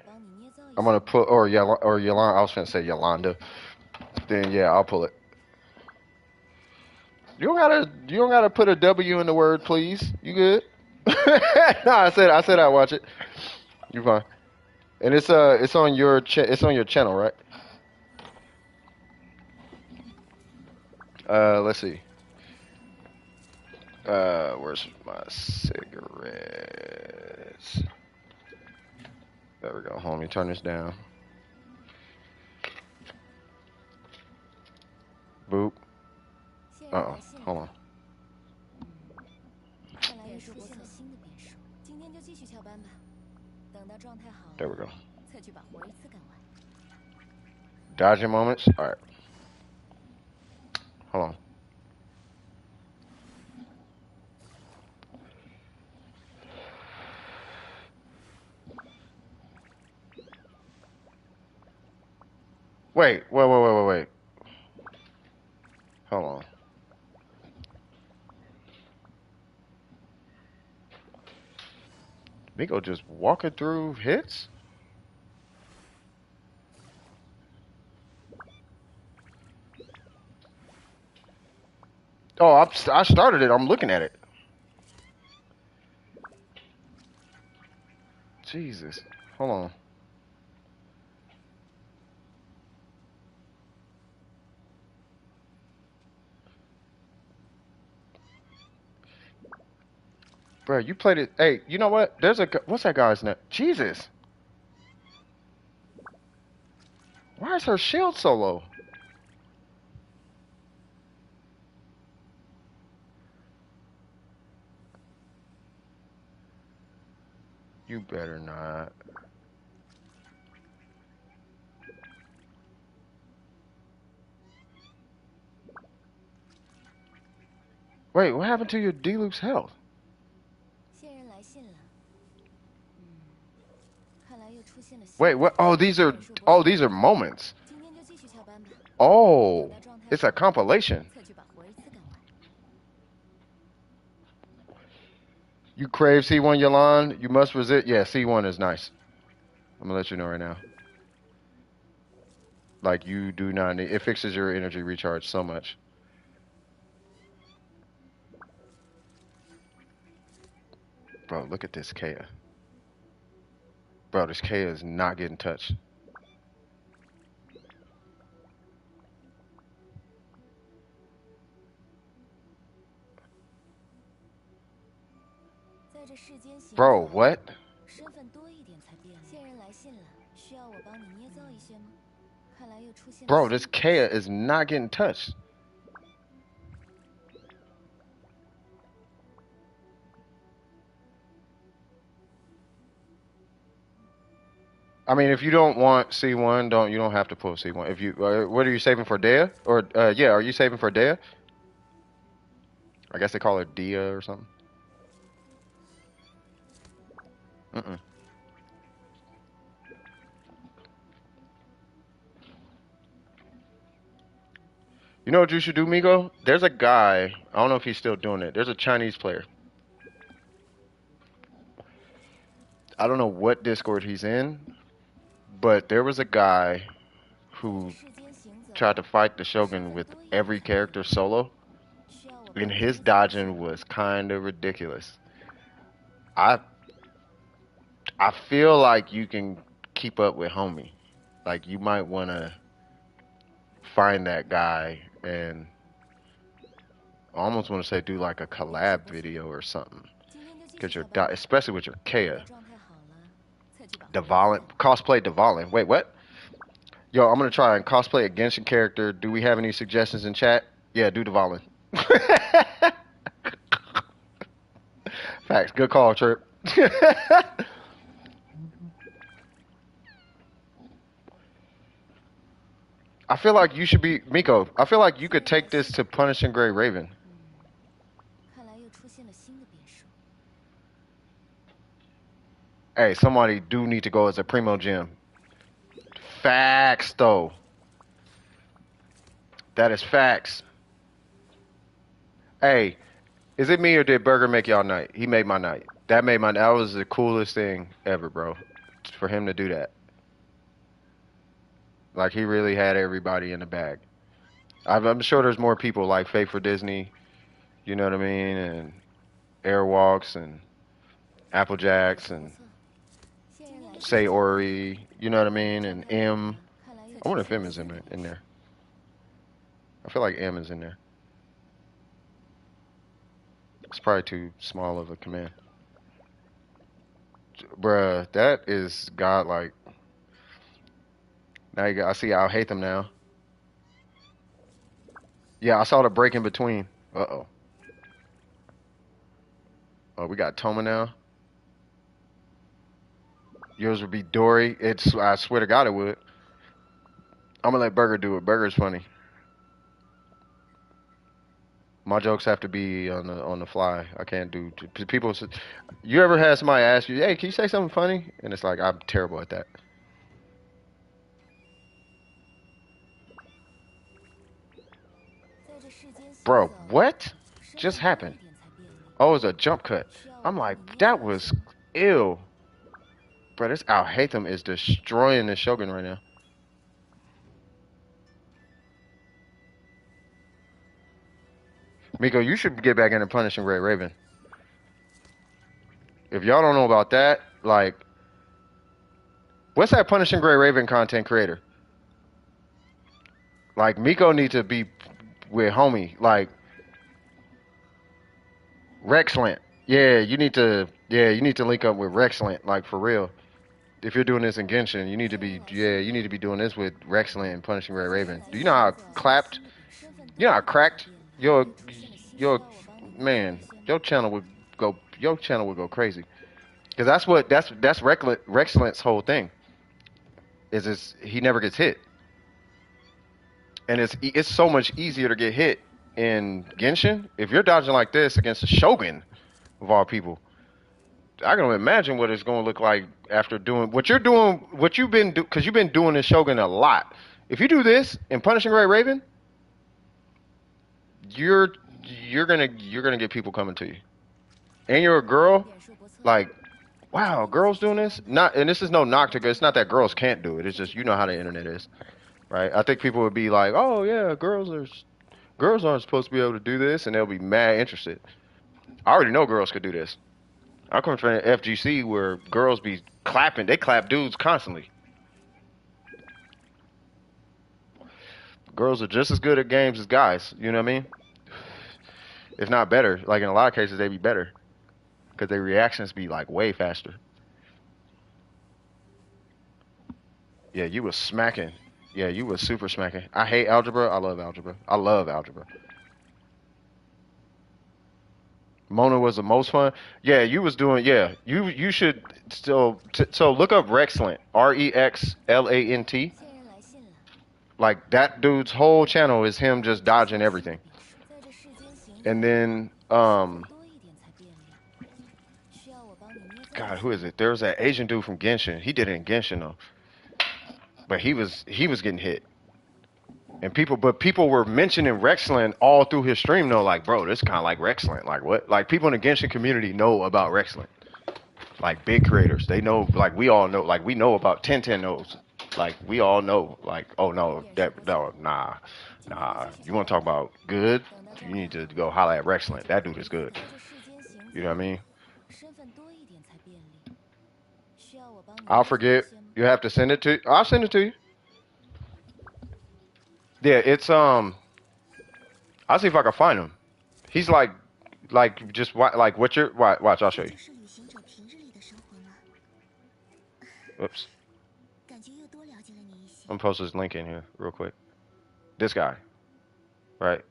I'm gonna put or Yolanda. I was finna say Yolanda. Then yeah, I'll pull it. You don't gotta put a W in the word, please. You good? No, I said I'd watch it. You fine. And it's on your channel, right? Let's see. Where's my cigarettes? There we go. Hold on, let me turn this down. Boop. Uh-oh. Hold on. There we go. Dodging moments. All right. Hold on. Wait. Hold on. Miko just walking through hits? Oh, I started it. I'm looking at it. Jesus. Hold on. Bro, you played it. Hey, you know what? What's that guy's name? Jesus. Why is her shield so low? You better not. Wait, what happened to your D-Loop's health? Wait, what? Oh, these are moments. Oh, it's a compilation. You crave C1, Yolande? You must resist. Yeah, C1 is nice. I'm gonna let you know right now. Like, you do not need. It fixes your energy recharge so much. Bro, look at this Kaya. Bro, this Kaya is not getting touched. Bro, what? Bro, this Kaya is not getting touched. I mean, if you don't want C1, you don't have to pull C1. If you, what are you saving for Dea? Or yeah, are you saving for Dea? I guess they call her Dia or something. Mm-mm. You know what you should do, Migo? There's a guy. I don't know if he's still doing it. There's a Chinese player. I don't know what Discord he's in, but there was a guy who tried to fight the Shogun with every character solo, and his dodging was kind of ridiculous. I feel like you can keep up with Homie. Like, you might want to find that guy and I almost want to say do like a collab video or something. Because especially with your Kea. Cosplay Devalin. Wait, what? Yo, I'm going to try and cosplay a Genshin character. Do we have any suggestions in chat? Yeah, do Devalin. Facts. Good call, Trip. I feel like you should be Miko. I feel like you could take this to Punishing Gray Raven. Hey, somebody do need to go as a primo gym. Facts, though. That is facts. Hey, is it me or did Burger make y'all night? He made my night. That was the coolest thing ever, bro. For him to do that. Like he really had everybody in the bag. I'm sure there's more people like Faith for Disney, you know what I mean, and Airwalks and Applejacks and Say Ori, you know what I mean, and M. I wonder if M is in there. I feel like M is in there. It's probably too small of a command. Bruh, that is godlike. Now you got, I see I'll hate them now. Yeah, I saw the break in between. Uh-oh. Oh, we got Toma now. Yours would be Dory. I swear to God it would. I'm gonna let Burger do it. Burger's funny. My jokes have to be on the fly. I can't do people. You ever had somebody ask you, "Hey, can you say something funny?" And it's like I'm terrible at that. Bro, what just happened? Oh, it was a jump cut. I'm like, that was ill. Bro, this Al Hatham is destroying the Shogun right now. Miko, you should get back into Punishing Red Raven. If y'all don't know about that, like, what's that Punishing Gray Raven content creator? Like, Miko needs to be with homie, like, Rexlant. You need to link up with Rexlant, like, for real. If you're doing this in Genshin, you need to be doing this with Rexlant and Punishing Red Raven. Do you know how clapped, you know how cracked your, man, your channel would go crazy. Because that's Rexlant's whole thing. Is he never gets hit. And it's so much easier to get hit in Genshin if you're dodging like this against a Shogun of all people. I can imagine what it's going to look like after doing what you're doing, what you've been because you've been doing this Shogun a lot. If you do this in Punishing Red Raven, you're you're gonna get people coming to you, and you're a girl. Like, wow, girls doing this? Not, and this is no knock to. It's not that girls can't do it. It's just you know how the internet is, right? I think people would be like, oh yeah, girls aren't supposed to be able to do this, and they'll be mad interested. I already know girls could do this. I come from FGC where girls be clapping. They clap dudes constantly. Girls are just as good at games as guys. You know what I mean? If not better. Like in a lot of cases, they be better because their reactions be like way faster. Yeah, you was smacking. Yeah, you was super smacking. I hate algebra. I love algebra. I love algebra. Mona was the most fun. Yeah, you was doing. Yeah, you should still. So look up Rexlant. Rexlant. Like that dude's whole channel is him just dodging everything. And then God, who is it? There was that Asian dude from Genshin. He did it in Genshin though. But he was getting hit. And people were mentioning Rexland all through his stream though, like, bro, this kinda like Rexland. Like what? Like people in the Genshin community know about Rexland. Like big creators. They know, like we all know, like we know about 1010 knows. Like we all know. Like, oh no, nah. You wanna talk about good? You need to go holler at Rexland. That dude is good. You know what I mean? I'll forget. You have to send it to. I'll send it to you. Yeah, it's I'll see if I can find him. He's like just like what you're watch. I'll show you. 这是旅行者平日里的生活吗？ Oops. 感觉又多了解了你一些。I'm gonna post this link in here real quick. This guy, right?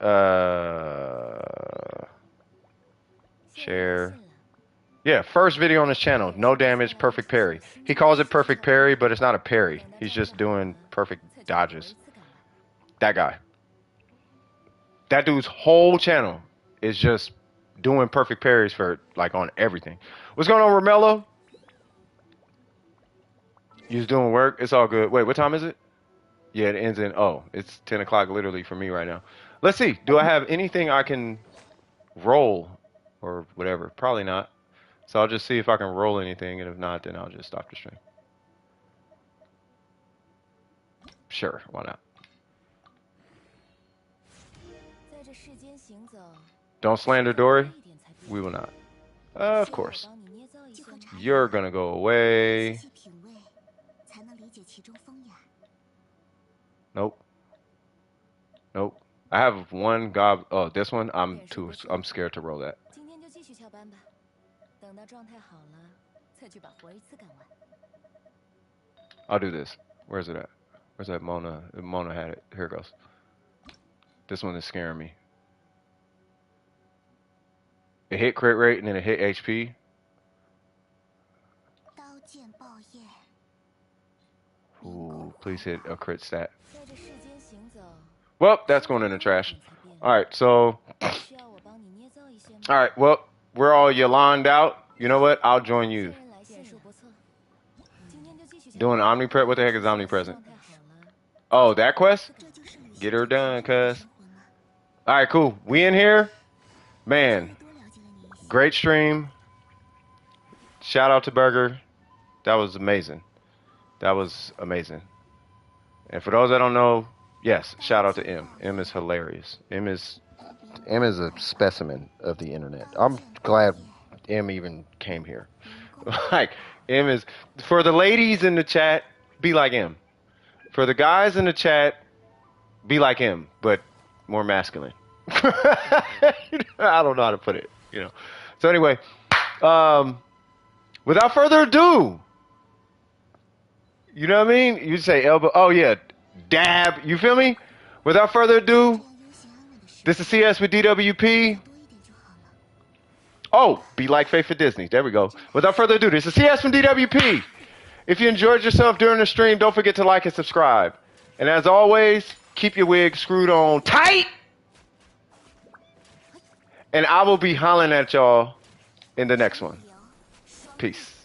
Share. Yeah, first video on his channel. No damage, perfect parry. He calls it perfect parry, but it's not a parry. He's just doing perfect dodges. That guy. That dude's whole channel is just doing perfect parries for like on everything. What's going on, Romello? You was doing work? It's all good. Wait, what time is it? Yeah, it ends in, oh, it's 10 o'clock literally for me right now. Let's see. Do I have anything I can roll or whatever? Probably not. So I'll just see if I can roll anything, and if not, then I'll just stop the stream. Sure, why not? Don't slander Dory. We will not. Of course. You're gonna go away. Nope. Nope. I have one gob. Oh, this one. I'm scared to roll that. I'll do this. Where's it at? Where's that Mona? Mona had it. Here it goes. This one is scaring me. It hit crit rate and then it hit HP. Ooh, please hit a crit stat. Well, that's going in the trash. Alright, so. Alright, well, we're all Yolanda'd out. You know what? I'll join you. Doing Omnipresent? What the heck is Omnipresent? Oh, that quest? Get her done, cuz. Alright, cool. We in here? Man. Great stream. Shout out to Burger. That was amazing. That was amazing. And for those that don't know, yes, shout out to M. M is hilarious. M is a specimen of the internet. I'm glad M even came here. Like, M is, for the ladies in the chat, be like M. For the guys in the chat, be like M, but more masculine. I don't know how to put it, you know. So anyway, without further ado, you know what I mean? You say elbow. Oh yeah, dab. You feel me? Without further ado, this is CS with DWP. Oh, be like Faith for Disney. There we go. Without further ado, this is CS from DWP. If you enjoyed yourself during the stream, don't forget to like and subscribe. And as always, keep your wig screwed on tight. And I will be hollering at y'all in the next one. Peace.